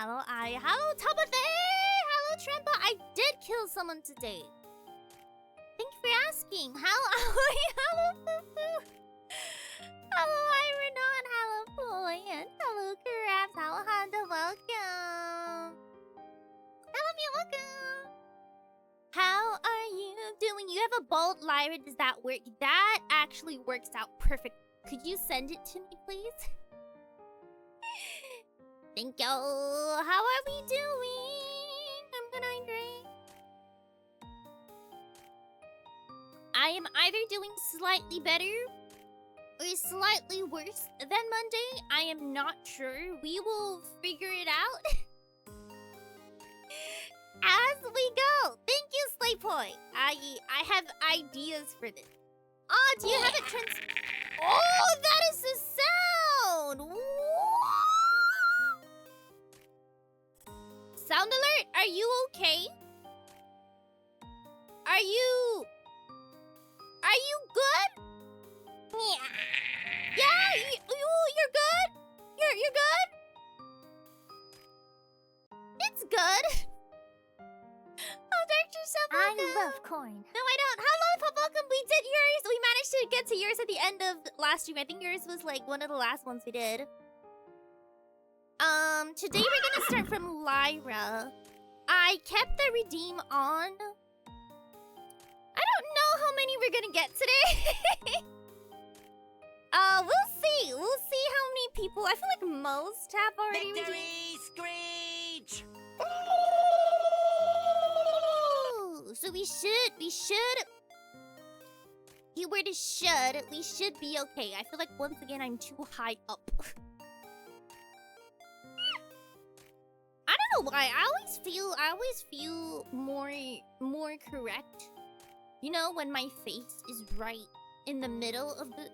Hello, I. Hello, Tabitha. Hello, Trempa. I did kill someone today. Thank you for asking. Hello, hello, Fufu. Hello, Irenon. Hello, Fluent. Hello, Crabs. Hello, Honda. Welcome. Hello, Mia. Welcome. How are you doing? You have a bold Lyra. Does that work? That actually works out perfect. Could you send it to me, please? Thank you. How are we doing? I'm gonna hydrate. I am either doing slightly better or slightly worse than Monday. I am not sure. We will figure it out as we go. Thank you, Slaypoint. I have ideas for this. Oh, do you have it trans... Oh, that is the sound! Whoa! Sound alert! Are you okay? Are you good? Yeah, you're good? You're good? It's good. Oh, Dr. I love corn. No, I don't. Hello, Pop. Welcome. We did yours. We managed to get to yours at the end of last stream. I think yours was like one of the last ones we did. Today we're gonna start from Lyra. I kept the redeem on. I don't know how many we're gonna get today. We'll see. We'll see how many people. I feel like most have already Victory redeemed. Screech! So we should. Keyword is should. We should be okay. I feel like once again I'm too high up. I don't know why. I always feel more correct. You know, when my face is right in the middle of the.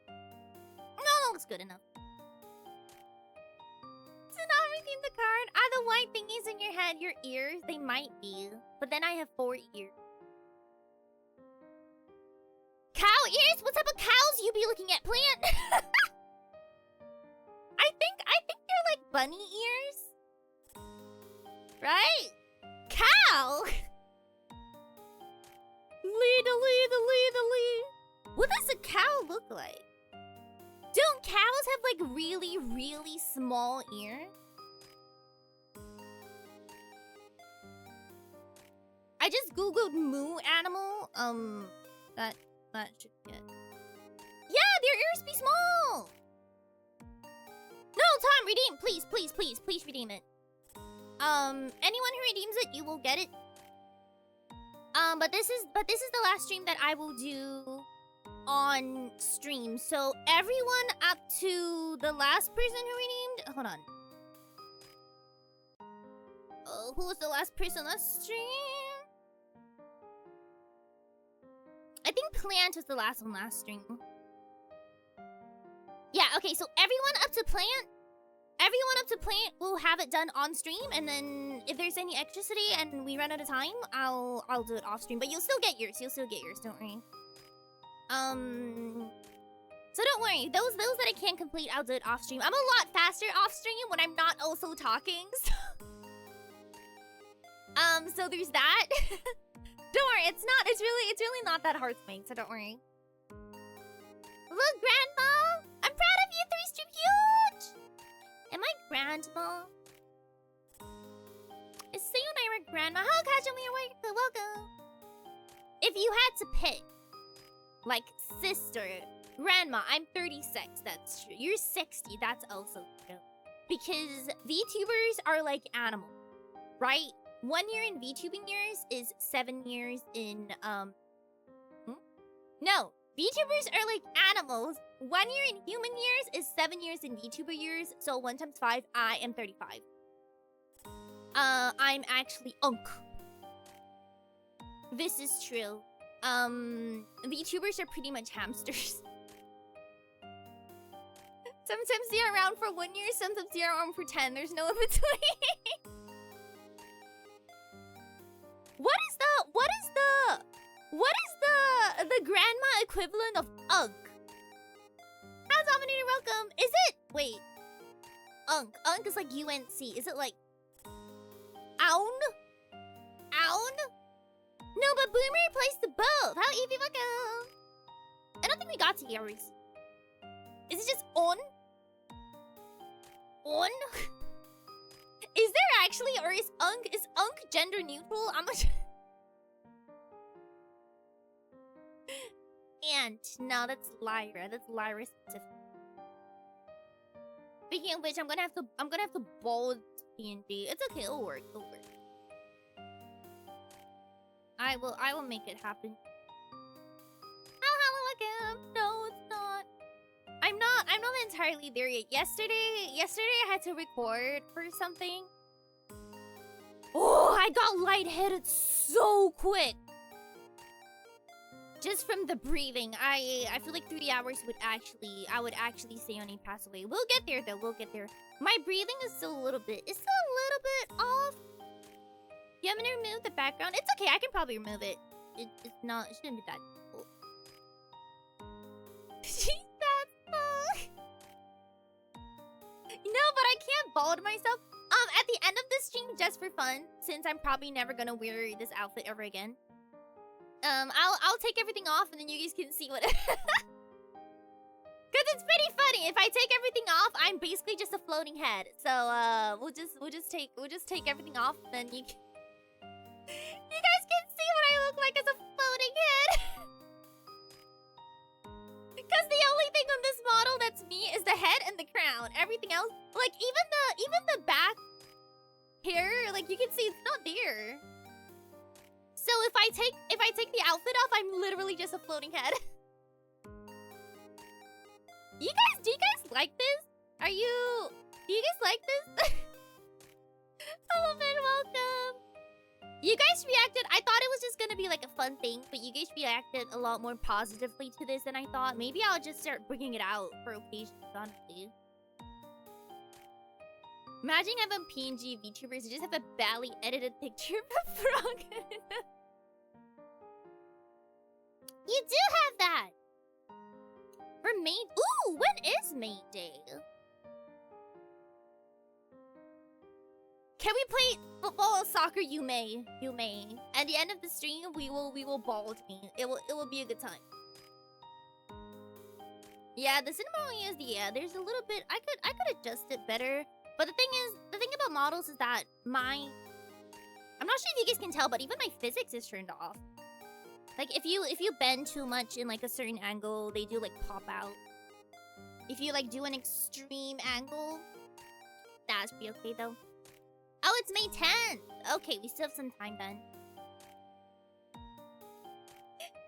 No, that looks good enough. To not redeem the card. Are the white thingies in your head your ears? They might be. But then I have 4 ears. Cow ears? What type of cows you be looking at, plant? I think they're like bunny ears. Right? Cow! Lead. What does a cow look like? Don't cows have like really, really small ears? I just googled moo animal. That should be it. Yeah, their ears be small. No, Tom, redeem, please redeem it. Anyone who redeems it, you will get it. But this is the last stream that I will do on stream. So everyone up to the last person who redeemed. Hold on. Who was the last person last stream? I think Plant was the last one last stream. Yeah, okay, so everyone up to Plant will have it done on stream, and then if there's any electricity and we run out of time, I'll do it off stream. But you'll still get yours. Don't worry. So don't worry. Those that I can't complete, I'll do it off stream. I'm a lot faster off stream when I'm not also talking. So there's that. Don't worry, it's really not that hard to make, so don't worry. Look, Grandma! I'm proud of you, 3-stream huge! Am I Grandma? Is Seion Aera Grandma? Hello, Kajumi, welcome! If you had to pick, like, sister, Grandma, I'm 36, that's true. You're 60, that's also true. Because VTubers are like animals, right? 1 year in VTubing years is 7 years in, No, VTubers are like animals. 1 year in human years is 7 years in VTuber years. So 1 times 5, I am 35. I'm actually Unk. This is true. VTubers are pretty much hamsters. Sometimes they're around for 1 year, sometimes they're around for 10. There's no in between. What is the grandma equivalent of Ugg? How's Dominator welcome? Is it? Wait. Unk. Unk is like UNC. Is it like Aun? Aun? No, but Boomer replaced the both. How easy go? I don't think we got to Aries. Is it just on? On? Is there actually, or is Unk gender neutral? I'm not sure. And no, that's Lyra. That's Lyra specific. Speaking of which, I'm gonna have to bold D&D. It's okay, it'll work. It'll work. I will make it happen. Hello again. No, it's not. I'm not entirely there yet. Yesterday I had to record for something. Oh, I got lightheaded so quick. Just from the breathing. I feel like 3 hours I would actually say on a pass away. We'll get there though, we'll get there. My breathing is still a little bit off. You want me to remove the background? It's okay, I can probably remove it. It shouldn't be that difficult. No, but I can't bald myself. At the end of this stream, just for fun, since I'm probably never gonna wear this outfit ever again. I'll take everything off and then you guys can see what. Cause it's pretty funny. If I take everything off, I'm basically just a floating head. So we'll just take everything off, then you guys can see what I look like as a floating head. Cause the only thing on this model that's me is the head and the crown. Everything else, like even the back hair, like you can see it's not there. So if I take the outfit off, I'm literally just a floating head. Do you guys like this? Do you guys like this? Hello, man, welcome. You guys reacted, I thought it was just gonna be like a fun thing, but you guys reacted a lot more positively to this than I thought. Maybe I'll just start bringing it out for occasions, honestly. Imagine having PNG VTubers who just have a badly edited picture of a frog. You do have that! For May... Ooh, when is May Day? Can we play football or soccer? You may. You may. At the end of the stream, we will bald me. It will be a good time. Yeah, the cinema is there's a little bit I could adjust it better. But the thing about models is that I'm not sure if you guys can tell, but even my physics is turned off. Like if you bend too much in like a certain angle, they do like pop out. If you like do an extreme angle, that's be okay though. Oh, it's May 10th. Okay, we still have some time then.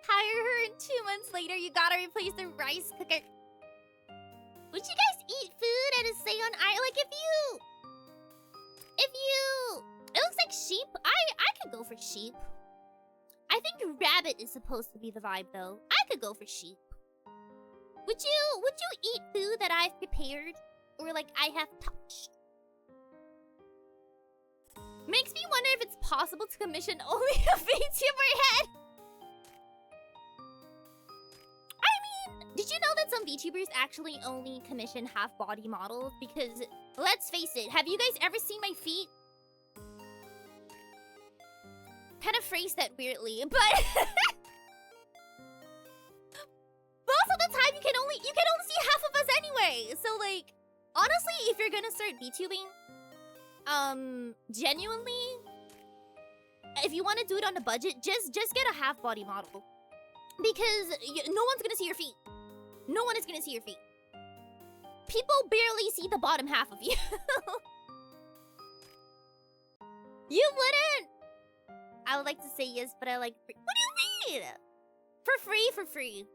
Hire her, and 2 months later, you gotta replace the rice cooker. Would you guys eat food at a Seion Aera? Like if you, it looks like sheep. I could go for sheep. I think rabbit is supposed to be the vibe though. I could go for sheep. Would you eat food that I've prepared or like I have touched? Makes me wonder if it's possible to commission only a VTuber head. I mean, did you know that some VTubers actually only commission half body models? Because let's face it, have you guys ever seen my feet? Kind of phrased that weirdly, but most of the time you can only see half of us anyway. So like, honestly, if you're gonna start VTubing, genuinely, if you want to do it on a budget, just get a half body model, because no one's gonna see your feet. No one is gonna see your feet. People barely see the bottom half of you. You wouldn't. I would like to say yes, but I like free. What do you mean? For free.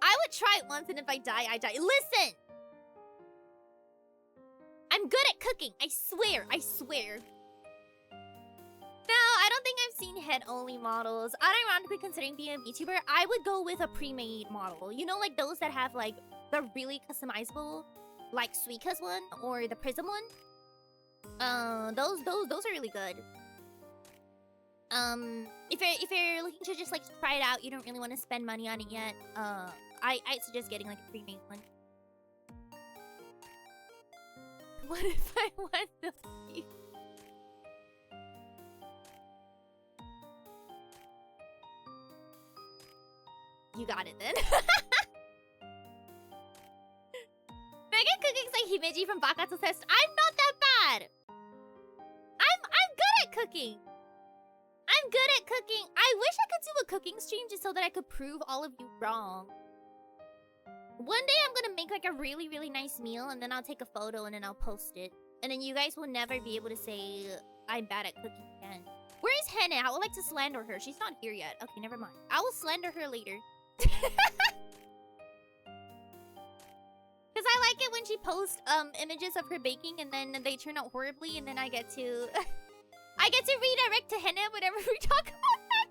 I would try it once, and if I die, I die. Listen! I'm good at cooking. I swear. No, I don't think I've seen head-only models. Unironically, considering being a VTuber, I would go with a pre-made model. You know, like those that have like the really customizable, like Suika's one or the Prism one. Those are really good. If you're looking to just like try it out, you don't really want to spend money on it yet. I'd suggest getting like a pre-made one. What if I want the beef? You got it then. Megan cooking's like Himeji from Bakatsu Test. I'm not that bad. I'm good at cooking. I'm good at cooking. I wish I could do a cooking stream just so that I could prove all of you wrong. One day I'm gonna make like a really, really nice meal and then I'll take a photo and then I'll post it. And then you guys will never be able to say I'm bad at cooking again. Where is Hannah? I would like to slander her. She's not here yet. Okay, never mind. I will slander her later. Because I like it when she posts images of her baking and then they turn out horribly and then I get to... I get to redirect to Hannah whenever we talk about that.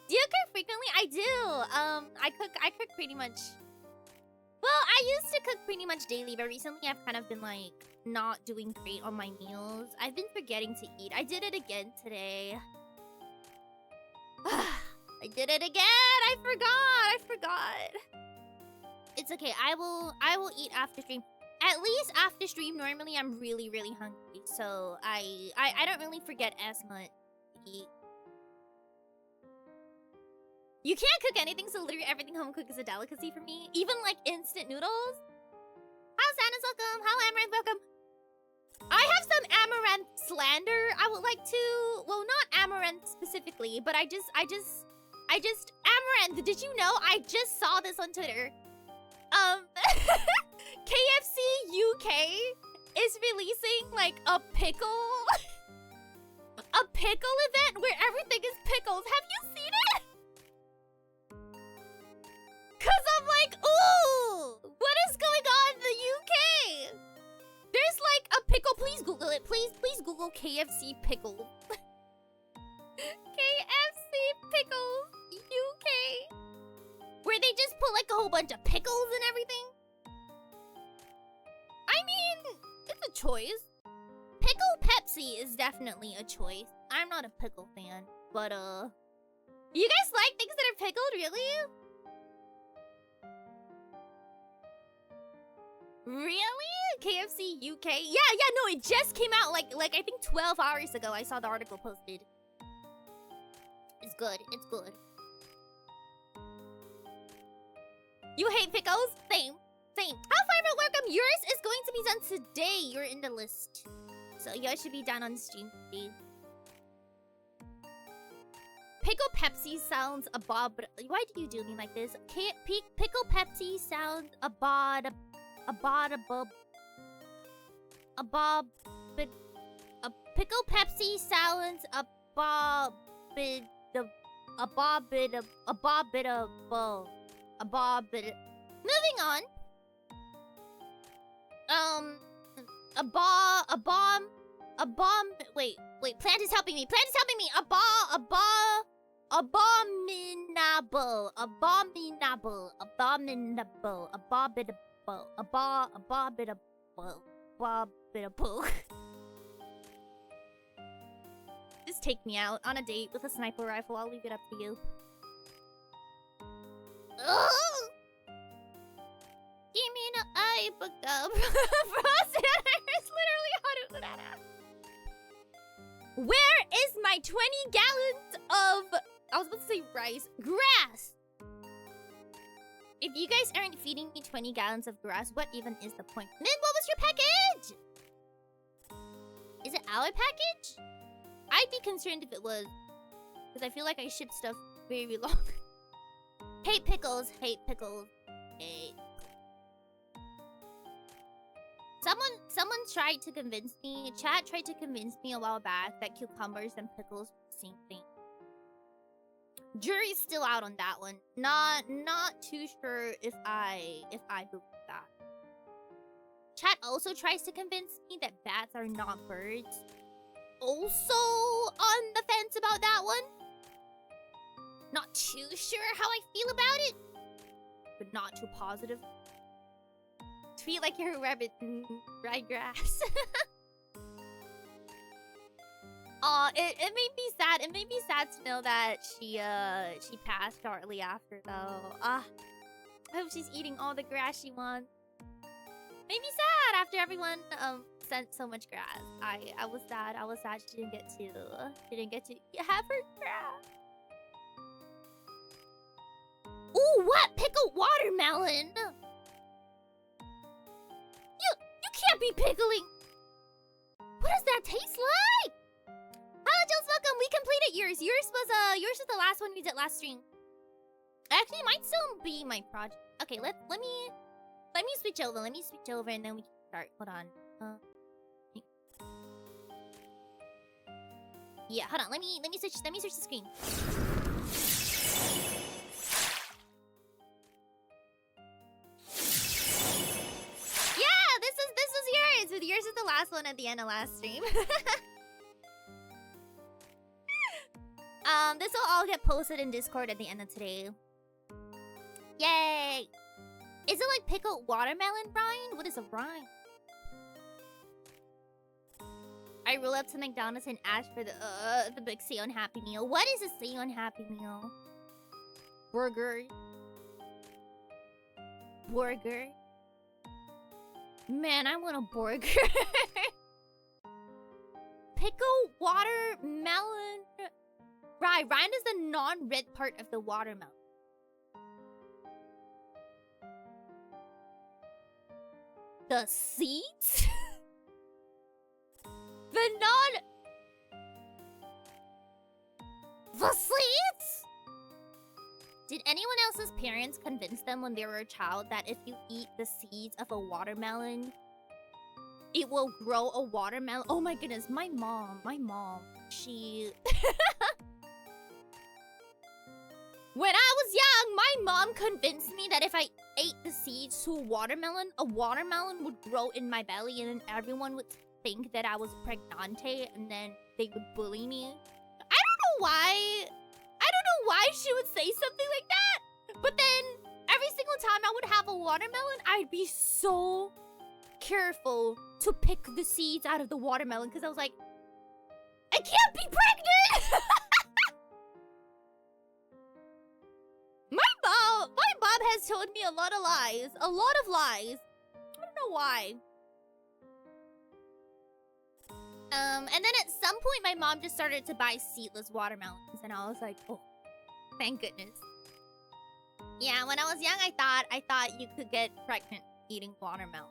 Do you cook frequently? I do. I cook pretty much... Well, I used to cook pretty much daily, but recently I've kind of been like not doing great on my meals. I've been forgetting to eat. I did it again today. I did it again! I forgot! It's okay, I will eat after stream. At least after stream, normally I'm really, really hungry. So I don't really forget as much to eat. You can't cook anything, so literally everything home cooked is a delicacy for me. Even like instant noodles. How Santa's welcome, how Amaranth welcome. I have some Amaranth slander I would like to... Well, not Amaranth specifically, but I just... Amaranth, did you know? I just saw this on Twitter. KFC UK is releasing like a pickle... a pickle event where everything is pickles. Have you seen it? Cause I'm like, ooh! What is going on in the UK? There's like a pickle. Please Google it. Please Google KFC pickle. KFC pickles UK. Where they just put like a whole bunch of pickles and everything. I mean, it's a choice. Pickle Pepsi is definitely a choice. I'm not a pickle fan, but you guys like things that are pickled, really? Really? KFC UK? Yeah, no, it just came out like I think 12 hours ago. I saw the article posted. It's good. You hate pickles? Same. How Farmer welcome. Yours is going to be done today. You're in the list. So yours should be done on stream today. Pickle Pepsi sounds abominable. Why do you do me like this? Pickle Pepsi sounds abominable. Pickle Pepsi sounds abominable. Moving on. Wait, Plant is helping me. Abominable. Just take me out on a date with a sniper rifle. I'll leave it up to you. Ugh! Give me the eye book up. Frosted is literally hot. Where is my 20 gallons of... I was about to say rice. Grass! If you guys aren't feeding me 20 gallons of grass, what even is the point? Then what was your package? Is it our package? I'd be concerned if it was. Because I feel like I ship stuff very long. Hate pickles. Someone tried to convince me, chat tried to convince me a while back that cucumbers and pickles were the same thing. Jury's still out on that one. Not too sure if I believe that. Chat also tries to convince me that bats are not birds. Also on the fence about that one. Not too sure how I feel about it, but not too positive. Tweet like you're a rabbit in dry grass. Aw, it made me sad. It made me sad to know that she passed shortly after though. I hope she's eating all the grass she wants. Made me sad after everyone sent so much grass. I was sad. I was sad she didn't get to have her grass. Ooh, what? Pickled watermelon. You can't be pickling. What does that taste like? Hello, Jill's welcome. We completed yours. Yours was the last one we did last stream. Actually, it might still be my project. Okay, let me switch over. Let me switch over and then we can start. Hold on. Yeah, hold on. Let me switch the screen. Yeah, this is yours. Yours is the last one at the end of last stream. This will all get posted in Discord at the end of today. Yay! Is it like pickled watermelon rind? What is a rind? I roll up to McDonald's and ask for the big Seion Happy Meal. What is a Seion Happy Meal? Burger. Burger. Man, I want a burger. Pickled watermelon. Right, rind is the non-red part of the watermelon. The seeds? The seeds? Did anyone else's parents convince them when they were a child that if you eat the seeds of a watermelon, it will grow a watermelon? Oh my goodness, my mom, she... When I was young, my mom convinced me that if I ate the seeds to a watermelon would grow in my belly and then everyone would think that I was pregnante and then they would bully me. I don't know why she would say something like that. But then every single time I would have a watermelon, I'd be so careful to pick the seeds out of the watermelon because I was like, I can't be pregnant! My mom has told me a lot of lies. A lot of lies. I don't know why. And then at some point, my mom just started to buy seedless watermelons. And I was like, oh, thank goodness. Yeah, when I was young, I thought you could get pregnant eating watermelon.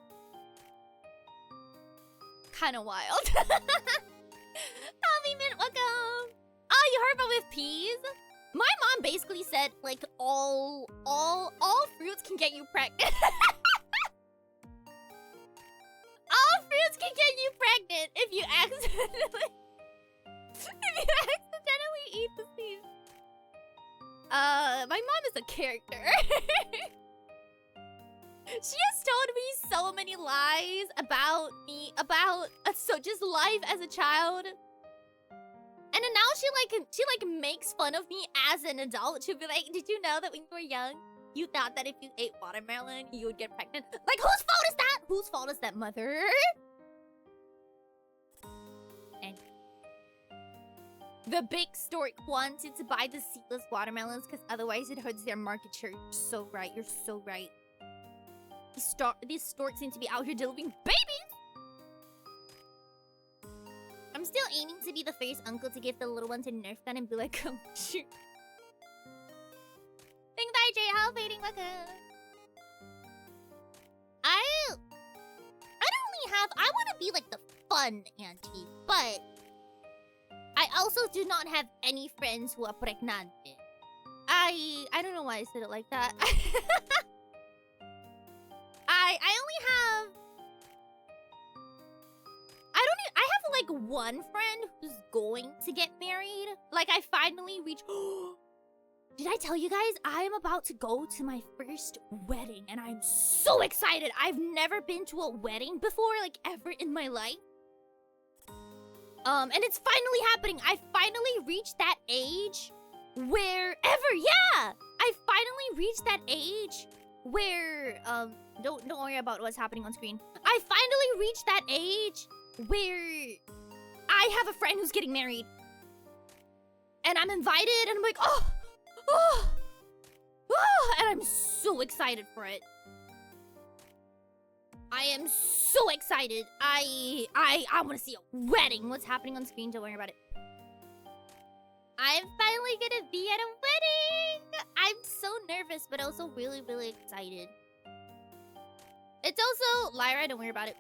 Kind of wild. Tommy Mint, welcome. Oh, you heard about with peas? My mom basically said, like, all fruits can get you pregnant. All fruits can get you pregnant if you accidentally eat the seeds. My mom is a character. She has told me so many lies about me, about just life as a child. And then now she makes fun of me as an adult. She'll be like, did you know that when you were young, you thought that if you ate watermelon, you would get pregnant? Like, whose fault is that? Whose fault is that, mother? And the big stork wanted to buy the seedless watermelons because otherwise it hurts their market share. You're so right. You're so right. These storks seem to be out here delivering babies. I'm still aiming to be the first uncle to give the little ones a Nerf gun and be like, come shoot. Thanks, Jay. How fading welcome. I want to be like the fun auntie, but I also do not have any friends who are pregnant. I don't know why I said it like that. I only have... I have like one friend who's going to get married. Like I finally reached... Did I tell you guys? I am about to go to my first wedding and I'm so excited. I've never been to a wedding before, like ever in my life. And it's finally happening. I finally reached that age where I finally reached that age where don't worry about what's happening on screen. I finally reached that age where I have a friend who's getting married. And I'm invited and I'm like, oh, and I'm so excited for it. I am so excited. I want to see a wedding. What's happening on screen? Don't worry about it. I'm finally gonna be at a wedding. I'm so nervous, but also really, really excited. It's also Lyra. Don't worry about it.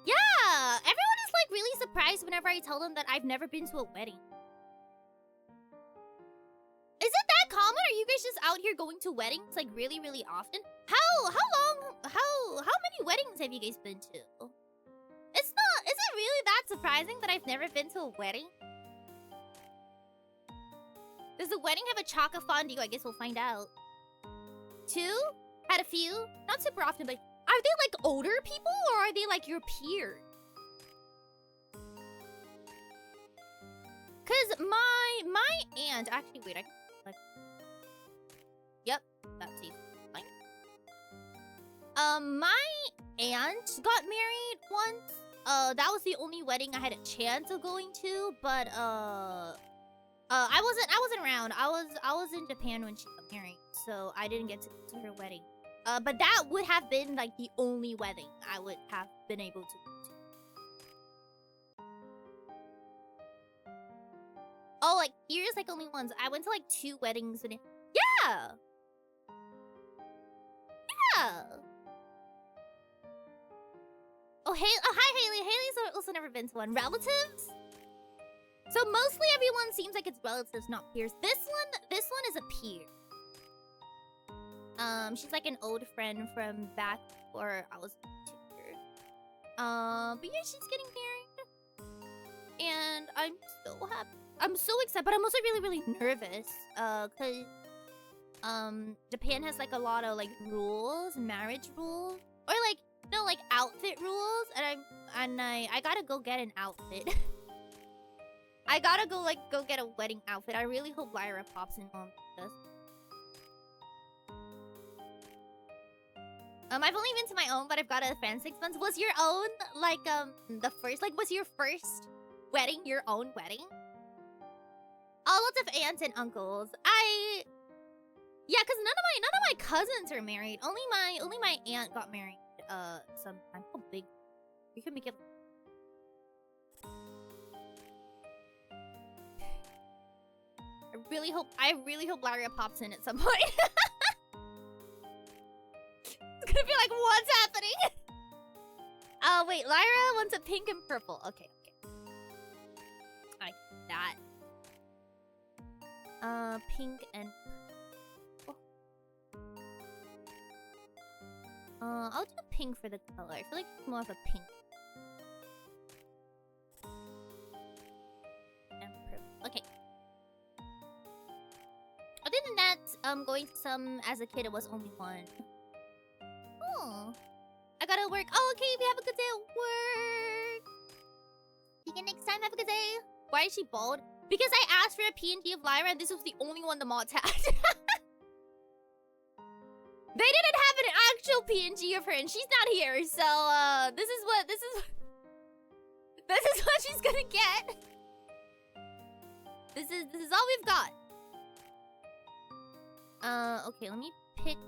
Yeah, everyone is like really surprised whenever I tell them that I've never been to a wedding. Is it that common? Are you guys just out here going to weddings like really, really often? How many weddings have you guys been to? Is it really that surprising that I've never been to a wedding? Does the wedding have a chaka fondue? I guess we'll find out. 2? Had a few? Not super often, but are they like older people or are they like your peers? Cause my aunt actually wait, I can like yep, that's safe. Fine. My aunt got married once. That was the only wedding I had a chance of going to, but I wasn't around. I was in Japan when she got married, so I didn't get to go to her wedding. But that would have been like the only wedding I would have been able to go to. Oh, like years, like only once. I went to like 2 weddings and yeah. Oh, hey, hi Haley. Haley's also never been to one. Relatives? So mostly everyone seems like it's relatives, not peers. This one is a peer. She's like an old friend from back before I was tutored. But yeah, she's getting married. And I'm so happy. I'm so excited, but I'm also really, really nervous. Cause Japan has like a lot of like rules, marriage rules. Or like no, like outfit rules, and I gotta go get an outfit. I gotta go get a wedding outfit. I really hope Lyra pops in on this. I've only been to my own, but I've got a fan 6 months. Was your own like the first? Like, was your first wedding your own wedding? Oh, lots of aunts and uncles. Yeah, cause none of my cousins are married. Only my aunt got married. Sometime. How big? We can make it. I really hope Lyra pops in at some point. It's gonna be like, what's happening? Wait, Lyra wants a pink and purple. Okay. I like that. Pink and purple. I'll do pink for the color. I feel like it's more of a pink. And purple. Okay. Other than that, going to some as a kid, it was only one. Oh. I gotta work. Oh, okay, we have a good day at work. See you next time, have a good day. Why is she bald? Because I asked for a PNG of Lyra and this was the only one the mods had. They didn't have an actual PNG of her and she's not here, so this is what she's gonna get. This is all we've got. Okay, let me pick.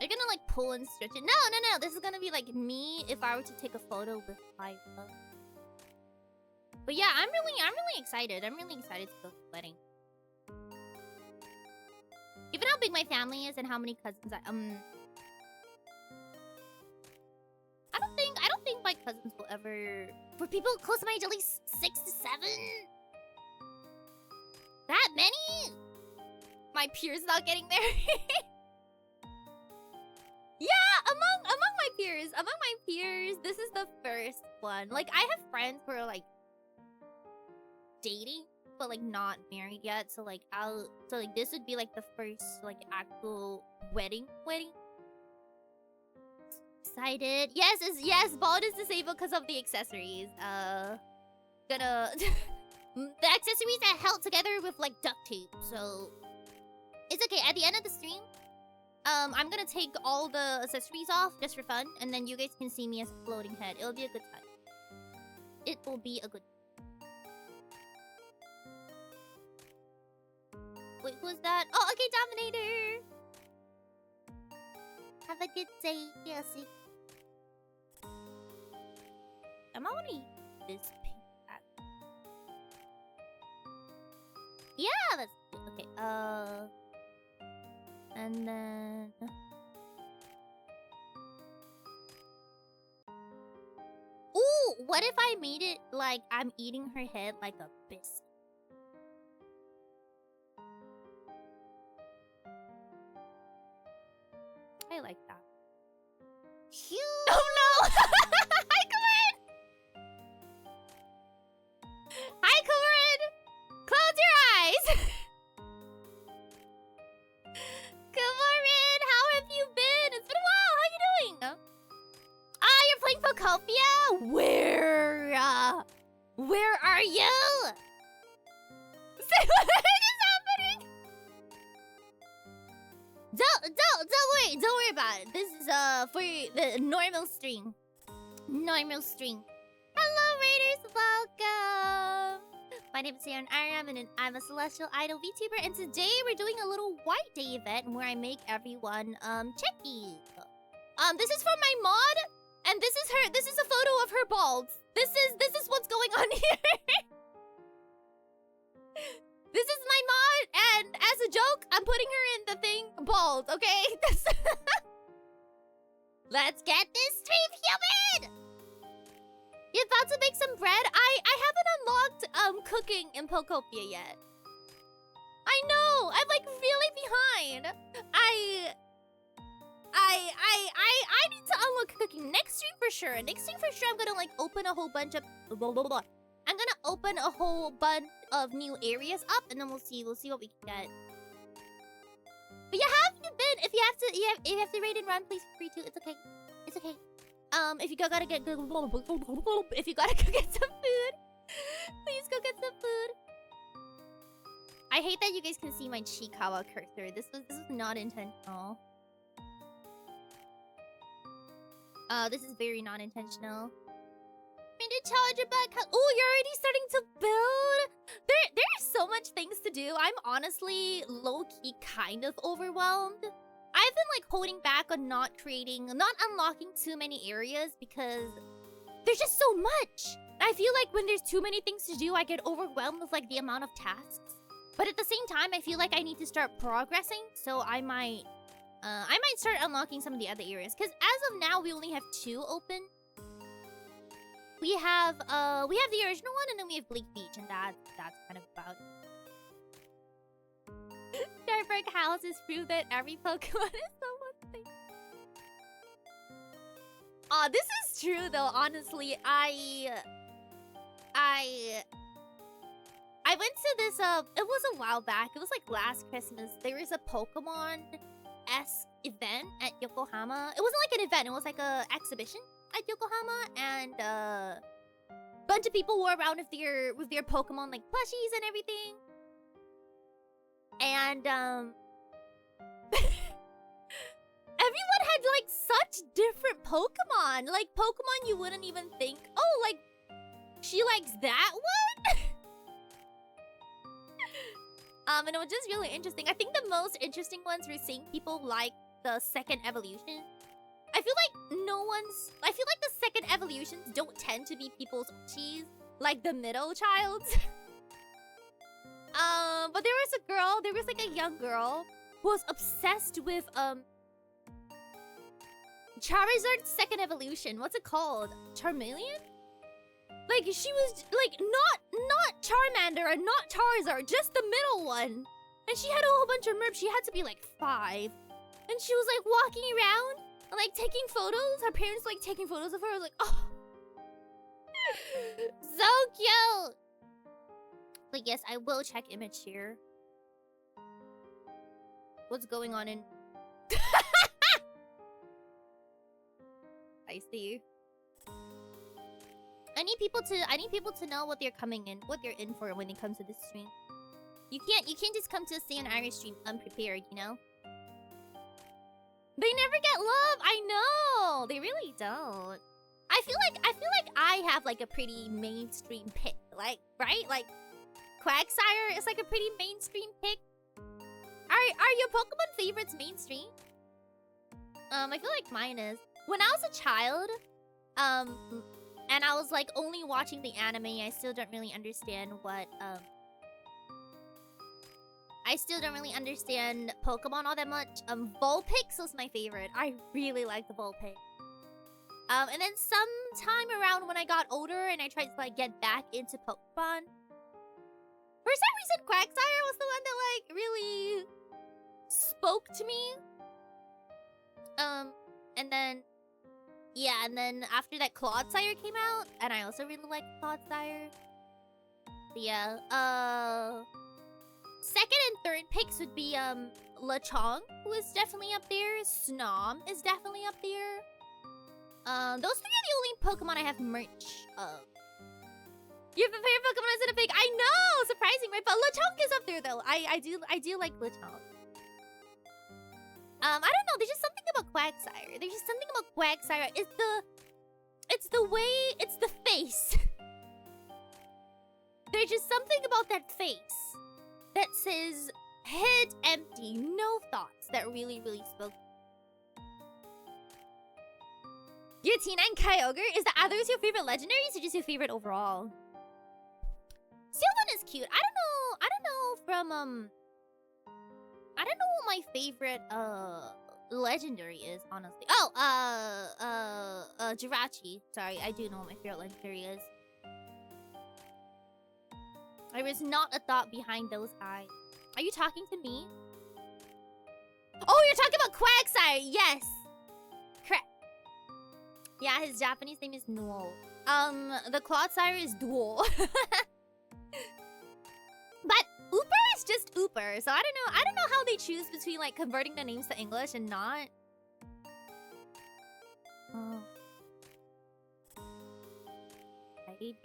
You're gonna like pull and stretch it. No. This is gonna be like me if I were to take a photo with Lyra. But yeah, I'm really excited. I'm really excited to go to the wedding. Given how big my family is and how many cousins I don't think my cousins will ever. For people close to my age, at least 6 to 7. That many? My peers not getting married. Yeah, among my peers, this is the first one. Like, I have friends who are like dating, but like not married yet. So like this would be like the first like actual wedding. Excited. Yes, bald is disabled because of the accessories. Gonna the accessories are held together with like duct tape, so it's okay. At the end of the stream, I'm gonna take all the accessories off just for fun, and then you guys can see me as a floating head. It'll be a good time. It will be a good. Wait, who's that? Oh, okay, Dominator. Have a good day, Yossi. I'm already this pink. Yeah, that's okay. And then. Ooh, what if I made it like I'm eating her head like a biscuit? I like that. Huge. Oh no! Hi, Corinne! Hi, Corinne! Close your eyes! Corinne, how have you been? It's been a while. How you doing? Ah, you're playing Phocopia? Where are you? What is happening? Don't worry about it. This is for the normal stream. Hello, Raiders, welcome. My name is Seion Aera, and I'm a celestial idol VTuber, and today we're doing a little white day event where I make everyone Cheki. This is for my mod, and this is her. This is a photo of her balls. This is what's going on here. This is my mod, and as a joke, I'm putting her in the thing bald, okay? Let's get this stream human! You're about to make some bread? I haven't unlocked cooking in Phocopia yet. I know! I'm like really behind. I need to unlock cooking next stream for sure. Next stream for sure I'm gonna like open a whole bunch of I'm gonna open a whole bunch of new areas up, and then we'll see what we can get. But yeah, how have you been? If you have to raid and run, please feel free to. It's okay. If you gotta get some food, please go get some food. I hate that you guys can see my Chikawa cursor. This was not intentional. This is very non-intentional. Challenge back. Oh, you're already starting to build. There's so much things to do. I'm honestly low-key kind of overwhelmed. I've been like holding back on not unlocking too many areas because there's just so much. I feel like when there's too many things to do, I get overwhelmed with like the amount of tasks. But at the same time, I feel like I need to start progressing, so I might start unlocking some of the other areas. Because as of now, we only have 2 open. We have the original one, and then we have Bleak Beach, and that's kind of about it. Starberg houses prove that every Pokemon is someone's thing. Aw, this is true though, honestly. I went to this it was a while back. It was like last Christmas. There was a Pokemon-esque event at Yokohama. It wasn't like an event, it was like a exhibition at Yokohama, and a bunch of people were around with their Pokemon like plushies and everything. And everyone had like such different Pokemon. Like Pokemon you wouldn't even think, oh, like she likes that one? And it was just really interesting. I think the most interesting ones were seeing people like the second evolution. I feel like the second evolutions don't tend to be people's cheese, like the middle childs. But there was like a young girl who was obsessed with Charizard's second evolution. What's it called? Charmeleon? Like she was like not Charmander and not Charizard, just the middle one. And she had a whole bunch of merch. She had to be like 5. And she was like walking around and like taking photos. Her parents like taking photos of her. I was like, oh. So cute. But yes, I will check image here. What's going on in I see. I need people to know what they're coming in, what they're in for when it comes to this stream. You can't just come to a Seion Aera stream unprepared, you know? They never get love. I know. They really don't. I feel like I have like a pretty mainstream pick, like, right? Like Quagsire is like a pretty mainstream pick. Are your Pokemon favorites mainstream? I feel like mine is when I was a child, and I was like only watching the anime. I still don't really understand what I still don't really understand Pokemon all that much. Vulpix was my favorite. I really liked the Vulpix. And then sometime around when I got older and I tried to like get back into Pokemon, for some reason Quagsire was the one that like really spoke to me. And then yeah, and then after that Clodsire came out, and I also really liked Clodsire. Yeah, second and third picks would be Lechonk, who is definitely up there. Snom is definitely up there. Those three are the only Pokemon I have merch of. Your favorite Pokemon isn't a pig? I know, surprising, right? But Lechonk is up there though. I do like Lechonk. I don't know. There's just something about Quagsire. There's just something about Quagsire. It's the way, it's the face. There's just something about that face that says head empty, no thoughts, that really, really spoke. Your Tina and Kyogre? Is the others your favorite legendaries or just your favorite overall? Sylvan is cute. I don't know from I don't know what my favorite legendary is, honestly. Oh, Jirachi. Sorry, I do know what my favorite legendary is. There is not a thought behind those eyes. Are you talking to me? Oh, you're talking about Quagsire. Yes. Correct. Yeah, his Japanese name is Nuo. The Clodsire is Duo. But Ooper is just Ooper, so I don't know how they choose between like converting the names to English and not. Oh. Right.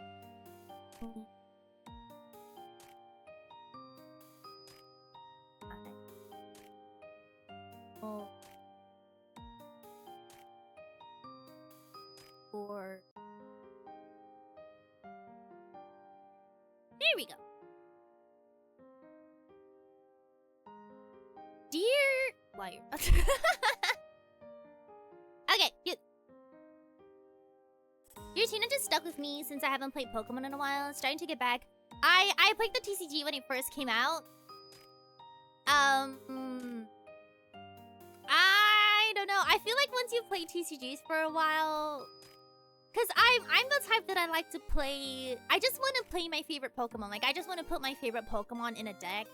Oh. Or there we go. Dear liar. Okay, cute. Your Tina just stuck with me since I haven't played Pokemon in a while. It's starting to get back. I played the TCG when it first came out. I don't know. I feel like once you play TCGs for a while, because I'm the type that I like to play. I just want to play my favorite Pokemon. Like I just want to put my favorite Pokemon in a deck.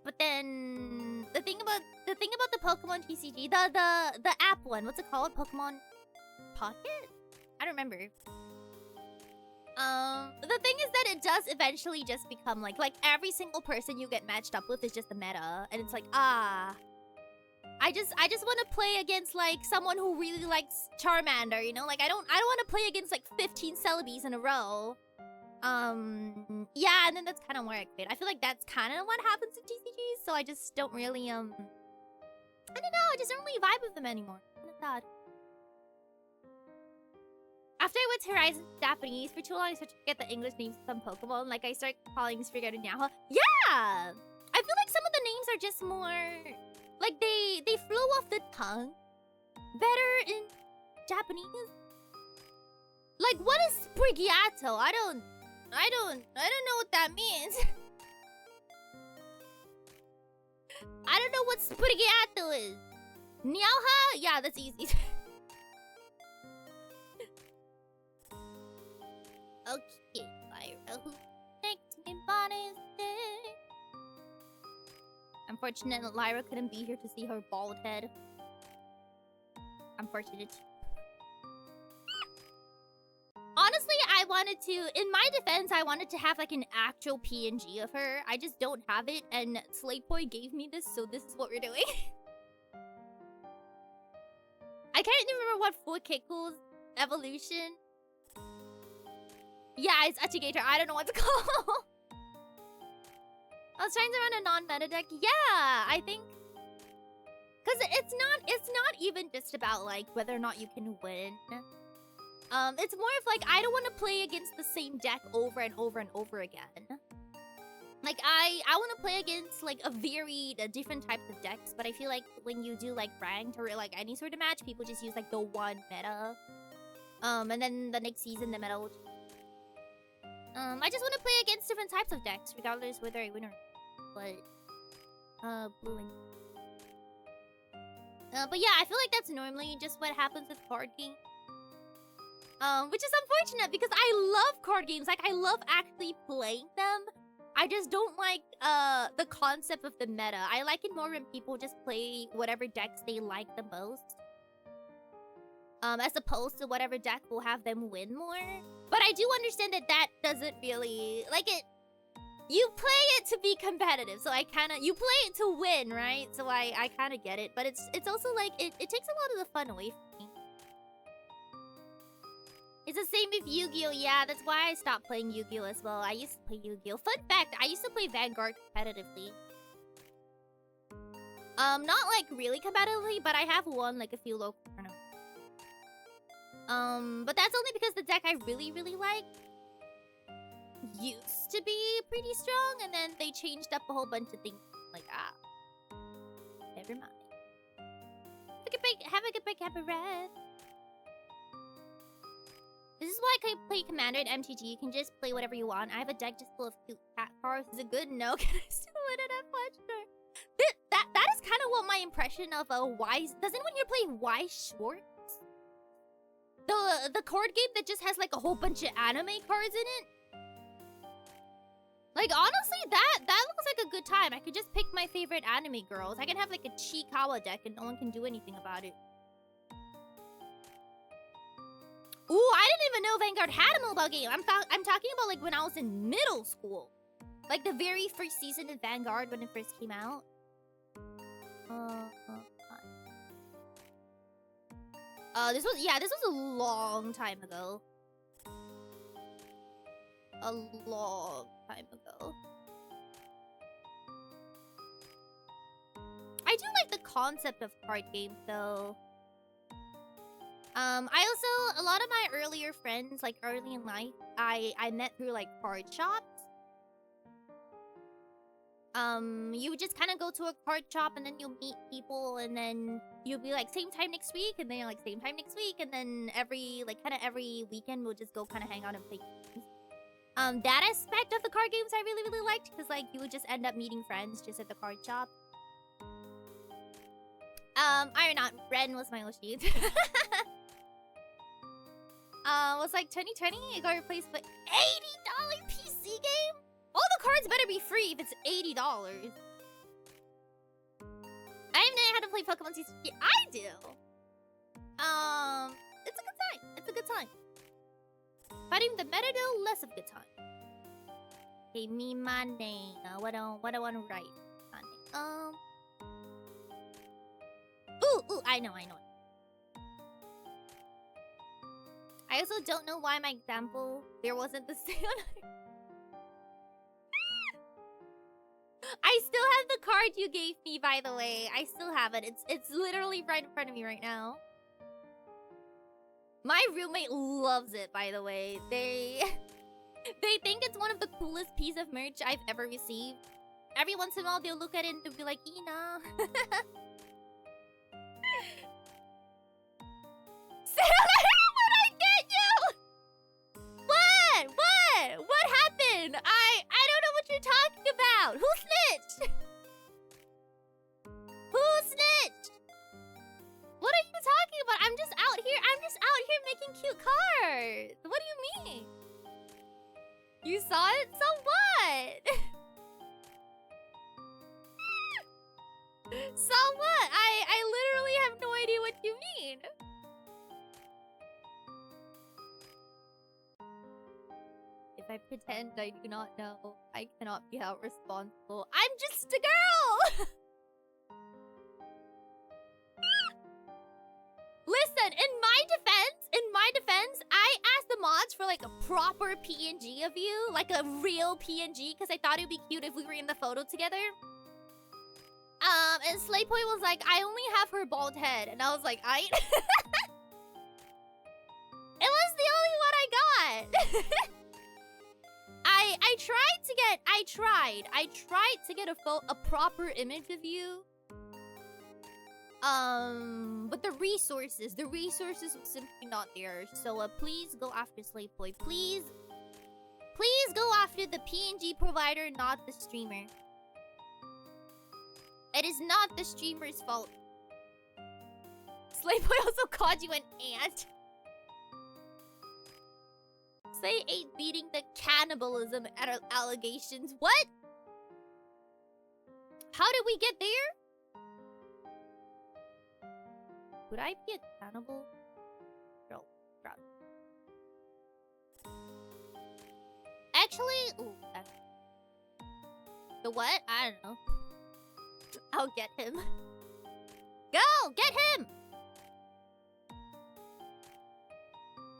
But then the thing about the Pokemon TCG, the app one, what's it called? Pokemon Pocket? I don't remember. The thing is that it does eventually just become like every single person you get matched up with is just a meta, and it's like I just want to play against like someone who really likes Charmander, you know? Like I don't want to play against like 15 Celebes in a row. Yeah, and then that's kind of where I quit. I feel like that's kind of what happens in TCGs, so I just don't really I don't know, I just don't really vibe with them anymore. Kind of sad. After I went to Horizon Japanese for too long, I started to forget the English names of some Pokemon. Like I start calling Sprigat and Yaho. Yeah! I feel like some of the names are just more like they flow off the tongue better in Japanese. Like what is Sprigiato? I don't know what that means. I don't know what Sprigiato is. Nyauha? Yeah, that's easy. Okay, Lyra, who makes me bonus day. Unfortunate that Lyra couldn't be here to see her bald head. Unfortunate. Honestly, I wanted to, in my defense, I wanted to have like an actual PNG of her. I just don't have it, and Slateboy gave me this, so this is what we're doing. I can't remember what Fuekeko's evolution. Yeah, it's Achigator. I don't know what to call. I was trying to run a non-meta deck. Yeah, I think, because it's not even just about like whether or not you can win. It's more of like I don't want to play against the same deck over and over and over again. Like, I want to play against, like, a different types of decks, but I feel like when you do, like, ranked or, like, any sort of match, people just use, like, the one meta. And then the next season, the meta will... I just want to play against different types of decks, regardless whether I win or not. But, blue and... but yeah, I feel like that's normally just what happens with card games. Which is unfortunate, because I love card games. Like, I love actually playing them. I just don't like the concept of the meta. I like it more when people just play whatever decks they like the most. As opposed to whatever deck will have them win more. But I do understand that that doesn't really... Like, it... You play it to be competitive, so I kind of... You play it to win, right? So I kind of get it. But it's also like, it takes a lot of the fun away from me. It's the same with Yu-Gi-Oh! Yeah, that's why I stopped playing Yu-Gi-Oh! As well. I used to play Yu-Gi-Oh! Fun fact, I used to play Vanguard competitively. Not like really competitively, but I have won like a few local tournaments. But that's only because the deck I really, really like used to be pretty strong, and then they changed up a whole bunch of things. Like, never mind. Have a good break, have a red. This is why I can play Commander at MTG. You can just play whatever you want. I have a deck just full of cute cat cards. Is it good? No. Can I still win it? I'm not sure. That is kind of what my impression of a Wise... Does anyone here play Wise Schwartz? The card game that just has like a whole bunch of anime cards in it? Like, honestly, that looks like a good time. I could just pick my favorite anime girls. I can have like a Chikawa deck and no one can do anything about it. Ooh, I didn't even know Vanguard had a mobile game. I'm talking about like when I was in middle school. Like the very first season of Vanguard when it first came out. This was a long time ago. A long time ago. I do like the concept of card games though. I also, a lot of my earlier friends, like early in life, I met through like card shops. You would just kind of go to a card shop and then you'll meet people and then you'll be like, same time next week, and then you're like, same time next week, and then every weekend we'll just go kind of hang out and play games. That aspect of the card games I really, really liked, because like you would just end up meeting friends just at the card shop. Iron not Ren was my Oshi. Was like 2020, it got replaced by $80 PC game? All the cards better be free if it's $80. I even know how to play Pokemon TCG. I do! It's a good time. It's a good time. Fighting the meta though, less of a good time. Okay, me, my name. What I want to write? My name. Ooh, I know. I also don't know why my example, there wasn't the Seion Aera. I still have the card you gave me, by the way. I still have it. It's literally right in front of me right now. My roommate loves it, by the way. They think it's one of the coolest pieces of merch I've ever received. Every once in a while, they'll look at it and they'll be like, Ina. What happened? I don't know what you're talking about. Who snitched? Who snitched? What are you talking about? I'm just out here making cute cards. What do you mean? You saw it? So what? So what? I literally have no idea what you mean. If I pretend I do not know, I cannot be held responsible. I'm just a girl! Listen, in my defense, I asked the mods for like a proper PNG of you, like a real PNG, because I thought it would be cute if we were in the photo together. And Slaypoint was like, I only have her bald head, and I was like, It was the only one I got. I tried to get a proper image of you. But the resources were simply not there. So please go after Slave Boy. Please go after the PNG provider, not the streamer. It is not the streamer's fault. Slave Boy also called you an ant. Say 8 beating the cannibalism allegations. What? How did we get there? Would I be a cannibal? No. Actually, ooh, the what? I don't know. I'll get him. Go! Get him!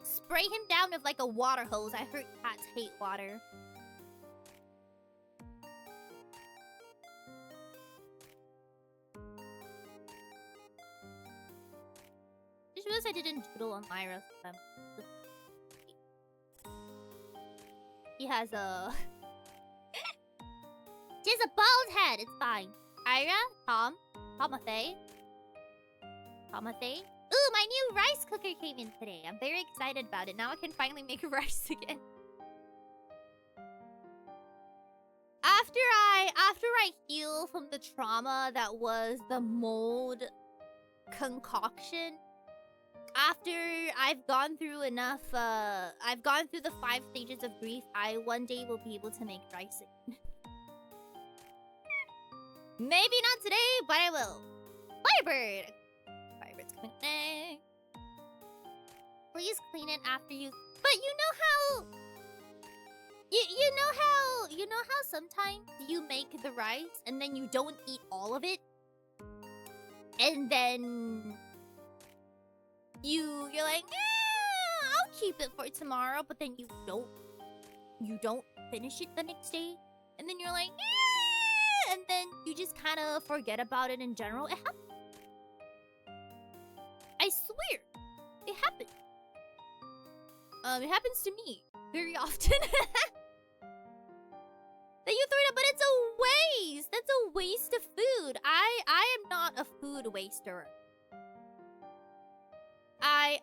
Spray him down with like a water hose. I heard cats hate water. Just realized I didn't doodle on Myra. He has a... She has a bald head. It's fine. Ira, Tom, Tomathe. Ooh, my new rice cooker came in today. I'm very excited about it. Now I can finally make rice again. After I heal from the trauma that was the mold concoction, after I've gone through enough, I've gone through the 5 stages of grief, I one day will be able to make rice again. Maybe not today, but I will. Firebird! Firebird's coming. Please clean it after you... But you know how... You know how sometimes you make the rice and then you don't eat all of it? And then... You're like, I'll keep it for tomorrow, but then you don't finish it the next day. And then you're like, and then you just kind of forget about it in general. It happens. I swear. It happens. It happens to me very often. That you throw it up, but it's a waste. That's a waste of food. I am not a food waster. I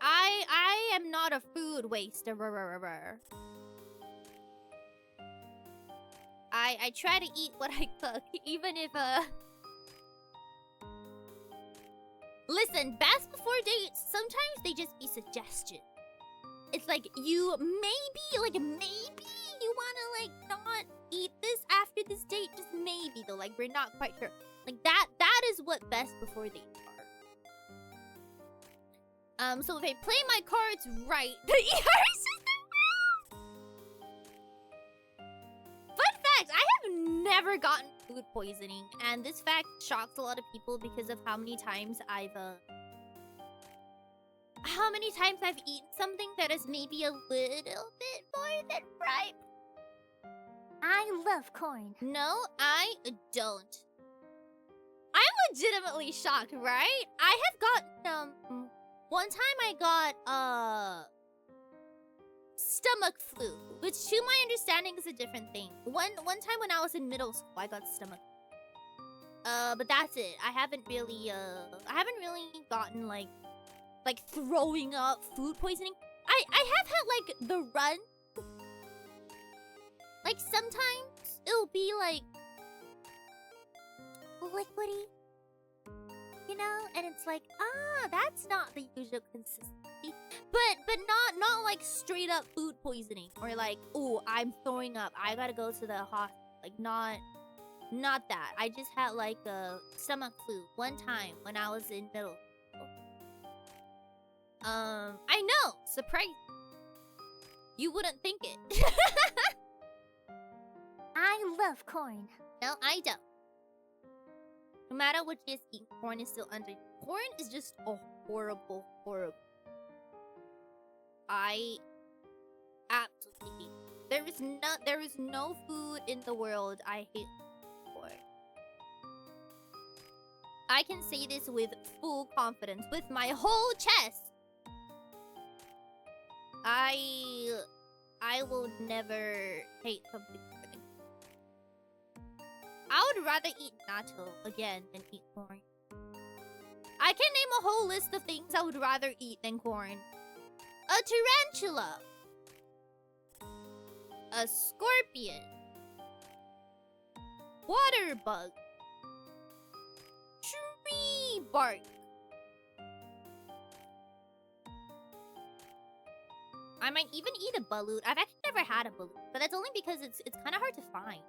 am not a food waster. I try to eat what I cook, even if Listen, best before dates, sometimes they just be suggestions. It's like maybe you wanna like not eat this after this date, just maybe though, like we're not quite sure. Like that is what best before dates are. So if I play my cards right, the ER system. Fun fact, I have never gotten food poisoning, and this fact shocks a lot of people because of how many times I've eaten something that is maybe a little bit more than ripe. I love corn. No, I don't. I'm legitimately shocked, right? I have gotten one time I got stomach flu, which to my understanding is a different thing. One time when I was in middle school, I got stomach flu. But that's it. I haven't really gotten like throwing up food poisoning. I have had like the run. Like sometimes it'll be like liquidy, you know, and it's like, that's not the usual consistency. But not like straight up food poisoning or like, oh, I'm throwing up, I gotta go to the hospital. Like not that. I just had like a stomach flu one time when I was in middle school. I know, surprise. You wouldn't think it. I love corn. No, I don't. No matter what you eat, corn is still under. Corn is just a horrible. I absolutely hate it. There is no food in the world I hate corn. I can say this with full confidence, with my whole chest. I I will never hate something for the... I would rather eat natto again than eat corn. I can name a whole list of things I would rather eat than corn. A tarantula. A scorpion. Water bug. Tree bark. I might even eat a balut. I've actually never had a balut, but that's only because it's kind of hard to find.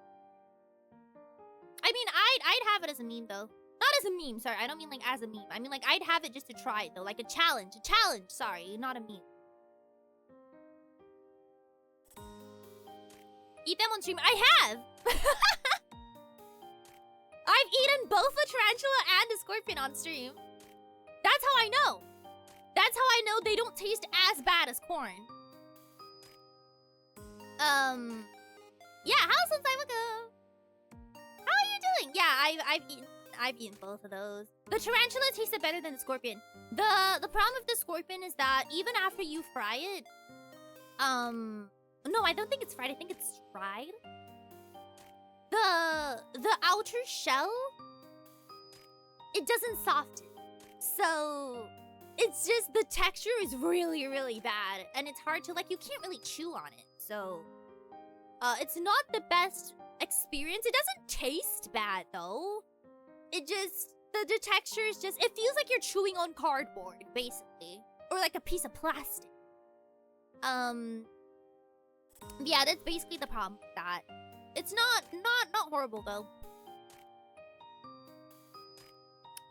I mean, I'd have it as a meme though. Not as a meme, sorry. I don't mean like as a meme. I mean like I'd have it just to try it though, like a challenge. A challenge, sorry, not a meme. Eat them on stream. I have. I've eaten both a tarantula and a scorpion on stream. That's how I know. That's how I know they don't taste as bad as corn. Yeah, how's some time ago? How are you doing? Yeah, I've eaten both of those. The tarantula tasted better than the scorpion. The problem with the scorpion is that even after you fry it, no, I don't think it's fried. I think it's fried. The outer shell, it doesn't soften. So it's just the texture is really, really bad, and it's hard to like. You can't really chew on it. So it's not the best experience. It doesn't taste bad though. It just the texture is just. It feels like you're chewing on cardboard, basically, or like a piece of plastic. Yeah, that's basically the problem with that. It's not horrible though.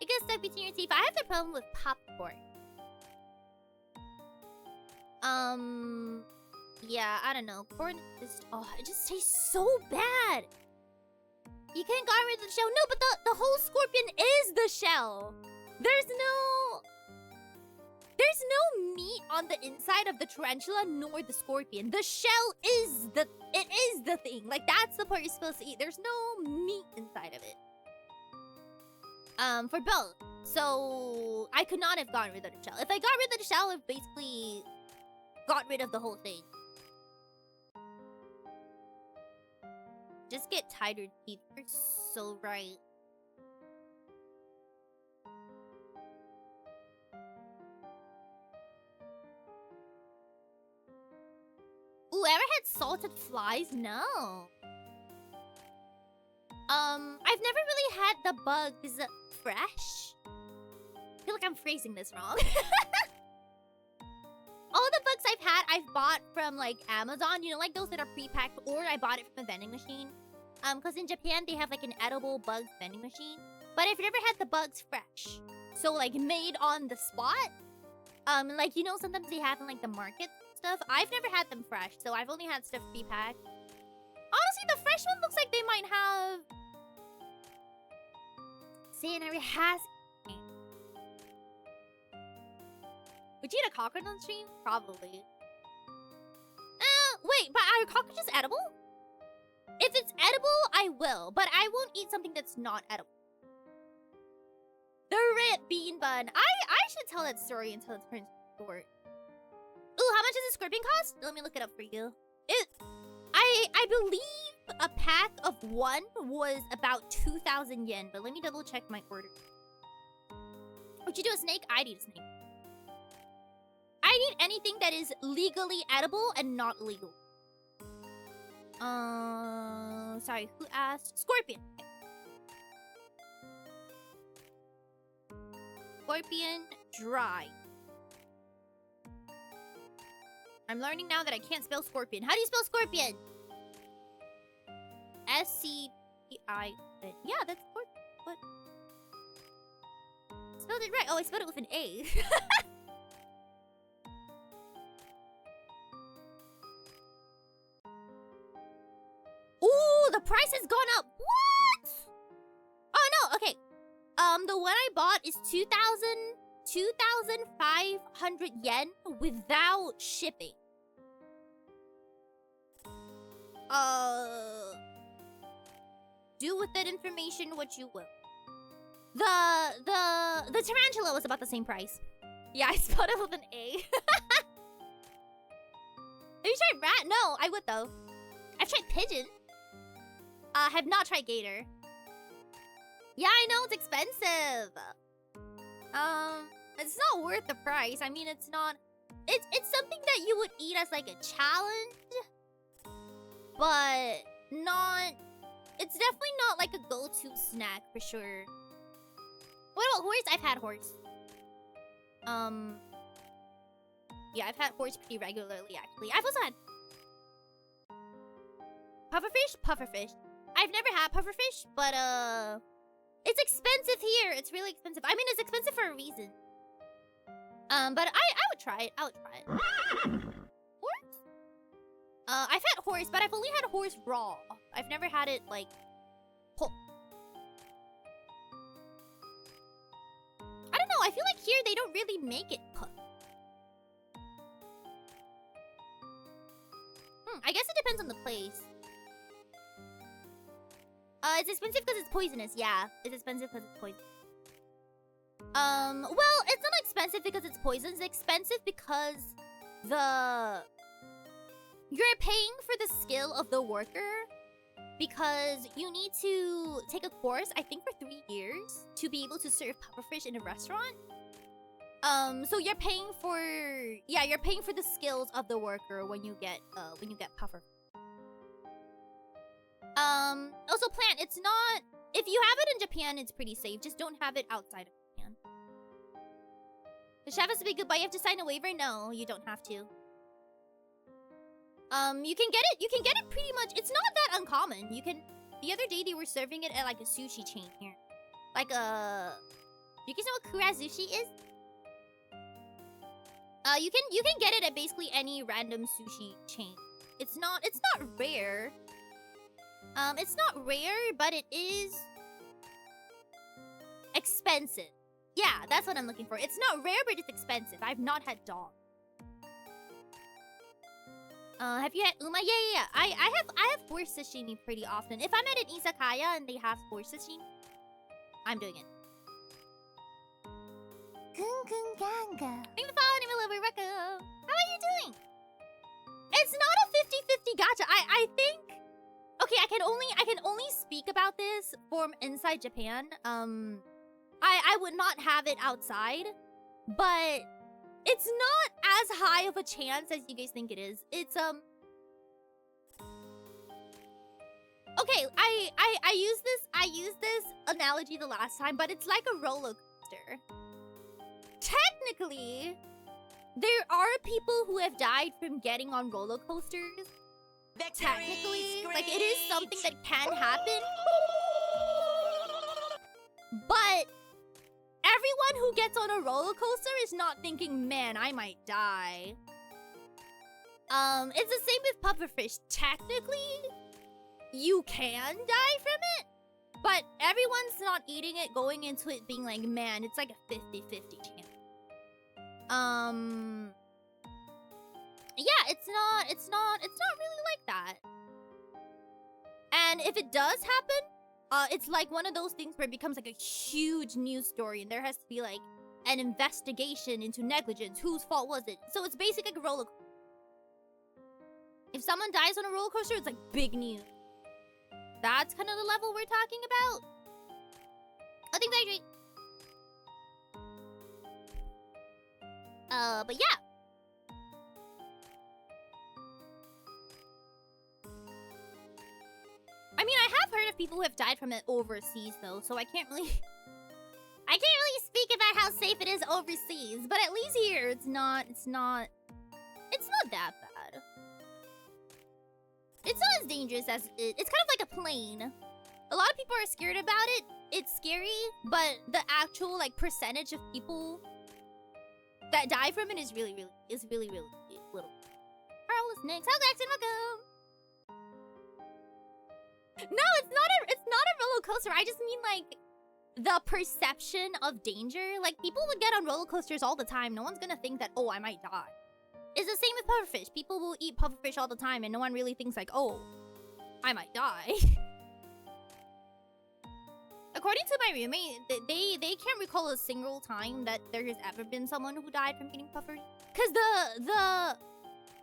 It gets stuck between your teeth. I have the problem with popcorn. Yeah, I don't know. Corn just it just tastes so bad. You can't get rid of the shell. No, but the whole scorpion is the shell. There's no meat on the inside of the tarantula nor the scorpion. The shell is the thing. Like that's the part you're supposed to eat. There's no meat inside of it. For both. So I could not have gotten rid of the shell. If I got rid of the shell, I've basically got rid of the whole thing. Just get tighter teeth. You're so right. Ooh, ever had salted flies? No. I've never really had the bugs fresh. I feel like I'm phrasing this wrong. All the bugs I've had, I've bought from like Amazon, you know, like those that are pre-packed, or I bought it from a vending machine. Because in Japan they have like an edible bugs vending machine. But I've never had the bugs fresh. So like made on the spot. Like you know, sometimes they have in like the market stuff. I've never had them fresh, so I've only had stuff pre-packed. Honestly, the fresh one looks like they might have. Seion Aera has. Would you eat a cockroach on stream? Probably. Wait, but are cockroaches edible? If it's edible, I will, but I won't eat something that's not edible. The red bean bun. I should tell that story until it turns short. Ooh, how much does a scorpion cost? Let me look it up for you. I believe a pack of one was about 2,000 yen, but let me double check my order. Would you do a snake? I'd eat a snake. I'd eat anything that is legally edible and not illegal. Sorry, who asked? Scorpion. Scorpion dry. I'm learning now that I can't spell scorpion. How do you spell scorpion? S-C-P-I-N. Yeah, that's scorpion. What? Spelled it right. Oh, I spelled it with an A. Ooh, the price has gone up. What? Oh, no. Okay. The one I bought is 2,500 yen without shipping. Do with that information what you will. The tarantula was about the same price. Yeah, I spelled it with an A. you tried rat? No, I would though. I've tried pigeon. Have not tried gator. Yeah, I know it's expensive. It's not worth the price. I mean, it's not. It's something that you would eat as like a challenge, but not. It's definitely not like a go-to snack for sure. What about horse? I've had horse. Yeah, I've had horse pretty regularly actually. I've also had pufferfish. Pufferfish. I've never had pufferfish, but it's expensive here. It's really expensive. I mean, it's expensive for a reason. But I would try it. I would try it. Horse? I've had horse, but I've only had horse raw. I've never had it like whole. I don't know. I feel like here they don't really make it cooked. I guess it depends on the place. It's expensive because it's poisonous. Yeah, it's expensive because it's poisonous. Well, it's not expensive because it's poison. It's expensive because you're paying for the skill of the worker because you need to take a course, I think for 3 years, to be able to serve pufferfish in a restaurant. So you're paying for the skills of the worker when you get puffer. Also plant, it's not, if you have it in Japan, it's pretty safe. Just don't have it outside of Japan. The chef has to be good, but you have to sign a waiver? No, you don't have to. You can get it pretty much, it's not that uncommon. The other day they were serving it at like a sushi chain here. Like you guys know what kurazushi is? You can get it at basically any random sushi chain. It's not rare. It's not rare, but it is expensive. Yeah, that's what I'm looking for. It's not rare, but it's expensive. I've not had dog. Have you had uma? Yeah. I have horse sashimi pretty often. If I'm at an izakaya and they have horse sashimi, I'm doing it. Ganga. Thank you for following me, little Rebecca. How are you doing? It's not a 50-50 gacha. I think. Okay, I can only speak about this from inside Japan. I would not have it outside, but it's not as high of a chance as you guys think it is. It's okay, I used this analogy the last time, but it's like a roller coaster. Technically, there are people who have died from getting on roller coasters. Technically, like it is something that can happen. But everyone who gets on a roller coaster is not thinking, man, I might die. It's the same with pufferfish. Technically, you can die from it, but everyone's not eating it going into it being like, man, it's like a 50-50 chance. Yeah, it's not really like that. And if it does happen, it's like one of those things where it becomes like a huge news story and there has to be like an investigation into negligence. Whose fault was it? So it's basically like a roller coaster. If someone dies on a roller coaster, it's like big news. That's kind of the level we're talking about. I think I agree. But yeah. I mean, I have heard of people who have died from it overseas, though, so I can't really speak about how safe it is overseas. But at least here, it's not that bad. It's not as dangerous as it's kind of like a plane. A lot of people are scared about it. It's scary, but the actual like percentage of people that die from it is really little. Carl is next. How's Jackson? Welcome. No, it's not a roller coaster. I just mean like the perception of danger. Like people would get on roller coasters all the time. No one's gonna think that, oh, I might die. It's the same with pufferfish. People will eat pufferfish all the time and no one really thinks like, oh, I might die. According to my roommate, they can't recall a single time that there has ever been someone who died from eating puffers. Cause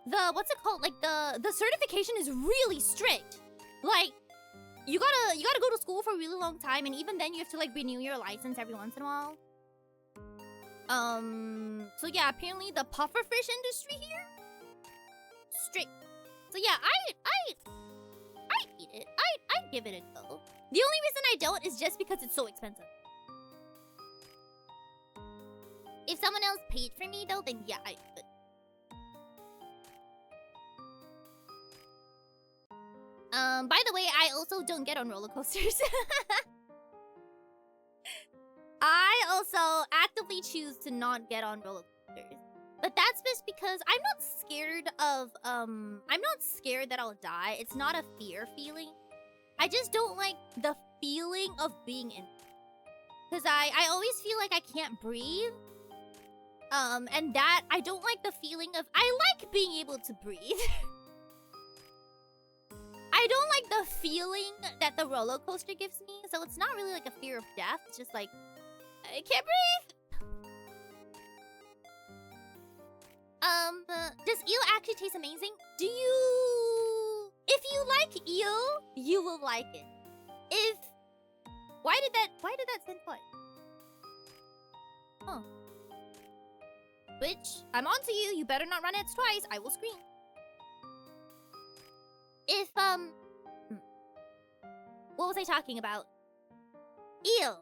what's it called? Like the certification is really strict. Like you gotta go to school for a really long time, and even then you have to like renew your license every once in a while. So yeah, apparently the pufferfish industry here strict. So yeah, I eat it. I give it a go. The only reason I don't is just because it's so expensive. If someone else paid for me though, then yeah, I would. By the way, I also don't get on roller coasters. I also actively choose to not get on roller coasters. But that's just because I'm not scared of, I'm not scared that I'll die. It's not a fear feeling. I just don't like the feeling of being in. Because I always feel like I can't breathe. And that, I don't like the feeling of, I like being able to breathe. I don't like the feeling that the roller coaster gives me. So it's not really like a fear of death. It's just like, I can't breathe. Does eel actually taste amazing? Do you... If you like eel, you will like it. If... Why did that send what? Huh. Which, I'm on to you. You better not run ads twice. I will scream. If, what was I talking about? Eel.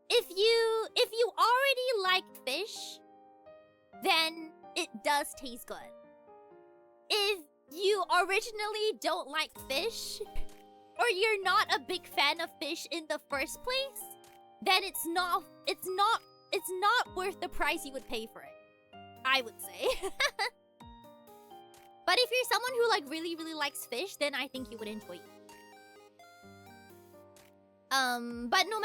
If you already like fish, then it does taste good. If you originally don't like fish, or you're not a big fan of fish in the first place, then it's not worth the price you would pay for it, I would say. But if you're someone who like really likes fish, then I think you would enjoy it. But no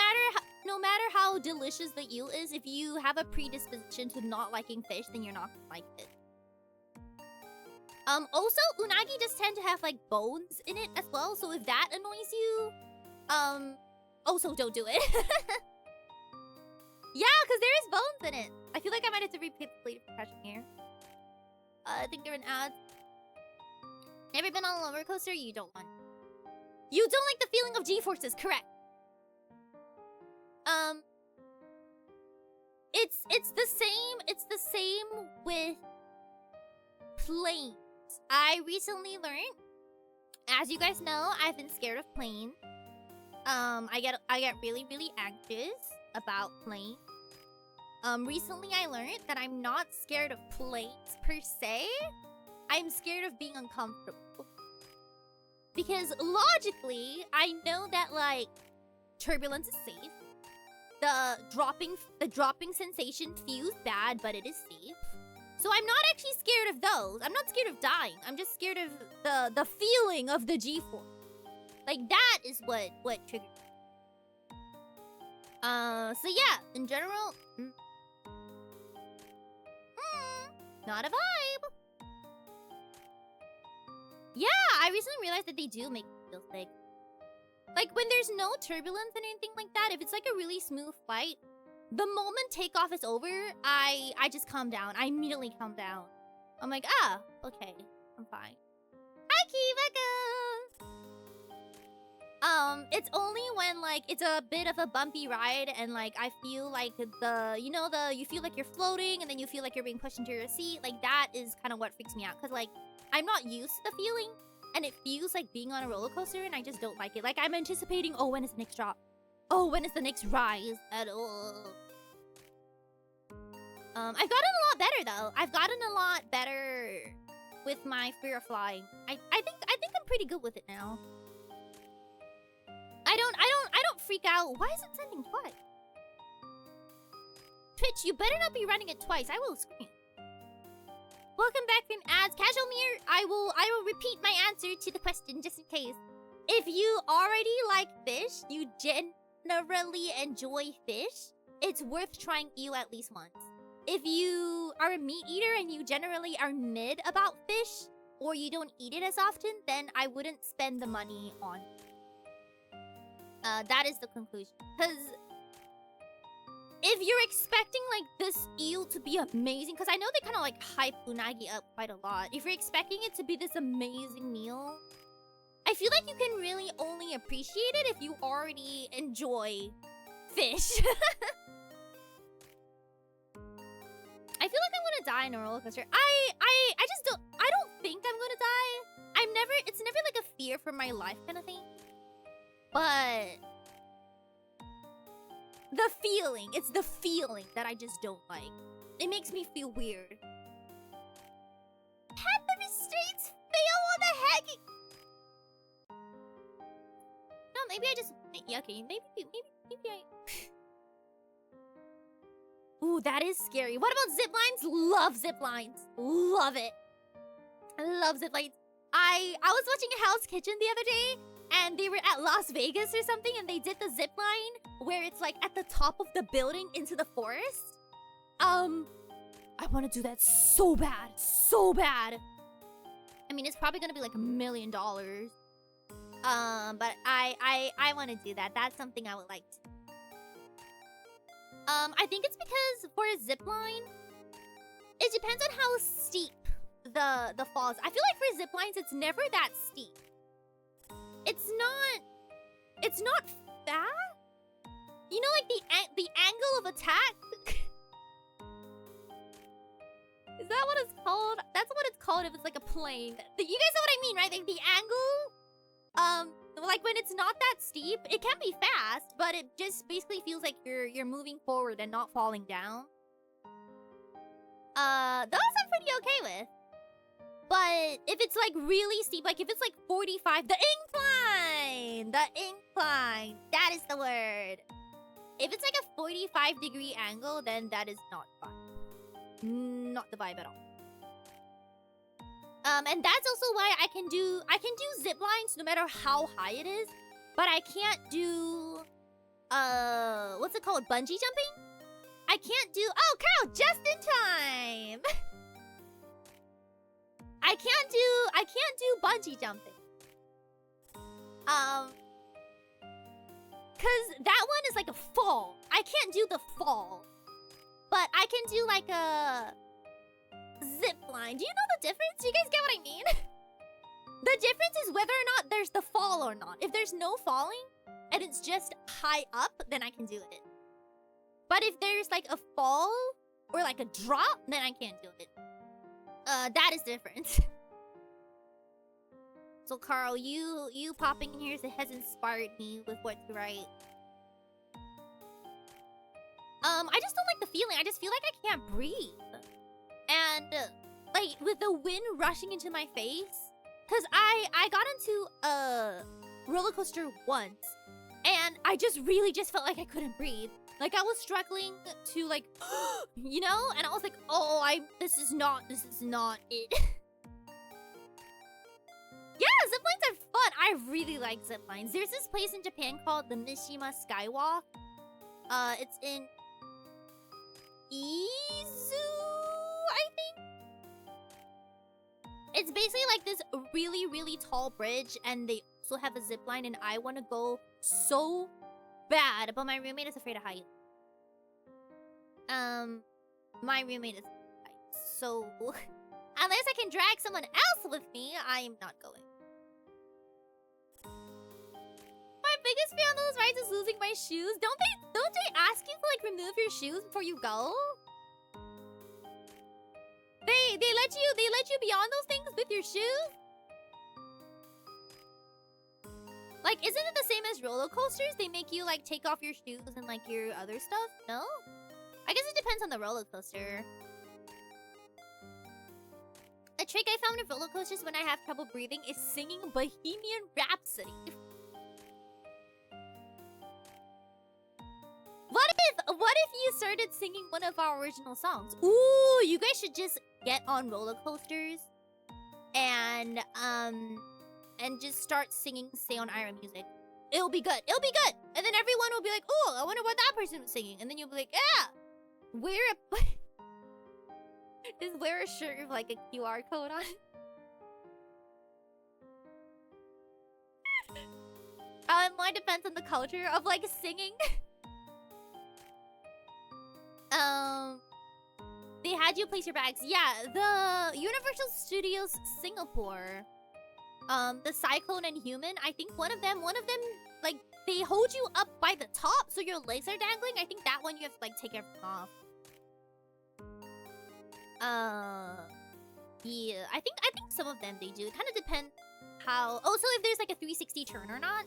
matter how delicious the eel is, if you have a predisposition to not liking fish, then you're not gonna like it. Also, unagi does tend to have like bones in it as well, so if that annoys you, also don't do it. Yeah, because there is bones in it. I feel like I might have to repeat the question here. I think they're an ad. Never been on a roller coaster? You don't want. You don't like the feeling of G-forces, correct? It's the same with planes. I recently learned, as you guys know, I've been scared of planes. I get really anxious about planes. Recently I learned that I'm not scared of planes per se. I'm scared of being uncomfortable. Because logically, I know that like turbulence is safe. The dropping sensation feels bad, but it is safe. So I'm not actually scared of those. I'm not scared of dying. I'm just scared of the feeling of the G-force. Like that is what triggers me. So yeah, in general, not a vibe. Yeah, I recently realized that they do make me feel sick. Like, when there's no turbulence and anything like that, if it's like a really smooth flight, the moment takeoff is over, I just calm down. I immediately calm down. I'm like, ah, okay, I'm fine. Hi, Kivaka! It's only when, like, it's a bit of a bumpy ride and, like, I feel like you feel like you're floating and then you feel like you're being pushed into your seat. Like, that is kind of what freaks me out. Because, like, I'm not used to the feeling. And it feels like being on a roller coaster, and I just don't like it. Like, I'm anticipating, oh, when is the next drop? Oh, when is the next rise? At all. I've gotten a lot better, though. I've gotten a lot better with my fear of flying. I think I'm pretty good with it now. I don't freak out. Why is it sending twice? Twitch, you better not be running it twice. I will scream. Welcome back from ads. Casual Mirror, I will repeat my answer to the question just in case. If you already like fish, you generally enjoy fish, it's worth trying eel at least once. If you are a meat eater and you generally are mid about fish, or you don't eat it as often, then I wouldn't spend the money on it. That is the conclusion. Because if you're expecting like this eel to be amazing, because I know they kind of like hype unagi up quite a lot. If you're expecting it to be this amazing meal, I feel like you can really only appreciate it if you already enjoy fish. I feel like I'm gonna die in a roller coaster. I just don't. I don't think I'm gonna die. It's never like a fear for my life kind of thing. But the feeling, it's the feeling that I just don't like. It makes me feel weird. Pepper States fail on the heck. No, maybe I just. Yeah, okay, maybe I. Ooh, that is scary. What about zip lines? Love zip lines. Love it. I love zip lines. I was watching Hell's Kitchen the other day, and they were at Las Vegas or something, and they did the zip line where it's like at the top of the building into the forest. I want to do that so bad, so bad. I mean, it's probably gonna be like $1 million. But I want to do that. That's something I would like to. I think it's because for a zip line, it depends on how steep the falls. I feel like for zip lines, it's never that steep. It's not fat. You know, like the angle of attack. Is that what it's called? That's what it's called if it's like a plane. You guys know what I mean, right? Like the angle. Like when it's not that steep, it can be fast, but it just basically feels like you're moving forward and not falling down. Those I'm pretty okay with. But if it's like really steep, like if it's like 45, the incline, that is the word. If it's like a 45-degree angle, then that is not fun. Not the vibe at all. And that's also why I can do zip lines no matter how high it is, but I can't do what's it called? Bungee jumping? I can't do. Oh, Carl, just in time. I can't do bungee jumping. Cause that one is like a fall. I can't do the fall, but I can do like a zip line. Do you know the difference? Do you guys get what I mean? The difference is whether or not there's the fall or not. If there's no falling and it's just high up, then I can do it. But if there's like a fall or like a drop, then I can't do it. That is different. So Carl, you popping in here has inspired me with what to write. I just don't like the feeling. I just feel like I can't breathe. And like with the wind rushing into my face, cause I got into a roller coaster once, and I just really felt like I couldn't breathe. Like I was struggling to like, you know, and I was like, oh, this is not it. Yeah, zip lines are fun. I really like zip lines. There's this place in Japan called the Mishima Skywalk. It's in Izu, I think. It's basically like this really, really tall bridge, and they also have a zip line, and I want to go so bad, but my roommate is afraid of height. My roommate is afraid of height, so unless I can drag someone else with me, I am not going. My biggest fear on those rides is losing my shoes. Don't they ask you to like remove your shoes before you go? They let you beyond those things with your shoes? Like, isn't it the same as roller coasters? They make you like take off your shoes and like your other stuff? No? I guess it depends on the roller coaster. A trick I found with roller coasters when I have trouble breathing is singing Bohemian Rhapsody. What if you started singing one of our original songs? Ooh, you guys should just get on roller coasters and just start singing Seion Aera music. It'll be good. It'll be good. And then everyone will be like, "Oh, I wonder what that person was singing." And then you'll be like, "Yeah, just wear a shirt with like a QR code on." Mine depends on the culture of like singing. they had you place your bags. Yeah, the Universal Studios Singapore, the Cyclone and Human. I think one of them, like they hold you up by the top, so your legs are dangling. I think that one you have to like take everything off. Yeah, I think some of them they do. It kind of depends how. Oh, so if there's like a 360 turn or not.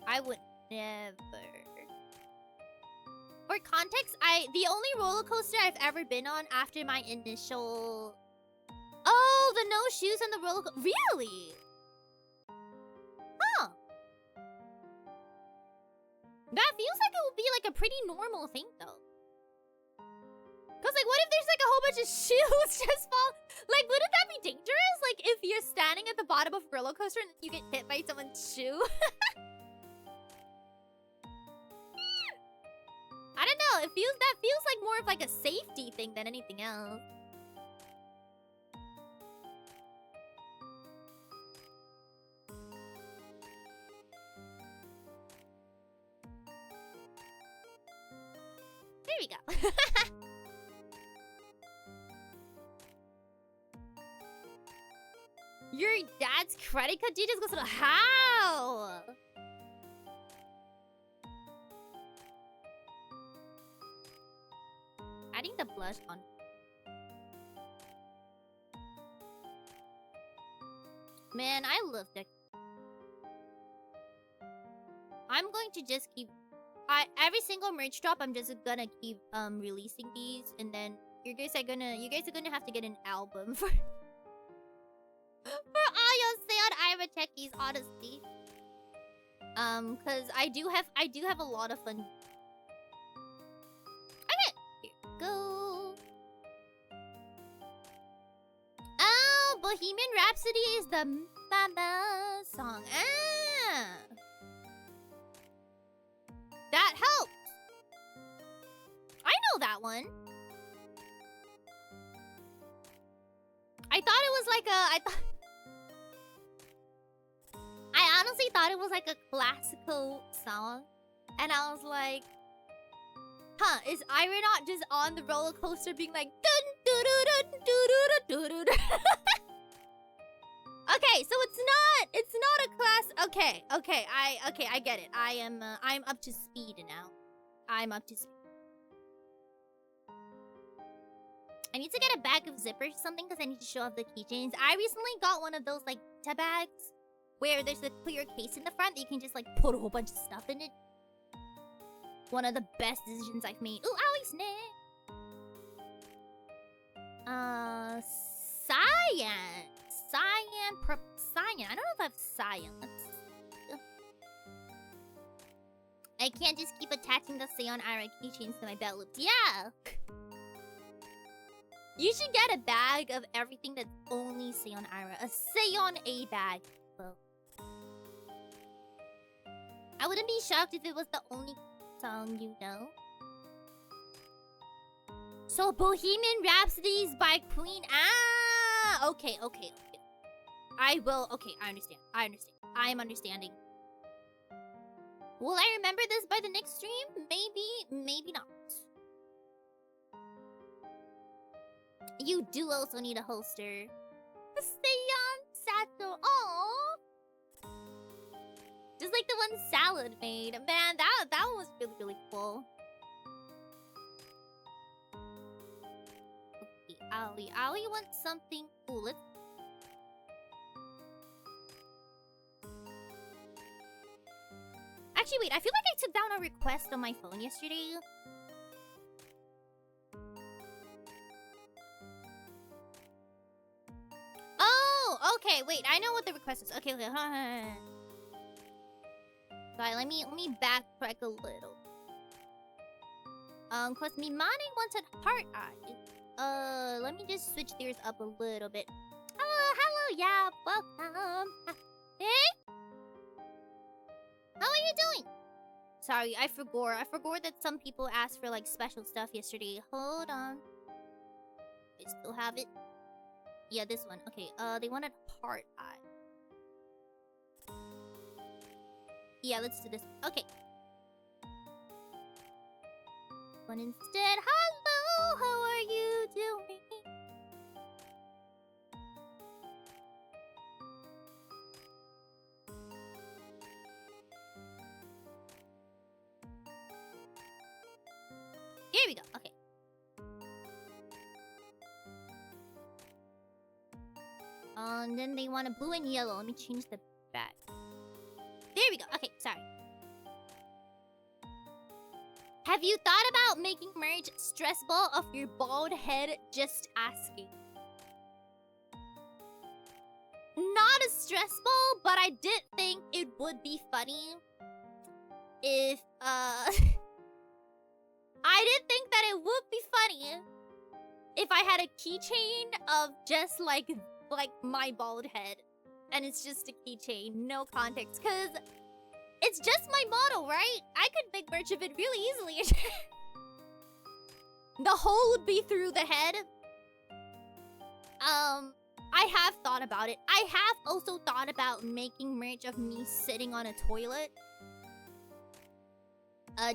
I would never. For context, the only roller coaster I've ever been on after my initial. Oh, the no shoes on the roller coaster. Really? Huh. That feels like it would be like a pretty normal thing though. Cause like, what if there's like a whole bunch of shoes just fall? Like, wouldn't that be dangerous? Like, if you're standing at the bottom of a roller coaster and you get hit by someone's shoe. I don't know. That feels like more of like a safety thing than anything else. There we go. Your dad's credit card details goes to the how? Adding the blush on. Man, I love that. I'm going to just keep. Every single merch drop, I'm just gonna keep releasing these, and then you guys are gonna have to get an album for all your Seion Aera Chekis, honestly. Cause I do have a lot of fun. Okay, here we go. Oh, Bohemian Rhapsody is the Mama song. Ah, that helps. I know that one. I thought it was like a. I honestly thought it was like a classical song, and I was like, "Huh? Is Aera not just on the roller coaster being like dun dun dun dun dun dun dun?" Okay, so it's not a class. Okay, I get it. I'm up to speed now. I'm up to speed. I need to get a bag of zippers or something because I need to show off the keychains. I recently got one of those like ta bags where there's a clear case in the front that you can just like put a whole bunch of stuff in it. One of the best decisions I've made. Ooh, owie snake. Cyan. Cyan. I don't know if I have cyan. I can't just keep attaching the Seion Aera keychains to my belt loops. Yeah. You should get a bag of everything that's only Seion Aera. A Seion A bag. Well, I wouldn't be shocked if it was the only song you know. So Bohemian Rhapsodies by Queen. Ah, okay. I will. Okay, I understand. I am understanding. Will I remember this by the next stream? Maybe not. You do also need a holster. Seion Sato. Aww. Just like the one Salad made. Man, that one was really cool. Okay, Ali wants something cool. Let's. Actually, wait. I feel like I took down a request on my phone yesterday. Oh, okay. Wait, I know what the request is. Okay. Sorry, let me backtrack a little. Cause Mimani wanted heart eye. Let me just switch gears up a little bit. Hello, yeah, welcome. Hey? How are you doing? Sorry, I forgot that some people asked for like special stuff yesterday. Hold on. I still have it. Yeah, this one. Okay, they wanted heart eye. Yeah, let's do this. Okay. one instead. Hello, how are you doing? Here we go. Okay. And then they want a blue and yellow. Let me change the back. There we go. Okay, sorry. Have you thought about making merch stress ball of your bald head? Just asking. Not a stress ball, but I did think it would be funny if I did think that it would be funny if I had a keychain of just like my bald head, and it's just a keychain, no context, cause it's just my model, right? I could make merch of it really easily. The hole would be through the head. I have thought about it. I have also thought about making merch of me sitting on a toilet.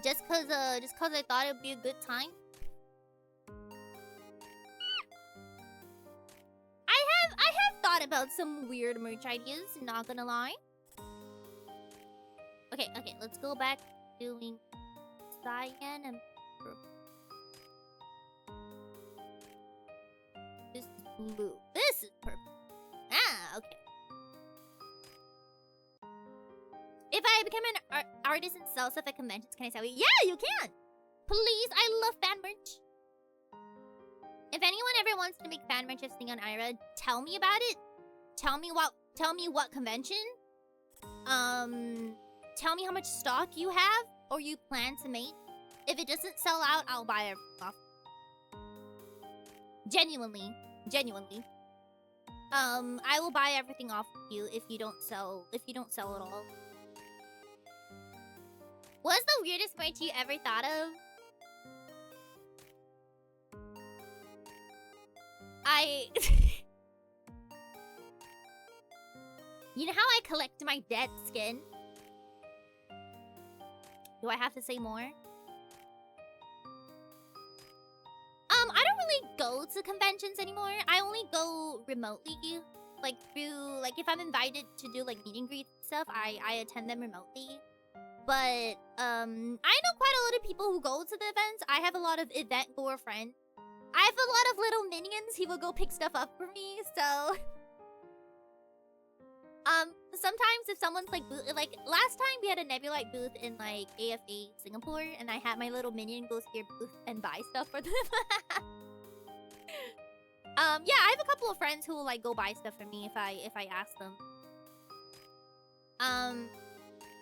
Just cause I thought it would be a good time. I have thought about some weird merch ideas, not gonna lie. Okay, let's go back to doing cyan and purple. This is blue. This is purple. Ah, okay. If I become an artist and sell stuff at conventions, can I sell you? Yeah, you can! Please, I love fan merch. If anyone ever wants to make fan merch of Seion Aera, tell me about it. Tell me what convention. Tell me how much stock you have or you plan to make. If it doesn't sell out, I'll buy it off. Genuinely. I will buy everything off of you if you don't sell at all. What's the weirdest merch you ever thought of? You know how I collect my dead skin? Do I have to say more? I don't really go to conventions anymore. I only go remotely. Like if I'm invited to do like meet and greets and stuff, I attend them remotely. But I know quite a lot of people who go to the events. I have a lot of event goer friends. I have a lot of little minions who will go pick stuff up for me, so sometimes if someone's like last time we had a Nebulite booth in like AFA Singapore, and I had my little minion go to their booth and buy stuff for them. Yeah, I have a couple of friends who will like go buy stuff for me if I ask them.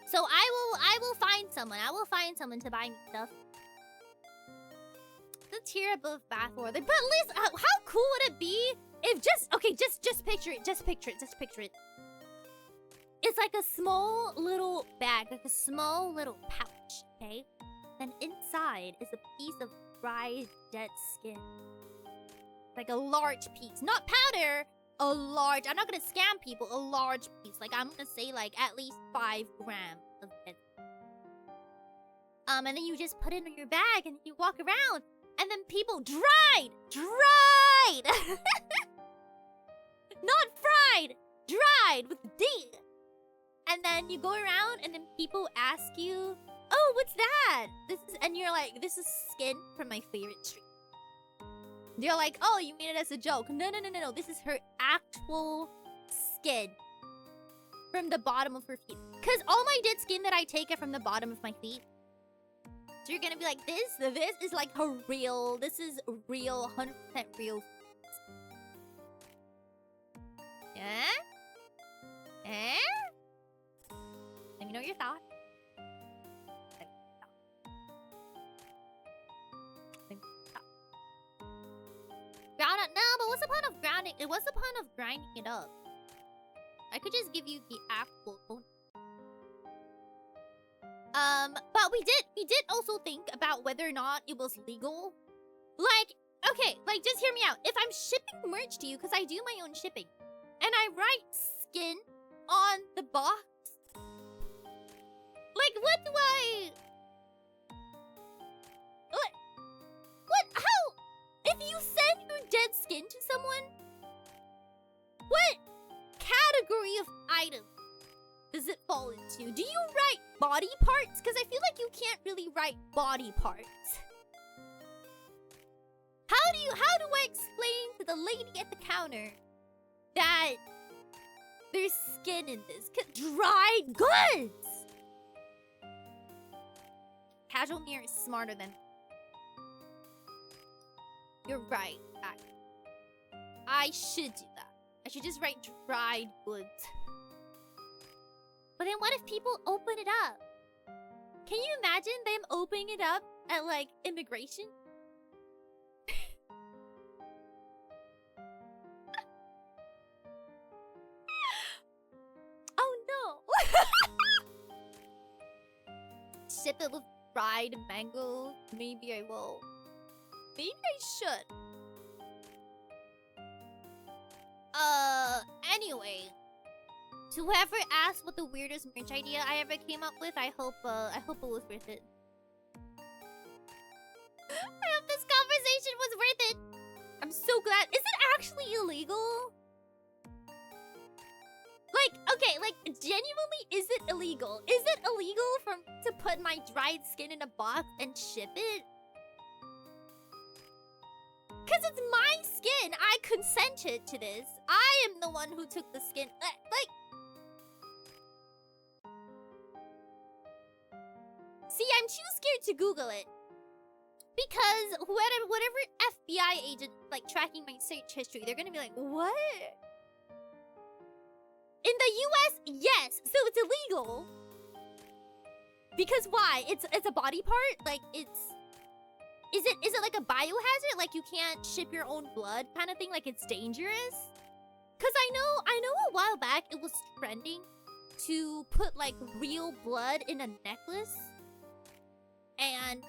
So I will find someone. I will find someone to buy me stuff. The tier above bathwater. But Liz, how cool would it be if just picture it. Just picture it. It's like a small little bag, like a small little pouch, okay? And inside is a piece of dried dead skin. Like a large piece. Not powder, a large. I'm not gonna scam people, a large piece. Like I'm gonna say like at least 5 grams of dead skin. And then you just put it in your bag and you walk around. And then people dried! Not fried! Dried with D! And then you go around and then people ask you, oh, what's that? And you're like, this is skin from my favorite tree. They're like, oh, you made it as a joke. No. This is her actual skin from the bottom of her feet. Because all my dead skin that I take are from the bottom of my feet. So you're gonna be like, this is like her real, this is real, 100% real. Yeah? Let me know your thoughts. Ground up? No, but what's the point of grounding? What's the point of grinding it up? I could just give you the actual phone. But we did also think about whether or not it was legal. Like, okay, like just hear me out. If I'm shipping merch to you, because I do my own shipping, and I write skin on the box, like what do I... item does it fall into? Do you write body parts? Because I feel like you can't really write body parts. How do I explain to the lady at the counter that there's skin in this? Dried goods! Casual mirror is smarter than... You're right. I should do that. I should just write dried goods. But then what if people open it up? Can you imagine them opening it up at, like, immigration? Oh no! Ship it with fried mango. Maybe I will. Maybe I should. Anyway. To whoever asked what the weirdest merch idea I ever came up with, I hope it was worth it. I hope this conversation was worth it. I'm so glad. Is it actually illegal? Like, okay, like, genuinely, is it illegal? Is it illegal to put my dried skin in a box and ship it? Cause it's my skin. I consented to this. I am the one who took the skin. Like, see, I'm too scared to Google it. Because whatever FBI agent, like, tracking my search history, they're gonna be like, what? In the US, yes, so it's illegal. Because why? It's a body part? Like, is it like a biohazard? Like you can't ship your own blood kind of thing? Like it's dangerous? Cause I know a while back it was trending to put like real blood in a necklace and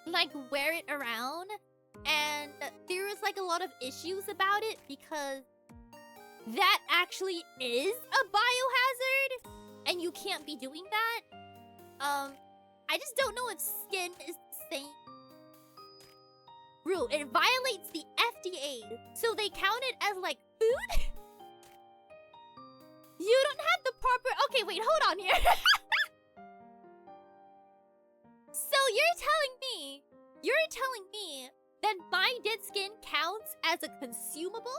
like wear it around, and there was like a lot of issues about it because that actually is a biohazard and you can't be doing that. I just don't know if skin is the same rule. It violates the FDA, so they count it as like food. You don't have the proper... Okay, wait, hold on here. So you're telling me that my dead skin counts as a consumable?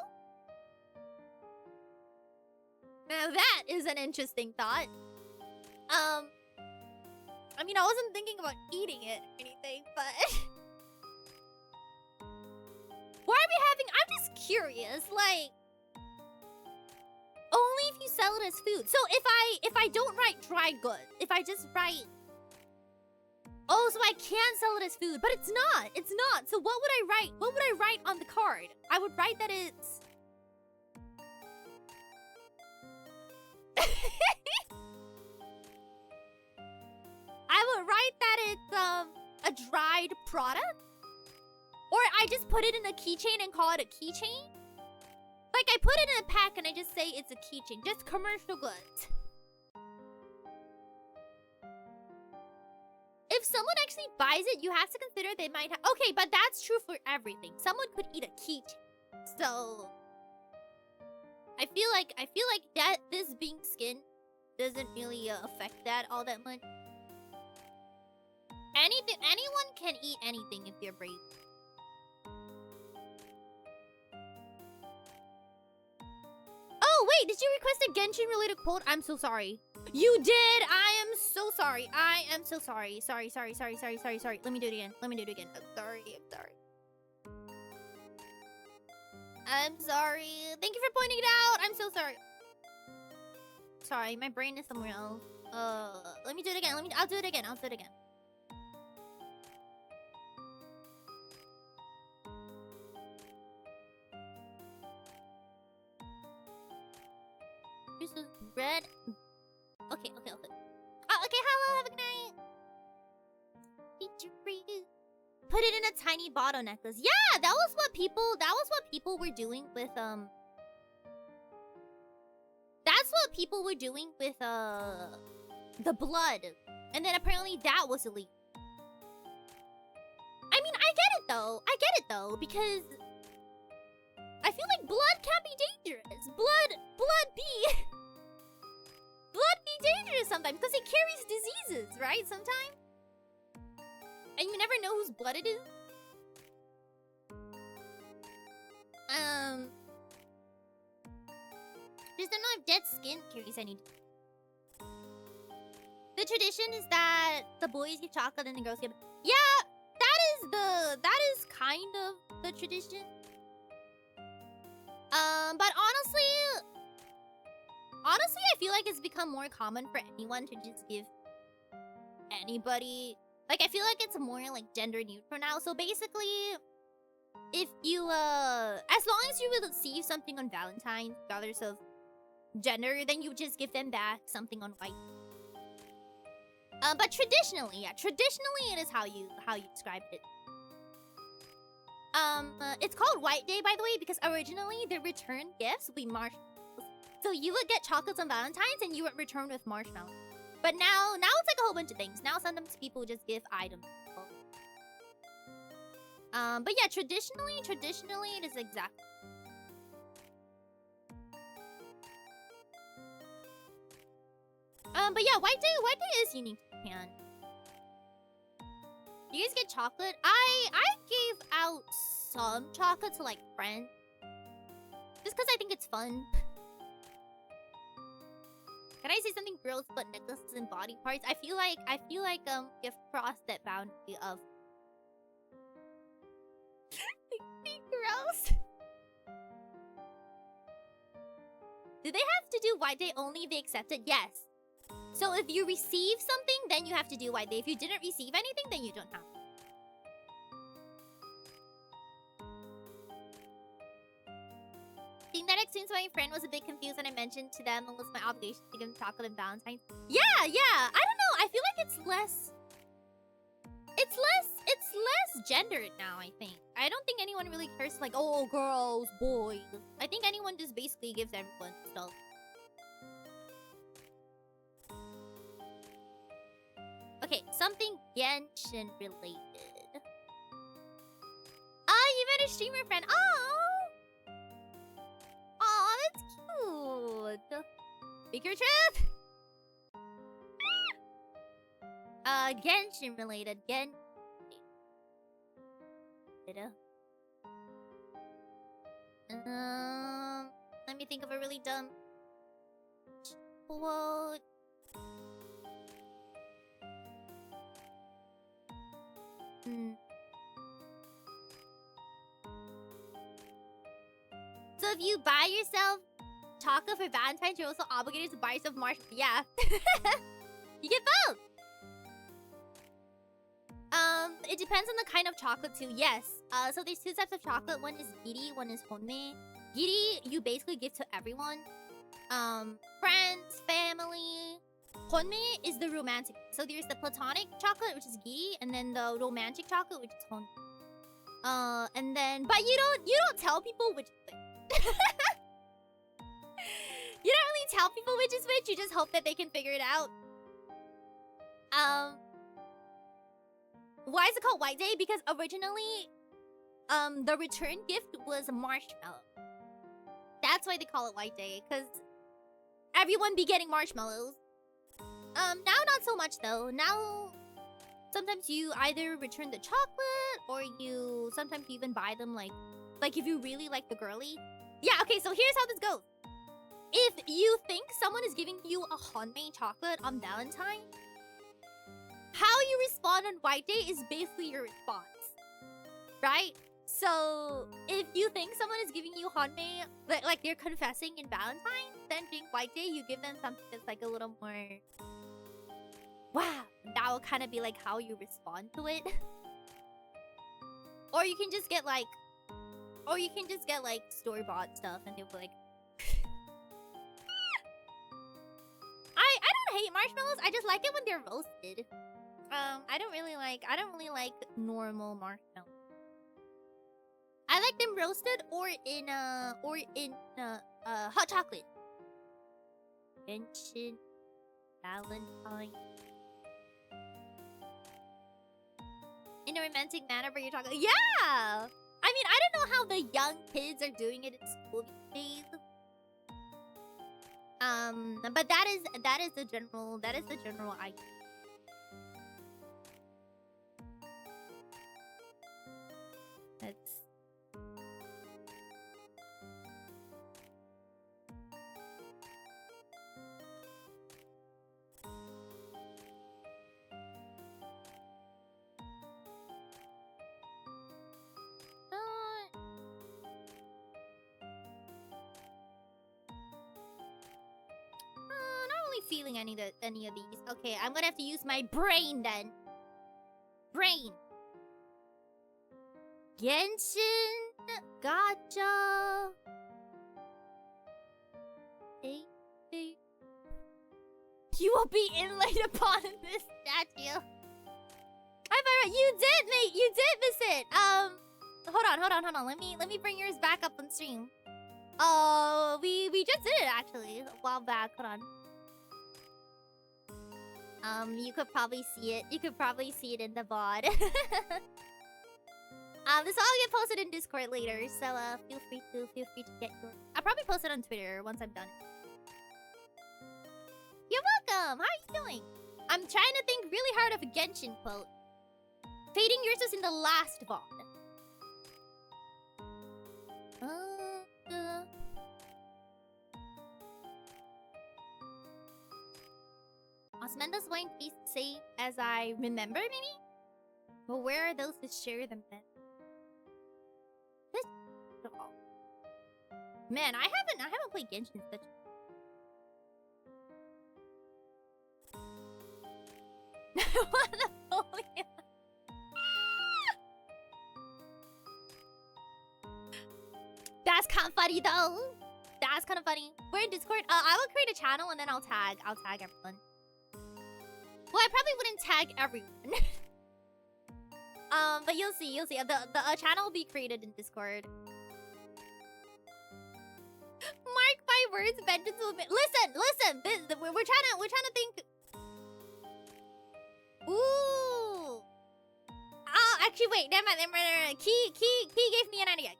Now that is an interesting thought. I mean, I wasn't thinking about eating it or anything, but... Why are we having... I'm just curious, like... Only if you sell it as food. So if I don't write dry goods, if I just write... Oh, so I can sell it as food, but it's not. It's not. So what would I write? What would I write on the card? I would write that it's... I would write that it's a dried product, or I just put it in a keychain and call it a keychain. Like I put it in a pack and I just say it's a keychain, just commercial goods. If someone actually buys it, you have to consider they might have... Okay, but that's true for everything. Someone could eat a keychain, so I feel like that this being skin doesn't really affect that all that much. Anyone can eat anything if they're brave. Oh, wait, did you request a Genshin-related quote? I'm so sorry. You did! I am so sorry. I am so sorry. Sorry. Let me do it again. I'm sorry. I'm sorry. Thank you for pointing it out. I'm so sorry. Sorry, my brain is somewhere else. Let me do it again. I'll do it again. This is red. Okay. Oh, okay, hello, have a good night. Put it in a tiny bottle necklace. Yeah, that was what people were doing with that's what people were doing with the blood. And then apparently that was illegal. I mean, I get it though, because I feel like blood can be dangerous. Blood be dangerous sometimes because it carries diseases, right? Sometimes. And you never know whose blood it is. Just don't know if dead skin carries any. The tradition is that the boys get chocolate and the girls get. Yeah, that is kind of the tradition. But honestly, I feel like it's become more common for anyone to just give anybody. Like, I feel like it's more like gender neutral now. So basically, if you as long as you will receive something on Valentine's, regardless of gender, then you just give them back something on white. But traditionally it is how you describe it. It's called White Day, by the way, because originally the return gifts would be marshmallows. So you would get chocolates on Valentine's and you would return with marshmallows. But now it's like a whole bunch of things. Now sometimes people just give items. But yeah, traditionally it is exactly. But yeah, White Day is unique to Japan. Do you guys get chocolate? I gave out some chocolate to like friends. Just because I think it's fun. Can I say something gross but necklaces and body parts? I feel like you've crossed that boundary of being gross. Do they have to do White Day only if they accept it? Yes. So if you receive something, then you have to do White Day. If you didn't receive anything, then you don't have to. Think that explains why my friend was a bit confused when I mentioned to them it was my obligation to give them chocolate on Valentine's. Yeah. I don't know. I feel like it's less gendered now, I think. I don't think anyone really cares like, oh, girls, boys. I think anyone just basically gives everyone stuff. Okay, something Genshin related. Oh, you met a streamer friend. Oh, that's cute. Bigger trip? Genshin related. Let me think of a really dumb quote. So if you buy yourself chocolate for Valentine's, you're also obligated to buy yourself marshmallows. Yeah. You get both. It depends on the kind of chocolate too. Yes. So there's two types of chocolate. One is giri, one is honme. Giri, you basically give to everyone. Friends, family. Honme is the romantic. So there's the platonic chocolate, which is giri, and then the romantic chocolate, which is honme. And then, but you don't tell people which is which. You don't really tell people which is which. You just hope that they can figure it out. Why is it called White Day? Because originally, the return gift was a marshmallow. That's why they call it White Day, because everyone be getting marshmallows. Now not so much though. Now, sometimes you either return the chocolate, or sometimes you even buy them like if you really like the girly. Yeah, okay, so here's how this goes. If you think someone is giving you a honme chocolate on Valentine's, how you respond on White Day is basically your response, right? So if you think someone is giving you honme, like they're confessing in Valentine's, then during White Day you give them something that's like a little more, wow, that will kind of be like how you respond to it. Or you can just get like store-bought stuff and they'll be like, I don't hate marshmallows. I just like it when they're roasted. I don't really like normal marshmallows. I like them roasted or in hot chocolate. Genshin, Valentine. In a romantic manner for your chocolate. Yeah! I I mean, I don't know how the young kids are doing it in school these days. But that is the general idea. That's not really feeling any of these. Okay, I'm gonna have to use my brain then. Brain. Genshin, Gacha. You will be inlaid upon in this statue. You did, mate. You did miss it. Hold on. Let me bring yours back up on stream. We just did it actually a while back. Hold on. You could probably see it. You could probably see it in the VOD. This will all get posted in Discord later, so feel free to get yours. I'll probably post it on Twitter once I'm done. You're welcome. How are you doing? I'm trying to think really hard of a Genshin quote. Fading yours was in the last VOD. Osmanda's wine tastes the same as I remember, maybe? But where are those to share them then? Man, I haven't played Genshin in such. What the holy hell? That's kind of funny though. That's kind of funny. We're in Discord. I will create a channel and then I'll tag everyone. Well, I probably wouldn't tag everyone. But you'll see. The channel will be created in Discord. Mark my words, vengeance will be. Listen. We're trying to think. Ooh. Oh, actually, wait. Never mind. Key gave me an idea.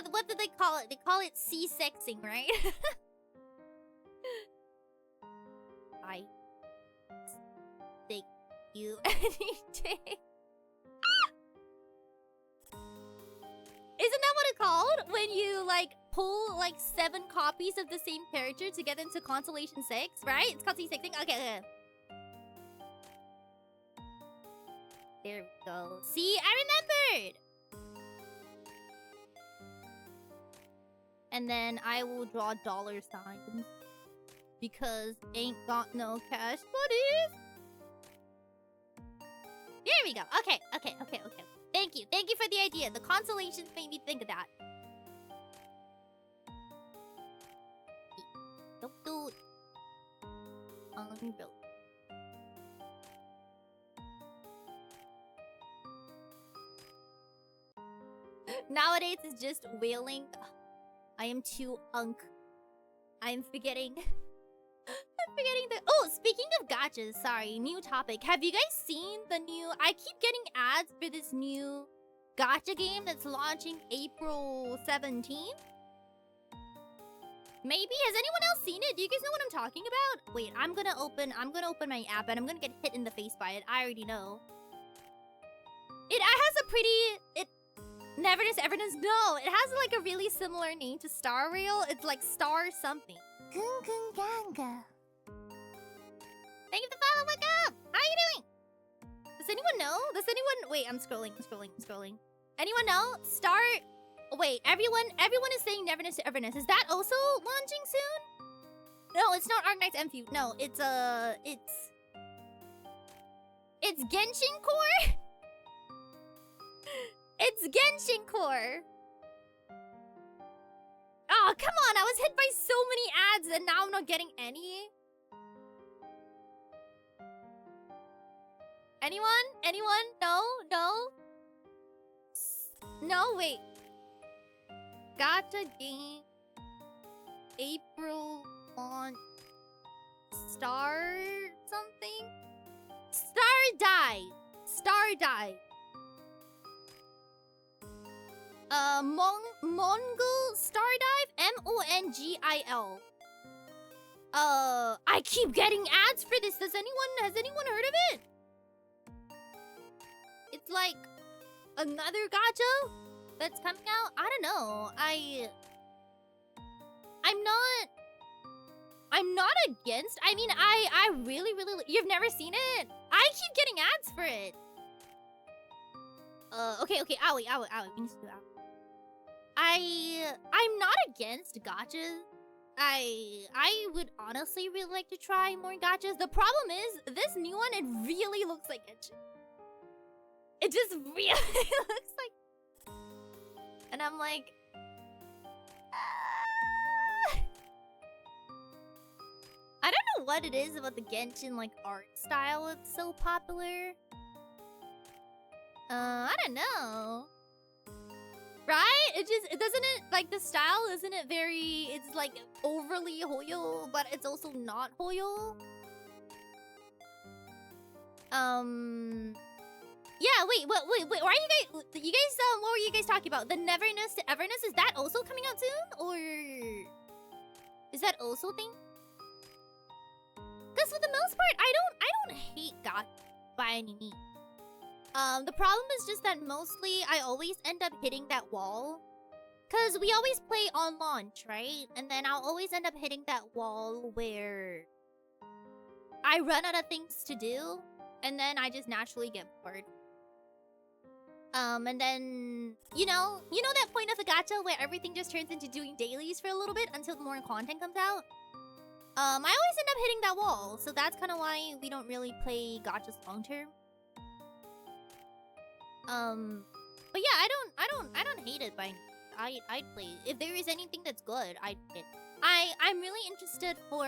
What did they call it? They call it C-sexing, right? I stick you any day. Isn't that what it's called? When you, like, pull, like, 7 copies of the same character to get into Constellation 6, right? It's called C-sexing? Okay. There we go. See? I remembered! And then I will draw dollar signs. Because ain't got no cash, buddies! There we go. Okay. Thank you for the idea. The constellations made me think of that. Don't do it. Let me build. Nowadays it's just wailing. I am too unk. I'm forgetting. Oh, speaking of gachas, sorry, new topic. Have you guys seen the new... I keep getting ads for this new gacha game that's launching April 17th? Maybe? Has anyone else seen it? Do you guys know what I'm talking about? Wait, I'm gonna open my app and I'm gonna get hit in the face by it. I already know. It has a pretty... Neverness, Everness, no! It has like a really similar name to Star Rail. It's like Star something. Ganga. Thank you for the follow, wake up! How are you doing? Does anyone know? Wait, I'm scrolling. Anyone know? Wait, everyone is saying Neverness to Everness. Is that also launching soon? No, it's not Arknight's MFU. No, it's Genshin Core? It's Genshin Core! Oh, come on! I was hit by so many ads and now I'm not getting any. Anyone? No? No, wait. Gacha game. April launch Star something? Stardive. Stardive. Mongol Stardive? Mongil. I keep getting ads for this. Has anyone heard of it? It's like another gacha that's coming out. I don't know. I'm not against. I mean, I really you've never seen it? I keep getting ads for it. Okay, owie. We need to do that. I'm not against gachas. I would honestly really like to try more gachas. The problem is, this new one, it really looks like Genshin. It just really looks like... And I'm like... I don't know what it is about the Genshin, like, art style that's so popular. I don't know. Right? It doesn't it, like, the style, isn't it very... It's, like, overly hoyo, but it's also not hoyo. Yeah, wait, why are you guys... what were you guys talking about? The Neverness to Everness, is that also coming out soon? Or... Is that also a thing? Because for the most part, I don't hate God by any means. The problem is just that mostly I always end up hitting that wall. Because we always play on launch, right? And then I'll always end up hitting that wall where I run out of things to do. And then I just naturally get bored. And then, you know that point of a gacha where everything just turns into doing dailies for a little bit until more content comes out? I always end up hitting that wall. So that's kind of why we don't really play gachas long term. But yeah, I don't hate it by I'd play it. If there is anything that's good, I'd play it. I'm really interested for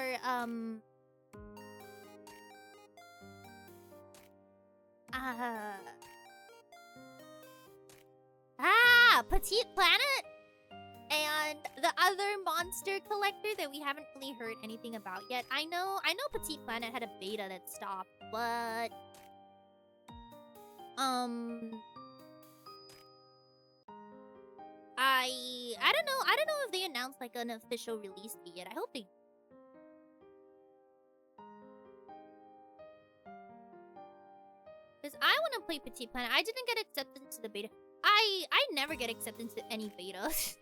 Petite Planet and the other monster collector that we haven't really heard anything about yet. I know Petite Planet had a beta that stopped, but I don't know if they announced like an official release date yet. I hope they... Because I want to play Petite Planet. I didn't get accepted into the beta. I never get accepted into any betas.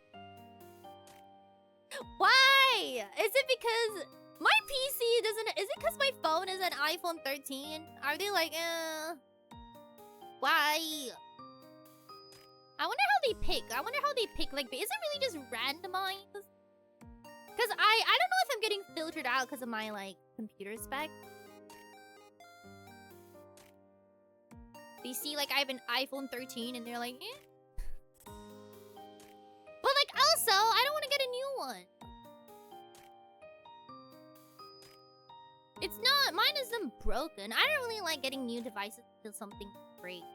Why? Is it because my PC doesn't... Is it because my phone is an iPhone 13? Are they like, why? I wonder how they pick. Like, is it really just randomized? Because I don't know if I'm getting filtered out because of my, like, computer spec. They see, like, I have an iPhone 13 and they're like, eh. But, like, also, I don't want to get a new one. It's not... Mine isn't broken. I don't really like getting new devices until something breaks.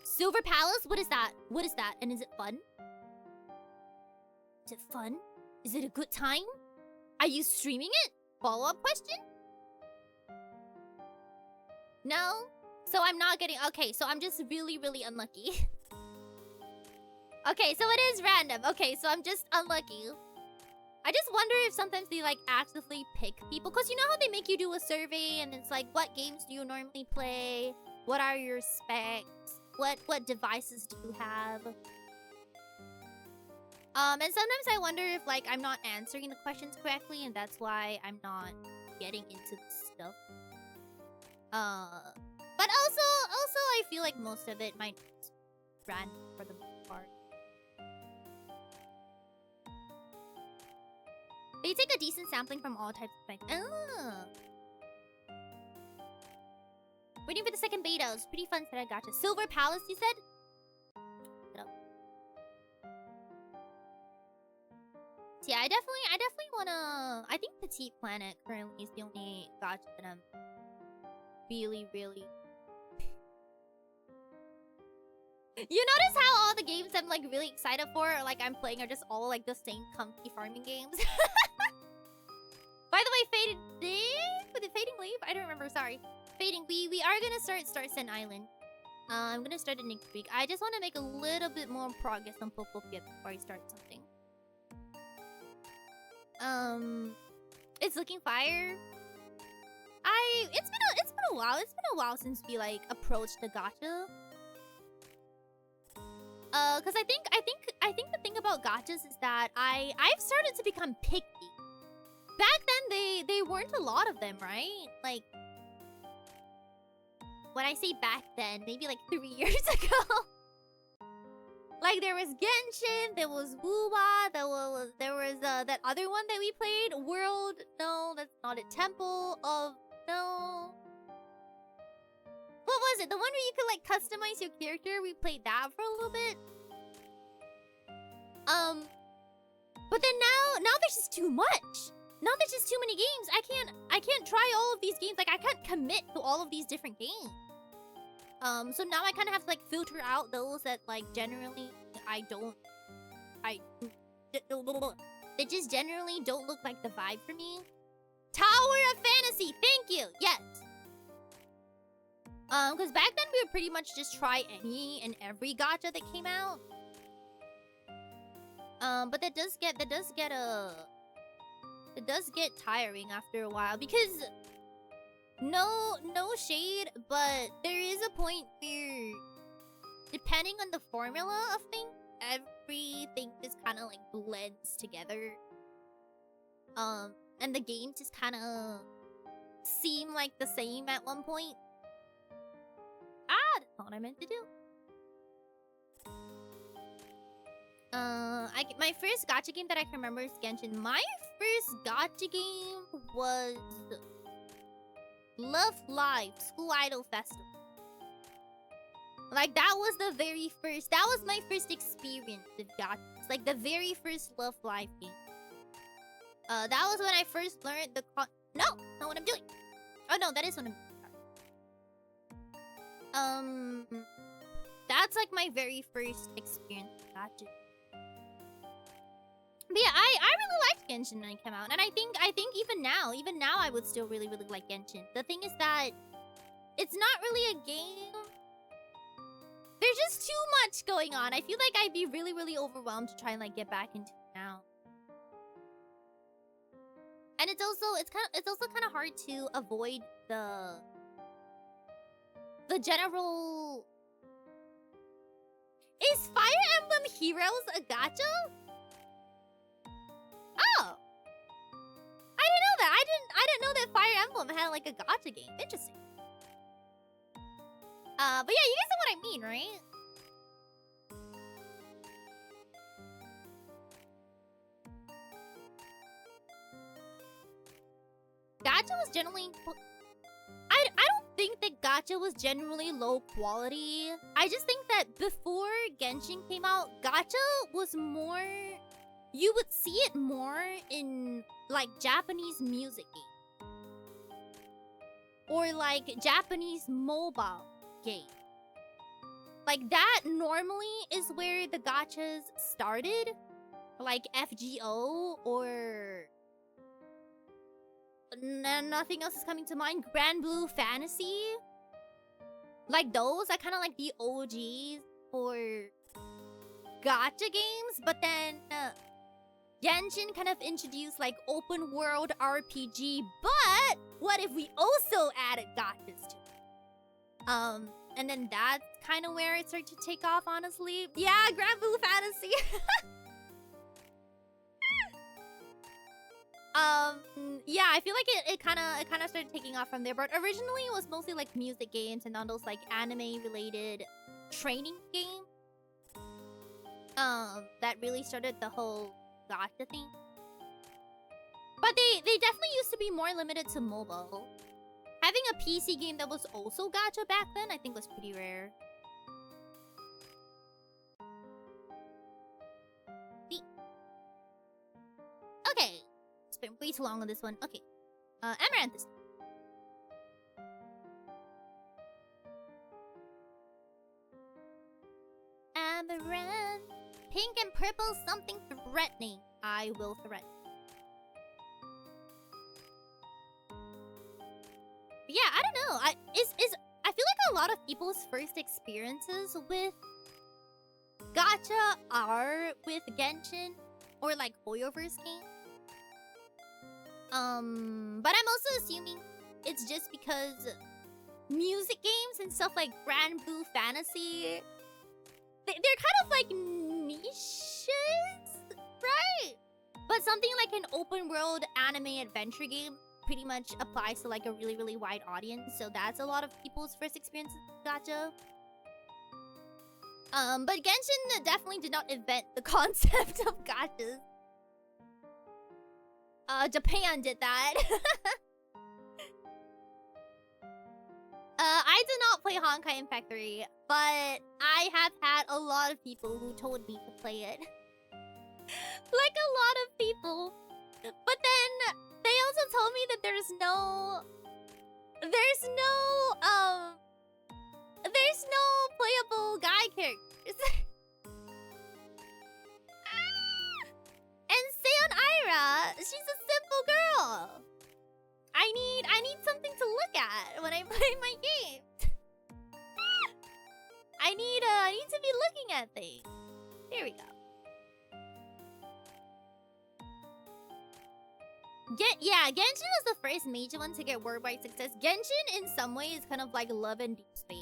Silver Palace? What is that? What is that? And is it fun? Is it fun? Is it a good time? Are you streaming it? Follow-up question? No? So I'm not getting... Okay, so I'm just really unlucky. Okay, so it is random. Okay, so I'm just unlucky. I just wonder if sometimes they, like, actively pick people. Because you know how they make you do a survey and it's like, what games do you normally play? What are your specs? What devices do you have? And sometimes I wonder if, like, I'm not answering the questions correctly and that's why I'm not getting into this stuff. But also I feel like most of it might run for the most part. They take a decent sampling from all types of things. Oh. Waiting for the second beta. It was pretty fun. Said I gotcha. Silver Palace, you said? No. So yeah, I definitely wanna... I think Petite Planet currently is the only gacha that I'm really... You notice how all the games I'm, like, really excited for, or, like, I'm playing are just all, like, the same comfy farming games? By the way, fading leaf? I don't remember. Sorry, fading. We are gonna start Sen Island. I'm gonna start it next week. I just want to make a little bit more progress on Popopia before I start something. It's looking fire. It's been a while. It's been a while since we like approached the gacha. Cause I think the thing about gachas is that I've started to become picky. Back then they weren't a lot of them, right? Like when I say back then, maybe like 3 years ago. Like there was Genshin, there was Wuwa, there was that other one that we played, World. No, that's not it. Temple of no. What was it? The one where you could like customize your character. We played that for a little bit. But then now there's just too much. Now there's just too many games. I can't try all of these games. Like I can't commit to all of these different games. So now I kind of have to like filter out those that like generally they just generally don't look like the vibe for me. Tower of Fantasy, thank you. Yes. Because back then we would pretty much just try any and every gacha that came out. But that does get tiring after a while because no shade, but there is a point where depending on the formula of things, everything just kind of like blends together. And the games just kind of seem like the same at one point. That's not what I meant to do. My first gacha game that I can remember is Genshin. My first gacha game was Love Live School Idol Festival. Like that was the very first. That was my first experience with gachas. Like the very first Love Live game. That was when I first learned the no, not what I'm doing. Oh no, that is what I'm. That's like my very first experience with gacha. But yeah, I really liked Genshin when it came out, and I think even now I would still really like Genshin. The thing is that it's not really a game. There's just too much going on. I feel like I'd be really overwhelmed to try and like get back into it now. And it's also kind of hard to avoid the general. Is Fire Emblem Heroes a gacha? Oh, I didn't know that. I didn't know that Fire Emblem had like a gacha game. Interesting. But yeah, you guys know what I mean, right? Gacha was generally... I don't think that gacha was generally low quality. I just think that before Genshin came out, gacha was more... You would see it more in, like, Japanese music games. Or, like, Japanese mobile games. Like, that normally is where the gachas started. Like, FGO or... Nothing else is coming to mind. Grand Blue Fantasy. Like, those are kind of like the OGs for gacha games. But then... Genshin kind of introduced like open world RPG, but what if we also added gachas to it? And then that's kind of where it started to take off, honestly. Yeah, Grand Blue Fantasy. Yeah, I feel like it kind of started taking off from there, but originally it was mostly like music games and all those like anime related training games. That really started the whole gacha thing. But they definitely used to be more limited to mobile. Having a PC game that was also gacha back then, I think was pretty rare. Okay. Spent way too long on this one. Okay. Amaranth. Amaranth. Pink and purple, something threatening. I will threaten. Yeah, I don't know. I feel like a lot of people's first experiences with gacha are with Genshin or like Hoyoverse game. But I'm also assuming it's just because music games and stuff like Grand Blue Fantasy, they're kind of like niches, right? But something like an open world anime adventure game pretty much applies to like a really, really wide audience. So that's a lot of people's first experience with gacha. But Genshin definitely did not invent the concept of gachas. Japan did that. I did not play Honkai Impact 3, but I have had a lot of people who told me to play it. Like a lot of people. But then they also told me that there's no playable guy characters. And Seion Aera, she's a simple girl. I need something to look at when I play my game. I need to be looking at things. Here we go. Genshin was the first major one to get worldwide success. Genshin, in some ways, is kind of like Love and Deep Space.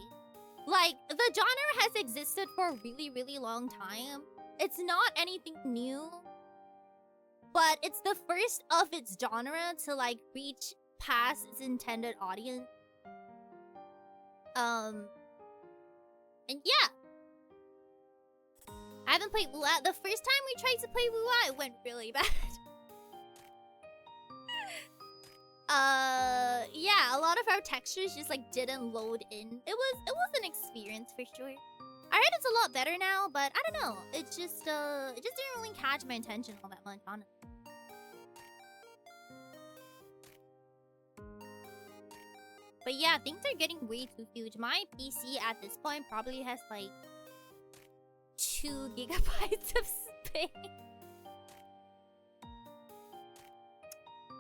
Like, the genre has existed for a really, really long time. It's not anything new, but it's the first of its genre to, like, reach past its intended audience. And yeah. I haven't played WoW. The first time we tried to play WoW, it went really bad. Yeah, a lot of our textures just like didn't load in. It was an experience for sure. I heard it's a lot better now, but I don't know. It just didn't really catch my attention all that much, honestly. But yeah, things are getting way too huge. My PC at this point probably has like 2 gigabytes of space.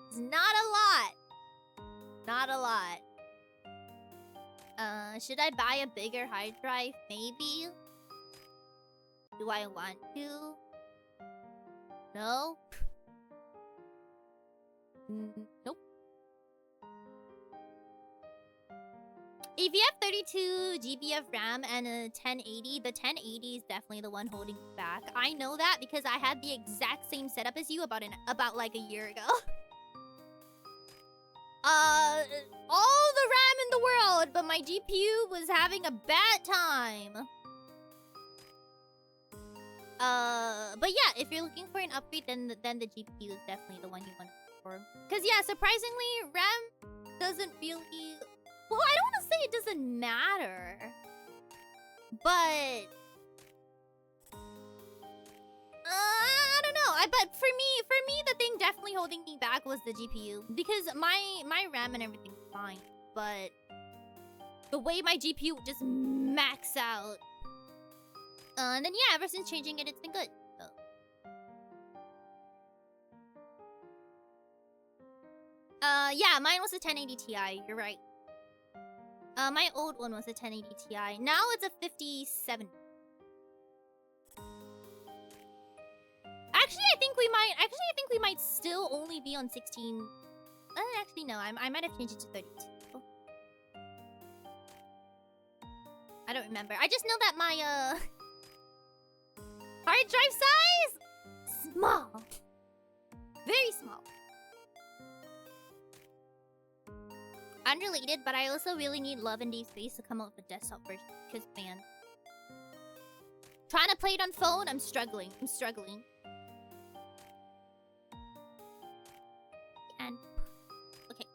It's not a lot. Not a lot. Should I buy a bigger hard drive? Maybe. Do I want to? No? Nope. If you have 32 GB of RAM and a 1080, the 1080 is definitely the one holding you back. I know that because I had the exact same setup as you about like a year ago. All the RAM in the world, but my GPU was having a bad time. But yeah, if you're looking for an upgrade, then the GPU is definitely the one you want for. Cause yeah, surprisingly, RAM doesn't really. Well, I don't want to say it doesn't matter, but I don't know. But for me, the thing definitely holding me back was the GPU because my RAM and everything's fine, but the way my GPU would just max out. And then yeah, ever since changing it, it's been good. So. Yeah, mine was a 1080 Ti. You're right. My old one was a 1080 Ti. Now it's a 57. Actually, I think we might still only be on 16. Actually, no. I might have changed it to 32. Oh. I don't remember. I just know that my hard drive size small, very small. Unrelated, but I also really need Love and Deep Space to come out with a desktop version because man, trying to play it on phone, I'm struggling. And okay,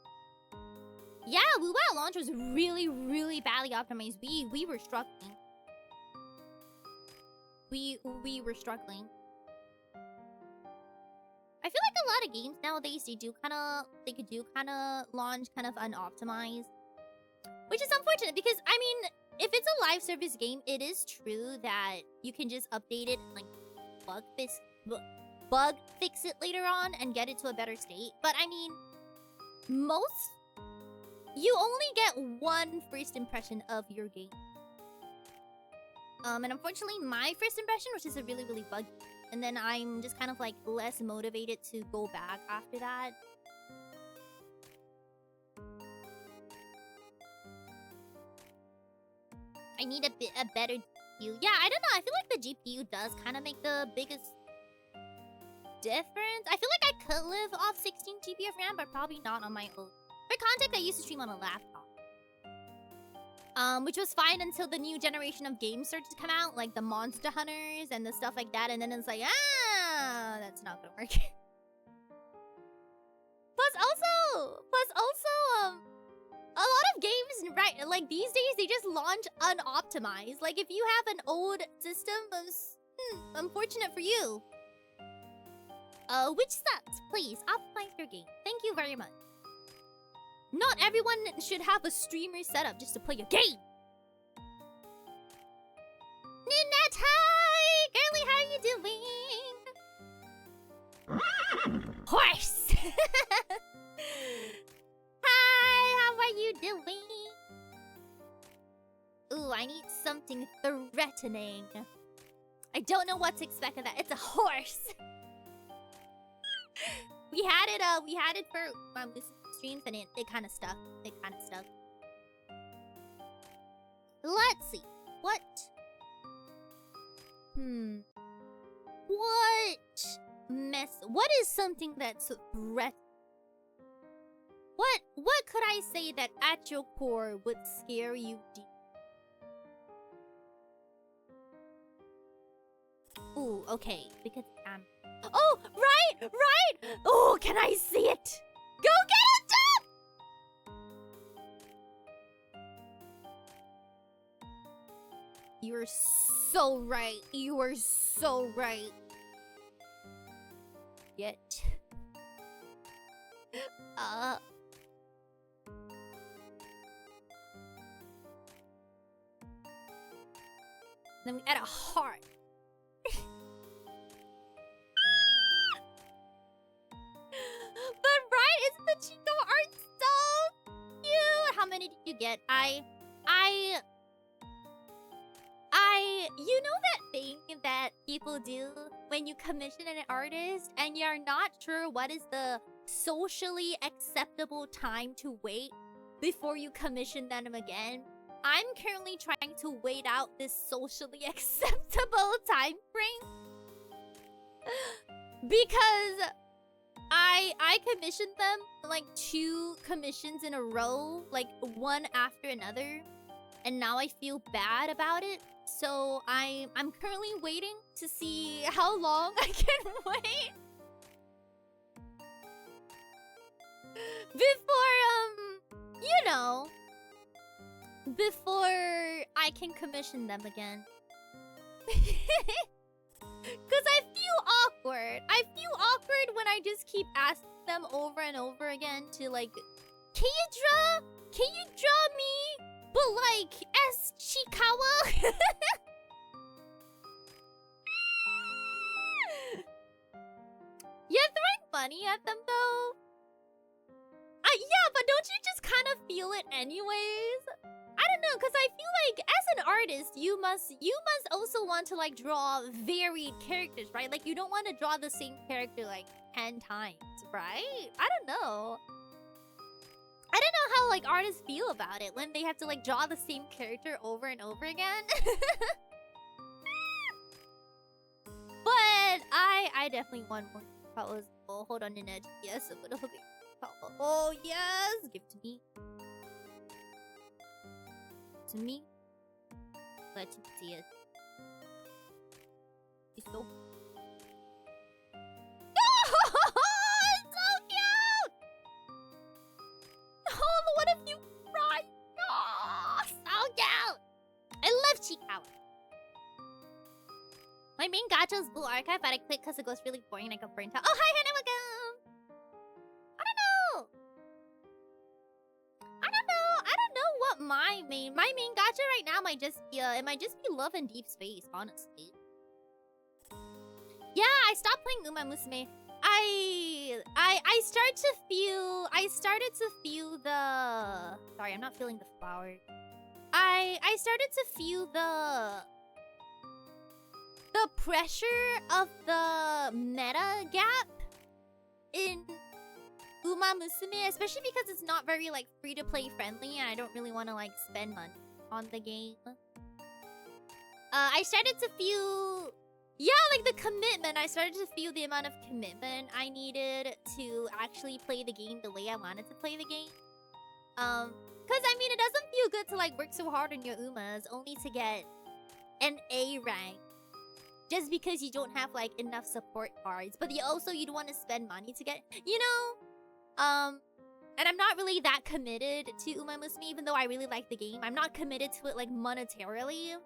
yeah, WoW launch was really, really badly optimized. We were struggling. We were struggling. I feel like a lot of games nowadays they could do kind of launch kind of unoptimized, which is unfortunate because I mean, if it's a live service game, it is true that you can just update it and like bug fix it later on and get it to a better state. But I mean, most you only get one first impression of your game. And unfortunately, my first impression was just a really, really buggy. And then I'm just kind of like less motivated to go back after that. I need a better GPU. Yeah, I don't know. I feel like the GPU does kind of make the biggest difference. I feel like I could live off 16 GB of RAM, but probably not on my own. For context, I used to stream on a laptop. Which was fine until the new generation of games started to come out, like the Monster Hunters and the stuff like that, and then it's like, that's not gonna work. Plus also, a lot of games, right, like these days, they just launch unoptimized. Like if you have an old system, unfortunate for you. Which sucks. Please, optimize your game. Thank you very much. Not everyone should have a streamer setup just to play a game. Ninette, hi! Girly, how are you doing? Horse! Hi, how are you doing? Ooh, I need something threatening. I don't know what to expect of that. It's a horse! We had it for my streams and it kind of stuck. Let's see. What what is something that's threat? What could I say that at your core would scare you deep? Ooh, okay, because oh, right! Oh, can I see it? Go get it, Jeff! You are so right. You are so right. Yet. Then we add a heart. But right, isn't the Chico art so cute? How many did you get? You know that thing that people do when you commission an artist and you're not sure what is the socially acceptable time to wait before you commission them again? I'm currently trying to wait out this socially acceptable time frame. Because I commissioned them like 2 commissions in a row, like one after another, and now I feel bad about it. So I'm currently waiting to see how long I can wait before you know, before I can commission them again. Cause I feel awkward. I feel awkward when I just keep asking them over and over again to like, can you draw me? But like S Chikawa? You're throwing money at them though? Yeah, but don't you just kind of feel it anyways? I don't know, because I feel like as an artist, you must also want to like draw varied characters, right? Like you don't want to draw the same character like 10 times, right? I don't know. I don't know how like artists feel about it when they have to like draw the same character over and over again. But I definitely want more colors. Oh, hold on, Ninette. Yes, a little bit. Oh yes, give it to me. To me. Let you see it. It's so. It's so cute. Oh, what if you cry? Oh, so cute. I love Chikawa. My main gacha is Blue Archive, but I quit because it goes really boring and I got burnt out. Oh, hi, Hannah, welcome. I don't know what my main gacha right now might just be it might just be Love and Deep Space, honestly. Yeah, I stopped playing Uma Musume. I I started to feel the... Sorry, I'm not feeling the flower. I started to feel the pressure of the meta gap in Uma Musume, especially because it's not very like free to play friendly, and I don't really want to like spend money on the game. I started to feel, yeah, like the commitment. I started to feel the amount of commitment I needed to actually play the game the way I wanted to play the game. Cause I mean, it doesn't feel good to like work so hard on your Umas only to get an A rank. Just because you don't have like enough support cards, but you don't want to spend money to get, you know, and I'm not really that committed to Uma Musume, even though I really like the game. I'm not committed to it like monetarily.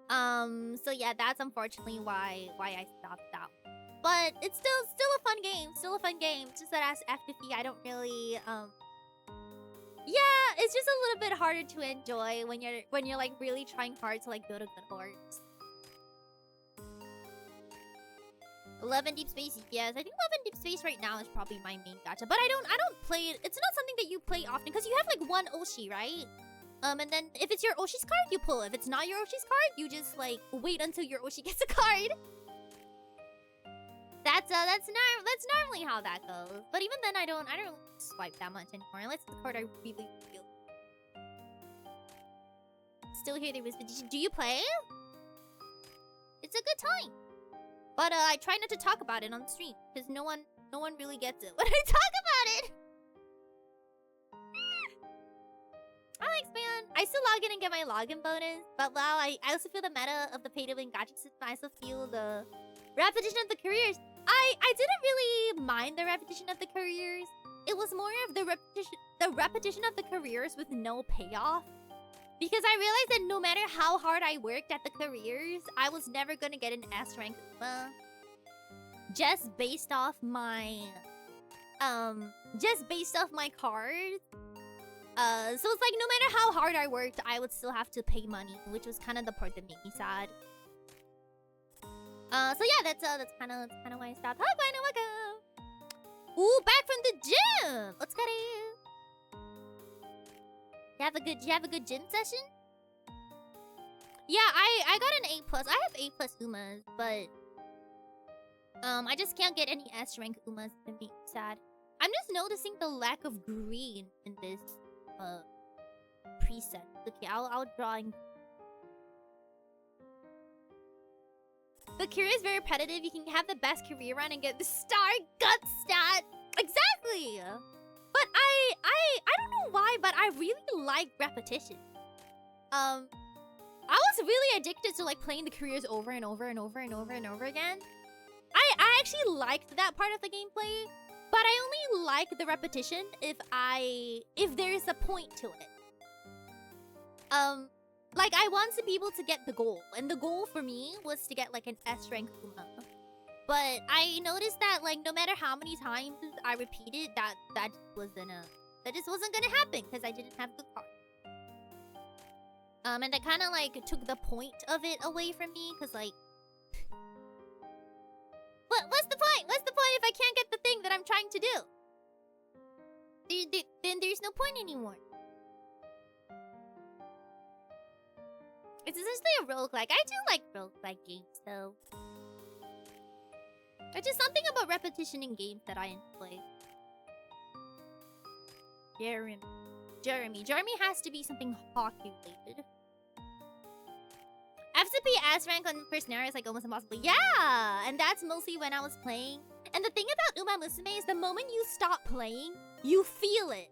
So yeah, that's unfortunately why I stopped that. But it's still a fun game, It's just that as FFE, I don't really yeah, it's just a little bit harder to enjoy when you're like really trying hard to like build a good horse. 11 Deep Space, yes. I think 11 Deep Space right now is probably my main gacha. But I don't play it. It's not something that you play often because you have like one Oshi, right? And then if it's your Oshi's card, you pull. If it's not your Oshi's card, you just like wait until your Oshi gets a card. That's normally how that goes. But even then, I don't swipe that much anymore unless it's the card I really feel. Still hear the whisper. Do you play? It's a good time. But I try not to talk about it on the stream because no one really gets it when I talk about it. Thanks, man. I still log in and get my login bonus, but wow, I also feel the meta of the pay-to-win gacha system. I also feel the repetition of the careers. I didn't really mind the repetition of the careers. It was more of the repetition of the careers with no payoff. Because I realized that no matter how hard I worked at the careers, I was never gonna get an S rank Uma. Just based off my cards. So it's like no matter how hard I worked, I would still have to pay money, which was kind of the part that made me sad. So yeah, that's kind of why I stopped. Hi, Gwen, welcome. Ooh, back from the gym. Let's get it. You have a good gym session? Yeah, I got an A+. I have A+ Umas, but I just can't get any S rank Umas. It's making me sad. I'm just noticing the lack of green in this preset. Okay, I'll draw in. The career is very repetitive. You can have the best career run and get the star gut stat. Exactly. But I don't know why, but I really like repetition. I was really addicted to like playing the careers over and over and over and over and over again. I actually liked that part of the gameplay, but I only like the repetition if there's a point to it. Like I want to be able to get the goal, and the goal for me was to get like an S rank Uma. But I noticed that like no matter how many times I repeated, that just wasn't gonna happen because I didn't have good cards. And that kind of like took the point of it away from me because like, what's the point? What's the point if I can't get the thing that I'm trying to do? Then there's no point anymore. It's essentially a roguelike. I do like roguelike games though. There's just something about repetition in games that I enjoy. Jeremy has to be something hockey related. FCP S rank on Personnera is like almost impossible. Yeah! And that's mostly when I was playing. And the thing about Uma Musume is the moment you stop playing, you feel it.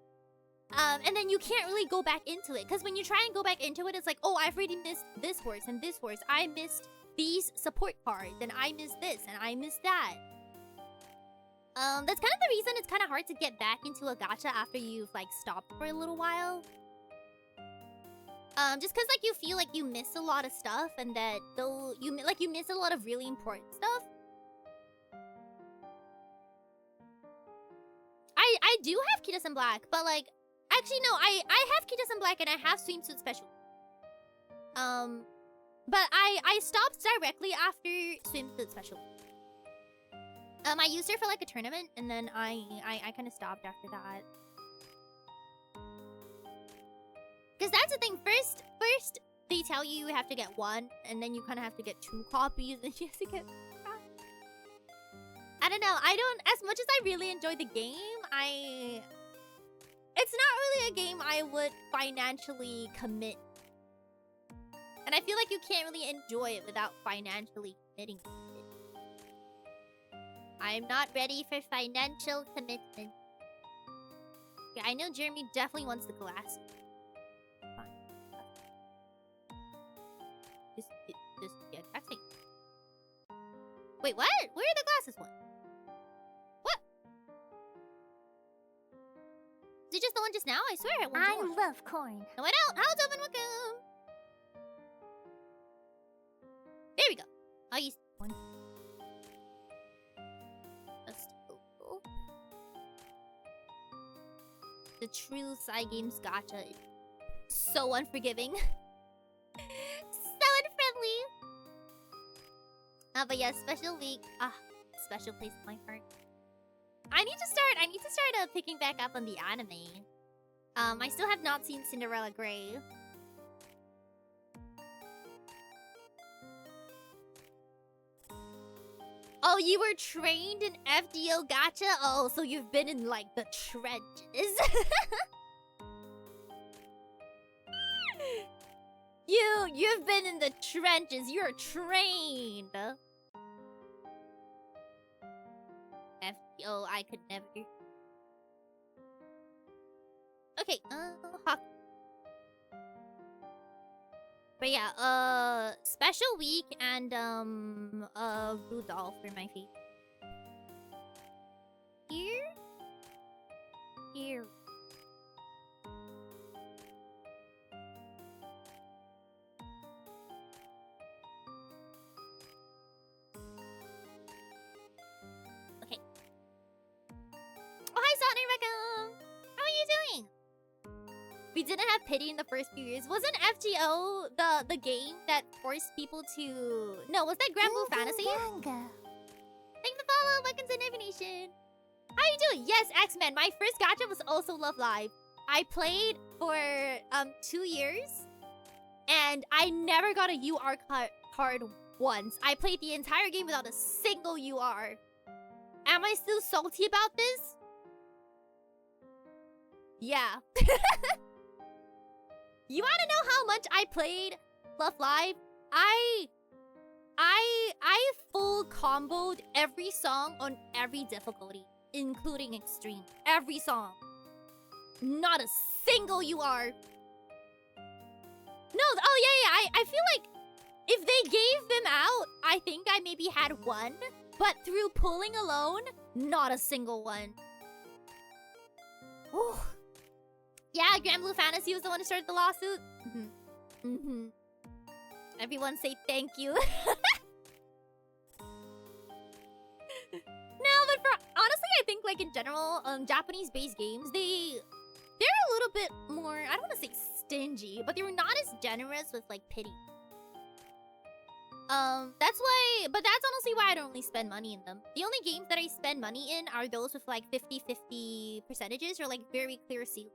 And then you can't really go back into it. Because when you try and go back into it, it's like, oh, I've already missed this horse and this horse. I missed these support cards, and I missed this, and I missed that. That's kind of the reason it's kind of hard to get back into a gacha after you've like stopped for a little while. Just because like you feel like you miss a lot of stuff, and that though you miss a lot of really important stuff. I do have Kitas in Black, but like actually no, I have Kitas in Black and I have Swimsuit Special. But I stopped directly after Swimsuit Special. I used her for like a tournament, and then I kind of stopped after that. Because that's the thing. First they tell you have to get 1, and then you kind of have to get 2 copies, and you have to get. I don't know. I don't. As much as I really enjoy the game, it's not really a game I would financially commit. And I feel like you can't really enjoy it without financially committing to it. I'm not ready for financial commitment. Yeah, I know Jeremy definitely wants the glass. Just yeah, actually. Wait, what? Where are the glasses one? What? Is it just the one just now? I swear I went I more. love corn. No, I don't. How's open welcome? There we go. I'll use one. That's cool. The true side games gacha is so unforgiving. So unfriendly. But yeah, special week. Special place in my heart. I need to start picking back up on the anime. I still have not seen Cinderella Grey. Oh, you were trained in FDO gacha? Oh, so you've been in like the trenches. You've been in the trenches. You're trained. FDO, I could never. Okay, but yeah, special week and Rudolph for my feet. Here. Okay. Oh, hi, Sonic Reckham! How are you doing? We didn't have pity in the first few years. Wasn't FGO the game that forced people to... No, was that Grand Blue Fantasy? Thanks for follow. Welcome to Navy Nation. How you doing? Yes, X-Men. My first gacha was also Love Live. I played for 2 years, and I never got a UR card once. I played the entire game without a single UR. Am I still salty about this? Yeah. You wanna know how much I played Love Live? I full comboed every song on every difficulty, including extreme. Every song. Not a single UR. No, oh yeah, I feel like if they gave them out, I think I maybe had one, but through pulling alone, not a single one. Ooh. Yeah, Grand Blue Fantasy was the one who started the lawsuit. Everyone say thank you. No, but honestly, I think like in general, Japanese-based games, they're a little bit more, I don't want to say stingy, but they're not as generous with like pity. That's honestly why I don't really spend money in them. The only games that I spend money in are those with like 50-50 percentages or like very clear ceilings.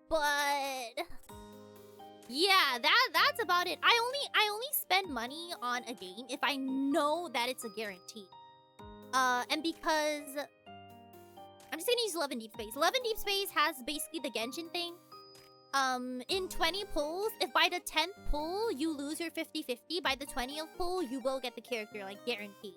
But yeah, that's about it. I only spend money on a game if I know that it's a guarantee. And because I'm just gonna use Love in Deep Space. Love in Deep Space has basically the Genshin thing. In 20 pulls, if by the 10th pull you lose your 50-50, by the 20th pull you will get the character, like guaranteed.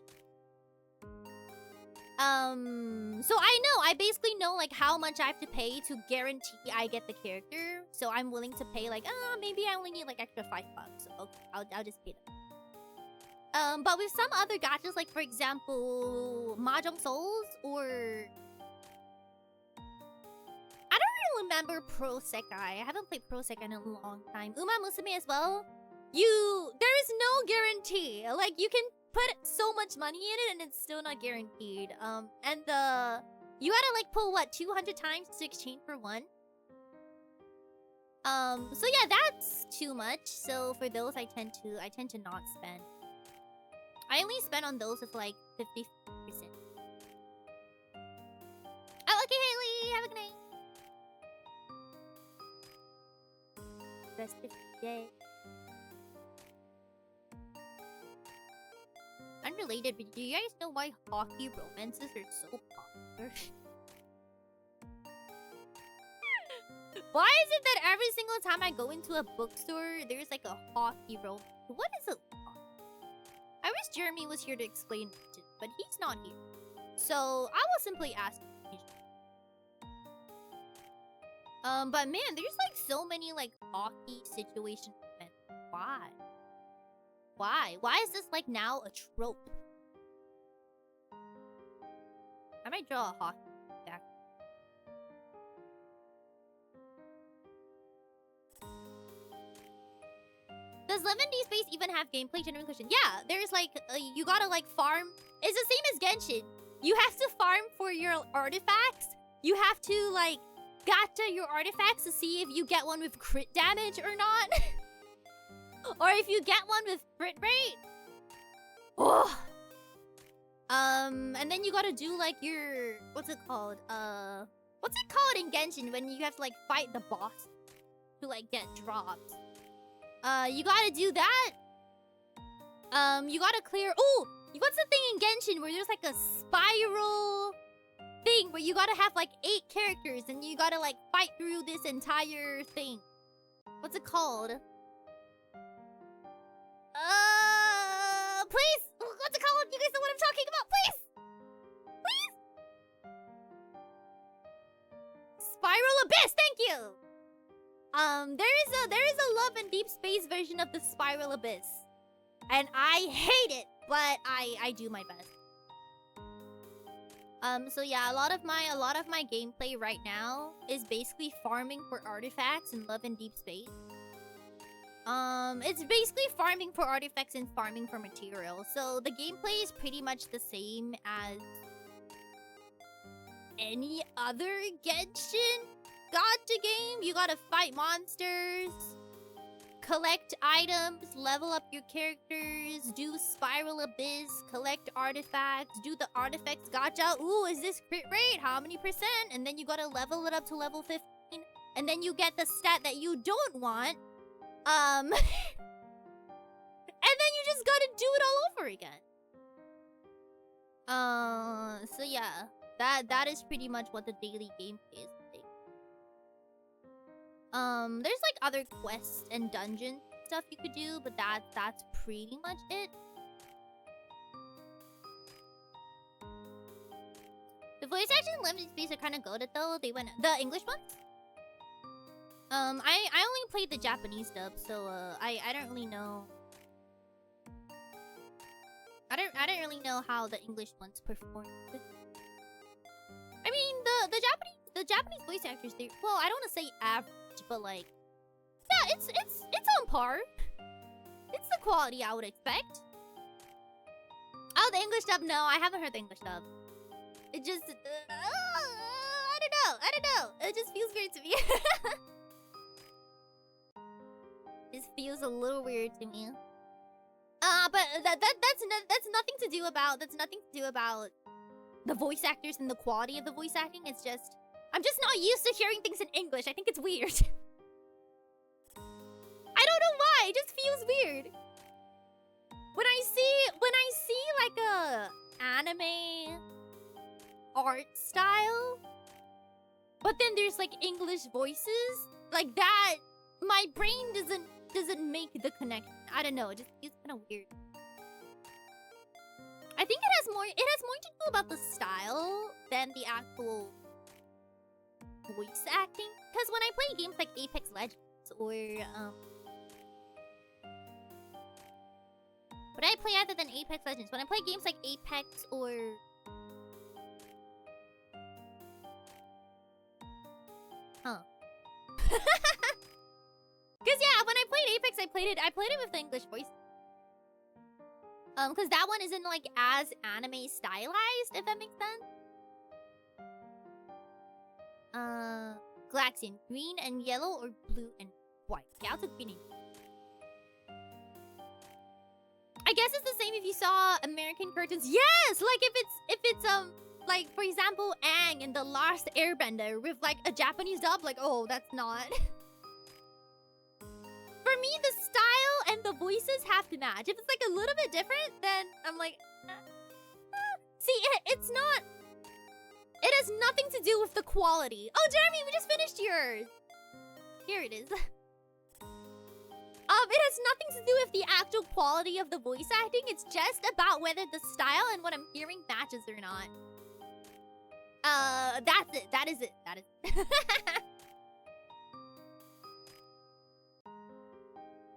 So I basically know like how much I have to pay to guarantee I get the character. So I'm willing to pay like, maybe I only need like extra $5. Okay, I'll just pay them. But with some other gachas, like for example, Mahjong Souls or I don't really remember Pro Sekai. I haven't played Pro Sekai in a long time. Uma Musume as well. There is no guarantee. Like you can put so much money in it and it's still not guaranteed. And you gotta like pull what 200 times to exchange for one. So yeah, that's too much. So for those, I tend to not spend. I only spend on those with like 50%. Oh, okay, Haley. Have a good night. Rest of the day. Unrelated, but do you guys know why hockey romances are so popular? Why is it that every single time I go into a bookstore, there's like a hockey romance? What is it? I wish Jeremy was here to explain it, but he's not here. So I will simply ask him. But man, there's like so many like hockey situation events. Why? Why is this like now a trope? I might draw a hockey back. Does Lemon D Space even have gameplay? Genuine question. Yeah, there's like you gotta like farm. It's the same as Genshin. You have to farm for your artifacts. You have to like gacha your artifacts to see if you get one with crit damage or not. Or if you get one with crit rate. Oh. And then you gotta do like your what's it called? What's it called in Genshin when you have to like fight the boss to like get drops? You gotta do that. You gotta clear. Oh, what's the thing in Genshin where there's like a spiral thing where you gotta have like 8 characters and you gotta like fight through this entire thing. What's it called? Please! What's it called? You guys know what I'm talking about, please! Please! Spiral Abyss, thank you! There is a Love and Deep Space version of the Spiral Abyss. And I hate it, but I do my best. So yeah, a lot of my gameplay right now is basically farming for artifacts in Love and Deep Space. It's basically farming for artifacts and farming for materials. So the gameplay is pretty much the same as any other Genshin gacha game. You gotta fight monsters, collect items, level up your characters, do Spiral Abyss, collect artifacts, do the artifacts gacha. Ooh, is this crit rate? How many percent? And then you gotta level it up to level 15. And then you get the stat that you don't want. And then you just gotta do it all over again. So yeah, that is pretty much what the daily gameplay is like. There's like other quests and dungeon stuff you could do, but that's pretty much it. The voice actions in Limited Space are kind of goated though. The English ones. I only played the Japanese dub, so I don't really know. I don't really know how the English ones perform. I mean the Japanese voice actors, they, well, I don't want to say average, but like, yeah, it's on par. It's the quality I would expect. Oh, the English dub? No, I haven't heard the English dub. It just I don't know. It just feels weird to me. This feels a little weird to me. But that's nothing to do about the voice actors and the quality of the voice acting. It's just I'm just not used to hearing things in English. I think it's weird. I don't know why. It just feels weird. When I see like a anime art style, but then there's like English voices like that, my brain doesn't make the connection. I don't know, it just feels kind of weird. I think it has more to do about the style than the actual voice acting. Because when I play games like Apex Legends or what I play other than Apex Legends, when I play games like Apex or Cause yeah, when I played Apex, I played it with the English voice. Cause that one isn't like as anime stylized, if that makes sense. Galaxian, green and yellow or blue and white? Okay, I'll take green and yellow. I guess it's the same if you saw American cartoons. Yes! Like if it's like for example Aang in The Last Airbender with like a Japanese dub, like oh that's not. For me the style and the voices have to match. If it's like a little bit different, then I'm like see it's not. It has nothing to do with the quality. Oh Jeremy, we just finished yours. Here it is. It has nothing to do with the actual quality of the voice acting. It's just about whether the style and what I'm hearing matches or not. That's it. That is it. That is it.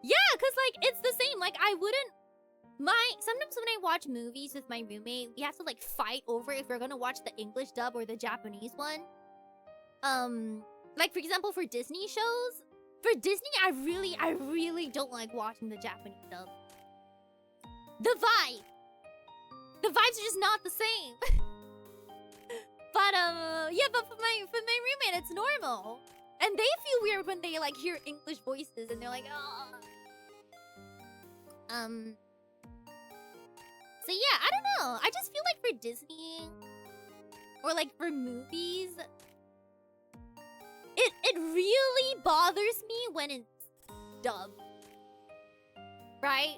Yeah, because, like, it's the same. Like, I wouldn't... Sometimes when I watch movies with my roommate, we have to, like, fight over if we're gonna watch the English dub or the Japanese one. Like, for example, for Disney shows... For Disney, I really don't like watching the Japanese dub. The vibe! The vibes are just not the same. But, yeah, but for my roommate, it's normal. And they feel weird when they, like, hear English voices and they're like, oh. So, yeah, I don't know. I just feel like for Disney, or, like, for movies... It really bothers me when it's dubbed. Right?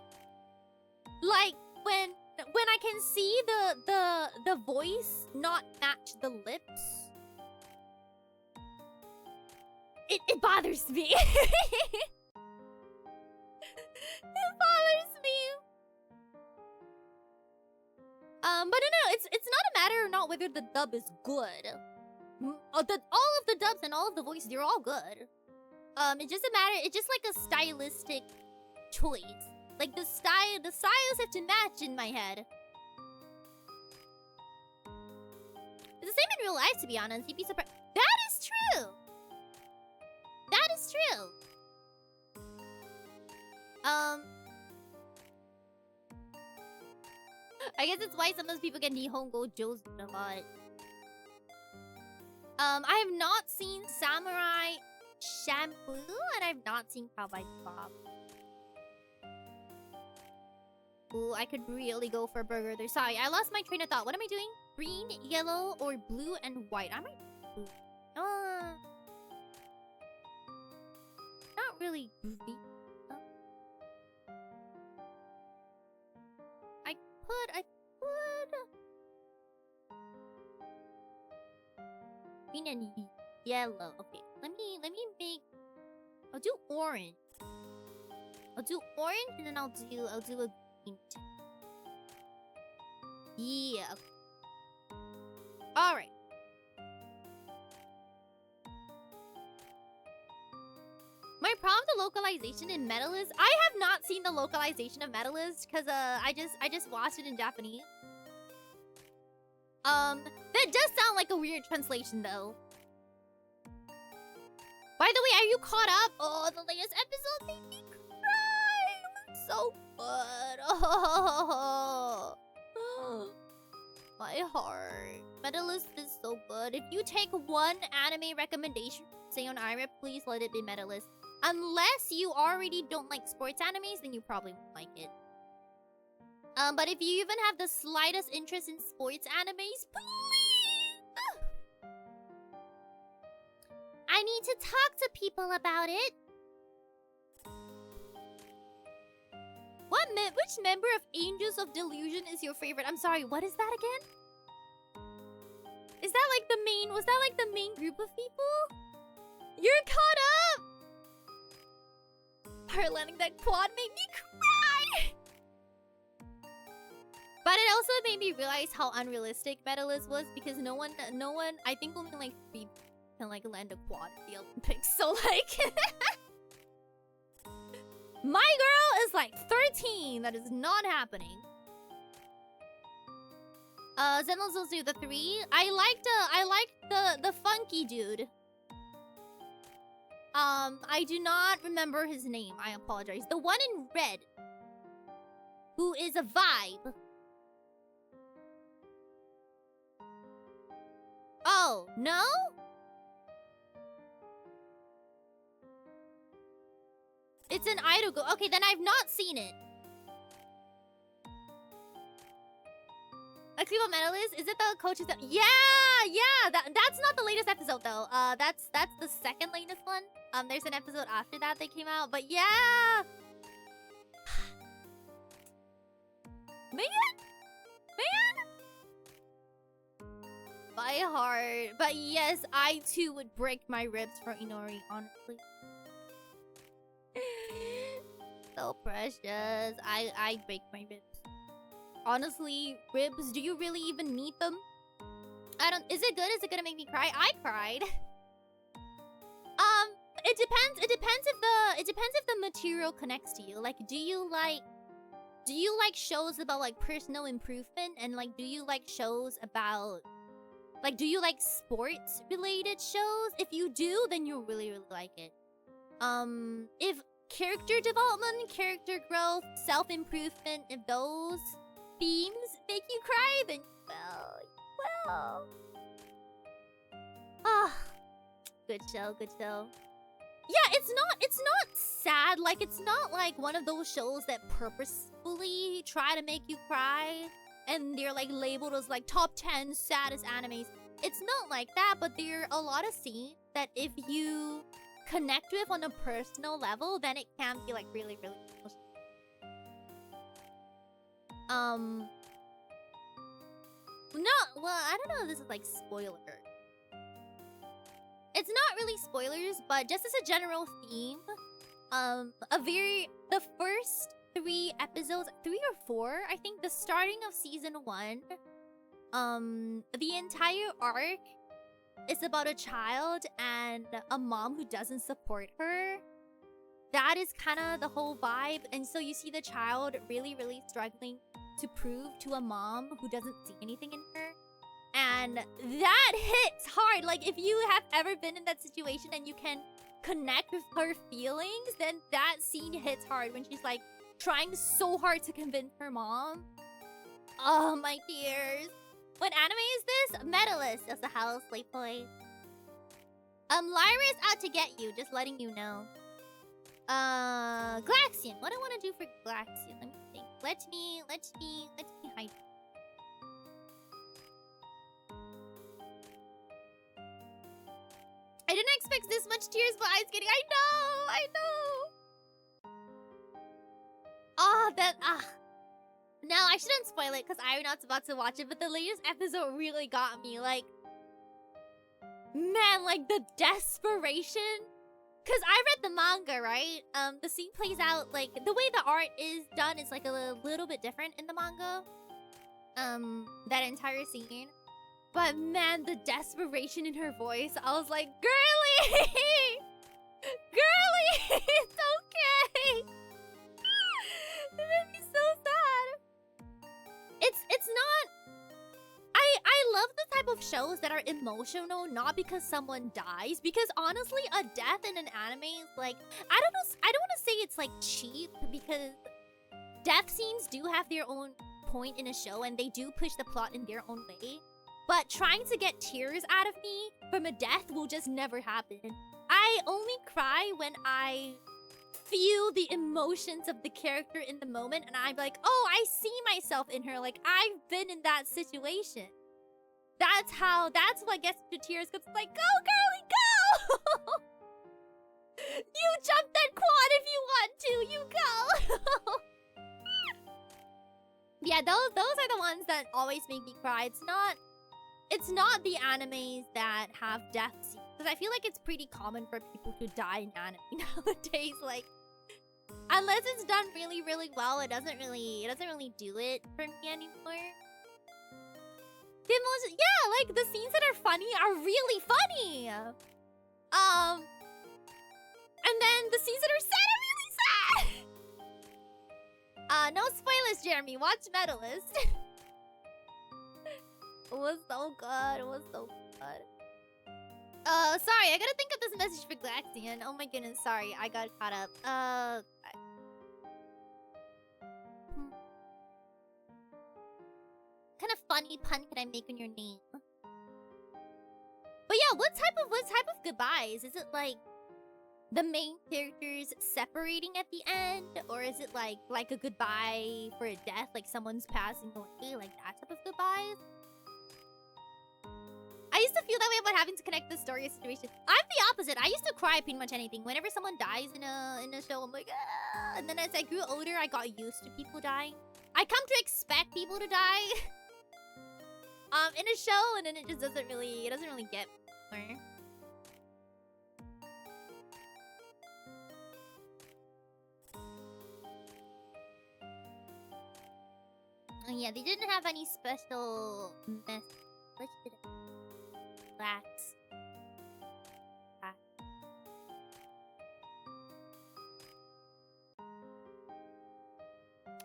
Like when I can see the voice not match the lips. It bothers me. It bothers me. But no, it's not a matter or not whether the dub is good. All of the dubs and all of the voices, they're all good. It's just a matter, it's just like a stylistic choice. Like the styles have to match in my head. It's the same in real life, to be honest. You'd be surprised. That is true! That is true! I guess it's why sometimes people get Nihongo Jozen a lot. I have not seen Samurai Shampoo, and I've not seen Cowboy Bob. Ooh, I could really go for a burger there. Sorry, I lost my train of thought. What am I doing? Green, yellow, or blue and white? I might blue. Not really green. I could. Green and yellow. Okay, let me make. I'll do orange. I'll do orange, and then I'll do a green too. Yeah. All right. My problem with the localization in Metalist, I have not seen the localization of Metalist because I just watched it in Japanese. That does sound like a weird translation though. By the way, are you caught up? Oh, the latest episode made me cry. It's so good. Oh, my heart. Metalist is so good. If you take one anime recommendation from Seion Aera, please let it be Metalist. Unless you already don't like sports animes, then you probably won't like it. But if you even have the slightest interest in sports animes, please! I need to talk to people about it. Which member of Angels of Delusion is your favorite? I'm sorry, what is that again? Is that like the main, was that like the main group of people? You're caught up! Her landing that quad made me cry! But it also made me realize how unrealistic Metalist was because no one, I think only like 3 can like land a quad at the Olympics. So like, my girl is like 13. That is not happening. Zenl's do the 3. I liked the funky dude. I do not remember his name. I apologize. The one in red, who is a vibe. Oh, no? It's an idol go. Okay, then I've not seen it. A Clevo medalist? Is it the coaches that yeah. That's not the latest episode though. That's the second latest one. There's an episode after that that came out, but yeah. Man. My heart. But yes, I too would break my ribs for Inori, honestly. So precious. I break my ribs. Honestly, ribs, do you really even need them? I don't. Is it good? Is it gonna make me cry? I cried. It depends. It depends if the material connects to you. Like, do you like shows about like personal improvement, and like do you like shows about like do you like sports related shows? If you do, then you'll really like it. If character development, character growth, self improvement, if those themes make you cry, then well. Ah, good show. Yeah, it's not sad. Like, it's not like one of those shows that purposefully try to make you cry and they're like labeled as like top 10 saddest animes. It's not like that, but there are a lot of scenes that if you connect with on a personal level, then it can be like really emotional. No, well, I don't know if this is like spoiler. It's not really spoilers, but just as a general theme, the first 3 episodes, 3 or 4, I think, the starting of season 1, the entire arc is about a child and a mom who doesn't support her. That is kind of the whole vibe, and so you see the child really struggling to prove to a mom who doesn't see anything in her. And that hits hard. Like, if you have ever been in that situation and you can connect with her feelings, then that scene hits hard when she's like trying so hard to convince her mom. Oh, my tears. What anime is this? Medalist as the house, late boy. Lyra is out to get you, just letting you know. Glaxian. What do I want to do for Glaxian? Let me think. Let me hide. I didn't expect this much tears, but I was kidding. I know. No, I shouldn't spoil it because I'm not about to watch it, but the latest episode really got me. Like, man, like the desperation. Because I read the manga, right? The scene plays out, like, the way the art is done is like a little bit different in the manga. That entire scene. But man, the desperation in her voice, I was like, girly! Girly! It's okay! It made me so sad. It's not... I love the type of shows that are emotional, not because someone dies. Because honestly, a death in an anime is like... I don't want to say it's like cheap, because death scenes do have their own point in a show, and they do push the plot in their own way. But trying to get tears out of me from a death will just never happen. I only cry when I feel the emotions of the character in the moment, and I'm like, oh, I see myself in her. Like, I've been in that situation. That's what gets me to tears, because it's like, go, girly, go! You jump that quad if you want to, you go! Yeah, those are the ones that always make me cry. It's not the animes that have death scenes, because I feel like it's pretty common for people to die in anime nowadays. Like, unless it's done really well, it doesn't really do it for me anymore. Yeah, like the scenes that are funny are really funny. And then the scenes that are sad are really sad. No spoilers, Jeremy. Watch Medalist. It was so good. Sorry, I gotta think of this message for Glaxian. Oh my goodness, sorry, I got caught up. Kind of funny pun can I make on your name? But yeah, what type of goodbyes? Is it like the main characters separating at the end, or is it like a goodbye for a death, like someone's passing away, like that type of goodbyes? I used to feel that way about having to connect the story situation. I'm the opposite. I used to cry pretty much anything. Whenever someone dies in a show, I'm like, ah! And then as I grew older, I got used to people dying. I come to expect people to die in a show, and then it just doesn't really get more. Yeah, they didn't have any special mess. Let's do it. Relax.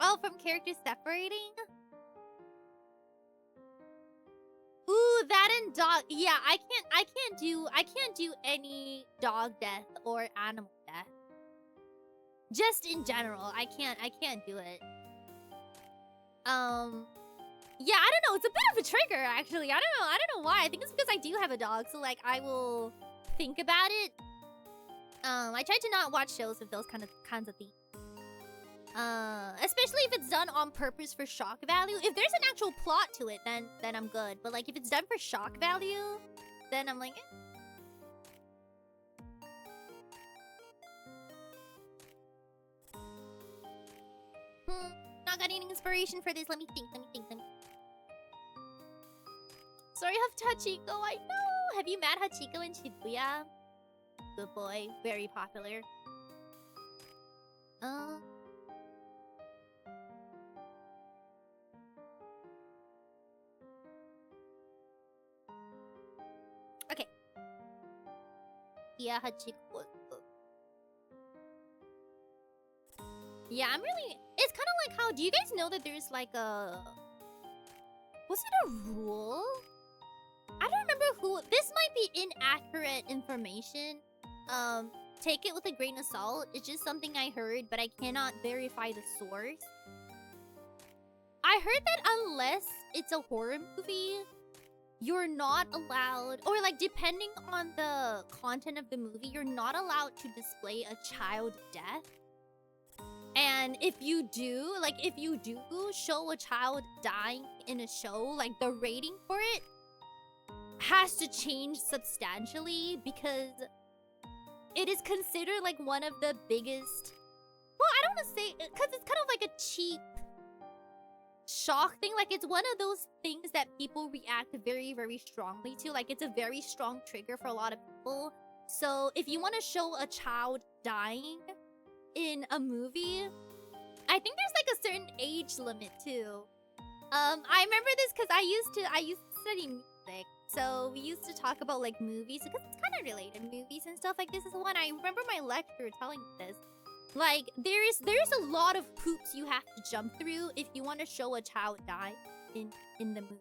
Oh, from characters separating? Ooh, that and dog. Yeah, I can't do any dog death or animal death. Just in general, I can't do it. Yeah, I don't know. It's a bit of a trigger, actually. I don't know why. I think it's because I do have a dog, so like I will think about it. I try to not watch shows with those kinds of things. Especially if it's done on purpose for shock value. If there's an actual plot to it, then I'm good. But like if it's done for shock value, then I'm like, eh. Not got any inspiration for this. Let me think. Sorry, have Hachiko. I know. Have you met Hachiko in Shibuya? Good boy. Very popular. Okay. Yeah, Hachiko. Yeah, I'm really... It's kind of like how... Do you guys know that there's like a... Was it a rule? I don't remember who... This might be inaccurate information. Take it with a grain of salt. It's just something I heard, but I cannot verify the source. I heard that unless it's a horror movie, you're not allowed... Or like, depending on the content of the movie, you're not allowed to display a child death. And if you do show a child dying in a show, like the rating for it has to change substantially because it is considered like one of the biggest... Well, I don't want to say... Because it's kind of like a cheap shock thing. Like it's one of those things that people react very, very strongly to. Like it's a very strong trigger for a lot of people. So if you want to show a child dying in a movie, I think there's like a certain age limit too. I remember this because I used to study music, so we used to talk about like movies because it's kind of related, movies and stuff like this is one. I remember my lecturer telling me this. Like there's a lot of hoops you have to jump through if you want to show a child die in the movie.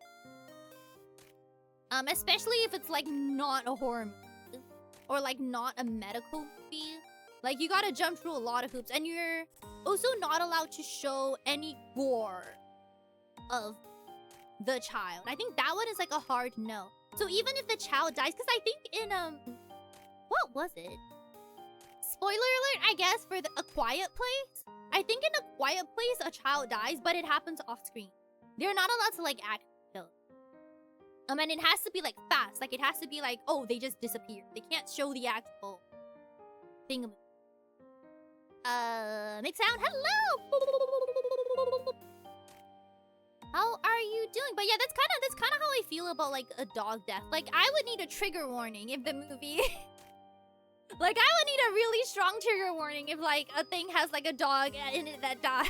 Especially if it's like not a horror movie or like not a medical movie. Like, you gotta jump through a lot of hoops. And you're also not allowed to show any gore of the child. I think that one is like a hard no. So even if the child dies... Because I think in, what was it? Spoiler alert, I guess, for A Quiet Place? I think in A Quiet Place, a child dies, but it happens off screen. They're not allowed to, like, act kill. And it has to be, like, fast. Like, it has to be like, oh, they just disappeared. They can't show the actual thing. Make sound. Hello. How are you doing? But yeah, that's kind of how I feel about like a dog death. Like I would need a trigger warning if the movie like I would need a really strong trigger warning if like a thing has like a dog in it that dies.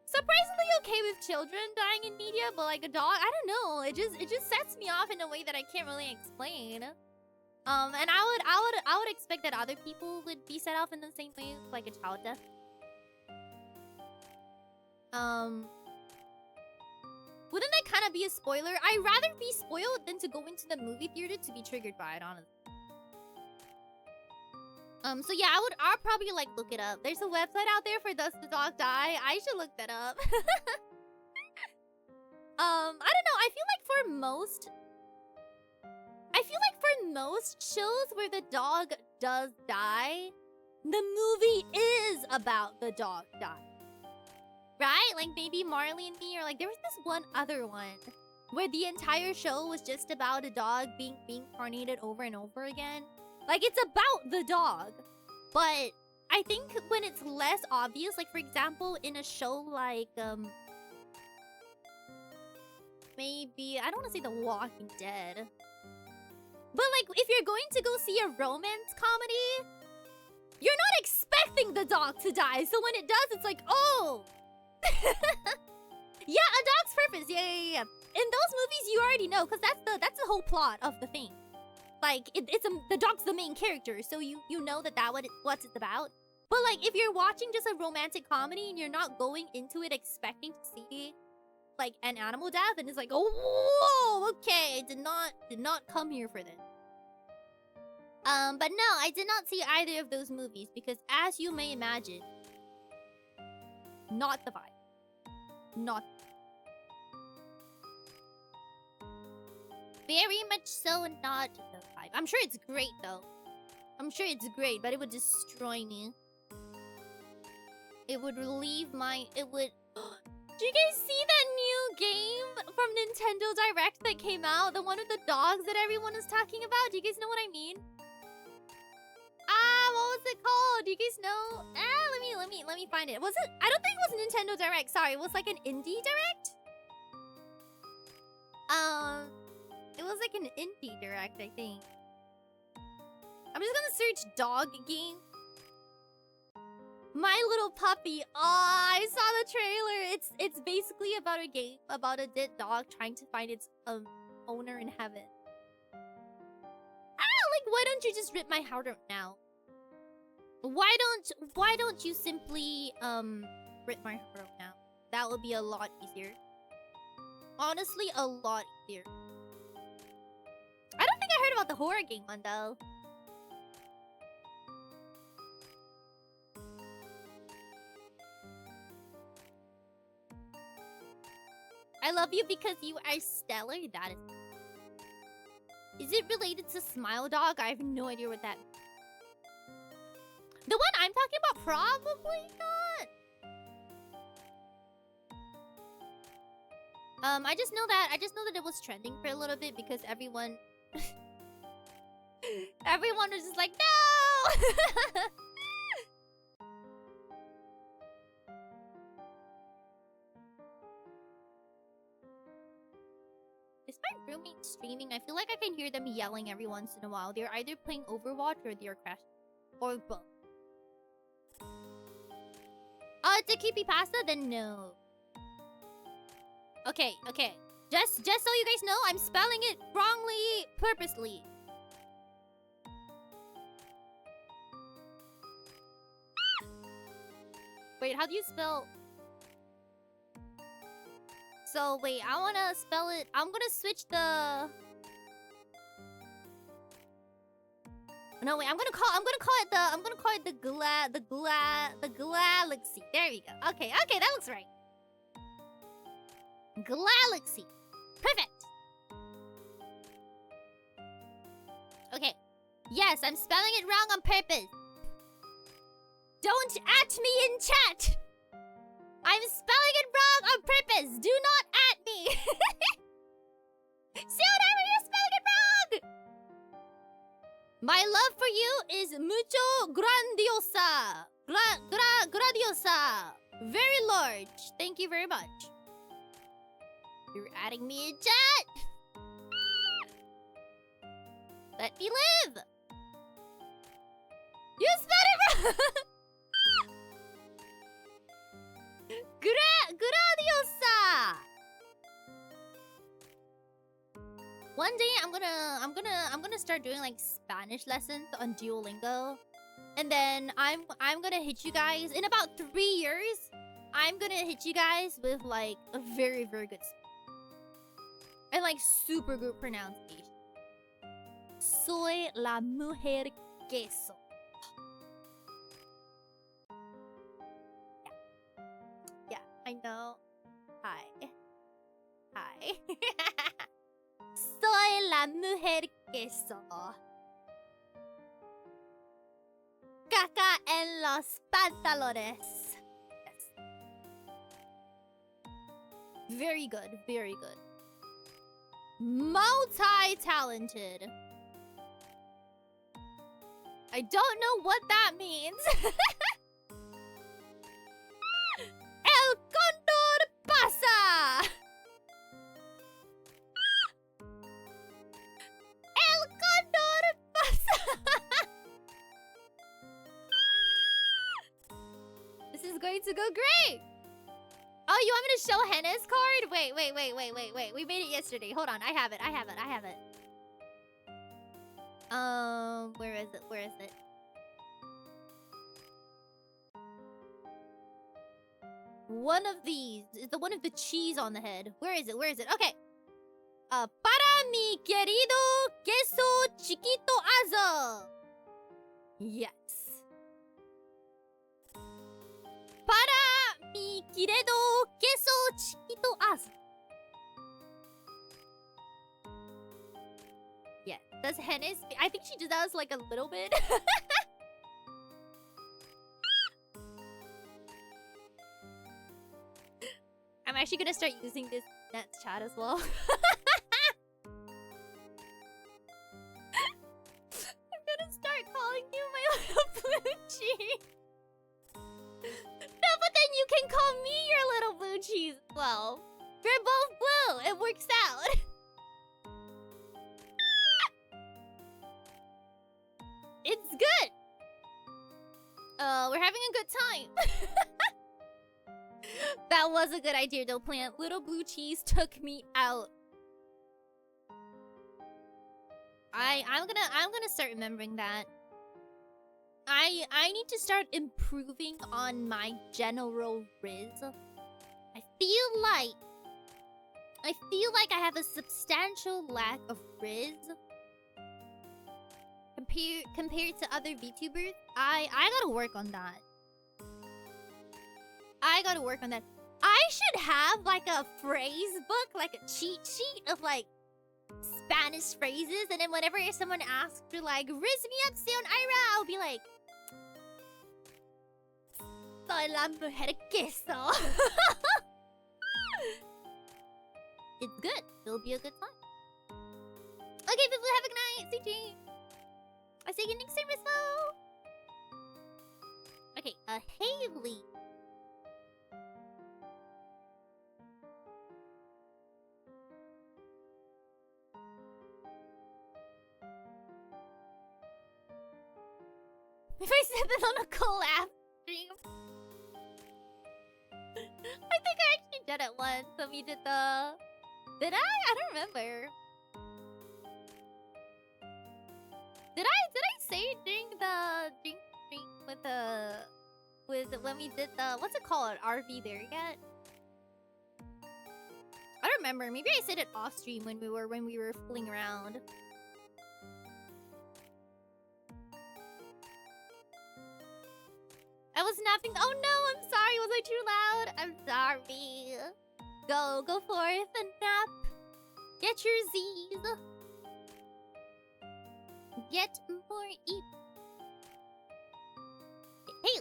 Surprisingly okay with children dying in media, but like a dog, I don't know. It just sets me off in a way that I can't really explain. And I would expect that other people would be set off in the same way with like a child death. Wouldn't that kind of be a spoiler? I'd rather be spoiled than to go into the movie theater to be triggered by it, honestly. So yeah, I'll probably like look it up. There's a website out there for Does the Dog Die? I should look that up. I don't know. I feel like for most shows where the dog does die, the movie is about the dog dying. Right? Like maybe Marley and Me, or like there was this one other one where the entire show was just about a dog being reincarnated over and over again. Like it's about the dog. But I think when it's less obvious, like for example, in a show like maybe I don't want to say The Walking Dead. But like if you're going to go see a romance comedy, you're not expecting the dog to die. So when it does, it's like, oh. Yeah, a dog's purpose. Yeah. In those movies, you already know, because that's the whole plot of the thing. Like the dog's the main character, so you know what it's about. But like if you're watching just a romantic comedy and you're not going into it expecting to see like an animal death, and it's like, oh, whoa, okay, did not come here for this. But no, I did not see either of those movies because, as you may imagine, not the vibe. Not very much so, not the vibe. I'm sure it's great though. I'm sure it's great, but it would destroy me. It would relieve my. It would. Do you guys see that new game from Nintendo Direct that came out? The one with the dogs that everyone is talking about? Do you guys know what I mean? What was it called? Do you guys know? Let me find it. Was it? I don't think it was Nintendo Direct. Sorry, it was like an indie direct. It was like an indie direct, I think. I'm just gonna search dog game. My Little Puppy. Oh, I saw the trailer. It's basically about a game about a dead dog trying to find its owner in heaven. Like, why don't you just rip my heart out now? Why don't you simply rip my heart out now? That would be a lot easier. Honestly, a lot easier. I don't think I heard about the horror game one though. I love you because you are stellar. That is it related to Smile Dog? I have no idea what that means. The one I'm talking about? Probably not. I just know that it was trending for a little bit because everyone everyone was just like, no. Is my roommate streaming? I feel like I can hear them yelling every once in a while. They're either playing Overwatch or they're crashing. Or both. Oh, it's a creepypasta? Then no. Okay. Just so you guys know, I'm spelling it wrongly purposely. Wait, how do you spell... So wait, I wanna spell it. I'm gonna switch the. No wait, I'm gonna call it the Galaxy. There we go. Okay, that looks right. Galaxy. Perfect. Okay. Yes, I'm spelling it wrong on purpose. Don't at me in chat. I'm spelling it wrong on purpose! Do not at me! Seion Aera, you're spelling it wrong! My love for you is mucho grandiosa. Grandiosa. Very large. Thank you very much. You're adding me in chat! Let me live! You spelled it wrong! Gradiosa. One day I'm gonna start doing like Spanish lessons on Duolingo, and then I'm gonna hit you guys in about 3 years. I'm gonna hit you guys with like a very good and like super good pronunciation. Soy la mujer queso. I know. Hi. Soy la mujer queso. Caca en los pantalones. Yes. Very good, very good. Multi-talented. I don't know what that means. El Condor pasa! El Condor pasa! This is going to go great! Oh, you want me to show Henna's card? Wait. We made it yesterday. Hold on, I have it. Where is it? One of these is the one with the cheese on the head. Where is it? Okay. Para mi querido queso chiquito azo. Yes. Para mi querido queso chiquito azo. Yeah. Does Henna's... I think she does like a little bit. I'm actually gonna start using this Nets chat as well. I'm gonna start calling you my little blue cheese. No, but then you can call me your little blue cheese as well. We're both blue. It works out. It's good. We're having a good time. That was a good idea, though, Plant. Little blue cheese took me out. I'm gonna start remembering that. I need to start improving on my general riz. I feel like I have a substantial lack of riz compared to other VTubers. I gotta work on that. I should have like a phrase book, like a cheat sheet of like Spanish phrases, and then whenever someone asks for like "Riz me up, Seion Aera," I'll be like, "Soy la mujer queso." It's good. It'll be a good time. Okay, people, have a good night. CJ. I'll see you next time as well. Okay, Haley. If I said that on a collab stream. I think I actually did it once when we did the... Did I? I don't remember. Did I say it during the drink stream with when we did the... What's it called? RV there yet? I don't remember. Maybe I said it off stream when we were fooling around. I was napping. Oh no, I'm sorry. Was I too loud? I'm sorry. Go forth and nap. Get your Z's. Get more eat. Hey.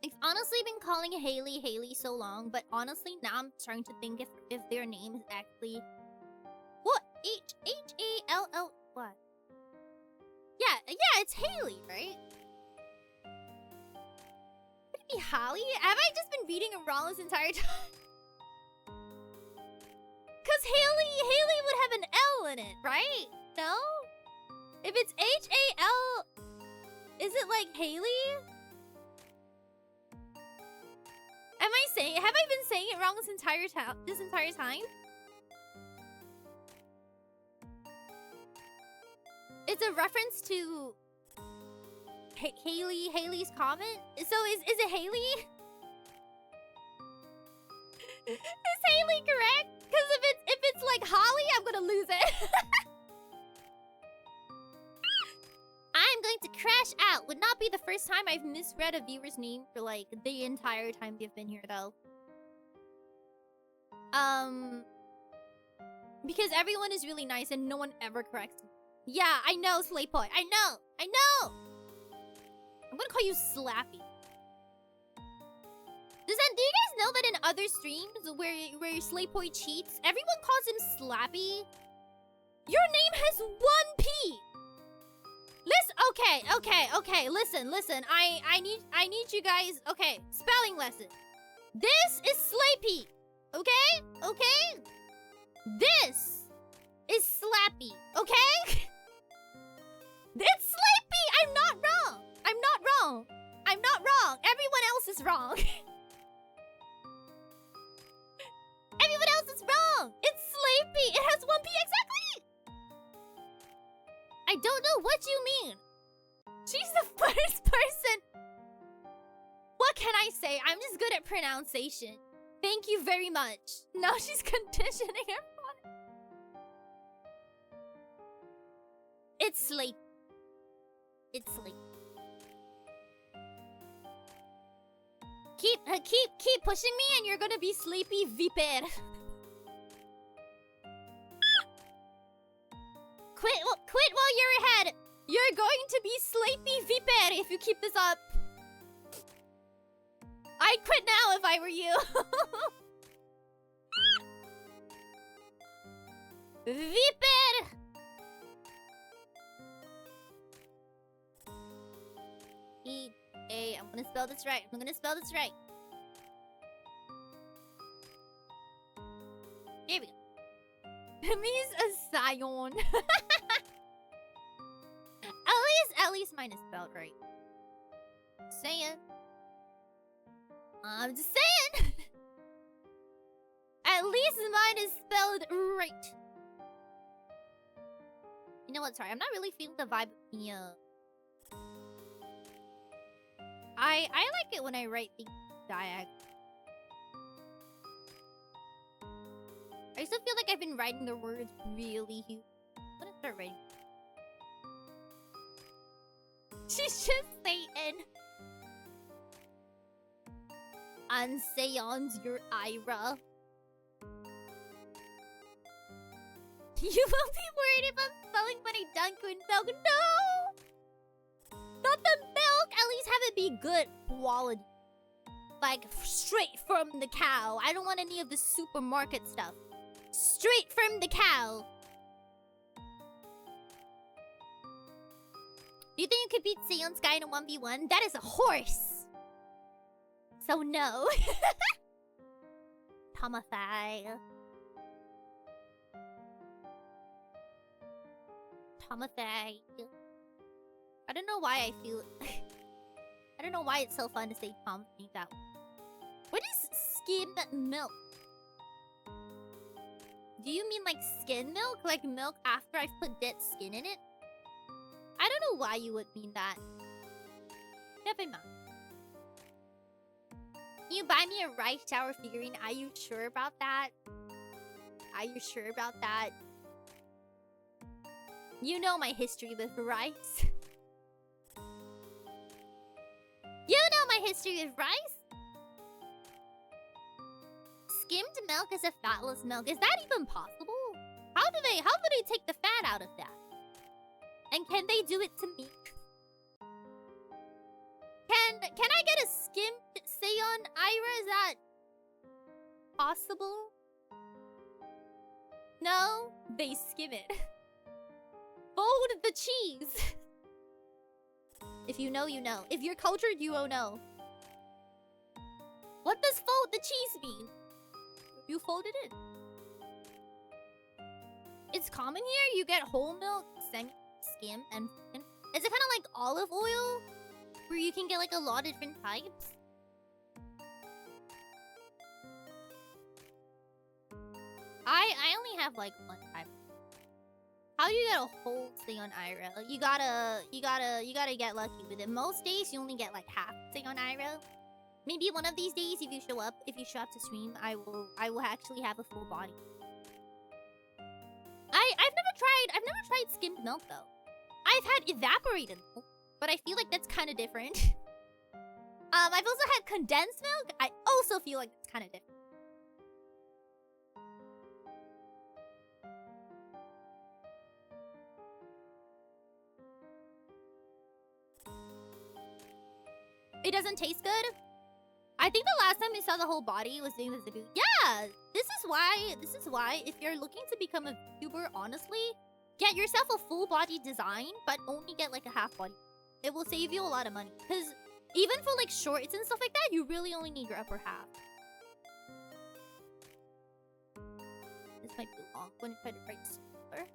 I've honestly been calling Haley so long, but honestly now I'm trying to think if their name is actually what? H-A-L-L what? Yeah, it's Haley, right? Could it be Holly? Have I just been reading it wrong this entire time? Cause Haley would have an L in it, right? No? If it's H-A-L, is it like Haley? Have I been saying it wrong this entire time? It's a reference to Haley's comment. So is it Haley? Is Haley correct? Because if it's like Holly, I'm gonna lose it. I'm going to crash out. Would not be the first time I've misread a viewer's name for like the entire time they've been here though. Because everyone is really nice and no one ever corrects me. Yeah, I know, Slaypoy. I know. I know. I'm gonna call you Slappy. Do you guys know that in other streams where Slaypoy cheats, everyone calls him Slappy? Your name has 1 P. Listen, okay. Listen. I need you guys. Okay, spelling lesson. This is Slaypy. Okay? This is Slappy. Okay? It's Slaypy. I'm not wrong. Everyone else is wrong. Everyone else is wrong. It's Slaypy. It has 1 P exactly. I don't know what you mean. She's the first person. What can I say? I'm just good at pronunciation. Thank you very much. Now she's conditioning everyone. It's sleep. Keep pushing me and you're gonna be sleepy viper. Quit while you're ahead. You're going to be sleepy viper if you keep this up. I'd quit now if I were you. Viper! E-A. I'm gonna spell this right. Here we go. It means a Seion. At least mine is spelled right. Saying. I'm just saying. At least mine is spelled right. You know what? Sorry, I'm not really feeling the vibe of the, I like it when I write things diagonal. I still feel like I've been writing the words really huge. I'm gonna start writing. She's just Satan. And Seion's your Aera. You won't be worried if I'm spelling funny Dunkin' milk. No! Not the milk! At least have it be good quality. Like, straight from the cow. I don't want any of the supermarket stuff. Straight from the cow. Do you think you could beat Seion Sky in a 1v1? That is a horse! So no. Tomathai. I don't know why I feel... I don't know why it's so fun to say Tom that way. What is skim milk? Do you mean like skin milk? Like milk after I've put dead skin in it? I don't know why you would mean that. Never mind. Can you buy me a rice tower figurine? Are you sure about that? You know my history with rice. You know my history with rice. Skimmed milk is a fatless milk. Is that even possible? How do they take the fat out of that? And can they do it to me? Can I get a skimmed Seion Aera? Is that possible? No, they skim it. Fold the cheese. If you know, you know. If you're cultured, you will know. What does fold the cheese mean? You fold it in. It's common here. You get whole milk, skim, and is it kind of like olive oil, where you can get like a lot of different types? I only have like one type. How do you get a whole Seion Aera? You gotta get lucky with it. Most days you only get like half Seion Aera. Maybe one of these days, if you show up to stream, I will actually have a full body. I've never tried skimmed milk though. I've had evaporated milk, but I feel like that's kind of different. I've also had condensed milk. I also feel like it's kind of different. It doesn't taste good? I think the last time we saw the whole body was doing this video. Yeah! This is why if you're looking to become a YouTuber, honestly, get yourself a full body design, but only get like a half body. It will save you a lot of money. Because even for like shorts and stuff like that, you really only need your upper half. This might be long when you try to write smaller.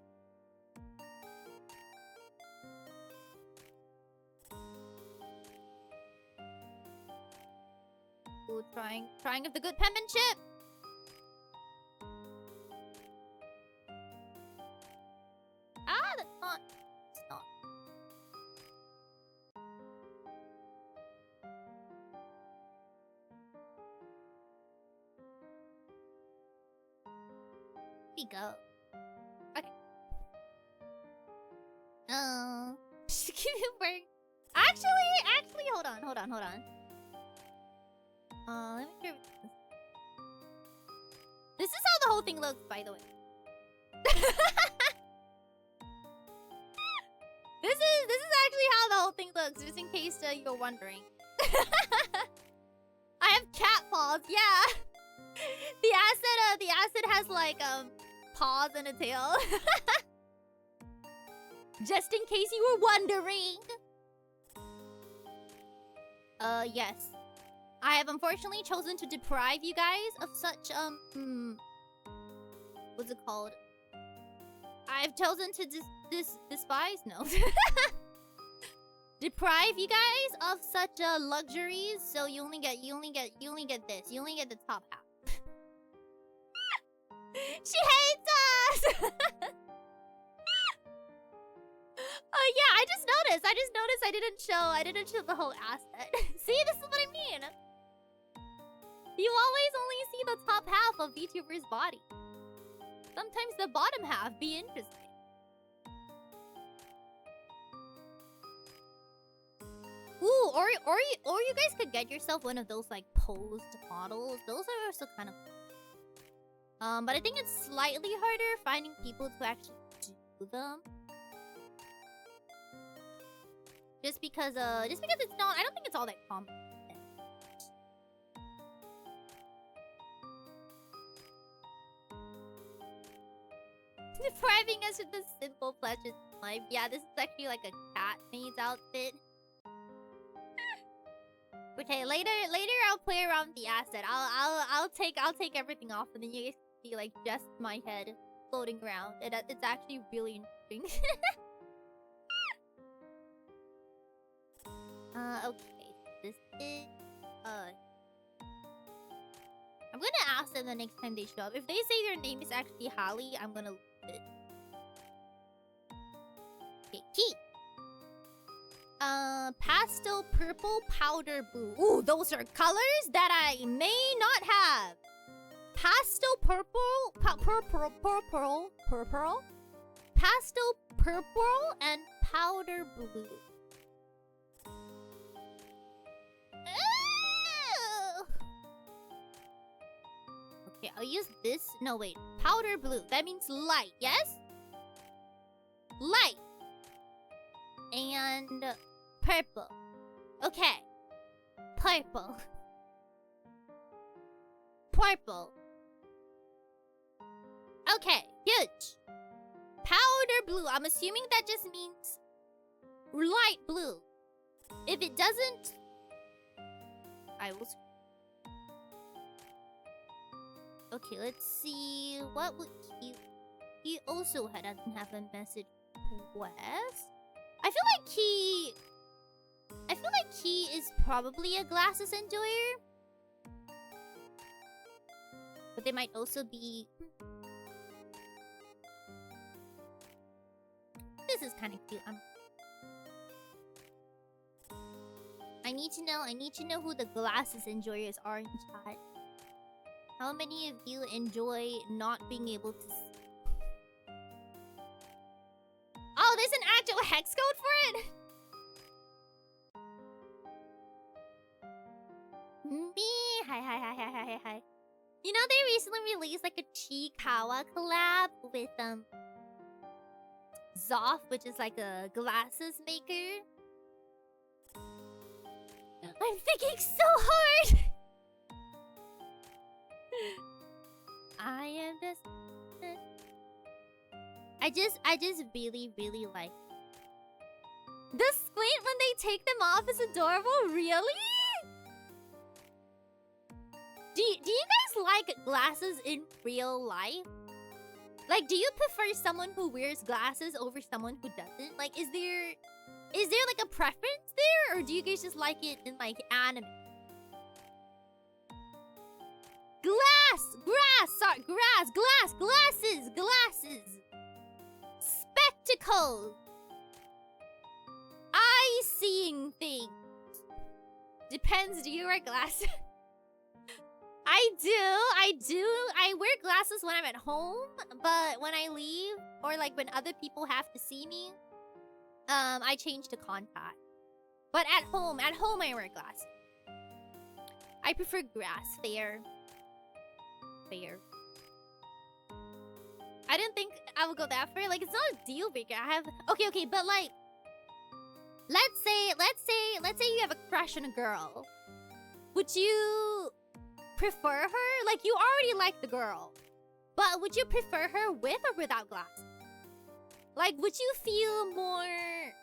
Ooh, trying of the good penmanship. Ah, that's not. It's not. Here we go. Okay. Just keep it working. Actually, hold on. Let me try. This is how the whole thing looks, by the way. This is actually how the whole thing looks, just in case you're wondering. I have cat paws, yeah. The acid has like paws and a tail. Just in case you were wondering. Yes. I have unfortunately chosen to deprive you guys of such what's it called? I've chosen to despise? No. Deprive you guys of such luxuries, so you only get this. You only get the top half. She hates us! Oh yeah, I just noticed I didn't show the whole asset. See, this is what I mean. You always only see the top half of VTuber's body. Sometimes the bottom half be interesting. Ooh, or you guys could get yourself one of those like posed models. Those are also kind of but I think it's slightly harder finding people to actually do them. Just because it's not, I don't think it's all that common. Depriving us of the simple pleasures in life. Yeah, this is actually like a cat maid's outfit. Okay, later I'll play around with the asset. I'll take everything off, and then you guys can see like just my head floating around. It's actually really interesting. Okay. This is I'm gonna ask them the next time they show up. If they say their name is actually Hallie, I'm gonna lose it. Okay, key. Pastel purple, powder blue. Ooh, those are colors that I may not have. Pastel purple, purple, pastel purple, and powder blue. Okay, I'll use this. No, wait. Powder blue. That means light, yes? Light. And purple. Okay. Purple. Purple. Okay, huge. Powder blue. I'm assuming that just means light blue. If it doesn't, I will... Okay, let's see. What would he also doesn't have a message quest? I feel like he is probably a glasses enjoyer. But they might also be... This is kind of cute. I need to know who the glasses enjoyers are in chat. How many of you enjoy not being able to see? Oh, there's an actual hex code for it? Me? Hi. You know, they recently released like a Chikawa collab with Zoff, which is like a glasses maker. I'm thinking so hard. I am just. I just really like. The squint when they take them off is adorable. Really? Do you guys like glasses in real life? Like, do you prefer someone who wears glasses over someone who doesn't? Like, is there like a preference there, or do you guys just like it in like anime? Glasses. Spectacles. Eye seeing things. Depends. Do you wear glasses? I do. I wear glasses when I'm at home, but when I leave or like when other people have to see me, I change to contact. But at home I wear glasses. I prefer grass. Fair. I didn't think I would go that far. Like, it's not a deal breaker. I have okay, but like, let's say you have a crush on a girl. Would you prefer her? Like, you already like the girl, but would you prefer her with or without glasses? Like, would you feel more?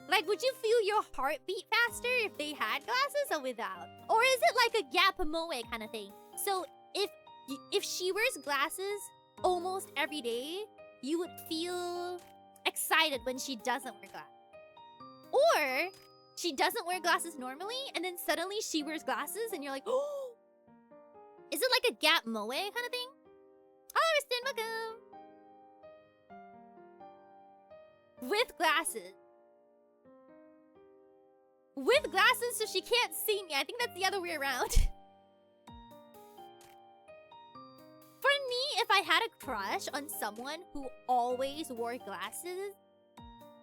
Like, would you feel your heart beat faster if they had glasses or without? Or is it like a gap moe kind of thing? So if she wears glasses almost every day, you would feel excited when she doesn't wear glasses. Or she doesn't wear glasses normally, and then suddenly she wears glasses, and you're like, oh! Is it like a gap moe kind of thing? Hello, Ristin, welcome! With glasses. With glasses so she can't see me. I think that's the other way around. For me, if I had a crush on someone who always wore glasses,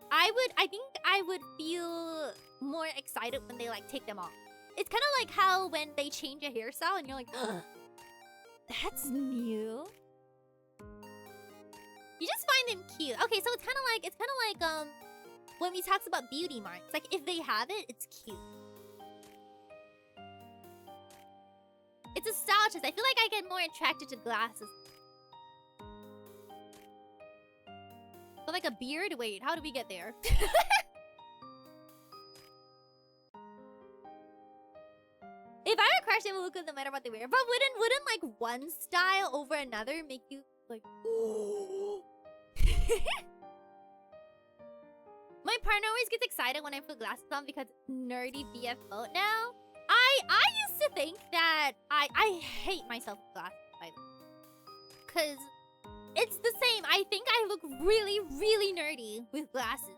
I think I would feel more excited when they like take them off. It's kind of like how when they change a hairstyle and you're like, that's new. You just find them cute. Okay, so it's kind of like when we talks about beauty marks. Like, if they have it, it's cute. It's a style choice. I feel like I get more attracted to glasses. But like a beard? Wait, how do we get there? If I were crushing, it would look good no matter what they wear. But wouldn't like one style over another make you like, My partner always gets excited when I put glasses on because nerdy BFO now. I used to think that I hate myself with glasses, by the way. Cause it's the same. I think I look really, really nerdy with glasses.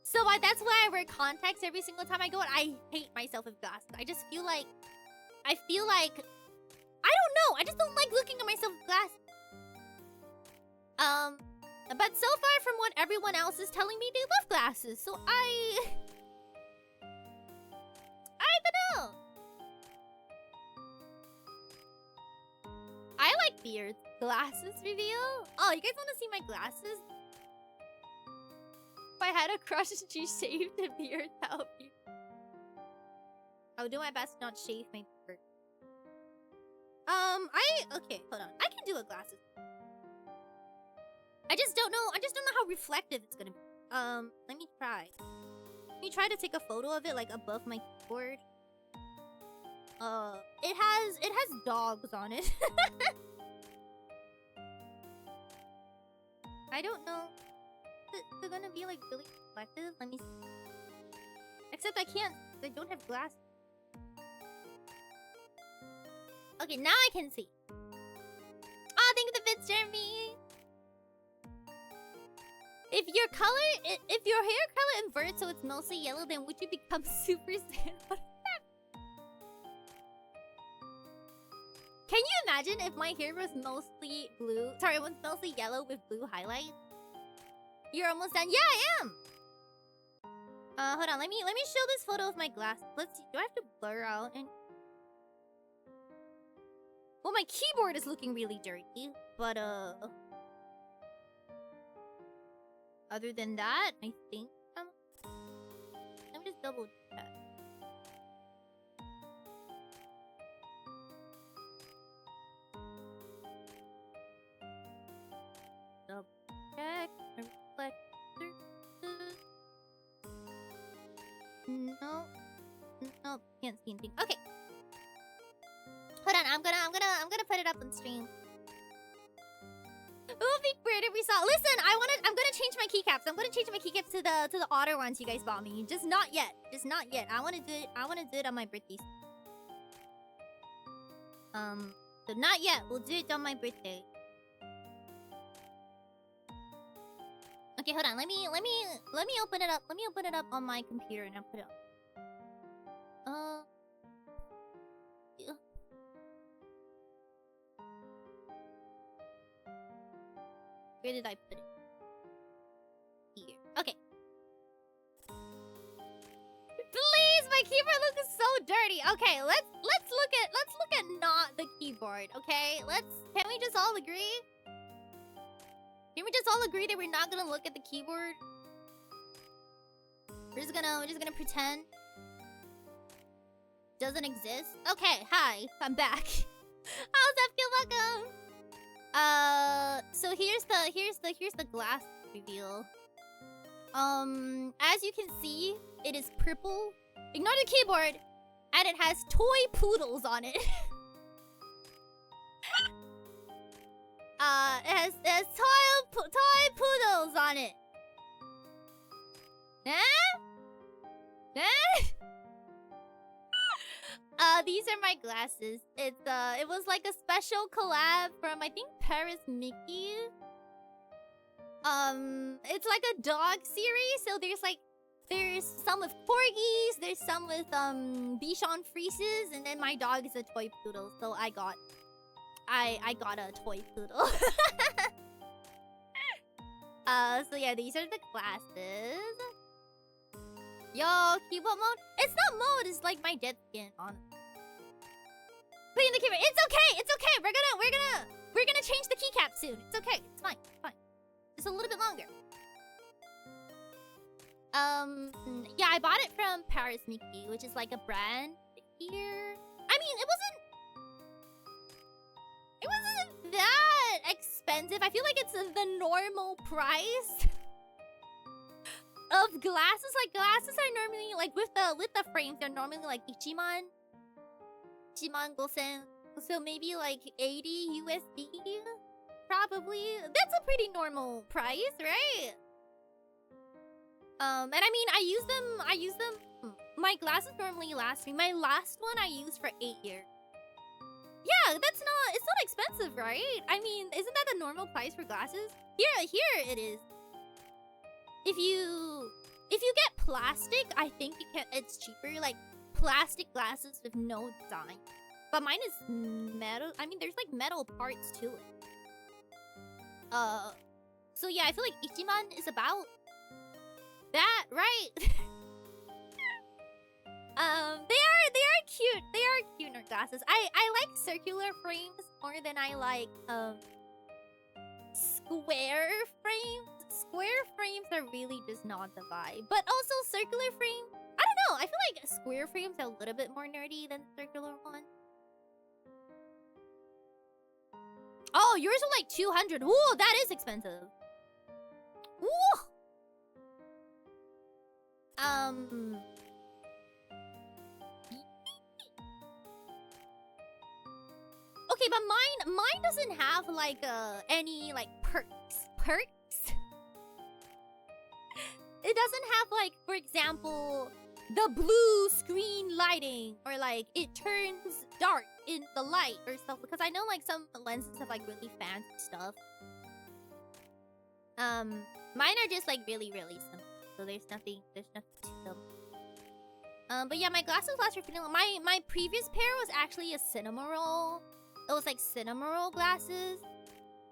So that's why I wear contacts every single time I go out. I hate myself with glasses. I just feel like I don't know. I just don't like looking at myself with glasses. But so far from what everyone else is telling me, they love glasses. So I don't know. I like beards. Glasses reveal? Oh, you guys want to see my glasses? If I had a crush and she shaved a beard, that would be... I would do my best to not shave my beard. Okay, hold on. I can do a glasses. I just don't know how reflective it's gonna be. Let me try. Let me try to take a photo of it like above my keyboard. It has dogs on it. I don't know. They're gonna be like really reflective. Let me see. Except I don't have glasses. Okay, now I can see. Oh, thank you for the bits, Jeremy. If your hair color inverts so it's mostly yellow, then would you become Super Saiyan? What is that? Can you imagine if my hair was mostly blue? Sorry, it was mostly yellow with blue highlights. You're almost done. Yeah, I am. Hold on. Let me show this photo of my glasses. Let's see. Do I have to blur out and? Well, my keyboard is looking really dirty, but other than that, I think let me double check. Double check. Reflector. No. Nope. Can't see anything. Okay. Hold on. I'm gonna put it up on stream. It would be weird if we saw. Listen, I'm gonna change my keycaps. I'm gonna change my keycaps to the otter ones you guys bought me. Just not yet. Just not yet. I wanna do it on my birthday. So not yet. We'll do it on my birthday. Okay, hold on. Let me open it up. Let me open it up on my computer and I'll put it up. Yeah. Where did I put it? Here. Okay. Please, my keyboard looks so dirty. Okay, let's look at not the keyboard. Okay, can we just all agree? Can we just all agree that we're not gonna look at the keyboard? We're just gonna pretend doesn't exist. Okay, hi, I'm back. How's that feel? Welcome. So here's the glass reveal. As you can see, it is purple. Ignore the keyboard, and it has toy poodles on it. It has toy poodles on it. These are my glasses. It was like a special collab from, I think, Paris Mickey. It's like a dog series, so there's some with corgis, there's some with Bichon Frises, and then my dog is a toy poodle, so I got a toy poodle. So yeah, these are the glasses. Yo, keyboard mode? It's not mode, it's like my dead skin on. Put in the keyboard. It's okay. We're gonna change the keycap soon. It's okay. It's fine. Just a little bit longer. Yeah, I bought it from Paris Mickey, which is like a brand here. I mean, it wasn't that expensive. I feel like it's the normal price of glasses. Like glasses are normally like with the frames, they're normally like Ichiman 5,000. So maybe like 80 USD. Probably. That's a pretty normal price, right? And I mean, I use them. My glasses normally last me. My last one I used for 8 years. Yeah, it's not expensive, right? I mean, isn't that the normal price for glasses? Here it is. If you get plastic, I think it's cheaper. Like plastic glasses with no design. But mine is metal. I mean, there's like metal parts to it. So yeah, I feel like Ichiman is about that, right? They are cute. They are cuter glasses. I like circular frames more than I like square frames. Square frames are really just not the vibe. But also circular frame, I don't know. I feel like square frames are a little bit more nerdy than circular ones. Oh, yours are like 200. Ooh, that is expensive. Ooh. Okay, but mine doesn't have like any like perks. It doesn't have like, for example, the blue screen lighting, or like it turns dark in the light or stuff, because I know like some lenses have like really fancy stuff. Mine are just like really simple, so there's nothing to them. But yeah, my glasses last for vanilla. My previous pair was actually a cinema roll. It was like cinema roll glasses.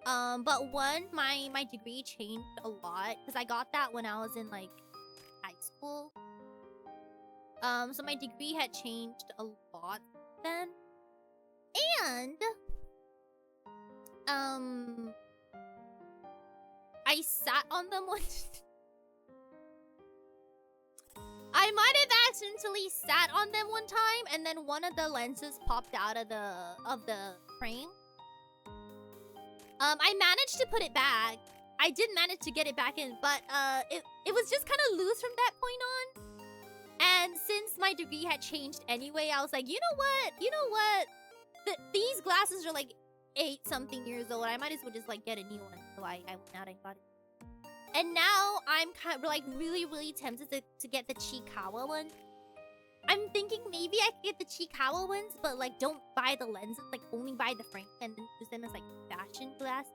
But my degree changed a lot because I got that when I was in like high school. So my degree had changed a lot then. And I sat on them once. I might have accidentally sat on them one time, and then one of the lenses popped out of the frame. I managed to put it back. I did manage to get it back in, but it was just kind of loose from that point on. And since my degree had changed anyway, I was like, you know what? These glasses are like 8-something years old. I might as well just like get a new one. So I went out and got it. And now I'm kind of like really tempted to get the Chikawa one. I'm thinking maybe I could get the Chikawa ones, but like don't buy the lenses, like only buy the frame and then use them as like fashion glasses.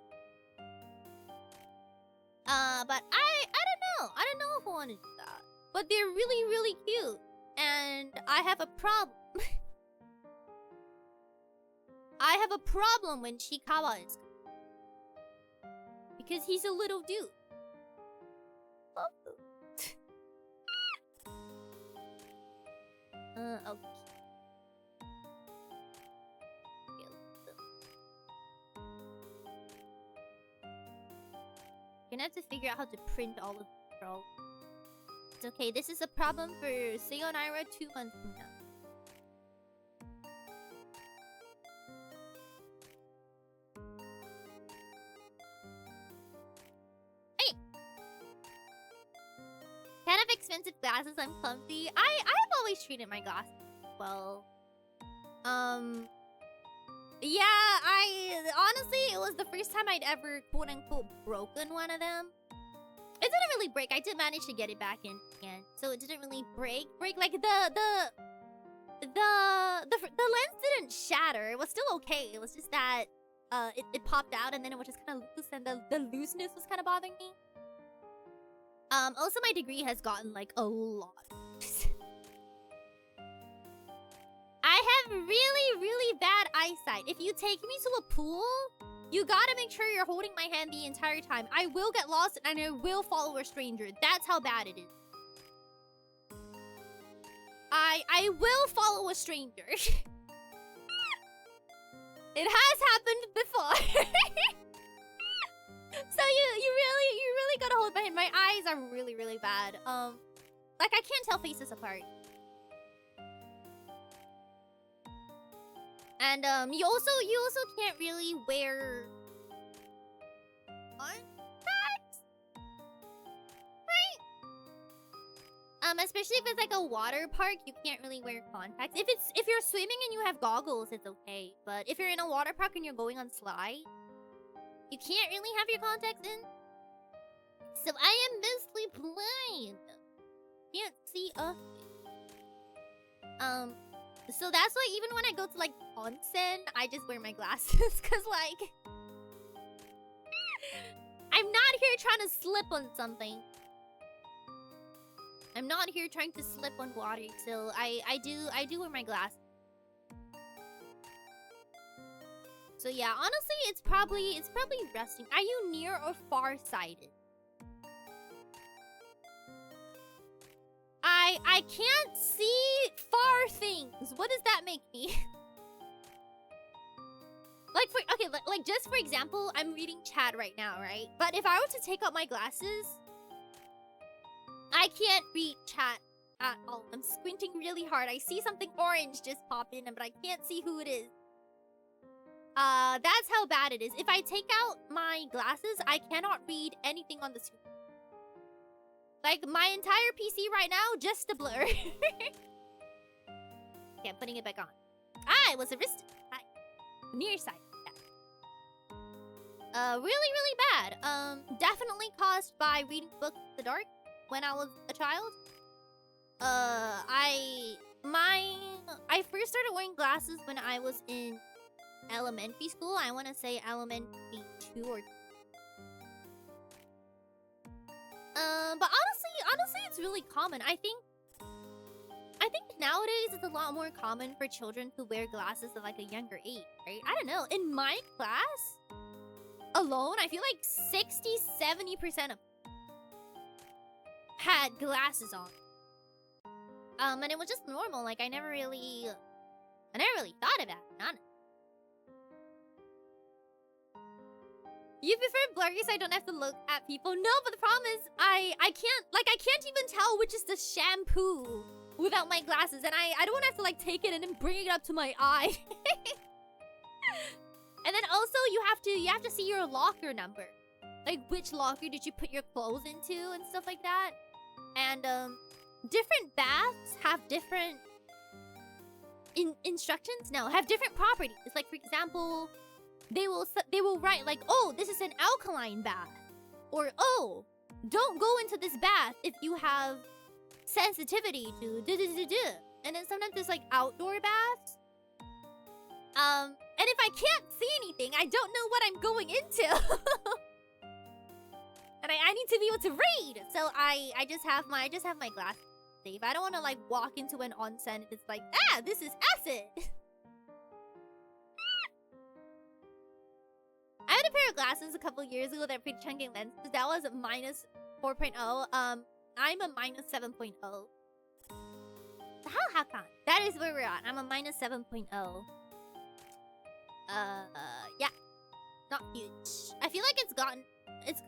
But I don't know. I don't know if I want to do that. But they're really cute. And I have a problem. I have a problem when Chikawa is. Because he's a little dude. Okay. Gonna have to figure out how to print all of the girls. It's okay, this is a problem for Seion Aera 2 months from now. Hey! Kind of expensive glasses, I'm clumsy. I've always treated my glasses well. Yeah, honestly, it was the first time I'd ever quote-unquote broken one of them. It didn't really break. I did manage to get it back in again, so it didn't really break. Like the lens didn't shatter. It was still okay. It was just that it popped out and then it was just kind of loose, and the looseness was kind of bothering me. Also my degree has gotten like a lot. I have really bad eyesight. If you take me to a pool, you gotta make sure you're holding my hand the entire time. I will get lost and I will follow a stranger. That's how bad it is. I will follow a stranger. It has happened before. So you really gotta hold my hand. My eyes are really bad. Like I can't tell faces apart. And you also can't really wear contacts, right? Especially if it's like a water park, you can't really wear contacts. If you're swimming and you have goggles, it's okay. But if you're in a water park and you're going on slide, you can't really have your contacts in. So I am mostly blind. Can't see a thing. So that's why even when I go to like onsen, I just wear my glasses, cause like I'm not here trying to slip on something. I'm not here trying to slip on water, so I do wear my glasses. So yeah, honestly, it's probably resting. Are you near or far-sighted? I can't see far things. What does that make me? Like just for example, I'm reading chat right now, right? But if I were to take out my glasses, I can't read chat at all. I'm squinting really hard. I see something orange just pop in, but I can't see who it is. That's how bad it is. If I take out my glasses, I cannot read anything on the screen. Like, my entire PC right now, just a blur. Okay, I'm putting it back on. I was a wrist. Hi. Nearsighted. Yeah. Really bad. Definitely caused by reading books in the dark when I was a child. I first started wearing glasses when I was in elementary school. I want to say elementary 2 or 3. But honestly, it's really common. I think nowadays it's a lot more common for children to wear glasses at like a younger age, right? I don't know. In my class alone, I feel like 60-70% of them had glasses on. And it was just normal. Like I never really thought about it, honestly. You prefer blurry so I don't have to look at people? No, but the problem is I can't even tell which is the shampoo without my glasses, and I don't want to have to like take it and then bring it up to my eye. And then also you have to see your locker number, like which locker did you put your clothes into and stuff like that. And different baths have different instructions. No, have different properties. Like for example, they will write like, oh, this is an alkaline bath, or oh, don't go into this bath if you have sensitivity to duh. And then sometimes there's like outdoor baths. And if I can't see anything, I don't know what I'm going into. And I need to be able to read. So I just have my glasses safe. I don't want to like walk into an onsen and it's like, ah, this is acid. I had a pair of glasses a couple years ago that were pretty chunky lenses. That was a minus 4.0. I'm a minus 7.0. How come? That is where we're at. I'm a minus 7.0. Yeah. Not huge. I feel like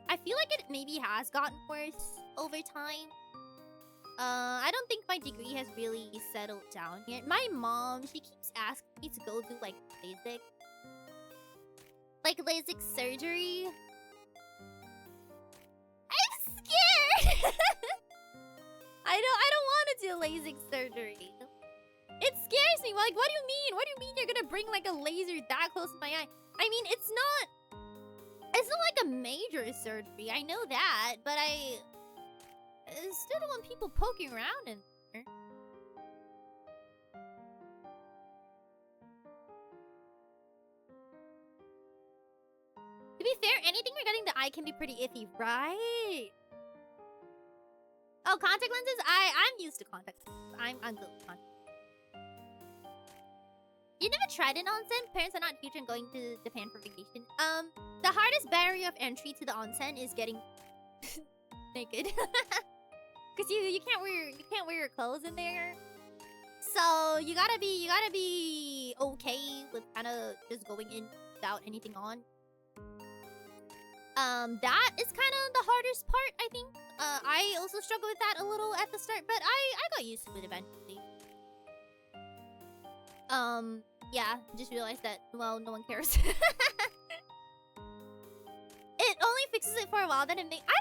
I feel like it maybe has gotten worse over time. I don't think my degree has really settled down yet. My mom, she keeps asking me to go do like LASIK. Like LASIK surgery. I'm scared! I don't want to do LASIK surgery. It scares me. Like, what do you mean? What do you mean you're gonna bring like a laser that close to my eye? I mean, it's not like a major surgery. I know that, but I still don't want people poking around in there. To be fair, anything regarding the eye can be pretty iffy, right? Oh, contact lenses? I'm used to contact lenses. I'm good with contact. You never tried an onsen? Parents are not huge on going to Japan for vacation. The hardest barrier of entry to the onsen is getting naked. Cause you can't wear your clothes in there. So you gotta be okay with kind of just going in without anything on. That is kind of the hardest part, I think. I also struggled with that a little at the start, but I got used to it eventually. Yeah, just realized that, well, no one cares. It only fixes it for a while, then it makes... I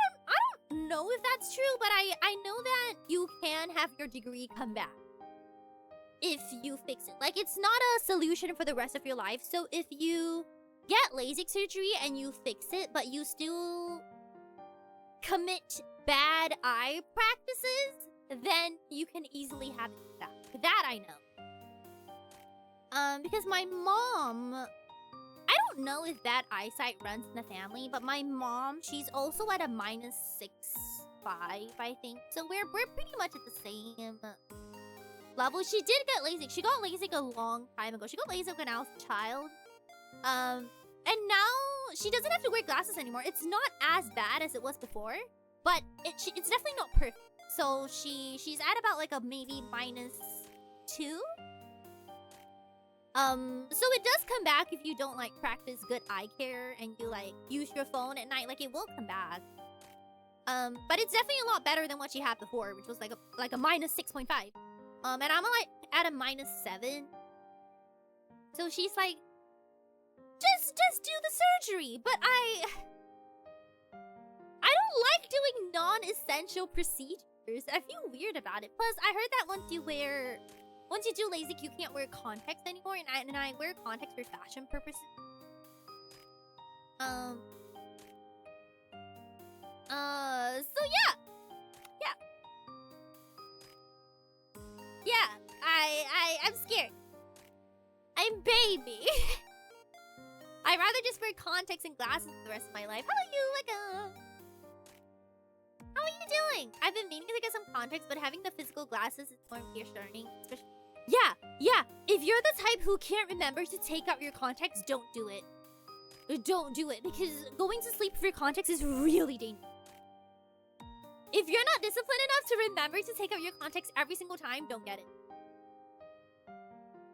don't know if that's true, but I know that you can have your degree come back if you fix it. Like, it's not a solution for the rest of your life, so if you get LASIK surgery and you fix it, but you still commit bad eye practices, then you can easily have it back. That I know. Because my mom, I don't know if that eyesight runs in the family, but my mom, she's also at a minus 6.5, I think. So we're pretty much at the same level. She did get LASIK. She got LASIK a long time ago. She got LASIK when I was a child. And now she doesn't have to wear glasses anymore. It's not as bad as it was before, but it's definitely not perfect. So she's at about like a maybe minus 2. So it does come back if you don't like practice good eye care and you like use your phone at night. Like it will come back. But it's definitely a lot better than what she had before, which was like a minus 6.5. And I'm like at a minus 7. So she's like, just do the surgery. But I don't like doing non-essential procedures. I feel weird about it. Plus, I heard that once you do LASIK, you can't wear contacts anymore, and I wear contacts for fashion purposes. So yeah, I'm scared. I'm baby. I'd rather just wear contacts and glasses for the rest of my life. How are you, how are you doing? I've been meaning to get some contacts, but having the physical glasses is more reassuring, especially. Yeah. If you're the type who can't remember to take out your contacts, don't do it. Don't do it, because going to sleep for your contacts is really dangerous. If you're not disciplined enough to remember to take out your contacts every single time, don't get it.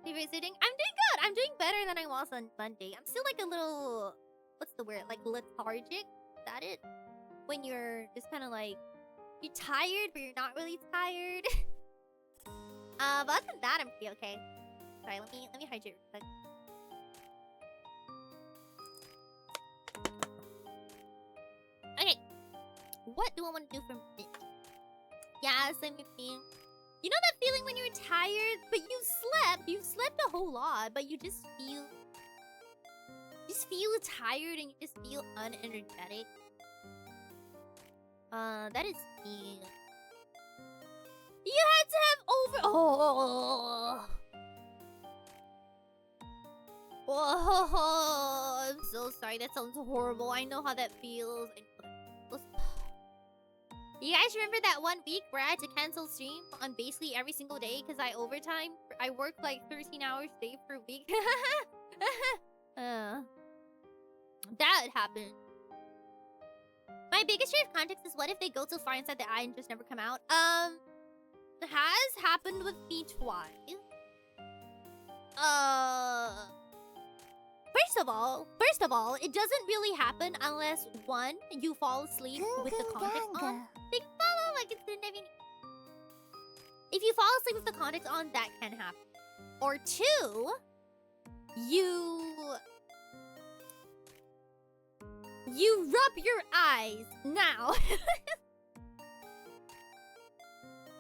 Babysitting? I'm doing good. I'm doing better than I was on Monday. I'm still like a little... What's the word? Like lethargic? Is that it? When you're just kind of like... You're tired, but you're not really tired. But other than that, I'm pretty okay. Sorry, let me hydrate real quick. Okay, what do I want to do for mint? Yeah, same with me. You know that feeling when you're tired, but you slept a whole lot, but you just feel tired and you just feel unenergetic. That is me. You had to have Oh, I'm so sorry. That sounds horrible. I know how that feels. You guys remember that one week where I had to cancel stream on basically every single day because I overtime? I worked like 13 hours a day per week. That happened. My biggest fear of context is what if they go too far inside the eye and just never come out? It has happened with me twice. First of all, it doesn't really happen unless one, you fall asleep with the context on. If you fall asleep with the context on, that can happen. Or two, you rub your eyes. Now,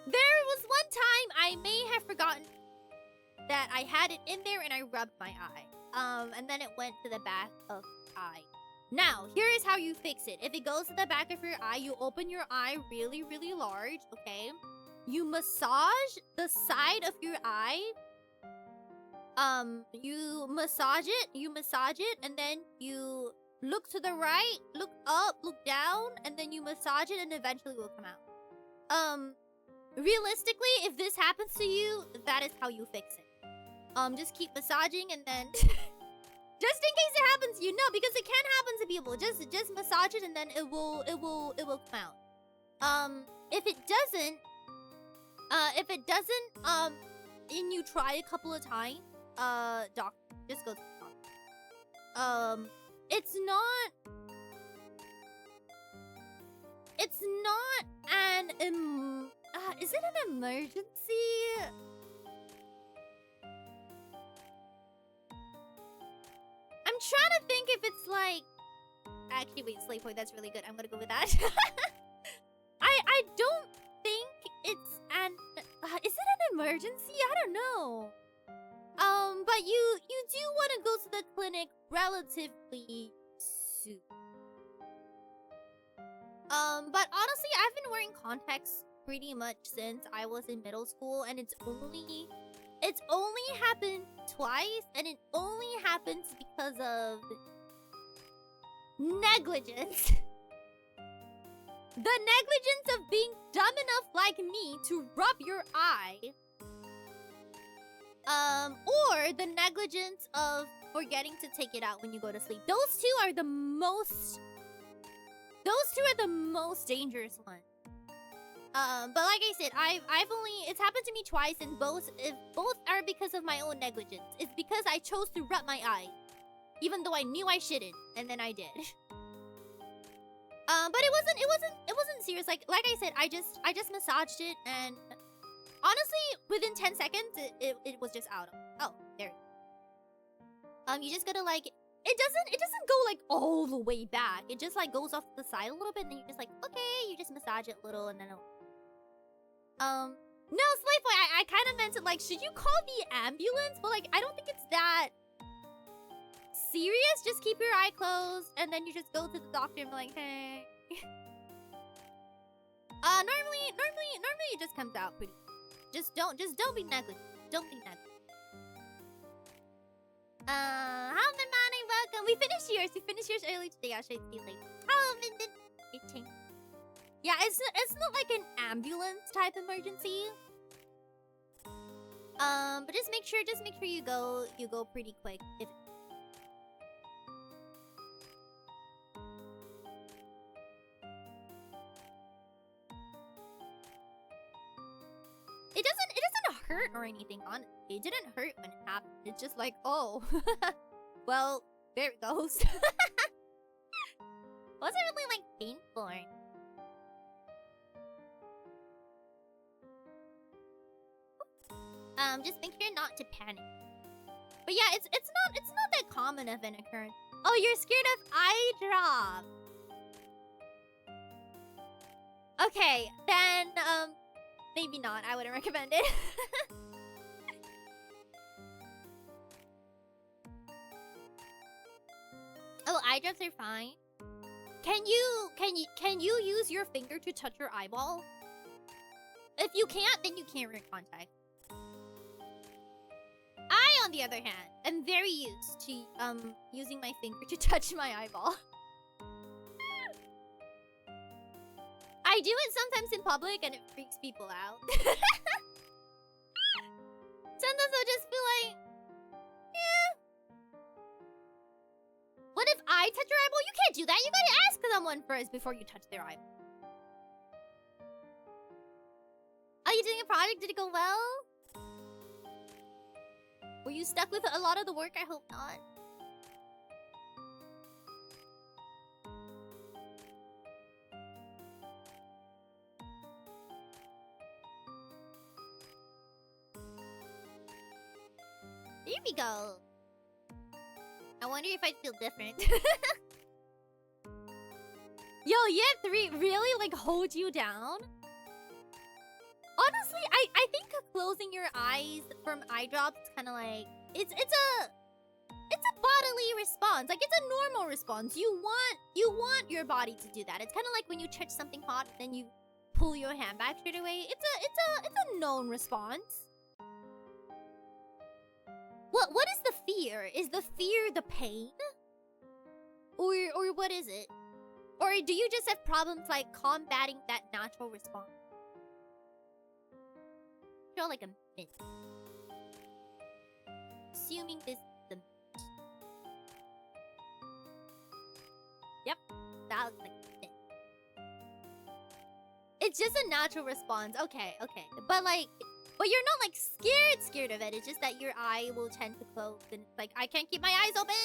there was one time I may have forgotten that I had it in there and I rubbed my eye. And then it went to the back of the eye. Now, here is how you fix it. If it goes to the back of your eye, you open your eye really, really large, okay? You massage the side of your eye. You massage it, and then you look to the right, look up, look down, and then you massage it, and eventually it will come out. Realistically, if this happens to you, that is how you fix it. Just keep massaging, and then just in case it happens, you know, because it can happen to people. Just massage it, and then it will come out. If it doesn't, and you try a couple of times, doctor, just go to the doctor. It's not an is it an emergency? I'm trying to think if it's like... Actually, wait, Slay Point, that's really good. I'm gonna go with that. I don't think it's an... is it an emergency? I don't know. But you do want to go to the clinic relatively soon. But honestly, I've been wearing contacts pretty much since I was in middle school, and it's only happened twice, and it only happens because of negligence. The negligence of being dumb enough like me to rub your eye. Or the negligence of forgetting to take it out when you go to sleep. Those two are the most dangerous ones. But like I said, it's happened to me twice, and both are because of my own negligence. It's because I chose to rub my eye, even though I knew I shouldn't, and then I did. But it wasn't serious. Like I said, I just massaged it, and honestly, within 10 seconds, it was just out. Oh, there. You just gotta like. It doesn't go like all the way back. It just like goes off to the side a little bit, and then you're just like, okay, you just massage it a little, and then it'll... No, Slayboy, I kind of meant it like, should you call the ambulance? But like, I don't think it's that serious. Just keep your eye closed, and then you just go to the doctor and be like, hey. Normally it just comes out pretty. Just don't be negligent. Don't be negligent. How the morning, welcome. We finished yours early today. I'll show it to you later. Hello, Minden. Yeah, it's not like an ambulance type emergency. But just make sure you go pretty quick. If it doesn't hurt or anything, honestly. It didn't hurt when it happened. It's just like, oh, well, there it goes. Wasn't really like painful or anything. Just make sure not to panic. But yeah, it's not that common of an occurrence. Oh, you're scared of eye drop. Okay, then maybe not. I wouldn't recommend it. Oh, eye drops are fine. Can you use your finger to touch your eyeball? If you can't, then you can't wear contact. I, on the other hand, am very used to using my finger to touch my eyeball. I do it sometimes in public and it freaks people out. Sometimes I'll just be like, yeah. What if I touch your eyeball? You can't do that. You gotta ask someone first before you touch their eyeball. Are you doing a project? Did it go well? Were you stuck with a lot of the work? I hope not. Here we go. I wonder if I'd feel different. Yo, yeah, 3 really like hold you down? Honestly, I think closing your eyes from eye drops kind of like it's a bodily response. Like it's a normal response. You want your body to do that. It's kind of like when you touch something hot, then you pull your hand back straight away. It's a known response. What is the fear? Is the fear the pain? Or what is it? Or do you just have problems like combating that natural response? I feel like a myth. Assuming this is the myth. Yep, that looks like a myth. It's just a natural response. Okay. But you're not like scared of it. It's just that your eye will tend to close and it's like, I can't keep my eyes open.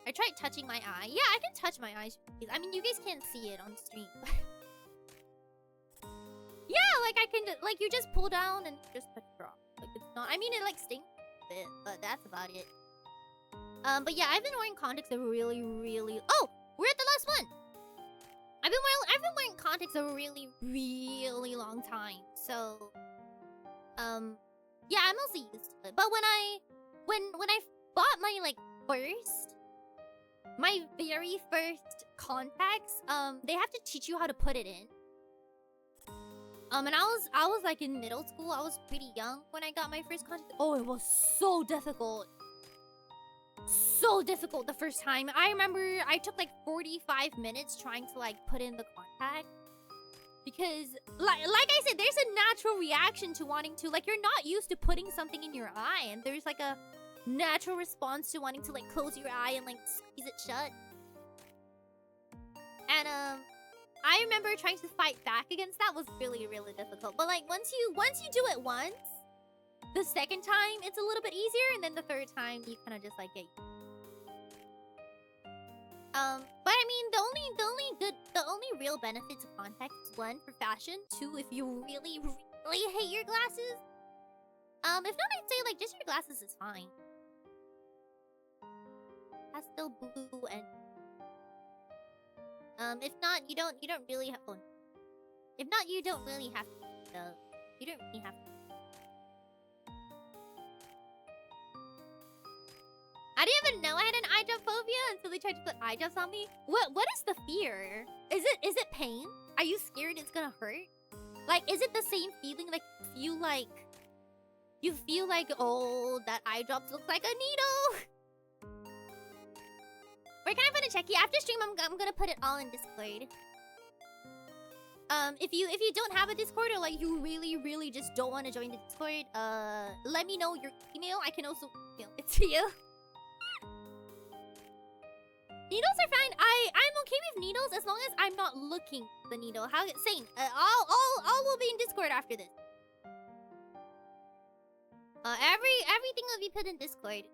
I tried touching my eye. Yeah, I can touch my eyes. I mean, you guys can't see it on stream. Yeah, like I can, like you just pull down and just touch drop. Like it's not, I mean, it like stings a bit, but that's about it. But yeah, I've been wearing contacts a really, oh, we're at the last one. I've been wearing contacts a really, really long time. So, yeah, I'm also used to it. But when I bought my like my very first contacts, they have to teach you how to put it in. And I was like in middle school. I was pretty young when I got my first contact. Oh, it was so difficult. So difficult the first time. I remember I took like 45 minutes trying to like put in the contact. Because like I said, there's a natural reaction to wanting to, like, you're not used to putting something in your eye, and there's like a natural response to wanting to like close your eye and like squeeze it shut. And I remember trying to fight back against that was really, really difficult. But like once you do it once, the second time it's a little bit easier, and then the third time you kind of just like get. But I mean, the only real benefits of contacts is 1, for fashion, 2, if you really, really hate your glasses. If not, I'd say like just your glasses is fine. Pastel blue and if not, you don't really have fun. If not, you don't really have to. You don't really have to. I didn't even know I had an eye drop phobia until they tried to put eye drops on me. What is the fear? Is it pain? Are you scared it's gonna hurt? Like, is it the same feeling? Like, you feel like, oh, that eye drops look like a needle. Where can I find a Cheki? After stream, I'm gonna put it all in Discord. If you don't have a Discord, or like you really just don't want to join the Discord, let me know your email. I can also email it to you. Needles are fine. I'm okay with needles as long as I'm not looking at the needle. How Seion? All will be in Discord after this. Everything will be put in Discord.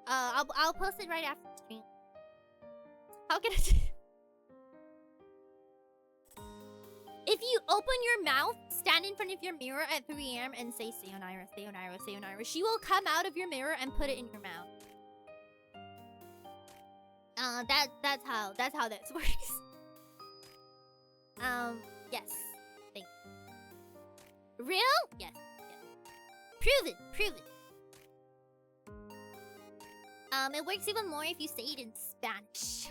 I'll post it right after the stream. How can I? If you open your mouth, stand in front of your mirror at 3 a.m. and say Seion Aera, Seion Aera, Seion Aera, she will come out of your mirror and put it in your mouth. That's how this works. Yes. Thank you. Real? Yes. Prove it. It works even more if you say it in Spanish.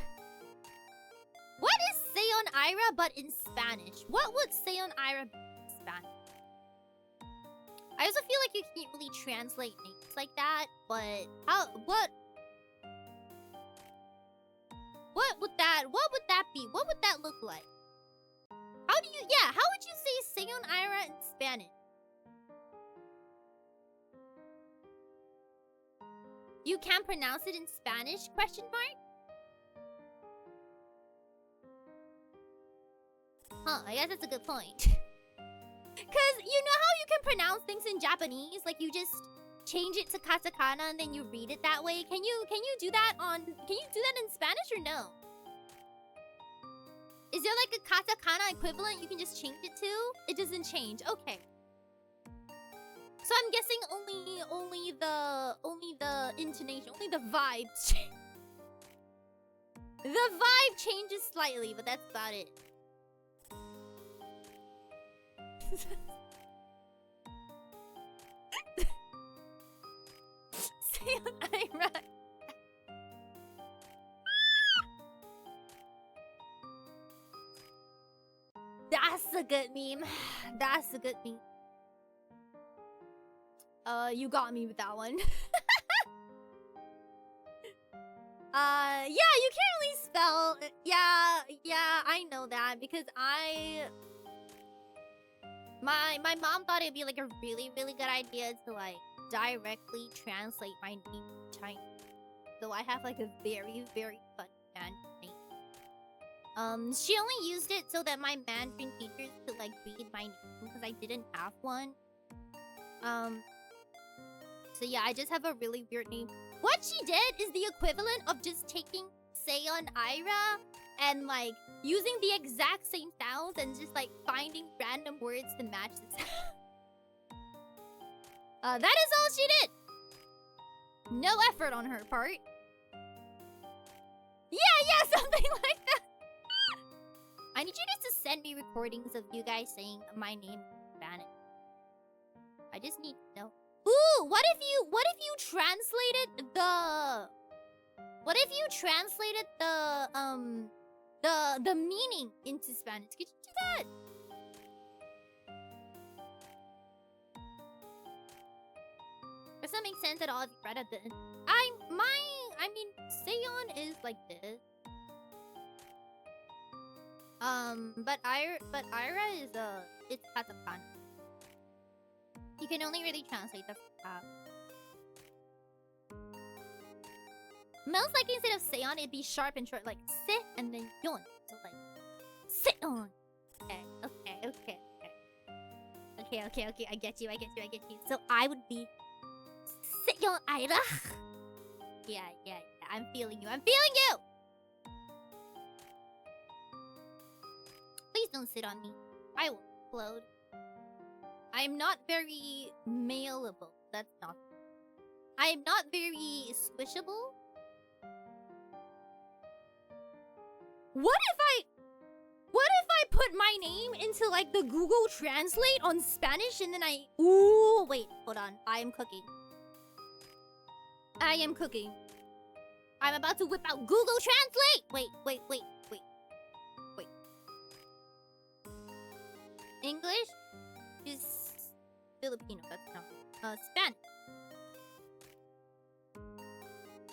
What is Seion Aera but in Spanish? What would Seion Aera be in Spanish? I also feel like you can't really translate names like that, but what would that be? What would that look like? How would you say Seion Aera in Spanish? You can't pronounce it in Spanish? Question mark? Huh, I guess that's a good point. Cause you know how you can pronounce things in Japanese? Like you just change it to katakana and then you read it that way? Can you do that in Spanish or no? Is there like a katakana equivalent you can just change it to? It doesn't change. Okay. So I'm guessing only the intonation, only the vibe. The vibe changes slightly, but that's about it. Seion Aera. That's a good meme. That's a good meme. You got me with that one. Yeah, you can't really spell. Yeah, I know that because my mom thought it'd be like a really good idea to like directly translate my name to Chinese. So I have like a very funny Mandarin name. She only used it so that my Mandarin teachers could like read my name because I didn't have one. So yeah, I just have a really weird name. What she did is the equivalent of just taking Seion Aera and like using the exact same sounds and just like finding random words to match the sound. That is all she did. No effort on her part. Yeah, something like that. I need you guys to send me recordings of you guys saying my name in Spanish. I just need to know. Ooh, what if you translated the meaning into Spanish? Could you do that? Does that make sense at all if you read it then? I mean, Seion is like this. But Aera is it's katakana. You can only really translate the first half. Most likely instead of Seion, it'd be sharp and short, like se and then yon. So like Seion. Okay. I get you. So I would be Seion Aera. Yeah. I'm feeling you. Please don't sit on me. I will explode. I'm not very maleable. That's not. I'm not very squishable. What if I put my name into like the Google Translate on Spanish and then ooh, wait, hold on. I am cooking. I'm about to whip out Google Translate. Wait. English is Filipino. That's not. Spanish.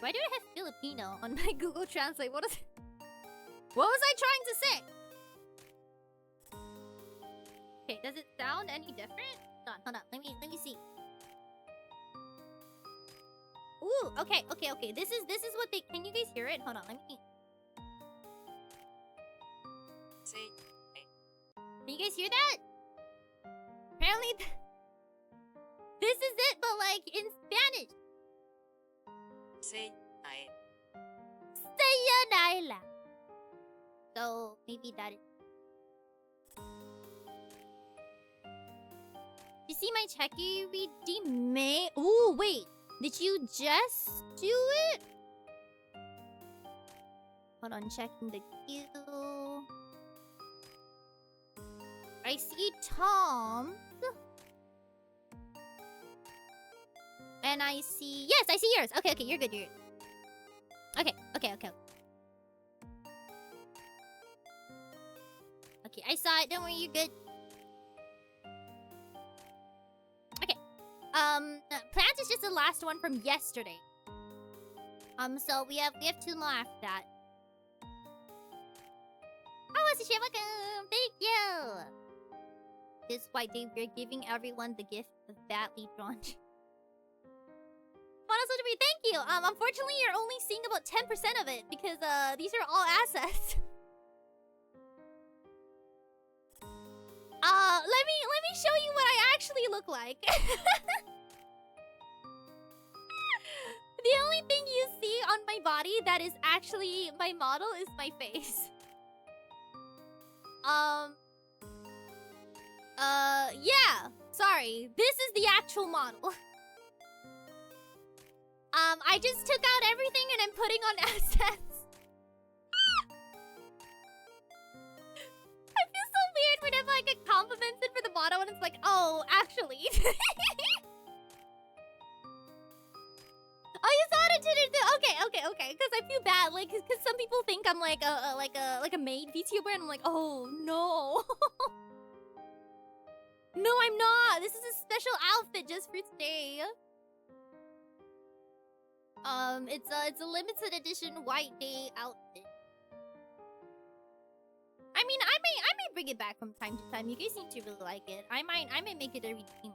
Why do I have Filipino on my Google Translate? What was I trying to say? Okay, does it sound any different? Hold on. Let me see. Ooh, okay. This is what they. Can you guys hear it? Hold on, let me. See. Can you guys hear that? Apparently, this is it, but like in Spanish. Seion Aera. So maybe that is. see my Cheki redeem May? Ooh, wait. Did you just do it? Hold on, checking the queue. I see Tom. And I see... Yes, I see yours. Okay, okay, you're good, you're good. Okay, okay, okay. Okay, I saw it. Don't worry, you're good. Okay. Plants is just the last one from yesterday. So we have 2 more after that. Oh, Sushi, welcome! Thank you! This white day we're giving everyone the gift of badly drawn. Thank you! Unfortunately, you're only seeing about 10% of it because, these are all assets. Let me show you what I actually look like. The only thing you see on my body that is actually my model is my face. Yeah. Sorry. This is the actual model. I just took out everything and I'm putting on assets. I feel so weird whenever I get complimented for the model and it's like, oh, actually. Oh, you thought it did it? Okay. Because I feel bad, like, because some people think I'm like a maid VTuber, and I'm like, oh no. No, I'm not. This is a special outfit just for today. It's a limited edition white day outfit. I mean, I may bring it back from time to time. You guys seem to really like it. I might make it a redeem.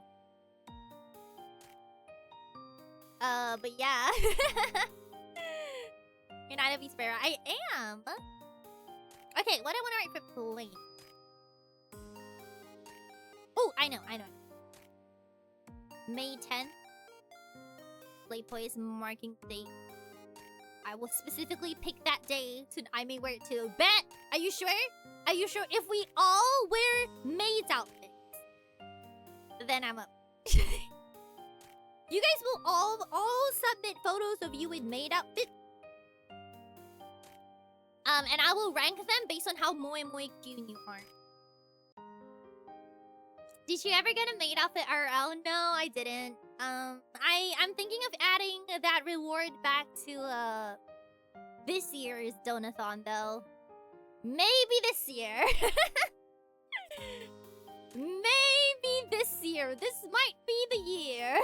But yeah. You're not a V-Sparrow. I am. Okay, what I want to write for plane. Oh, I know. May 10th. Playboy's marking date. I will specifically pick that day so I may wear it too. Bet! Are you sure? Are you sure? If we all wear maid's outfits, then I'm up. You guys will all submit photos of you in maid outfit. And I will rank them based on how moe cute you are. Did you ever get a maid outfit RL? No, I didn't. I'm thinking of adding that reward back to this year's Donathon though. Maybe this year. Maybe this year. This might be the year.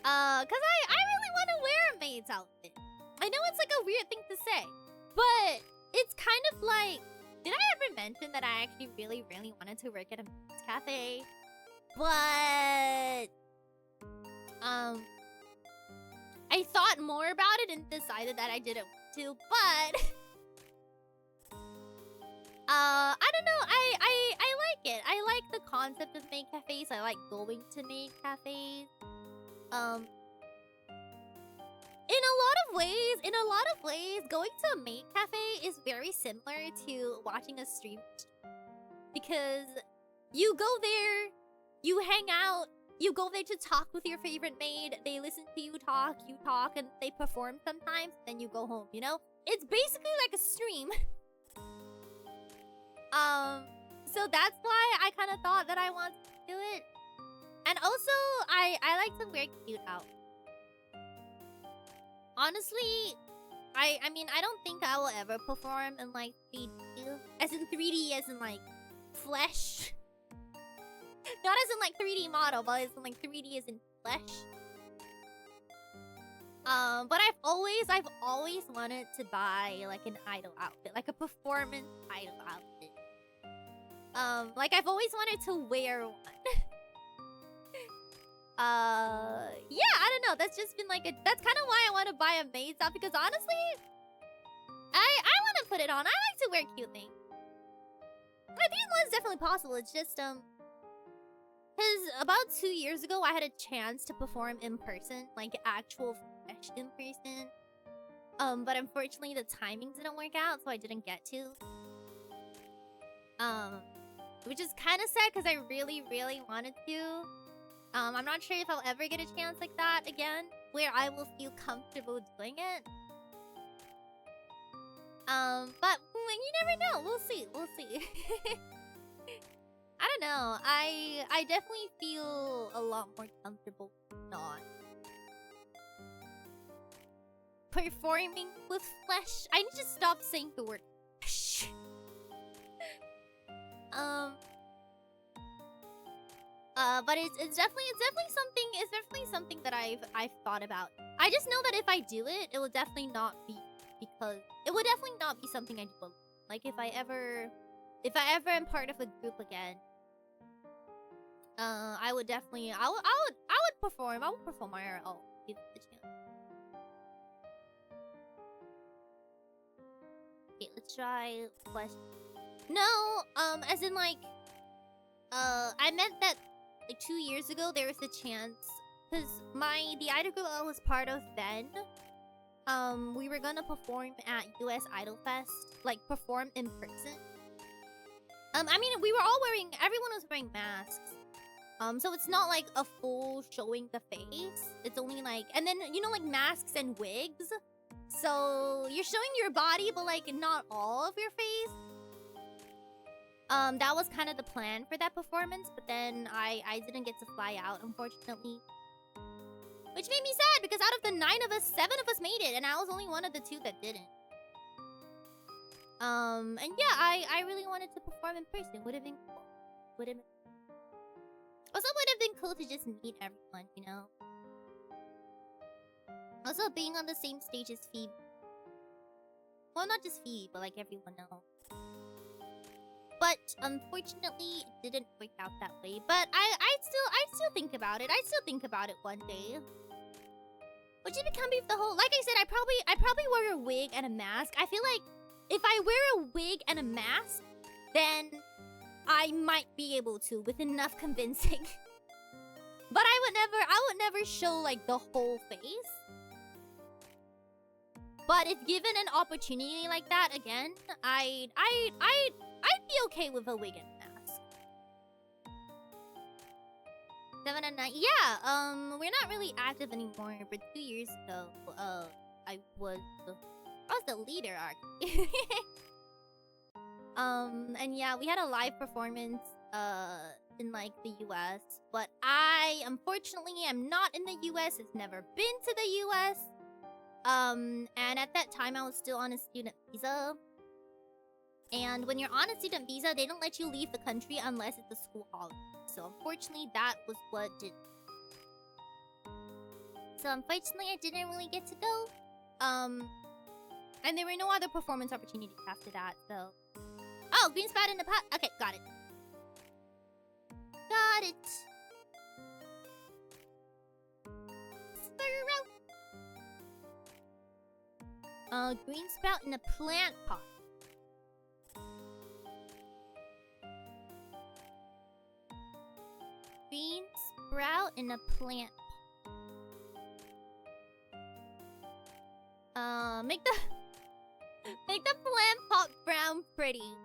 Cause I really want to wear a maid's outfit. I know it's like a weird thing to say, but it's kind of like, did I ever mention that I actually really wanted to work at a maid's cafe? But I thought more about it and decided that I didn't want to, but I don't know, I like it. I like the concept of maid cafes. I like going to maid cafes. In a lot of ways, going to a maid cafe is very similar to watching a stream. Because you go there, you hang out, you go there to talk with your favorite maid, they listen to you talk, and they perform sometimes, then you go home, you know? It's basically like a stream. So that's why I kind of thought that I wanted to do it. And also, I like to wear cute outfits. Honestly, I mean, I don't think I will ever perform in like 3D. As in 3D, as in like flesh. Not as in like 3D model, but as in like 3D as in flesh. But I've always wanted to buy like an idol outfit, like a performance idol outfit. Like I've always wanted to wear one. Yeah, I don't know. That's just been like that's kind of why I want to buy a maid's outfit, because honestly, I want to put it on. I like to wear cute things. I think it's definitely possible. It's just because about 2 years ago I had a chance to perform in person, like actual fresh in person. But unfortunately the timing didn't work out, so I didn't get to. which is kind of sad because I really, really wanted to. I'm not sure if I'll ever get a chance like that again, where I will feel comfortable doing it. But you never know. We'll see. We'll see. I don't know. I definitely feel a lot more comfortable not performing with flesh. I need to stop saying the word flesh. But it's definitely something that I've thought about. I just know that if I do it, it will definitely not be because it would definitely not be something I do alone. Like if I ever am part of a group again, I would definitely I would perform IRL if the chance. Okay, let's try question. No, as in like, I meant that like 2 years ago there was a chance because the idol group I was part of then, we were gonna perform at US Idol Fest, like perform in person. I mean everyone was wearing masks. So it's not like a full showing the face. It's only like, and then you know like masks and wigs. So you're showing your body, but like not all of your face. That was kind of the plan for that performance, but then I didn't get to fly out, unfortunately. Which made me sad because out of the 9 of us, 7 of us made it, and I was only one of the 2 that didn't. And yeah, I really wanted to perform in person. Would have been cool. Also, would have been cool to just meet everyone, you know? Also, being on the same stage as Phoebe. Well, not just Phoebe, but like everyone else. But unfortunately, it didn't work out that way. But I still think about it. I still think about it one day. Would you become the whole? Like I said, I probably wear a wig and a mask. I feel like if I wear a wig and a mask, then I might be able to with enough convincing. But I would never show like the whole face. But if given an opportunity like that again, I'd be okay with a wig and mask. 7 and 9. Yeah, we're not really active anymore, but 2 years ago, I was the leader, actually. And yeah, we had a live performance, in like the US, but I unfortunately am not in the US. I've never been to the US. And at that time I was still on a student visa. And when you're on a student visa, they don't let you leave the country unless it's a school holiday. So unfortunately, that was what did. So unfortunately, I didn't really get to go. And there were no other performance opportunities after that, so... Oh, green spot in the pot. Okay, got it. Got it. Green sprout in a plant pot. Green sprout in a plant pot. Make the plant pot brown pretty.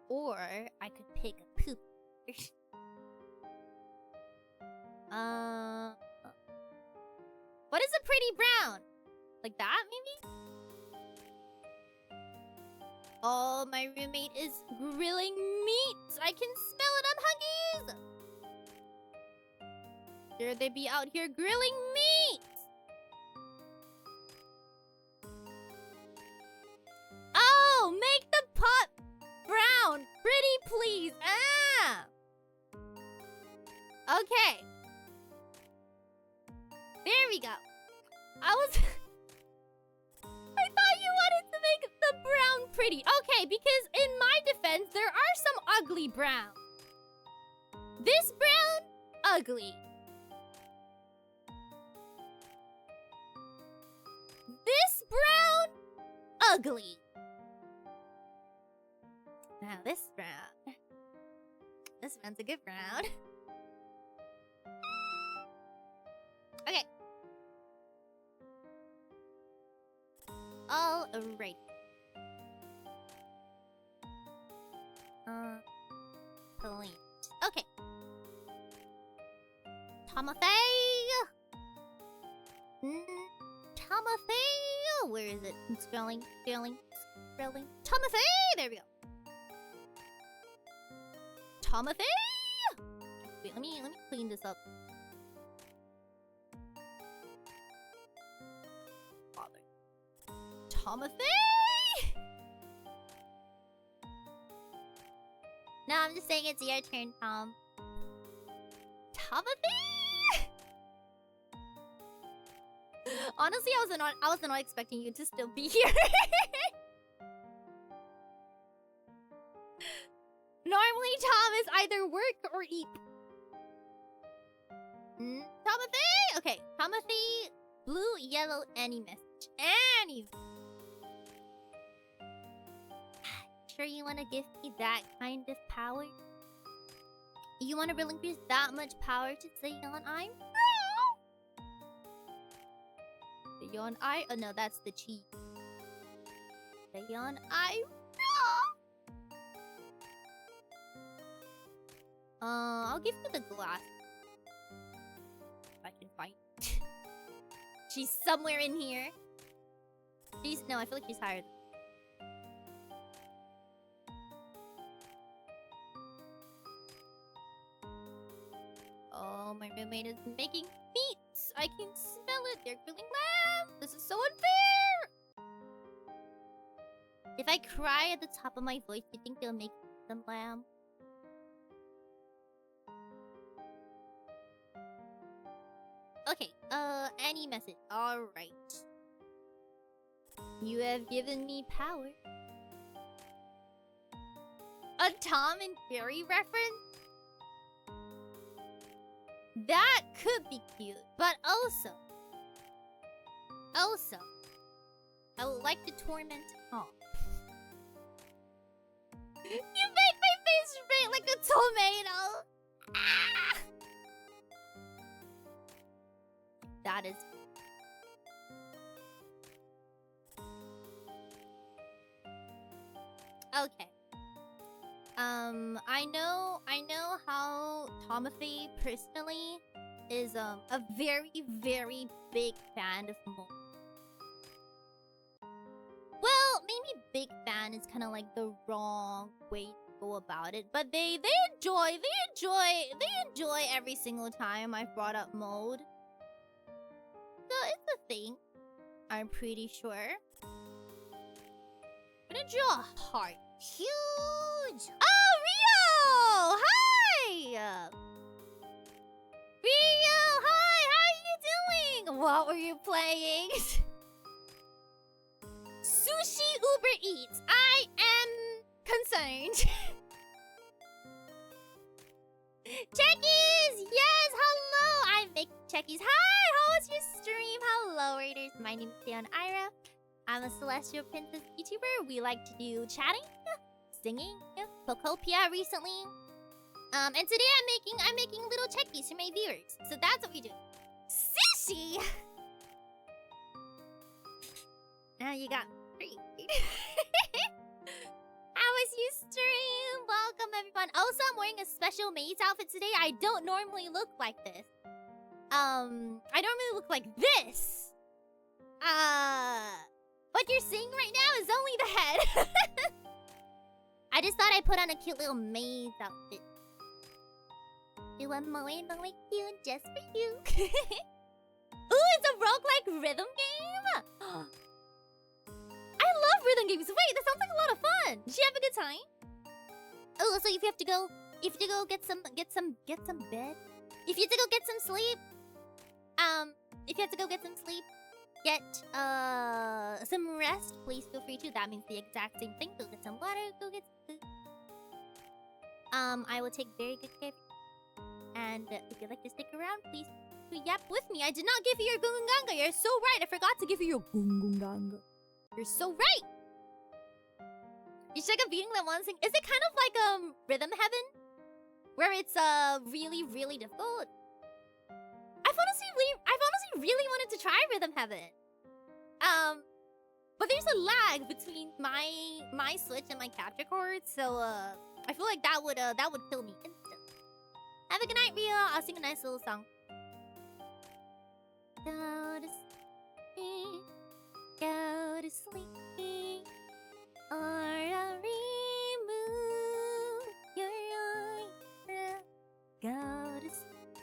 Or I could pick a poop. What is a pretty brown? Like that, maybe? Oh, my roommate is grilling meat. I can smell it on Huggies. Sure, they be out here grilling meat. Oh, make the pot brown. Pretty, please. Ah. Okay. There we go. I thought you wanted to make the brown pretty. Okay, because in my defense, there are some ugly brown. This brown, ugly. This brown, ugly. Now this brown. This brown's a good brown. Okay. Alright. Excellent. Okay. Timothy! Timothy! Where is it? It's scrolling. Timothy! There we go. Timothy! Wait, let me clean this up. Father. Timothy! No, I'm just saying it's your turn, Tom. Timothy! Honestly, I was not expecting you to still be here. Normally, Tom is either work or eat. Timothy! Okay, Timothy, blue, yellow, any message. Any. Sure you want to give me that kind of power? You want to relinquish that much power to Seion Aera? Seion Aera? Oh no, that's the cheat. Seion Aera! I'll give you the glass. If I can find it. She's somewhere in here. No, I feel like she's tired. Oh, my roommate is making meat. I can smell it. They're grilling lamb. This is so unfair. If I cry at the top of my voice, you think they'll make some lamb? Okay, any message. Alright. You have given me power. A Tom and Jerry reference? That could be cute, but also, I would like to torment Tom. You make my face red like a tomato. Ah! That is. Okay. I know how Timothy personally is a very, very big fan of mold. Well, maybe big fan is kind of like the wrong way to go about it, but they enjoy every single time I've brought up mode. So it's a thing. I'm pretty sure. I'm gonna draw a heart. Huge! Oh, Rio! Hi! Rio, hi! How are you doing? What were you playing? Sushi Uber Eats. I am concerned. Chekies! Yes, hello! I make Chekies. Hi! How was your stream? Hello, Raiders. My name is Seion Aera. I'm a Celestial Princess YouTuber. We like to do chatting, singing, Pokopia recently. And today I'm making little Chekies for my viewers. So that's what we do. Sushi! Now you got me. How was your stream? Welcome, everyone. Also, I'm wearing a special maid's outfit today. I don't normally look like this. I normally look like this. What you're seeing right now is only the head. I just thought I'd put on a cute little maid's outfit. Do one more like you, just for you. Ooh, it's a roguelike rhythm game. I love rhythm games. Wait, that sounds like a lot of fun. Did you have a good time? Oh, so if you have to go get some bed. If you have to go get some sleep. If you have to go get some sleep, get some rest, please feel free to. That means the exact same thing. Go get some water, go get some food. I will take very good care of you. And if you'd like to stick around, please yap with me. I did not give you your Gungunganga. You're so right. I forgot to give you your Gungunganga. You're so right. You should have beating that one thing. Is it kind of like Rhythm Heaven? Where it's really, really difficult? I've honestly really wanted to try Rhythm Heaven. But there's a lag between my Switch and my capture cord, so I feel like that would kill me instantly. Have a good night, Rio. I'll sing a nice little song. Go to sleep, go to sleep, or I'll remove your eyebrow. Go to sleep,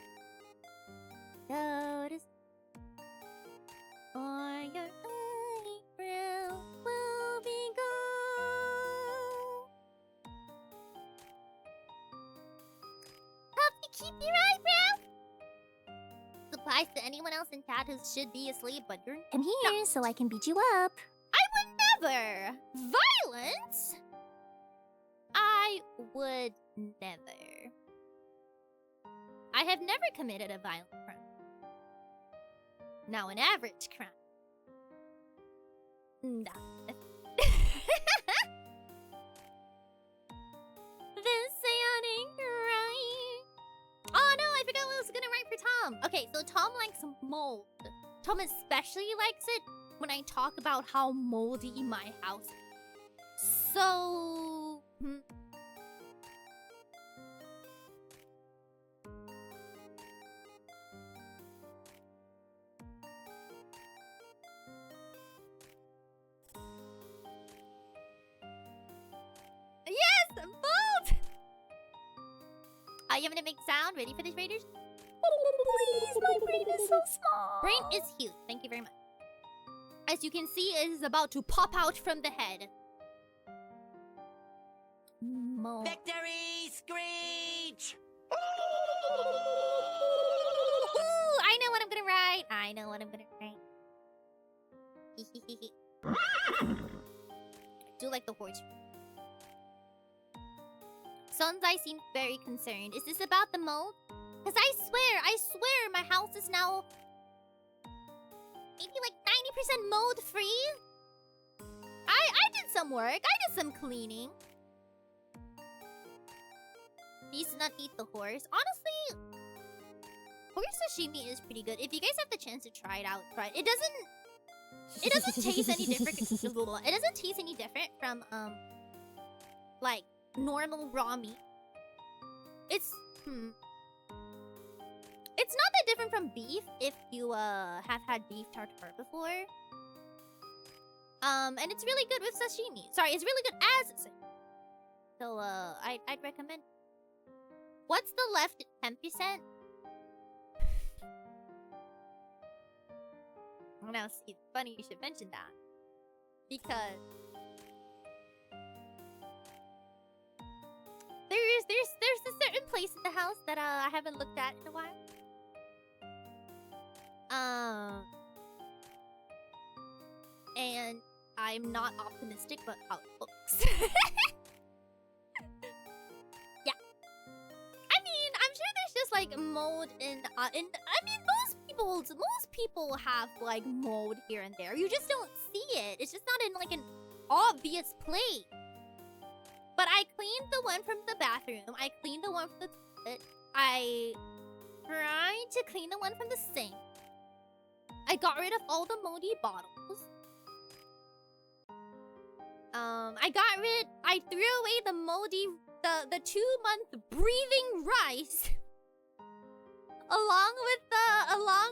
go to sleep, or your eyebrow will be gone. Help you keep your eyebrow. Applies to anyone else in chat who should be asleep, but you're Come here not. so I can beat you up. I would never. Violence? I would never. I have never committed a violent crime. Now, an average crime. Nah. This Seion Aera. Oh no, I forgot what I was gonna write for Tom. Okay, so Tom likes mold. Tom especially likes it when I talk about how moldy my house is. So... Yes! Mold! You want me to make sound? Ready for this, Raiders? Please, my brain is so small. Brain is huge. Thank you very much. As you can see, it is about to pop out from the head. Mold. Victory screech! Ooh, I know what I'm gonna write. I know what I'm gonna write. I do like the horse. Sonzai seemed very concerned. Is this about the mold? Because I swear, my house is now maybe like 90% mold free. I did some work. I did some cleaning. Please do not eat the horse. Honestly, horse sashimi is pretty good. If you guys have the chance to try it out, try it. It doesn't taste any different. It doesn't taste any different from like normal raw meat. It's not that different from beef if you have had beef tartare before. And it's really good with sashimi. Sorry, it's really good as sashimi. So I'd recommend. What's the left 10%? Now, see, it's funny you should mention that. Because there's a certain place in the house that I haven't looked at in a while. And I'm not optimistic about how it looks. Yeah. I mean, I'm sure there's just like mold in I mean, most people have like mold here and there. You just don't see it. It's just not in like an obvious place. But I cleaned the one from the bathroom. I cleaned the one from the toilet. I tried to clean the one from the sink. I got rid of all the moldy bottles. I threw away the moldy, the 2-month breathing rice. along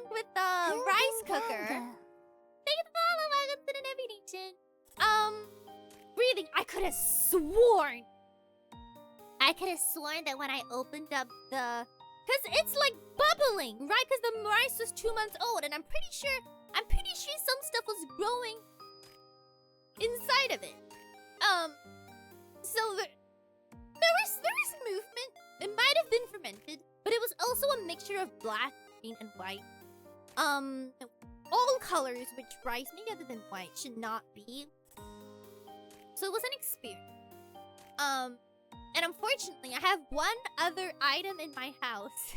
with the rice cooker. Thank you for the follow. Welcome to the Nebu Nation. Breathing. I could have sworn that when I opened up the... Because it's like bubbling, right? Because the rice was 2 months old, and I'm pretty sure some stuff was growing inside of it. So there was movement. It might have been fermented, but it was also a mixture of black, green, and white. All colors, which rice, maybe other than white, should not be. So it was an experience. And unfortunately, I have one other item in my house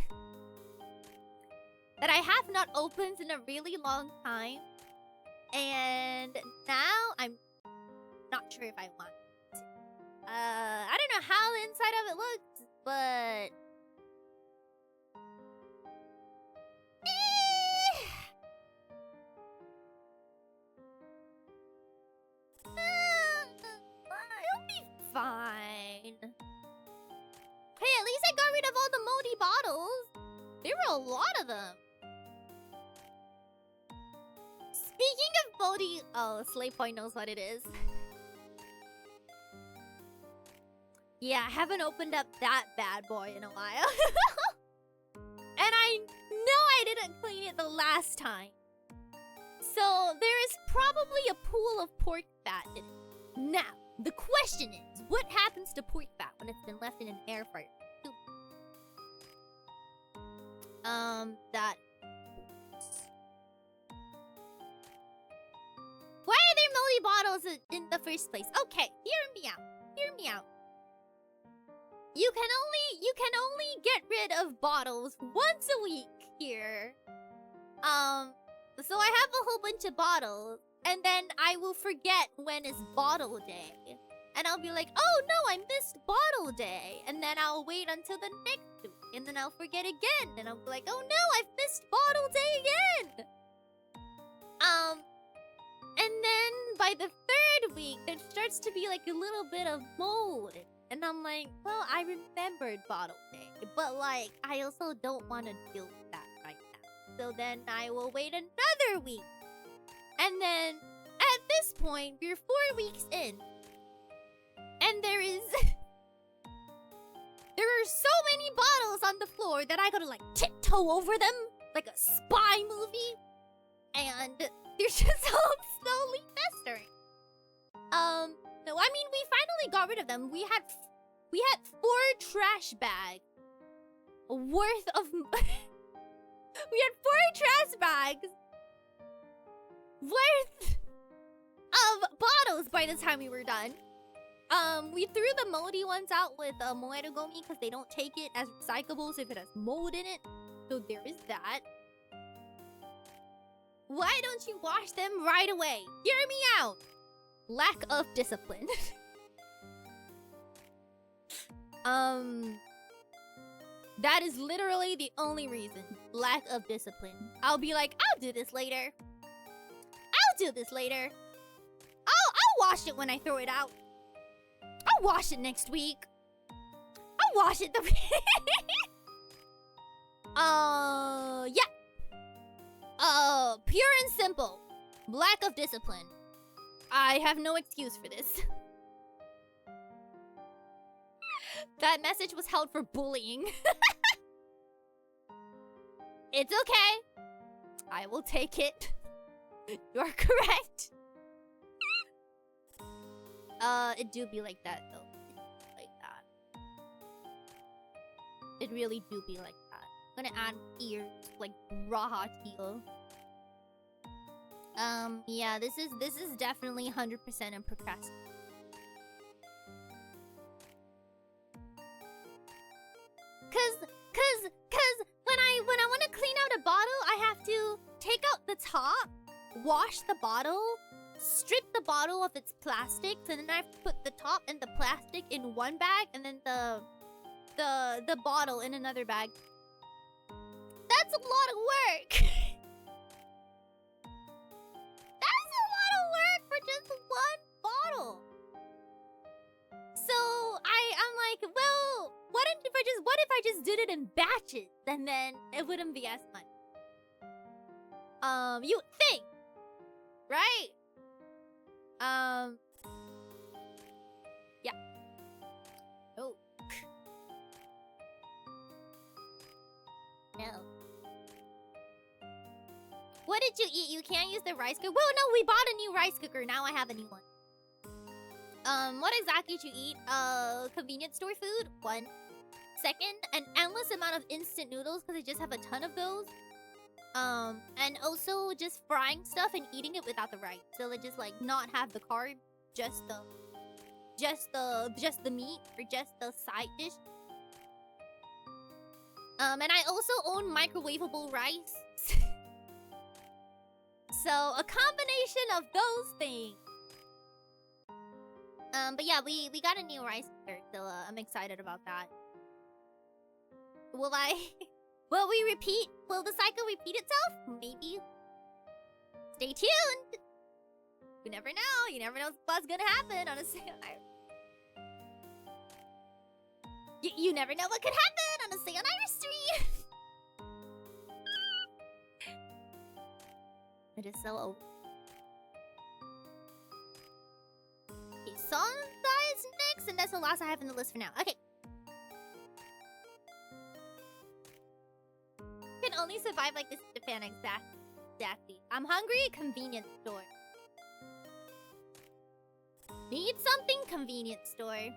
that I have not opened in a really long time. And now I'm not sure if I want to. I don't know how the inside of it looks, but... It'll be fine. There were a lot of them. Speaking of VOD, oh, Slaypoint knows what it is. Yeah, I haven't opened up that bad boy in a while. And I know I didn't clean it the last time. So there is probably a pool of pork fat in it. Now, the question is, what happens to pork fat when it's been left in an air fryer? That... Why are there moldy bottles in the first place? Okay, hear me out. Hear me out. You can only get rid of bottles once a week here. So I have a whole bunch of bottles, and then I will forget when is bottle day. And I'll be like, oh no, I missed bottle day. And then I'll wait until the next week, and then I'll forget again. And I'll be like, oh no, I've missed bottle day again. And then by the third week, there starts to be like a little bit of mold. And I'm like, well, I remembered bottle day, but like, I also don't want to deal with that right now. So then I will wait another week. And then at this point, we're 4 weeks in. And there are so many bottles on the floor that I gotta like tiptoe over them like a spy movie. And they're just all slowly festering. No, I mean, we finally got rid of them. We had 4 trash bags worth of... we had 4 trash bags worth of bottles by the time we were done. We threw the moldy ones out with Moerogomi because they don't take it as recyclables if it has mold in it. So there is that. Why don't you wash them right away? Hear me out. Lack of discipline. That is literally the only reason. Lack of discipline. I'll be like, I'll do this later. I'll do this later. I'll wash it when I throw it out. I'll wash it next week. I'll wash it the yeah. Pure and simple. Lack of discipline. I have no excuse for this. That message was held for bullying. It's okay. I will take it. You're correct. It do be like that though. Like that. It really do be like that. I'm gonna add ears like raw teal. Yeah, this is definitely 100% in procrastination. Cause when I want to clean out a bottle, I have to take out the top, wash the bottle, strip the bottle of its plastics, and then I have to put the top and the plastic in one bag, and then the bottle in another bag. That's a lot of work. That's a lot of work for just one bottle. So I'm like, well, what if I just did it in batches, and then it wouldn't be as much. You would think, right? Yeah. Oh. No. What did you eat? You can't use the rice cooker. Well, no, we bought a new rice cooker. Now I have a new one. What exactly did you eat? Convenience store food. 1. Second, an endless amount of instant noodles because I just have a ton of those. And also just frying stuff and eating it without the rice. So like just like not have the carb, just the meat or just the side dish. And I also own microwavable rice. So a combination of those things. But yeah, we got a new rice cooker, so I'm excited about that. Will we repeat? Will the cycle repeat itself? Maybe. Stay tuned. You never know. You never know what's gonna happen on a Seion Aera. You never know what could happen on a Seion Aera stream. It is so old. Okay, Sonda is next, and that's the last I have in the list for now. Okay. Can only survive like this in Japan, exactly. I'm hungry, convenience store. Need something, convenience store.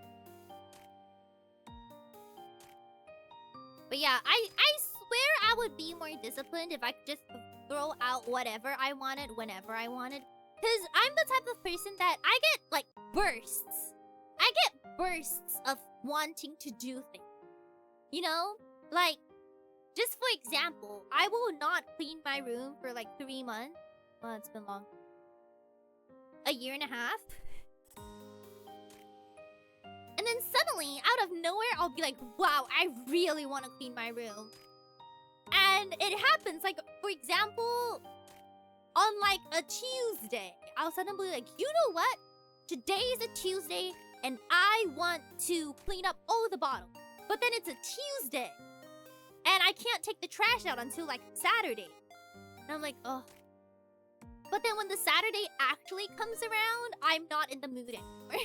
But yeah, I swear I would be more disciplined if I could just throw out whatever I wanted whenever I wanted. Because I'm the type of person that I get, like, bursts. I get bursts of wanting to do things. You know? Like, just for example, I will not clean my room for, like, 3 months. Well, it's been long. A year and a half. And then suddenly, out of nowhere, I'll be like, wow, I really want to clean my room. And it happens, like, for example, on, like, a Tuesday, I'll suddenly be like, you know what? Today is a Tuesday, and I want to clean up all the bottles. But then it's a Tuesday, and I can't take the trash out until, like, Saturday. And I'm like, oh. But then when the Saturday actually comes around, I'm not in the mood anymore.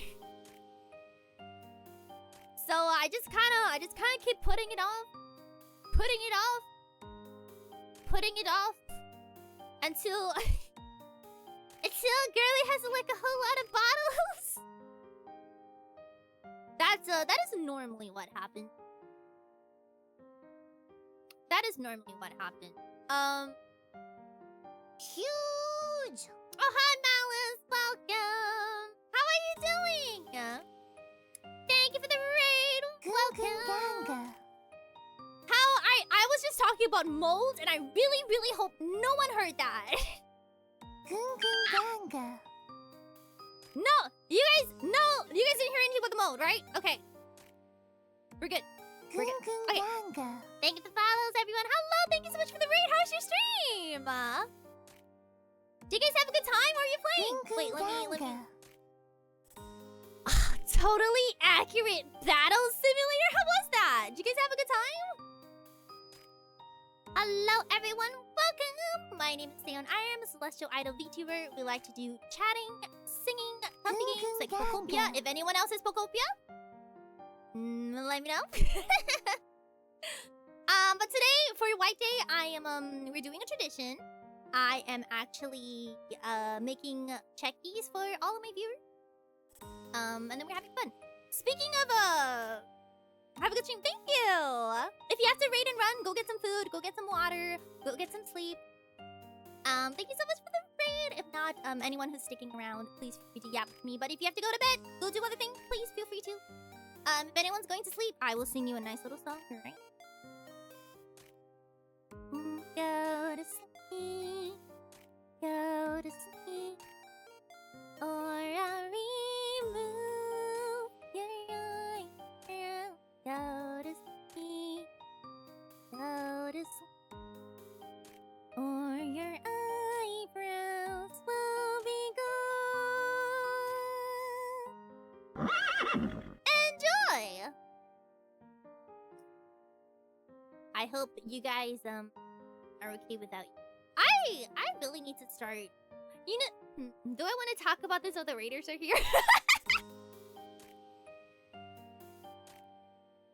So I just kind of keep putting it off until girly has like a whole lot of bottles. That is normally what happens. That is normally what happens. Huge! Oh, hi, Malice. Welcome. How are you doing? Thank you for the raid. Welcome. How I was just talking about mold, and I really, really hope no one heard that. No, you guys didn't hear anything about the mold, right? Okay. We're good. Okay. Thank you for the follows, everyone. Hello, thank you so much for the raid. How's your stream? Did you guys have a good time? Or are you playing? Wait, let me. Totally accurate battle simulator? How was that? Did you guys have a good time? Hello, everyone. Welcome. My name is Seion Aera. I'm a celestial idol VTuber. We like to do chatting, singing, puppy games like Pokopia. If anyone else is Pokopia, let me know. But today, for White Day, we're doing a tradition. I am actually making Chekis for all of my viewers. And then we're having fun. Speaking of have a good stream. Thank you. If you have to raid and run, go get some food, go get some water, go get some sleep. Thank you so much for the raid. If not, anyone who's sticking around, please feel free to yap with me. But if you have to go to bed, go do other things, please feel free to. If anyone's going to sleep, I will sing you a nice little song, alright? Go to sleep. Go to sleep. Or I'll remove your eyebrows. Go to sleep. Go to sleep. Or your eyebrows will be gone. Enjoy! I hope you guys are okay without you. I really need to start. You know, do I want to talk about this while the raiders are here?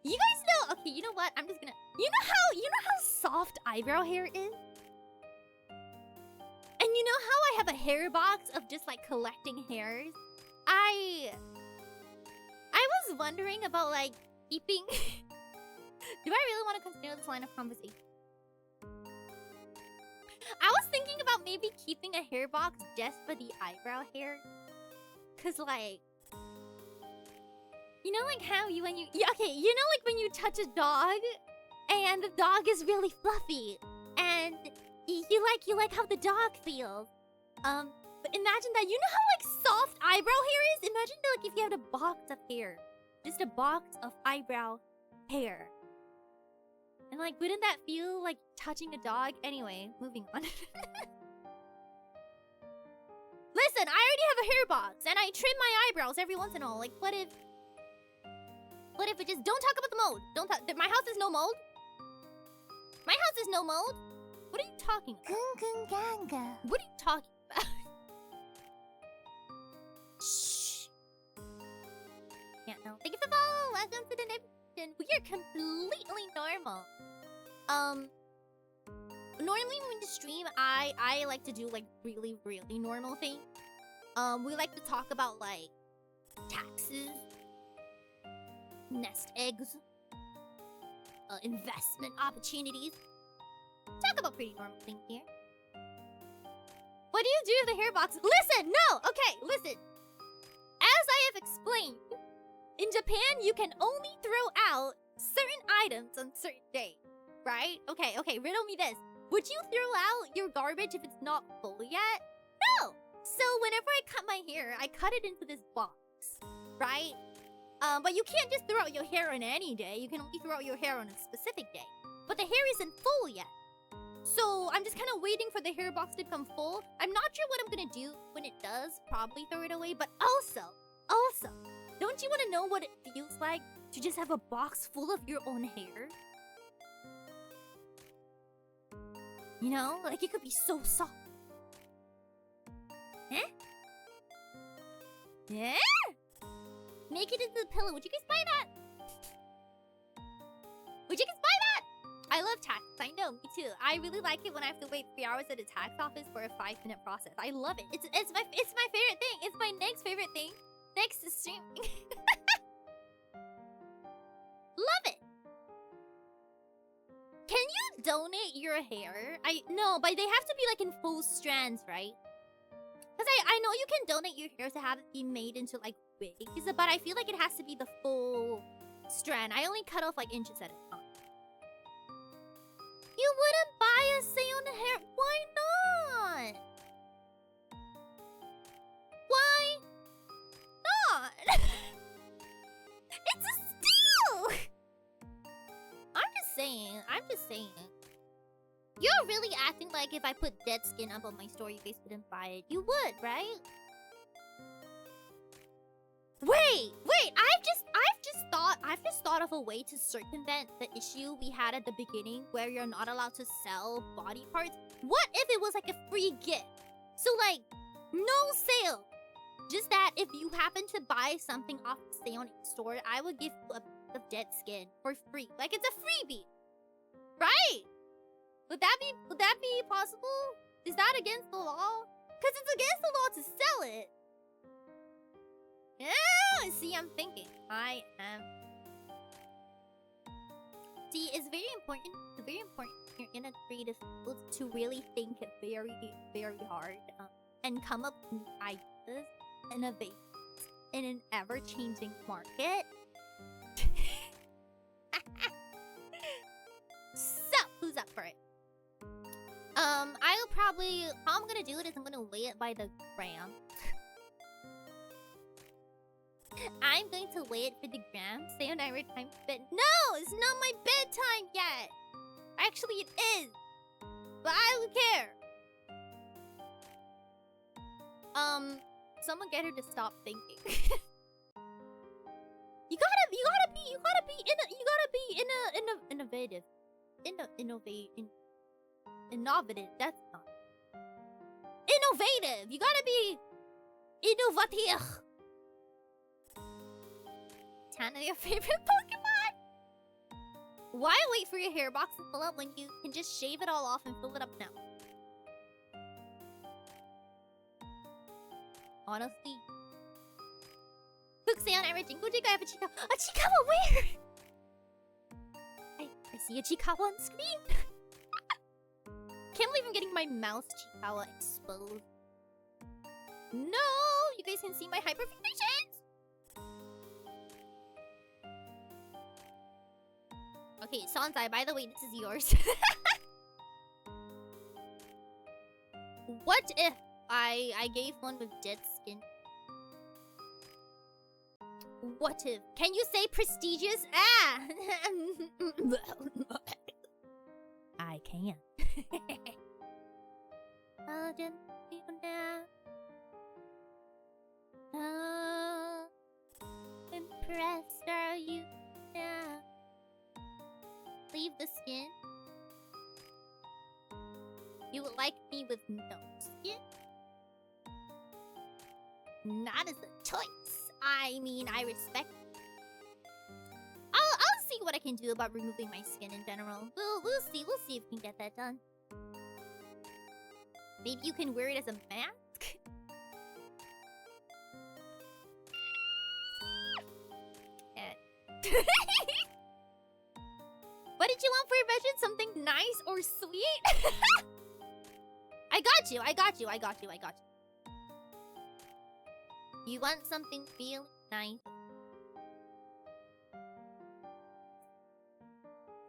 You guys know. Okay, you know what? I'm just gonna. You know how soft eyebrow hair is, and you know how I have a hair box of just like collecting hairs. I was wondering about like keeping. Do I really want to continue this line of conversation? I was thinking about maybe keeping a hair box just for the eyebrow hair. Cause like, you know like how you when you touch a dog and the dog is really fluffy and you like how the dog feels. But imagine that, you know how like soft eyebrow hair is? Imagine that, like if you had a box of hair. Just a box of eyebrow hair. And like, wouldn't that feel like touching a dog? Anyway, moving on. Listen, I already have a hair box, and I trim my eyebrows every once in a while. Like, what if we just don't talk about the mold? My house is no mold. My house is no mold. What are you talking about? What are you talking about? Shh. Yeah, no. Thank you for following. Welcome to the nation. We are completely normal. Normally when we stream, I like to do like really normal things. We like to talk about like taxes, nest eggs, investment opportunities. Talk about pretty normal things here. What do you do with the hair box? Listen, no! Okay, listen. As I have explained, in Japan, you can only throw out certain items on certain days, right? Okay, riddle me this. Would you throw out your garbage if it's not full yet? No! So whenever I cut my hair, I cut it into this box, right? But you can't just throw out your hair on any day. You can only throw out your hair on a specific day. But the hair isn't full yet. So I'm just kind of waiting for the hair box to become full. I'm not sure what I'm gonna do when it does. Probably throw it away. But also, don't you want to know what it feels like to just have a box full of your own hair? You know, like it could be so soft. Eh? Yeah? Make it into the pillow. Would you guys buy that? Would you guys buy that? I love tax. I know, me too. I really like it when I have to wait 3 hours at a tax office for a 5-minute process. I love it. It's my favorite thing. It's my next favorite thing. Next to streaming. Love it. Can you donate your hair? No, but they have to be like in full strands, right? Because I know you can donate your hair to have it be made into like wigs, but I feel like it has to be the full strand. I only cut off like inches at a time. You wouldn't buy a Seion hair? Why not? Why not? It's a steal! I'm just saying. You're really acting like if I put dead skin up on my store, you guys wouldn't buy it. You would, right? Wait! I've just thought of a way to circumvent the issue we had at the beginning where you're not allowed to sell body parts. What if it was like a free gift? So like, no sale. Just that if you happen to buy something off the Seion store, I would give you a piece of dead skin for free. Like it's a freebie. Right? Would that be possible? Is that against the law? Because it's against the law to sell it. Yeah, see, I'm thinking. I am. See, it's very important. It's very important when you're in a creative field to really think very hard and come up with new ideas, innovate in an ever-changing market. So, who's up for it? I'll probably. How I'm gonna do it is I'm gonna lay it by the gram. I'm going to lay it for the gram. Seion Aera time to bed. No, it's not my bedtime yet. Actually, it is. But I don't care. Someone get her to stop thinking. You gotta be innovative. Innovative. That's not. Innovative. You gotta be innovative. Tana, your favorite Pokemon? Why wait for your hair box to fill up when you can just shave it all off and fill it up now? Honestly. Look, Seion Aera Jingle Jig, I have a Chikawa. A Chikawa where? I see a Chikawa on screen. Can't believe I'm getting my mouse Chikawa exposed. No! You guys can see my hyperfixations! Okay, Sansai, by the way, this is yours. What if I gave one with dead skin? What if? Can you say prestigious? Ah! I can. How impressed are you now? Leave the skin. You would like me with no skin? That is a choice. I mean, I respect. I'll see what I can do about removing my skin in general. We'll see if we can get that done. Maybe you can wear it as a mask? What did you want for your bedroom? Something nice or sweet? I got you. You want something really nice?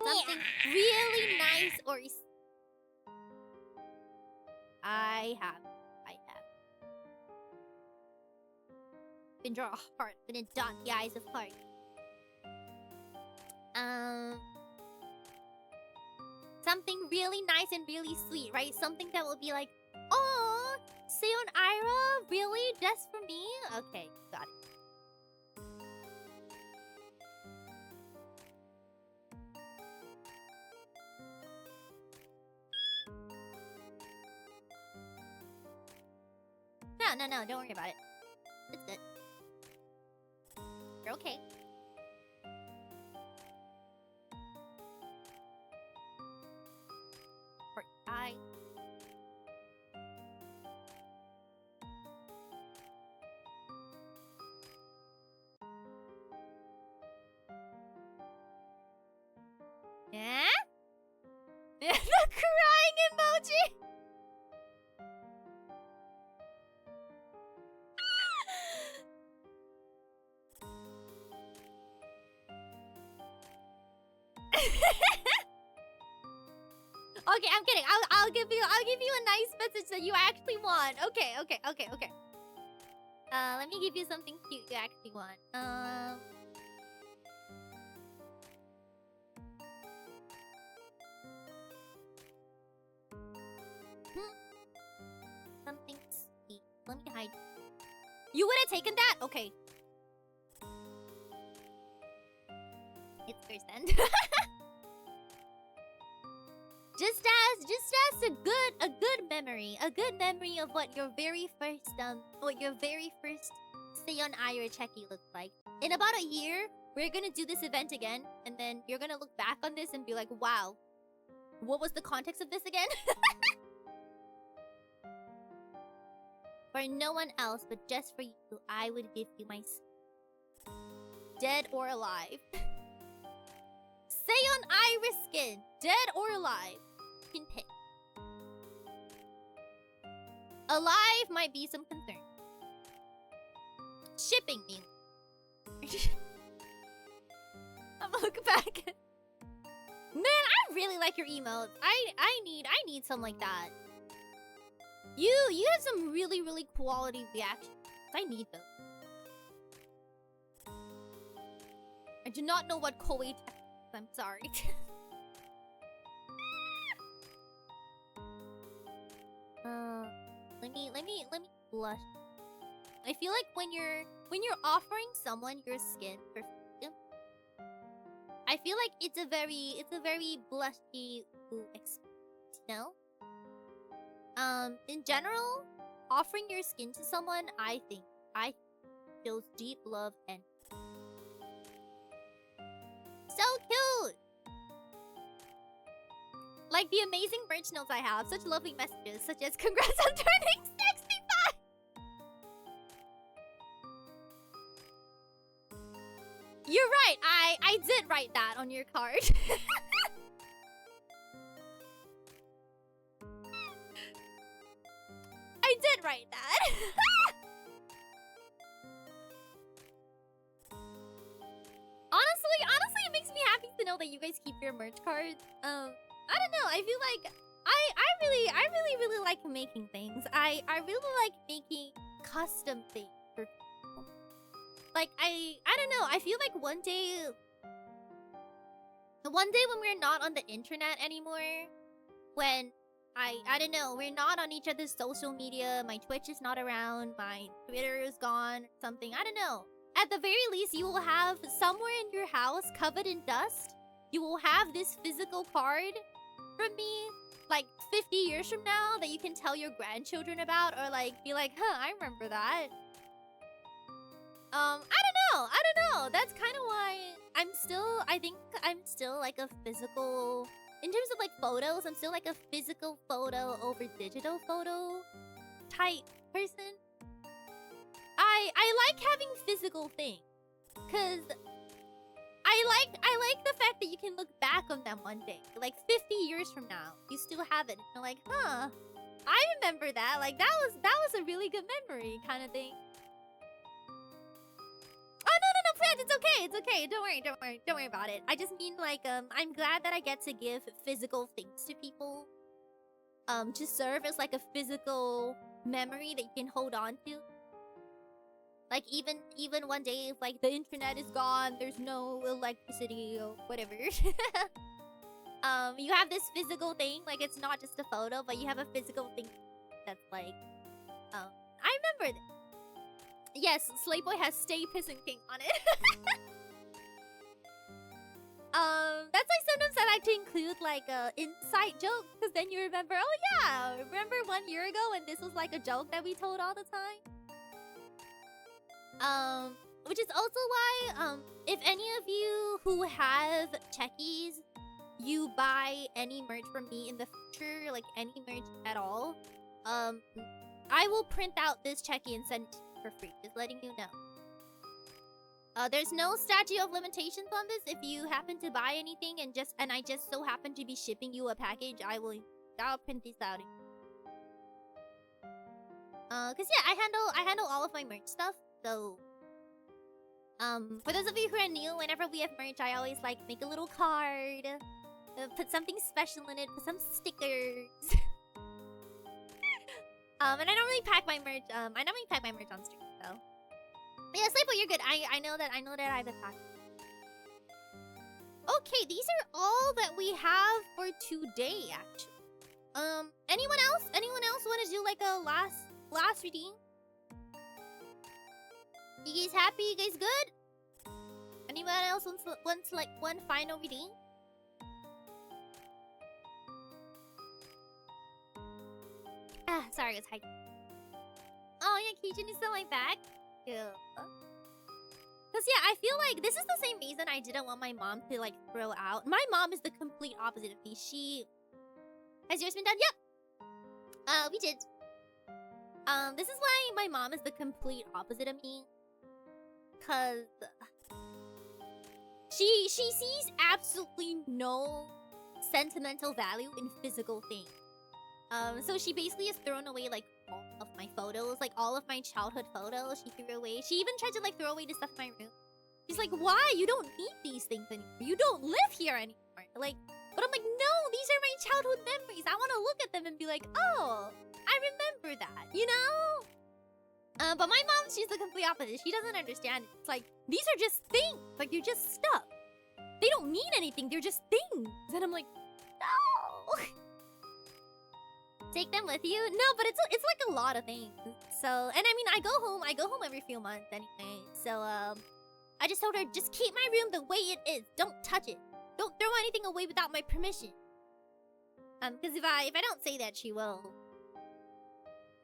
Something really nice or... I have. Been draw a heart, been dot the eyes of heart. Something really nice and really sweet, right? Something that will be like, oh, Seion Aera, really? Just for me? Okay, got it. No, don't worry about it. It's good. You're okay. Or I. Yeah? The crying emoji! Okay, I'm kidding. I'll give you a nice message that you actually want. Okay. Let me give you something cute you actually want. Something sweet. Let me hide. You would have taken that? Okay. It's yours then. Just as a good memory of what your very first Seion Aera Cheki looked like. In about a year, we're gonna do this event again, and then you're gonna look back on this and be like, wow, what was the context of this again? For no one else, but just for you, I would give you my dead or alive. Seion Aera skin, dead or alive. You can pick. Alive might be some concern. Shipping me. I'm gonna look back. Man, I really like your emotes. I need some like that. You have some really quality reactions. I need them. I do not know what Koei tech is. I'm sorry. Let me blush. I feel like when you're offering someone your skin for freedom, I feel like it's a very blushy experience, you know? In general, offering your skin to someone, I think shows deep love and so cute. Like the amazing merch notes I have, such lovely messages, such as congrats on turning 65! You're right, I did write that on your card. I did write that. Honestly, it makes me happy to know that you guys keep your merch cards. I don't know. I feel like I really like making things. I really like making custom things for people. Like I don't know. I feel like one day when we're not on the internet anymore, when I don't know, we're not on each other's social media, my Twitch is not around, my Twitter is gone, something, I don't know. At the very least, you will have somewhere in your house covered in dust, you will have this physical card from me, like 50 years from now, that you can tell your grandchildren about, or like, be like, huh, I remember that. I don't know. That's kind of why I think I'm still like a physical, in terms of like photos, I'm still like a physical photo over digital photo type person. I like having physical things, cause I like the fact that you can look back on them one day, like 50 years from now, you still have it. And you're like, huh, I remember that. Like that was a really good memory, kind of thing. Oh no, friends, it's okay, it's okay. Don't worry about it. I just mean like I'm glad that I get to give physical things to people, to serve as like a physical memory that you can hold on to. Like even one day if like the internet is gone, there's no electricity or whatever. You have this physical thing, like it's not just a photo, but you have a physical thing that's like, I remember yes, Slayboy has Stay Pissing King on it. That's why sometimes I like to include like a inside joke, because then you remember, oh yeah, remember 1 year ago when this was like a joke that we told all the time? Which is also why, if any of you who have Chekis, you buy any merch from me in the future, like any merch at all, I will print out this Cheki and send it to you for free, just letting you know. There's no statute of limitations on this. If you happen to buy anything and I just so happen to be shipping you a package, I'll print this out. Cause yeah, I handle all of my merch stuff. So, for those of you who are new, whenever we have merch, I always like make a little card, put something special in it, put some stickers. And I normally pack my merch. I normally pack my merch on stream, so. But yeah, Slaypo, you're good. I know that I have a pack. Okay, these are all that we have for today, actually. Anyone else? Anyone else want to do like a last redeem? You guys happy? You guys good? Anyone else wants like one final redeem? Ah, sorry, it's high. Oh yeah, Kijin is still my back. Yeah. Cause yeah, I feel like this is the same reason I didn't want my mom to like throw out. My mom is the complete opposite of me. Has yours been done? Yep. We did. This is why my mom is the complete opposite of me. Cause she sees absolutely no sentimental value in physical things. So she basically has thrown away like all of my photos, like all of my childhood photos. She threw away. She even tried to like throw away the stuff in my room. She's like, "Why? You don't need these things anymore. You don't live here anymore." Like, but I'm like, "No, these are my childhood memories. I want to look at them and be like, oh, I remember that, you know." But my mom, she's the complete opposite. She doesn't understand. It's like, these are just things. Like, you're just stuff. They don't mean anything. They're just things. And I'm like, no. Take them with you? No, but it's like a lot of things. So, and I mean, I go home every few months anyway. So, I just told her, just keep my room the way it is. Don't touch it. Don't throw anything away without my permission. Because if I don't say that, she will.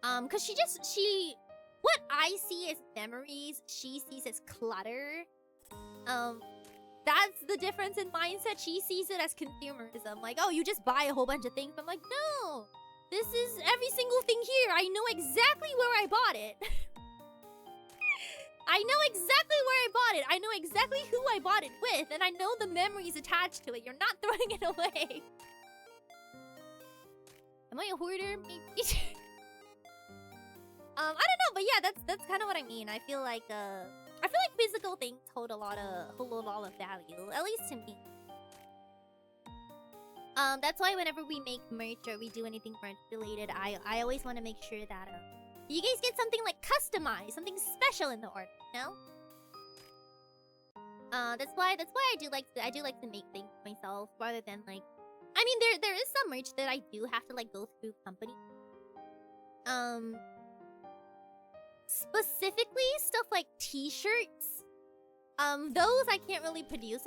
Because she what I see as memories, she sees as clutter. That's the difference in mindset. She sees it as consumerism. Like, oh, you just buy a whole bunch of things. I'm like, no. This is every single thing here. I know exactly where I bought it. I know exactly where I bought it. I know exactly who I bought it with. And I know the memories attached to it. You're not throwing it away. Am I a hoarder? Maybe. I don't know, but yeah, that's kind of what I mean. I feel like physical things hold a lot of value, at least to me. That's why whenever we make merch or we do anything merch related, I always want to make sure that you guys get something like customized, something special in the order, you know? That's why I do like to make things myself rather than like, I mean there is some merch that I do have to like go through company. Specifically stuff like t-shirts. Those I can't really produce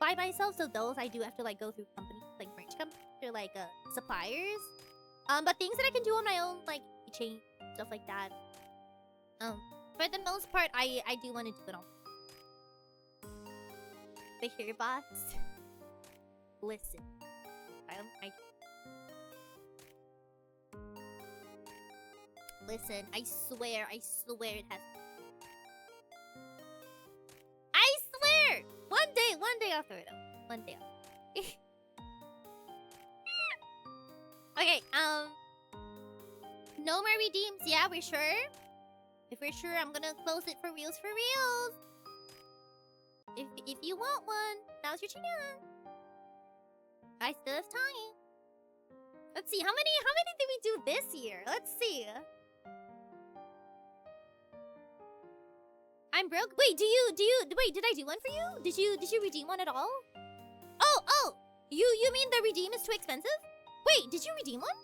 by myself, so those I do have to like go through companies, like merch companies or like suppliers. But things that I can do on my own, like chain stuff like that. For For the most part, I do want to do it all. The hair box. Listen. Listen, I swear it has. I swear! One day I'll throw it up. One day I'll. Okay, no more redeems. Yeah, we're sure. If we're sure, I'm gonna close it for reals. If you want one, now's your chance. I still have time. Let's see, how many did we do this year? Let's see. I'm broke. Wait, wait, did I do one for you? Did you redeem one at all? Oh, you mean the redeem is too expensive? Wait, did you redeem one?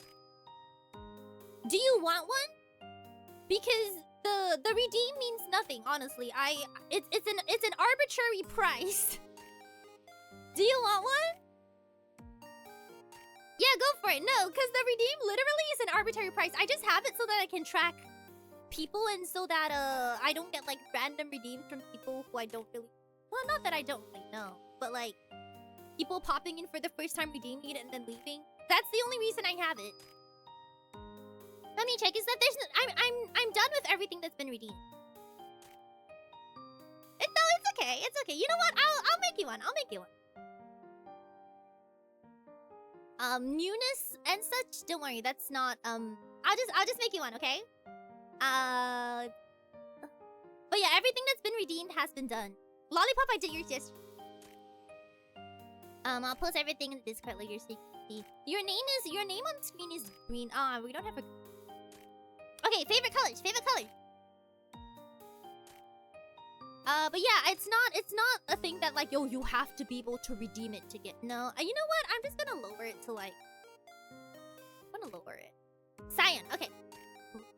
Do you want one? Because the redeem means nothing, honestly. It's an arbitrary price. Do you want one? Yeah, go for it. No, because the redeem literally is an arbitrary price. I just have it so that I can track people and so that I don't get like random redeems from people who I don't really, well, not that I don't really know, but like people popping in for the first time redeeming it and then leaving. That's the only reason I have it. Let me check. Is that there's I'm done with everything that's been redeemed. No, it's okay. It's okay. You know what? I'll make you one. I'll make you one. Newness and such. Don't worry. That's not I'll just make you one. Okay. But yeah, everything that's been redeemed has been done. Lollipop, I did yours yesterday. I'll post everything in the Discord later so you can see. Your name on screen is green. We don't have a. Okay, favorite colors. But yeah, it's not a thing that like, yo, you have to be able to redeem it to get. No, you know what? I'm just gonna lower it to like. I'm gonna lower it. Seion. Okay.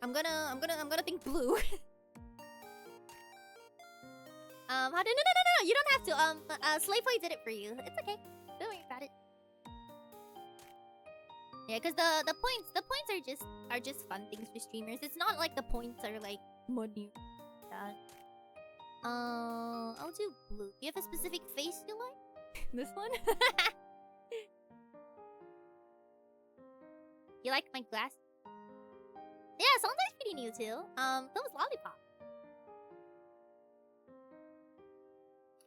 I'm gonna think blue. No, you don't have to. Slaveboy did it for you. It's okay. Don't worry about it. Yeah, because the points are just fun things for streamers. It's not like the points are like money. That. I'll do blue. Do you have a specific face you like? This one? You like my glasses? Yeah, sometimes pretty new too. So was Lollipop.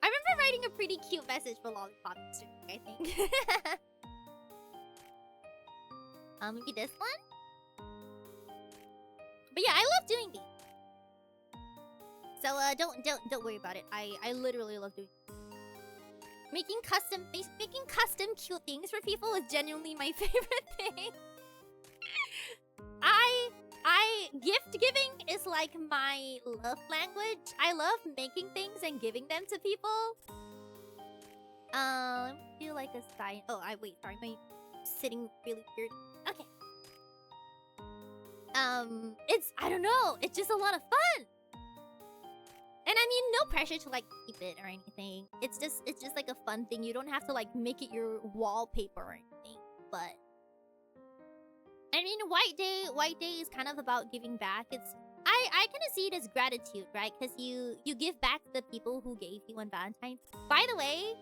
I remember writing a pretty cute message for Lollipop yesterday, I think. Maybe this one? But yeah, I love doing these. So don't worry about it. I literally love doing these. Making custom cute things for people is genuinely my favorite thing. Gift giving is like my love language. I love making things and giving them to people. I feel like a sign. Oh, wait, sorry, I'm sitting really weird. Okay. I don't know. It's just a lot of fun. And I mean, no pressure to like keep it or anything. It's just like a fun thing. You don't have to like make it your wallpaper or anything. But I mean, White Day is kind of about giving back. I kind of see it as gratitude, right? Because you give back to the people who gave you on Valentine's. By the way,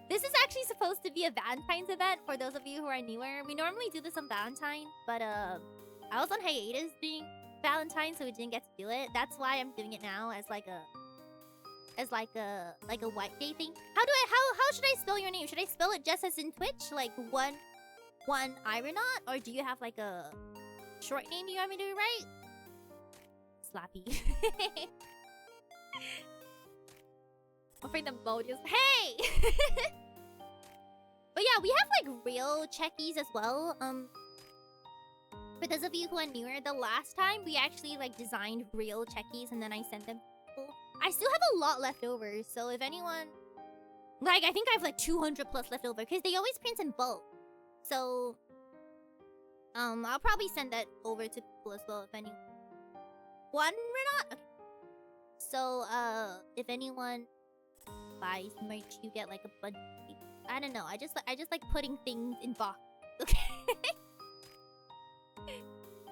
this is actually supposed to be a Valentine's event for those of you who are newer. We normally do this on Valentine's, but I was on hiatus during Valentine's, so we didn't get to do it. That's why I'm doing it now as like a White Day thing. How should I spell your name? Should I spell it just as in Twitch, like one Ironaut, or do you have like a short name you want me to write? Slappy. I'll bring the emojis. Hey! But yeah, we have like real Chekis as well. For those of you who are newer, the last time we actually like designed real Chekis and then I sent them to people. I still have a lot left over, so if anyone, like, I think I have like 200 plus left over because they always print in bulk. So, I'll probably send that over to people as well if anyone. One or not? Okay. So, if anyone buys merch, you get like a bunch. I don't know. I just like putting things in boxes. Okay.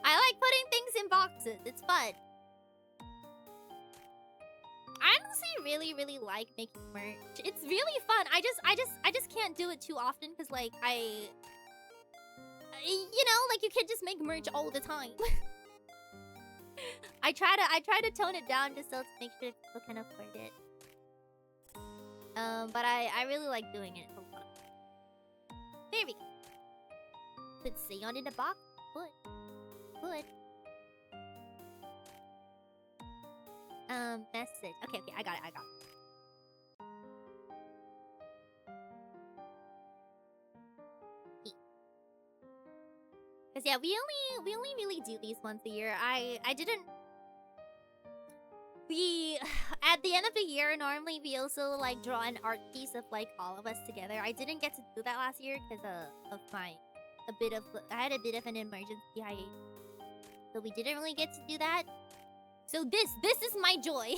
I like putting things in boxes. It's fun. honestly really like making merch. It's really fun. I just can't do it too often because like you know, like you can't just make merch all the time. I try to tone it down just so to make sure people can afford it. But I really like doing it a lot. There we go. Put Seion in the box. Put. Message. Okay, I got it. Cause yeah, we only really do these once a year. I didn't. We at the end of the year normally we also like draw an art piece of like all of us together. I didn't get to do that last year because of I had a bit of an emergency hiatus, so we didn't really get to do that. So this is my joy.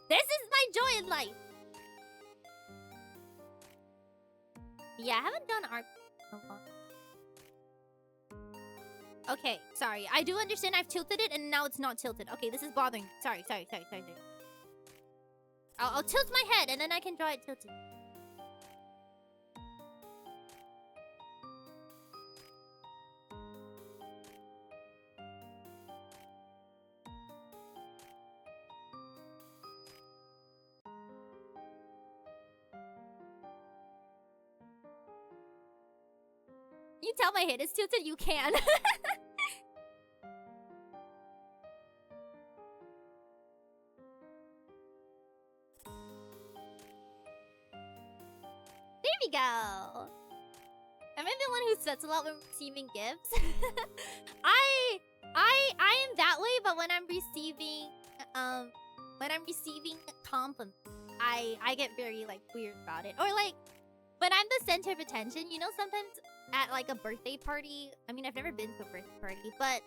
This is my joy in life. Yeah, I haven't done art in a long. Okay, sorry. I do understand I've tilted it and now it's not tilted. Okay, this is bothering me. Sorry. I'll tilt my head and then I can draw it tilted. You tell my head is tilted, you can. There we go. Am I the one who sweats a lot when receiving gifts? I am that way, but when I'm receiving compliments, I get very like weird about it. Or like when I'm the center of attention, you know, sometimes at like a birthday party. I mean, I've never been to a birthday party, but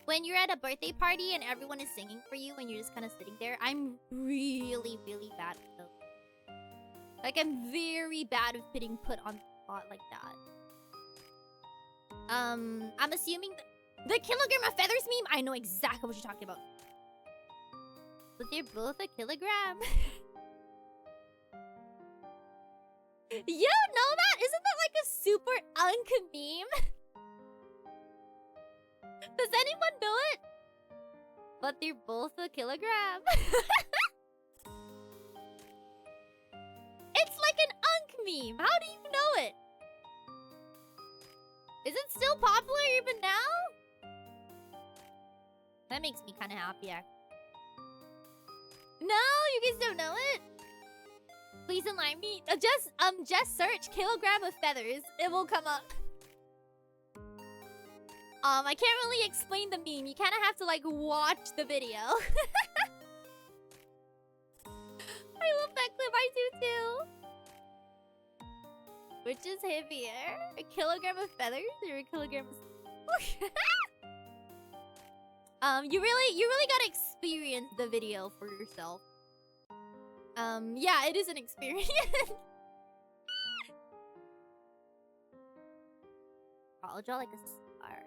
when you're at a birthday party and everyone is singing for you and you're just kind of sitting there, I'm really bad at those. Like, I'm very bad at getting put on the spot like that. I'm assuming the kilogram of feathers meme. I know exactly what you're talking about. But they're both a kilogram. You don't know that? Isn't that like a super unk meme? Does anyone know it? But they're both a kilogram. It's like an unk meme. How do you know it? Is it still popular even now? That makes me kind of happy, actually. No, you guys don't know it? Please enlighten me. Just search kilogram of feathers. It will come up. I can't really explain the meme. You kind of have to like watch the video. I love that clip. I do too. Which is heavier? A kilogram of feathers or a kilogram of... You really gotta experience the video for yourself. Yeah, it is an experience. I'll draw like a star.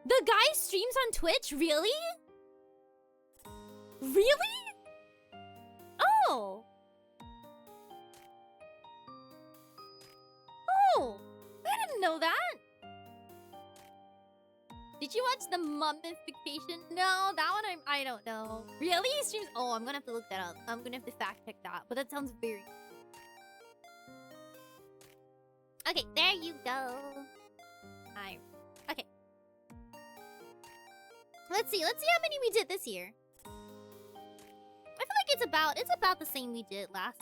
The guy streams on Twitch? Really? Really? Oh. Oh, I didn't know that. Did you watch the mummification? No, that one I don't know. Really? He streams? Oh, I'm gonna have to look that up. I'm gonna have to fact check that. But that sounds very... Okay, there you go. Okay. Let's see how many we did this year. I feel like it's about the same we did last.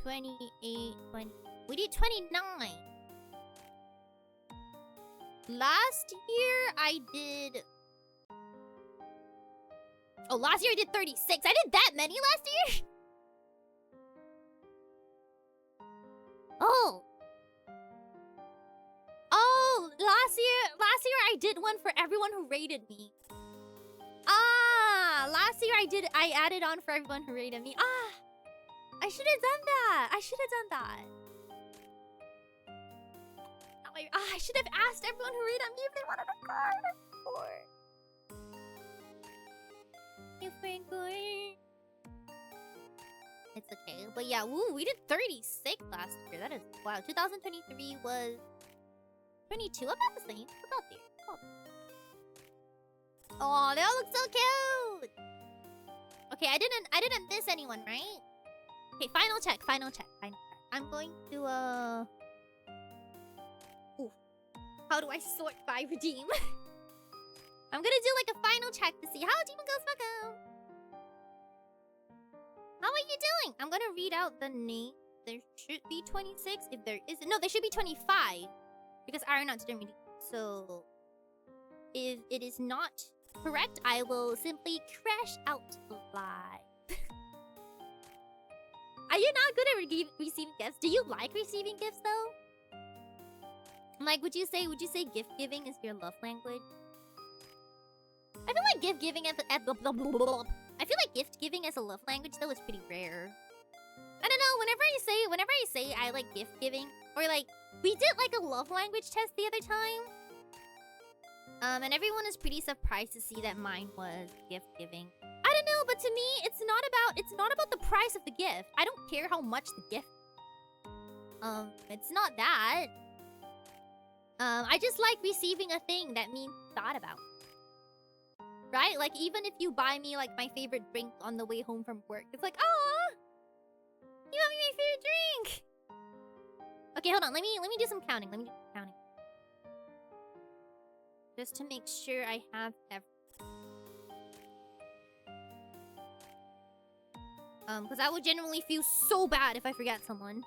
28, 20. We did 29. Last year I did... Oh, last year I did 36. I did that many last year? Oh, last year I did one for everyone who rated me. Ah, last year I added on for everyone who rated me. Ah, I should have done that. I should have asked everyone who read on me if they wanted a card. You Franklin. It's okay. But yeah, woo, we did 36 last year. That is wow. 2023 was 22. About the same. About there. Oh, they all look so cute. Okay, I didn't miss anyone, right? Okay, final check. I'm going to Ooh. How do I sort by redeem? I'm gonna do like a final check to see how Demon goes. Welcome. How are you doing? I'm gonna read out the name. There should be 26. If there isn't, no, there should be 25 because Aeronaut didn't read it. So if it is not correct, I will simply crash out live. Are you not good at receiving gifts? Do you like receiving gifts though? Like, would you say gift giving is your love language? I feel like gift giving I feel like gift giving as a love language though is pretty rare. I don't know. Whenever I say I like gift giving, or like we did like a love language test the other time. And everyone is pretty surprised to see that mine was gift giving. I don't know, but to me, it's not about the price of the gift. I don't care how much the gift. It's not that. I just like receiving a thing that means thought about. Right? Like even if you buy me like my favorite drink on the way home from work, it's like, oh, you got me my favorite drink. Okay, hold on. Let me do some counting. Just to make sure I have everything. Because I would generally feel so bad if I forget someone.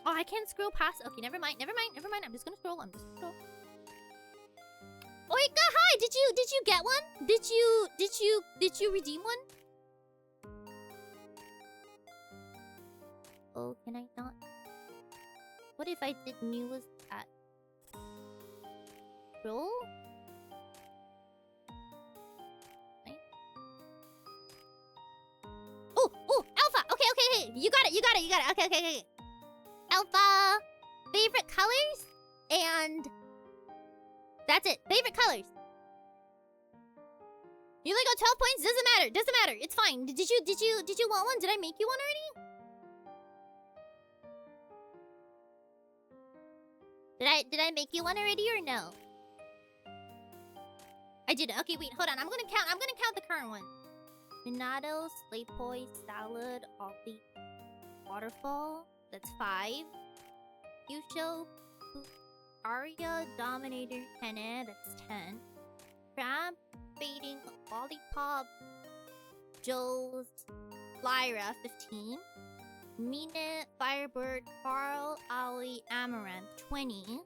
Oh, I can't scroll past. Okay, never mind. I'm just gonna scroll. Oika, hi! Did you get one? Did you redeem one? Oh, can I not? What if I did newest at scroll? Right. Oh, Alpha! Okay. You got it. Okay. Alpha! Favorite colors? And that's it. Favorite colors. You only got 12 points? Doesn't matter. It's fine. Did you want one? Did I make you one already? Did I make you one already or no? I didn't. Okay, wait, hold on. I'm gonna count the current one. Minato, Slaypoi, Salad, Ollie, Waterfall. That's 5. Yusho, Arya, Dominator, Henne. That's 10. Crab, Fading, Lollipop, Joe's, Lyra, 15. Mina, Firebird, Carl, Ali, Amaranth, 20.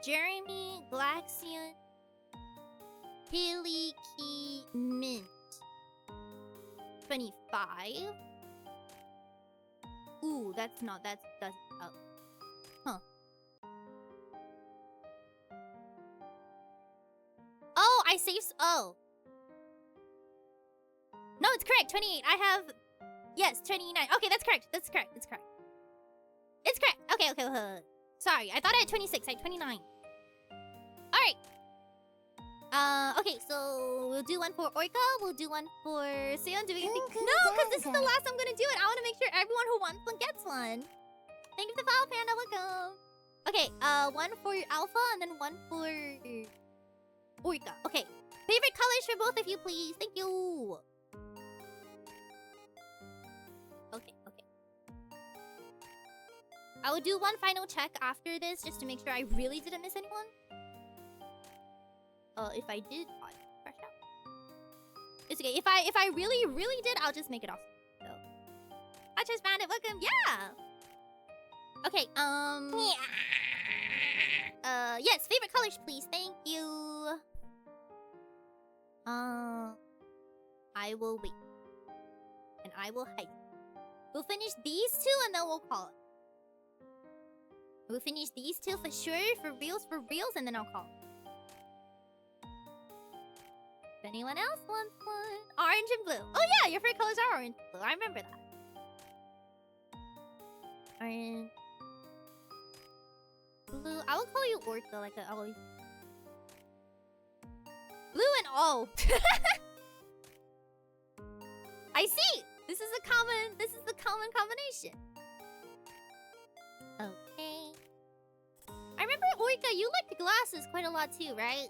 Jeremy, Glaxion, Hilly, Key, Mint, 25. Ooh, that's oh. Huh. Oh, I saved, oh. No, it's correct, 28. I have, yes, 29. Okay, that's correct. It's correct. Okay. Sorry, I thought I had 26. I had 29. Alright. Okay, so we'll do one for Oika. We'll do one for Seion. Do we? No, because this is the last I'm gonna do it. I want to make sure everyone who wants one gets one. Thank you for the follow, Panda. Welcome. Okay, one for Alpha and then one for Oika. Okay. Favorite colors for both of you, please. Thank you. Okay. I will do one final check after this just to make sure I really didn't miss anyone. If I did, I'll fresh out. It's okay. If I really did, I'll just make it off. So, I just found it. Welcome. Yeah. Okay. Yes. Favorite colors, please. Thank you. I will wait, and I will hide. We'll finish these two, and then we'll call it. We'll finish these two for sure, for reals, and then I'll call it. If anyone else wants one. Orange and blue. Oh yeah, your favorite colors are orange and blue. I remember that. Orange. Blue. I will call you Orca like I always. Blue and all. I see. This is the common combination. Okay. I remember Orca, you liked glasses quite a lot too, right?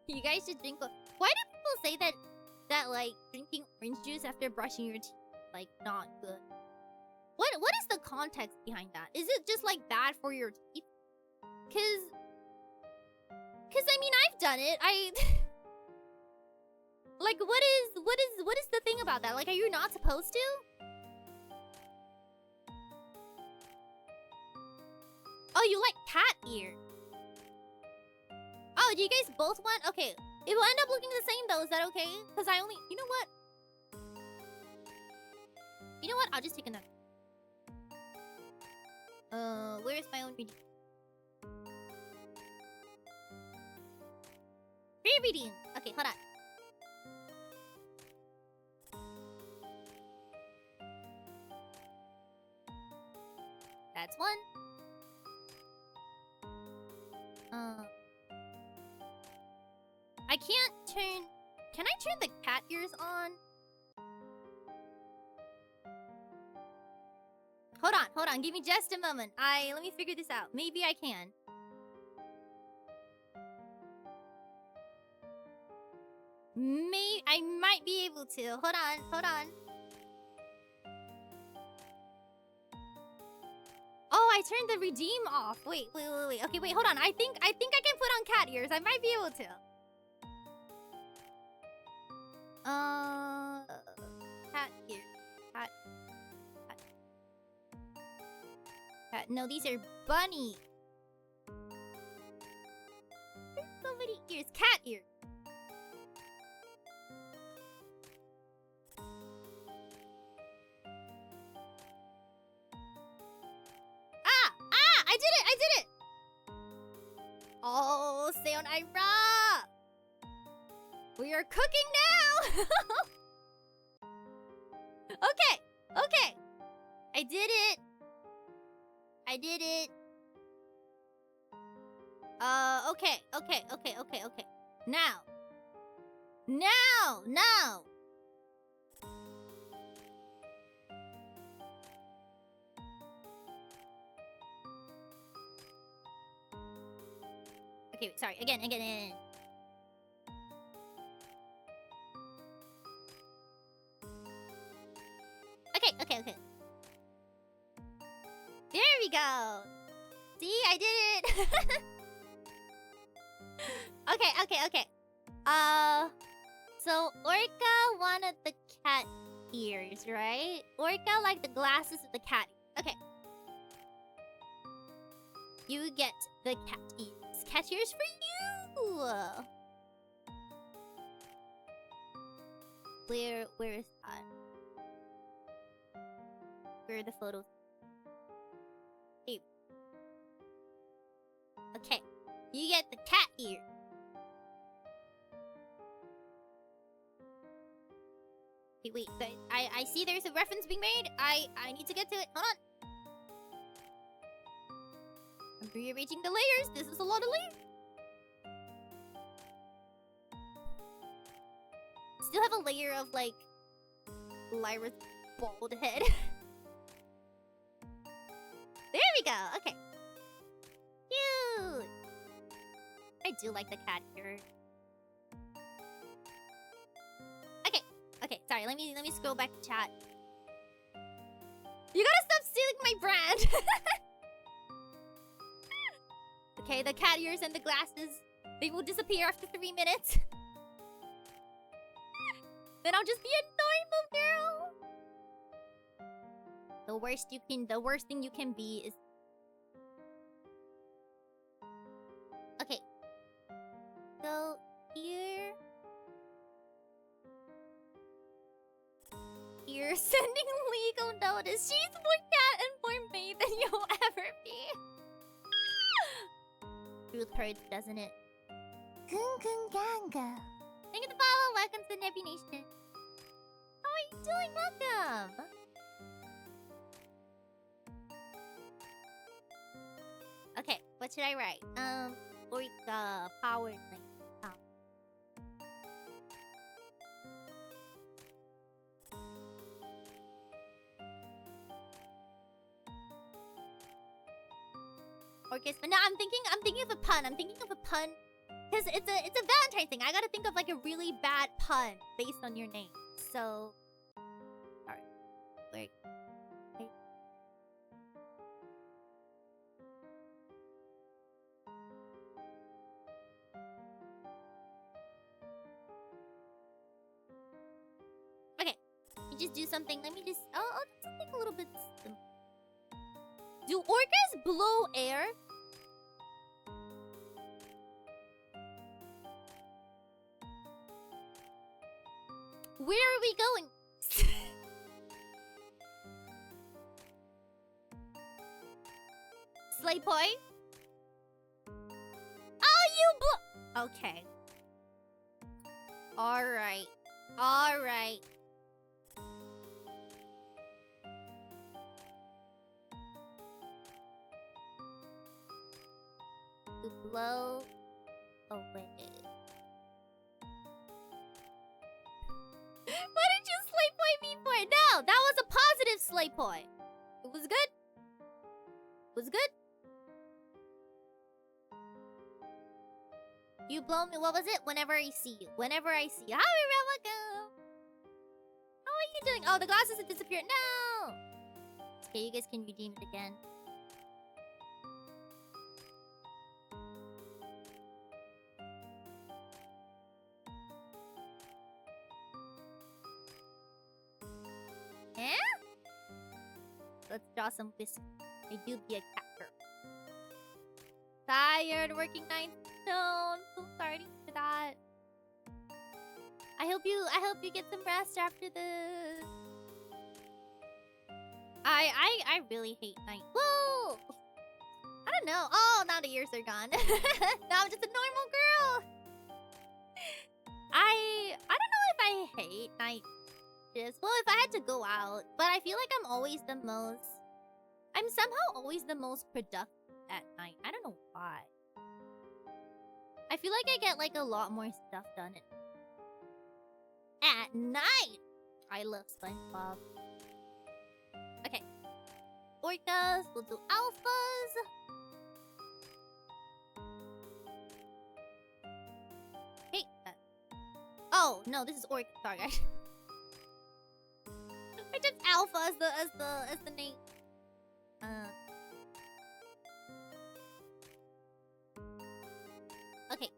You guys should drink. Why do people say that like drinking orange juice after brushing your teeth like not good? What is the context behind that? Is it just like bad for your teeth? Cause I mean I've done it. Like what is the thing about that? Like are you not supposed to? Oh, you like cat ear. Oh, do you guys both want? Okay, it will end up looking the same though. Is that okay? Because I only, you know what? You know what? I'll just take another. Where is my own reading? Free reading. Okay, hold on. That's one. I can't turn... Can I turn the cat ears on? Hold on. Give me just a moment. Let me figure this out. Maybe I can. I might be able to. Hold on. Oh, I turned the redeem off. Wait. Okay, wait, hold on. I think I can put on cat ears. I might be able to. Cat ears. Cat. No, these are bunny. There's so many ears. Cat ears. I did it! Oh, Seion Aera! We are cooking now! Okay. I did it. Okay. Now. Okay, sorry. Again. Okay. There we go. See, I did it. Okay. So Orca wanted the cat ears, right? Orca liked the glasses with the cat ears. Okay. You get the cat ears. Cat ears for you. Where is that? Where are the photos? Here. Okay. You get the cat ear. Okay, wait. I see there's a reference being made. I need to get to it. Hold on. I'm rearranging the layers. This is a lot of layers. Still have a layer of, like, Lyra's bald head. There we go. Okay. Cute. I do like the cat ear. Okay. Sorry. Let me scroll back to chat. You gotta stop stealing my brand. Okay, the cat ears and the glasses, they will disappear after 3 minutes. Then I'll just be a normal girl. The worst thing you can be is... Okay. So, here... You're sending legal notice. She's more cat and more maid than you'll ever be. Truth hurts, doesn't it? Gung Gung Ganga. Thank you for the follow. Welcome to Nebu Nation. How are you doing? Welcome. Okay, what should I write? Orca power thing. Orcas. No, I'm thinking of a pun. Because it's a Valentine thing. I gotta think of like a really bad pun based on your name. So, alright. Wait. Okay. You just do something. Let me just. I'll do something a little bit simple. Do orcas blow air? Where are we going? Slay boy? Oh, you okay. Alright. Alright. To blow away. What did you slay point me for? No, that was a positive slay point. It was good. It was good. You blow me. What was it? Whenever I see you. Whenever I see you. Hi, welcome. How are you doing? Oh, the glasses have disappeared. No. Okay, you guys can redeem it again. Eh? Let's draw some whiskey. I do be a cat girl. Tired working nights. No, I'm so sorry for that. I hope you get some rest after this. I really hate night. Whoa! I don't know. Oh, now the ears are gone. Now I'm just a normal girl. I don't know if I hate night. Well, if I had to go out, but I feel like I'm somehow always the most productive at night. I don't know why. I feel like I get like a lot more stuff done at night. I love SpongeBob. Okay. Orcas, we'll do alphas. Hey. Oh, no, this is Orca. Sorry, guys. I did alpha as the name. Okay.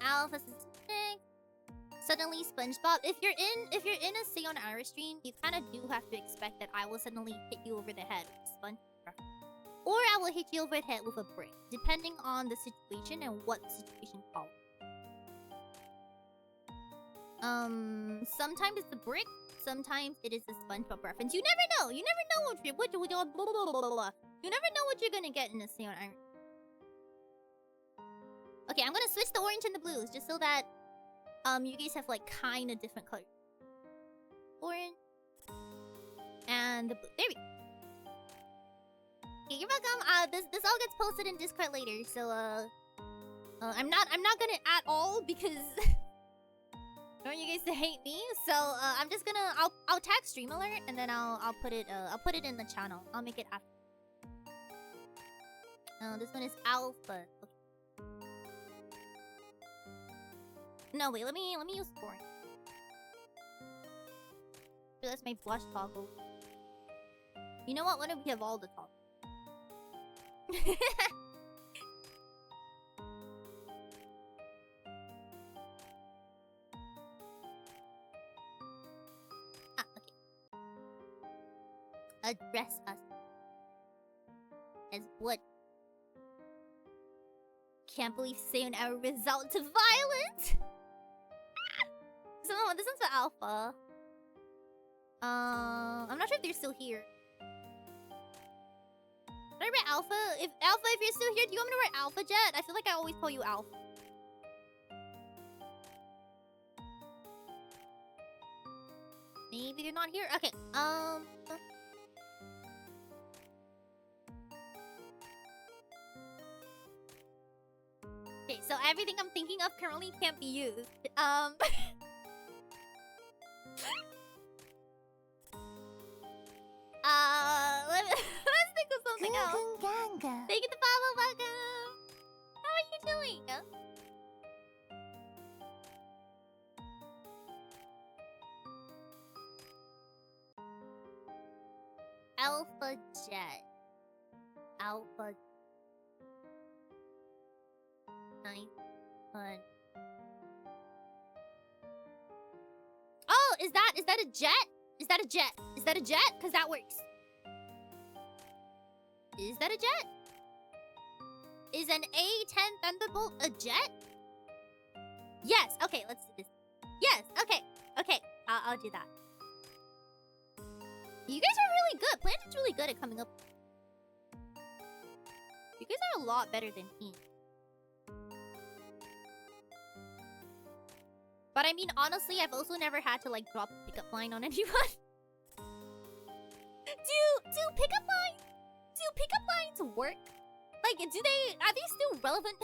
Alpha suddenly SpongeBob. If you're in a Seion Aera stream, you kind of do have to expect that I will suddenly hit you over the head with SpongeBob, or I will hit you over the head with a brick, depending on the situation and what the situation calls. Sometimes it's a brick. Sometimes it is a SpongeBob reference. You never know. You never know what you're gonna get in a Seion Aera. Okay, I'm gonna switch the orange and the blues just so that you guys have like kind of different colors. Orange and the blue. There we go. Okay, you're welcome. This all gets posted in Discord later, so I'm not gonna at all because I want you guys to hate me. So I'm just gonna I'll tag stream alert and then I'll put it in the channel. I'll make it after. This one is alpha. Okay. No, wait, let me use orange. That's my blush toggle. You know what? Why don't we have all the toggles? Okay. Address us as what? Can't believe Seion Aera result to violence. So this one's for Alpha. I'm not sure if they're still here. Should I write Alpha? If you're still here, do you want me to write Alpha Jet? I feel like I always call you Alpha. Maybe they're not here. Okay. Okay, so everything I'm thinking of currently can't be used. Let's think of something else. Thank you to follow, welcome. How are you doing? Alpha Jet. Alpha 9. Oh, is that a jet? Is that a jet? Is that a jet? Because that works. Is that a jet? Is an A-10 Thunderbolt a jet? Yes. Okay, let's do this. Yes. Okay. Okay. I'll do that. You guys are really good. Planet's really good at coming up. You guys are a lot better than me. But I mean, honestly, I've also never had to like drop a pickup line on anyone. Do pickup lines work? Like, are they still relevant?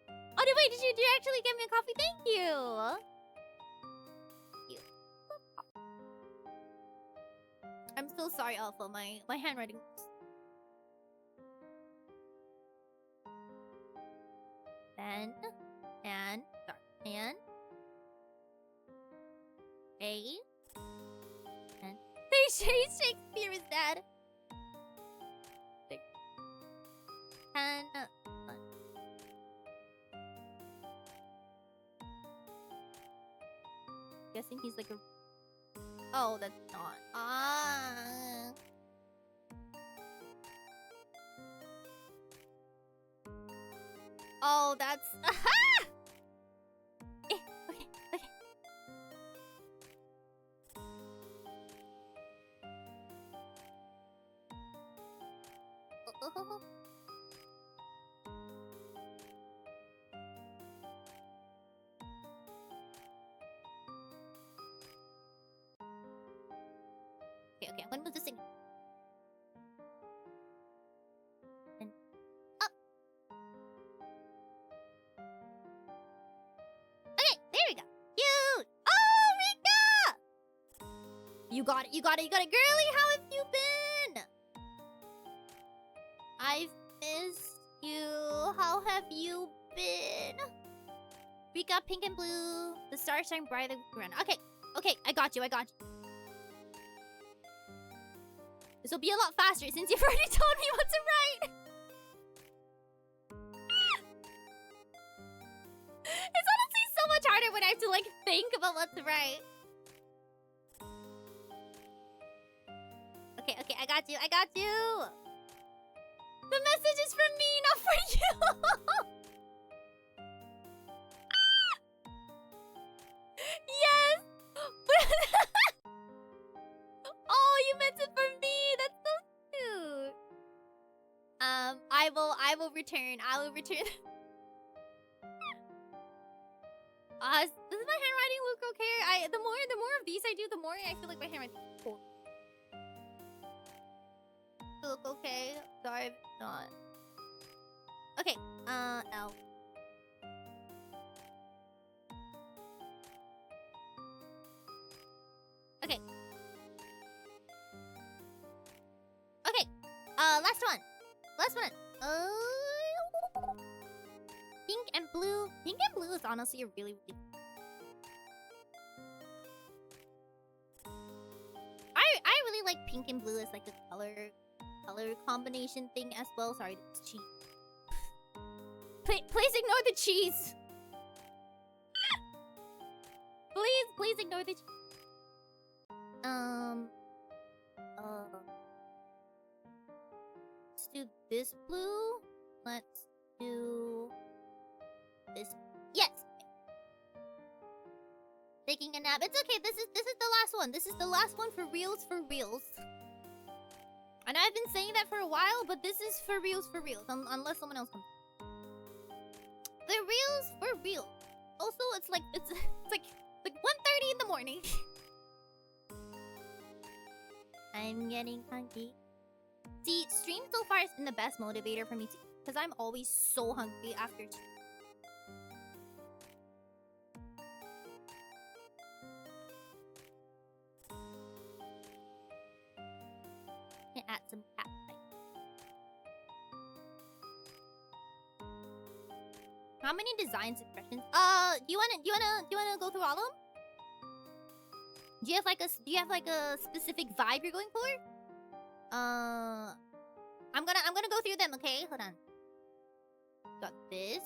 Oh, wait, did you actually get me a coffee? Thank you. I'm so sorry, Alpha. My handwriting. And A and Shakespeare is dead. And guessing he's like a. Oh, that's not. Oh, that's. Okay. Okay, I'm gonna move this thing. And up. Okay, there we go. Cute. Oh, Rika! You got it. Girly, how have you been? I've missed you. How have you been? Rika, pink and blue. The stars shine brighter around. Okay, I got you. This will be a lot faster since you've already told me what to write. It's honestly so much harder when I have to like think about what to write. Okay, I got you. The message is from me, not for you. Yes. Oh, you meant it for me. That's so cute. I will return. Does my handwriting look okay? The more of these I do, the more I feel like my handwriting is cool. Look okay? Sorry if it's not. Okay. L. Okay. Okay. Last one. Pink and blue. Pink and blue is honestly a really. I really like pink and blue as like a color combination thing as well. Sorry, it's cheese. Please ignore the cheese. Please ignore the cheese. Let's do this blue. Let's do this. Yes. Taking a nap. It's okay. This is the last one. This is the last one for reals. And I've been saying that for a while, but this is for reals. Unless someone else comes. The reals for real. Also, it's like Like 1:30 in the morning. I'm getting hungry. See, stream so far has been the best motivator for me to, because I'm always so hungry after stream. Can add some cat fight. How many designs expressions? Do you wanna go through all of them? Do you have like a specific vibe you're going for? I'm gonna go through them, okay? Hold on. Got this.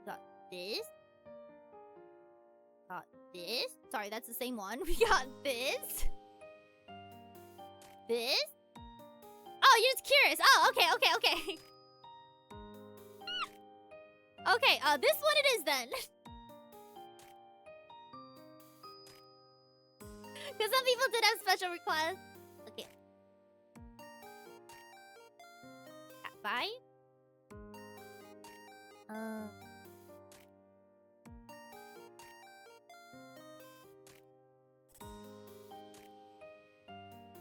Got this. Got this. Sorry, that's the same one. We got this. This. Oh, you're just curious. Oh, okay. Okay, this one it is then. Because some people did have special requests. Okay. Cat fight.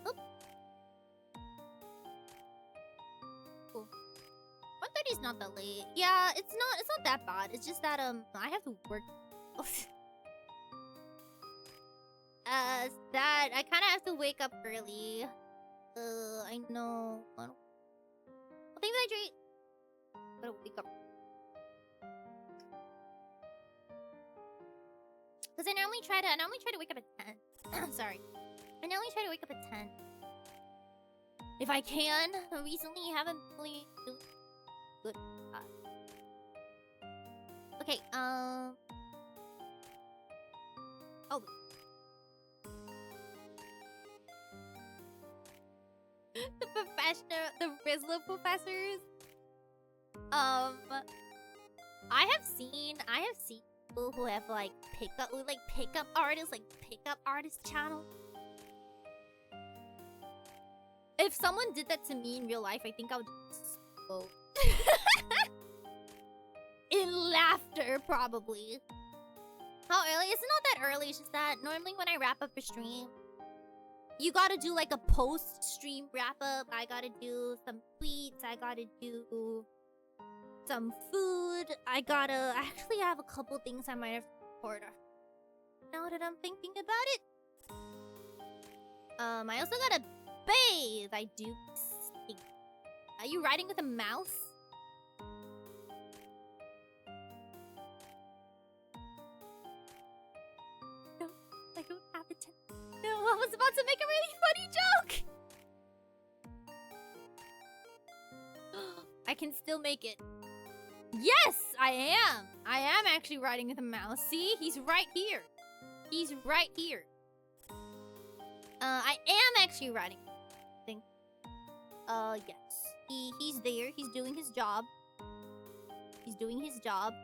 Oop. Cool. 1:30 is not that late. Yeah, it's not that bad. It's just that I have to work. That I kind of have to wake up early. I know. Well, maybe I dream. Gotta wake up. Cause I normally try to wake up at 10. Sorry, I normally try to wake up at 10. If I can. Recently, I haven't really doing good. Okay. Oh. The Rizla professors. I have seen people who have like pickup artist channel. If someone did that to me in real life, I think I would explode. In laughter, probably. How early? It's not that early, it's just that normally when I wrap up a stream, you gotta do like a post-stream wrap-up. I gotta do some tweets. I gotta do some food. I actually have a couple things I might have to record. Now that I'm thinking about it. I also gotta bathe. I do stink. Are you riding with a mouse? No, I don't have it. No, I was about to make a really funny joke! I can still make it. Yes, I am! I am actually riding with a mouse. See? He's right here. He's right here. I am actually riding. I think. Yes. He's there. He's doing his job. He's doing his job.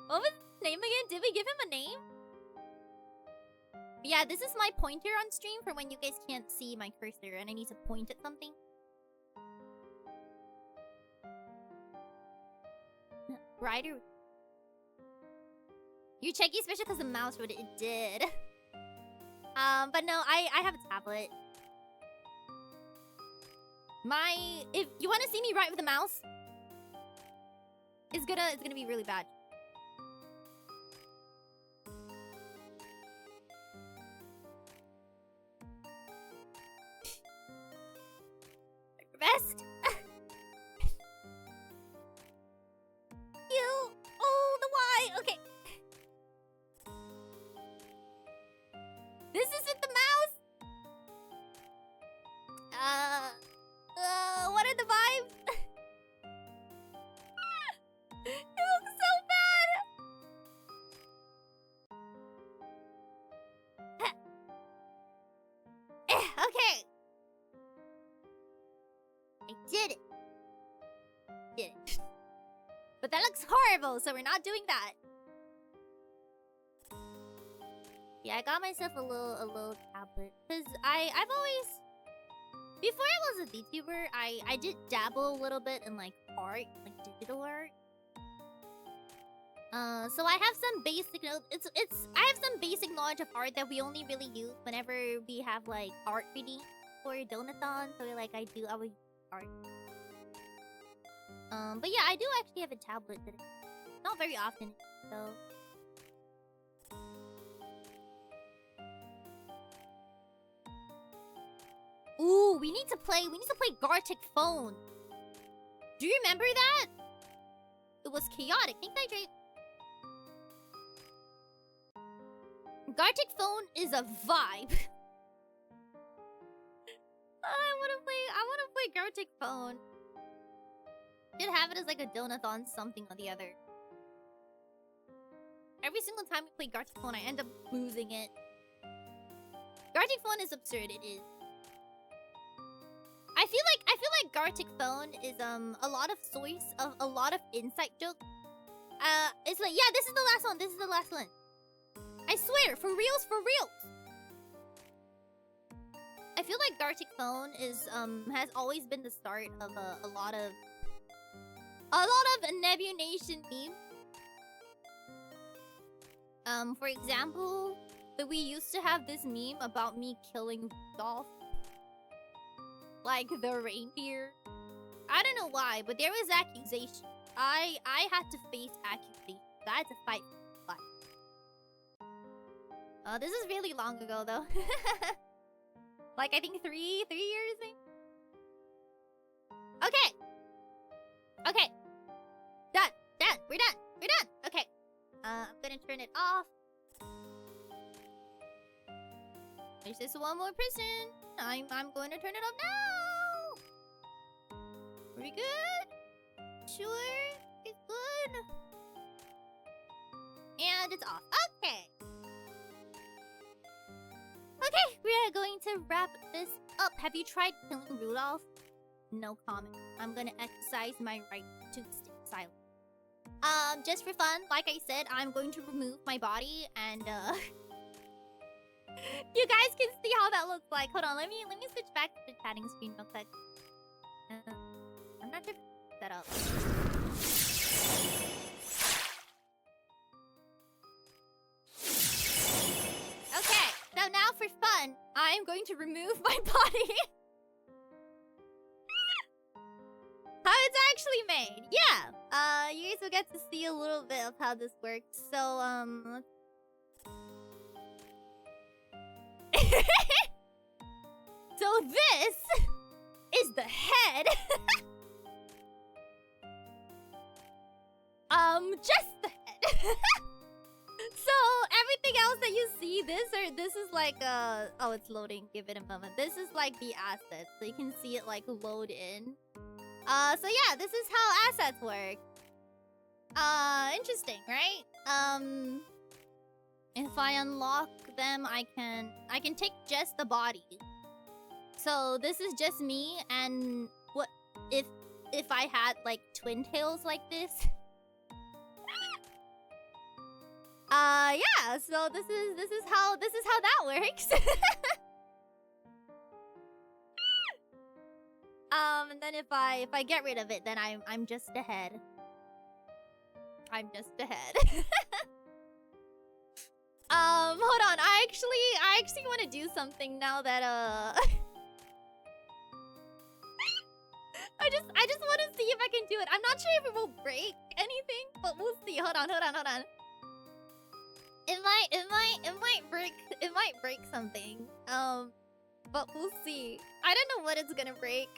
What was his name again? Did we give him a name? Yeah, this is my pointer on stream for when you guys can't see my cursor and I need to point at something. Rider. Your Cheki, especially because the mouse wrote it. It did. But no, I have a tablet. If you want to see me write with a mouse, it's gonna be really bad. Best. Okay. This isn't the mouse. What are the vibes? It looks so bad. Okay. I did it. But that looks horrible, so we're not doing that. Yeah, I got myself a little tablet. Cause I've always, before I was a VTuber, I did dabble a little bit in like art, like digital art. So I have some basic I have some basic knowledge of art that we only really use whenever we have like art reading for Donathon. So like I would use art. But yeah, I do actually have a tablet, but not very often. So ooh, we need to play Gartic Phone. Do you remember that? It was chaotic. Think I drank. Gartic Phone is a vibe. I wanna play Gartic Phone. Should have it as like a Donathon something or the other. Every single time we play Gartic Phone, I end up losing it. Gartic Phone is absurd, it is. I feel like Gartic Phone is a lot of source of a lot of inside jokes. It's like, yeah, this is the last one. This is the last one. I swear, for reals, for reals. I feel like Gartic Phone is has always been the start of a lot of Nebu Nation memes. For example, that we used to have this meme about me killing Rudolph. Like the reindeer. I don't know why, but there was accusation. I had to face accusation. I had to fight for life. This is really long ago though. Like I think 3 years maybe? Okay. Okay. Done. We're done. Okay. I'm gonna turn it off. There's just one more person. I'm going to turn it off now. Are we good? Sure. It's good. And it's off. Okay. Okay, we are going to wrap this up. Have you tried killing Rudolph? No comment. I'm gonna exercise my right to stay silent. Just for fun, like I said, I'm going to remove my body and you guys can see how that looks like. Hold on, let me switch back to the chatting screen real quick. I'm not sure if set up. Okay, so now for fun, I am going to remove my body. How it's actually made. Yeah. You guys will get to see a little bit of how this works. So, let's so this is the head. Just the head. So everything else that you see, this is like oh, it's loading. Give it a moment. This is like the assets, so you can see it like load in. So yeah, this is how assets work. Interesting, right? If I unlock them, I can take just the body. So this is just me, and what if I had like twin tails like this? Yeah. So this is how that works. And then if I get rid of it, then I'm just a head. I'm just a head. Hold on. I actually want to do something now that I just want to see if I can do it. I'm not sure if it will break anything, but we'll see. Hold on. It might break something. But we'll see. I don't know what it's gonna break.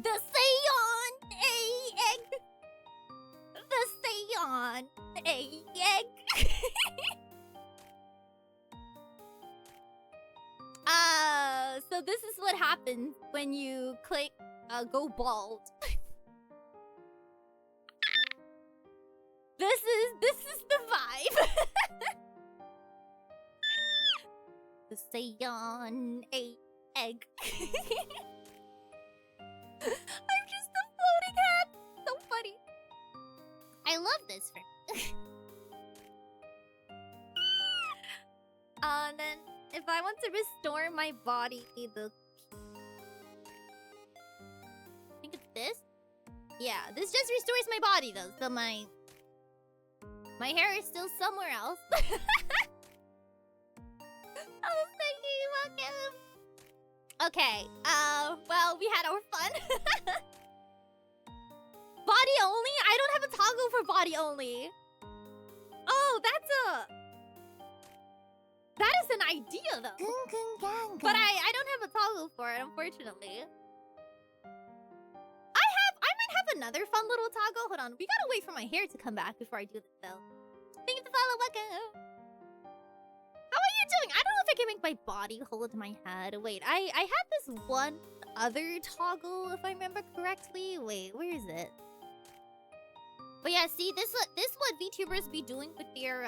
The Seion egg. The Seion egg. So this is what happens when you click go bald. This is the vibe. The Seion egg. I'm just a floating head. So funny. I love this for and then If I want to restore my body, the... I think it's this? Yeah, this just restores my body though, so my hair is still somewhere else. I was thinking, welcome. Okay, well, we had our fun. Body only? I don't have a toggle for body only. Oh, that is an idea though. But I don't have a toggle for it, unfortunately. I might have another fun little toggle. Hold on, we gotta wait for my hair to come back before I do this though. Thank you for follow, welcome. How are you doing? I don't know if I can make my body hold my head. Wait, I had this one other toggle, if I remember correctly. Wait, where is it? But yeah, see, this what VTubers be doing with their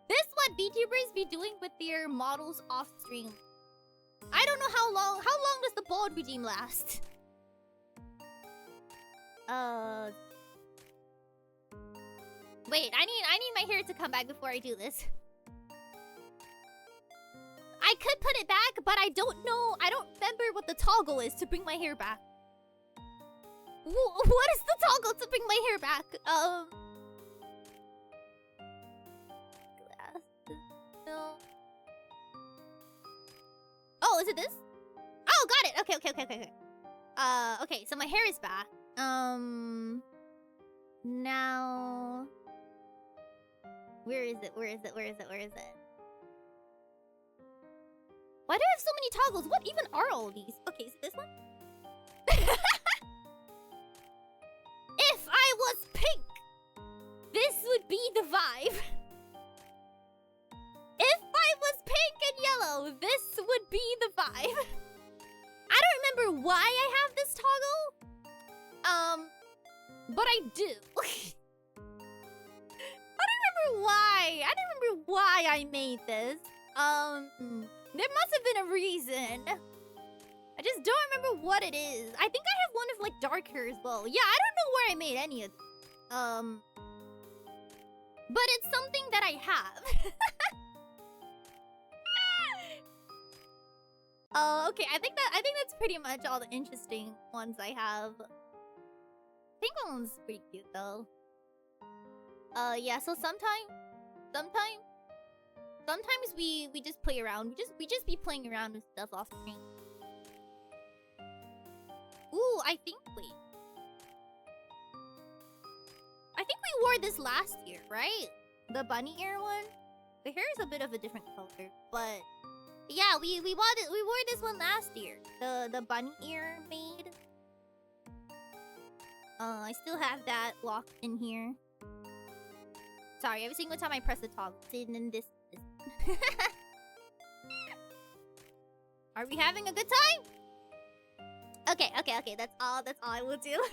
this what VTubers be doing with their models off stream. I don't know how long does the bald regime last? Wait, I need my hair to come back before I do this. I could put it back, but I don't remember what the toggle is to bring my hair back. What is the toggle to bring my hair back? Glasses. No. Oh, is it this? Oh, got it. Okay. Okay, so my hair is back. Now... Where is it? Why do I have so many toggles? What even are all of these? Okay, so this one? If I was pink, this would be the vibe. If I was pink and yellow, this would be the vibe. I don't remember why I have this toggle. But I do. I don't remember why I made this. There must have been a reason. I just don't remember what it is. I think I have one of like dark hair as well. Yeah, I don't know where I made any of this. But it's something that I have. Okay, I think that's pretty much all the interesting ones I have. Pink one's pretty cute though. Yeah, so sometimes we just play around. We just be playing around with stuff off screen. Ooh, I think we wore this last year, right? The bunny ear one. The hair is a bit of a different color, but yeah, we wore this one last year. The bunny ear made. I still have that locked in here. Sorry, every single time I press the toggle, it's in this. Are we having a good time? Okay. That's all I will do.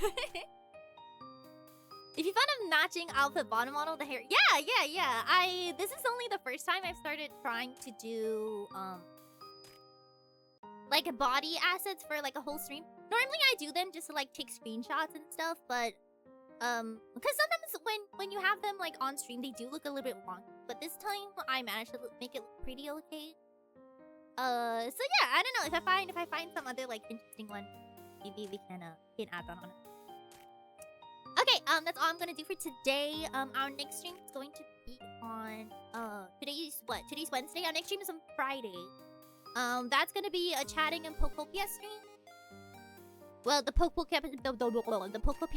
If you found a matching outfit bottom model, the hair. Yeah. This is only the first time I've started trying to do like body assets for like a whole stream. Normally I do them just to like take screenshots and stuff, but because sometimes when you have them like on stream, they do look a little bit wrong. But this time I managed to make it look pretty okay. So yeah, I don't know if I find some other like interesting one, maybe we can add that on it. Okay, that's all I'm gonna do for today. Our next stream is going to be on today's Wednesday. Our next stream is on Friday. That's gonna be a chatting and Pokopia stream. Well, the Pokopia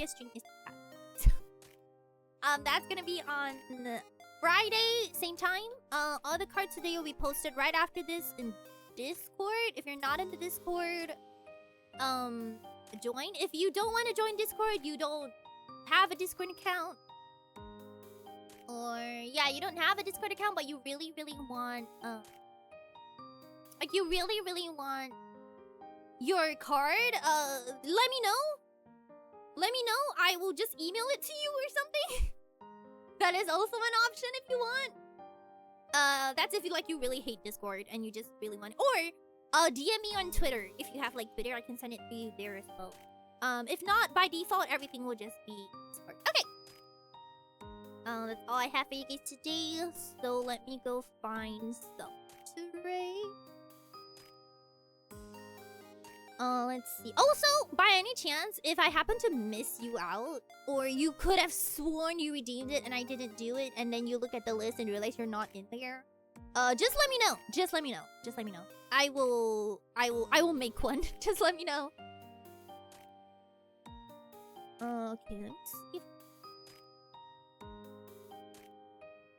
stream is that's gonna be on Friday, same time. All the cards today will be posted right after this in Discord. If you're not in the Discord, join. If you don't want to join Discord, you don't have a Discord account, or yeah, you don't have a Discord account, but you really want like you really want your card, let me know. I will just email it to you or something. That is also an option if you want. That's if you really hate Discord and you just really want it. Or DM me on Twitter. If you have like Twitter, I can send it to you there as well. If not, by default everything will just be Discord. Okay. That's all I have for you guys today. So let me go find stuff to raid. Let's see. Also, by any chance, if I happen to miss you out, or you could have sworn you redeemed it and I didn't do it, and then you look at the list and realize you're not in there, just let me know. Just let me know. Just let me know. I will make one. Just let me know. Okay, let's see.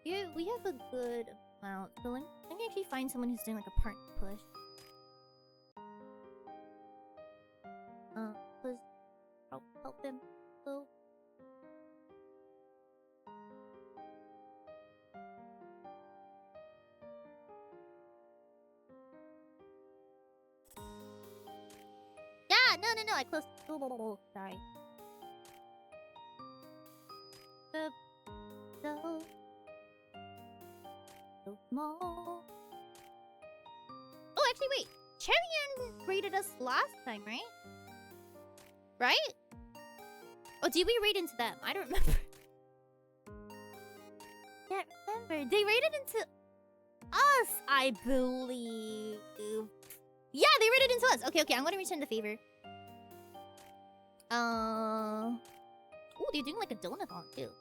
Yeah, we have a good amount. So let me actually find someone who's doing like a part push. Please help him. So. Yeah, no, I closed. Oh, sorry. So small. Oh, actually, wait. Cherian raided us last time, right? Right? Oh, did we raid into them? I don't remember. Can't remember. They raided into us, I believe. Yeah, they raided into us. Okay, I'm gonna return the favor. Oh, they're doing like a donut on too.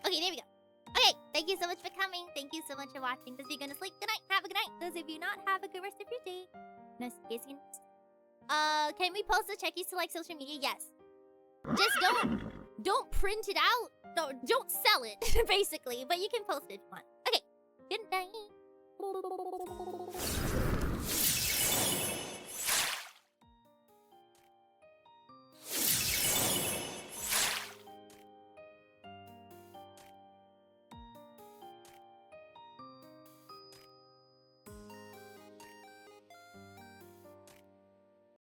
Okay, there we go. Okay, thank you so much for coming. Thank you so much for watching. Those of you gonna sleep, good night. Have a good night. Those of you not, have a good rest of your day. Nice kissing. Can we post the Chekis to like social media? Yes. Just don't print it out. No, don't sell it, basically. But you can post it if you want. Okay. Good night.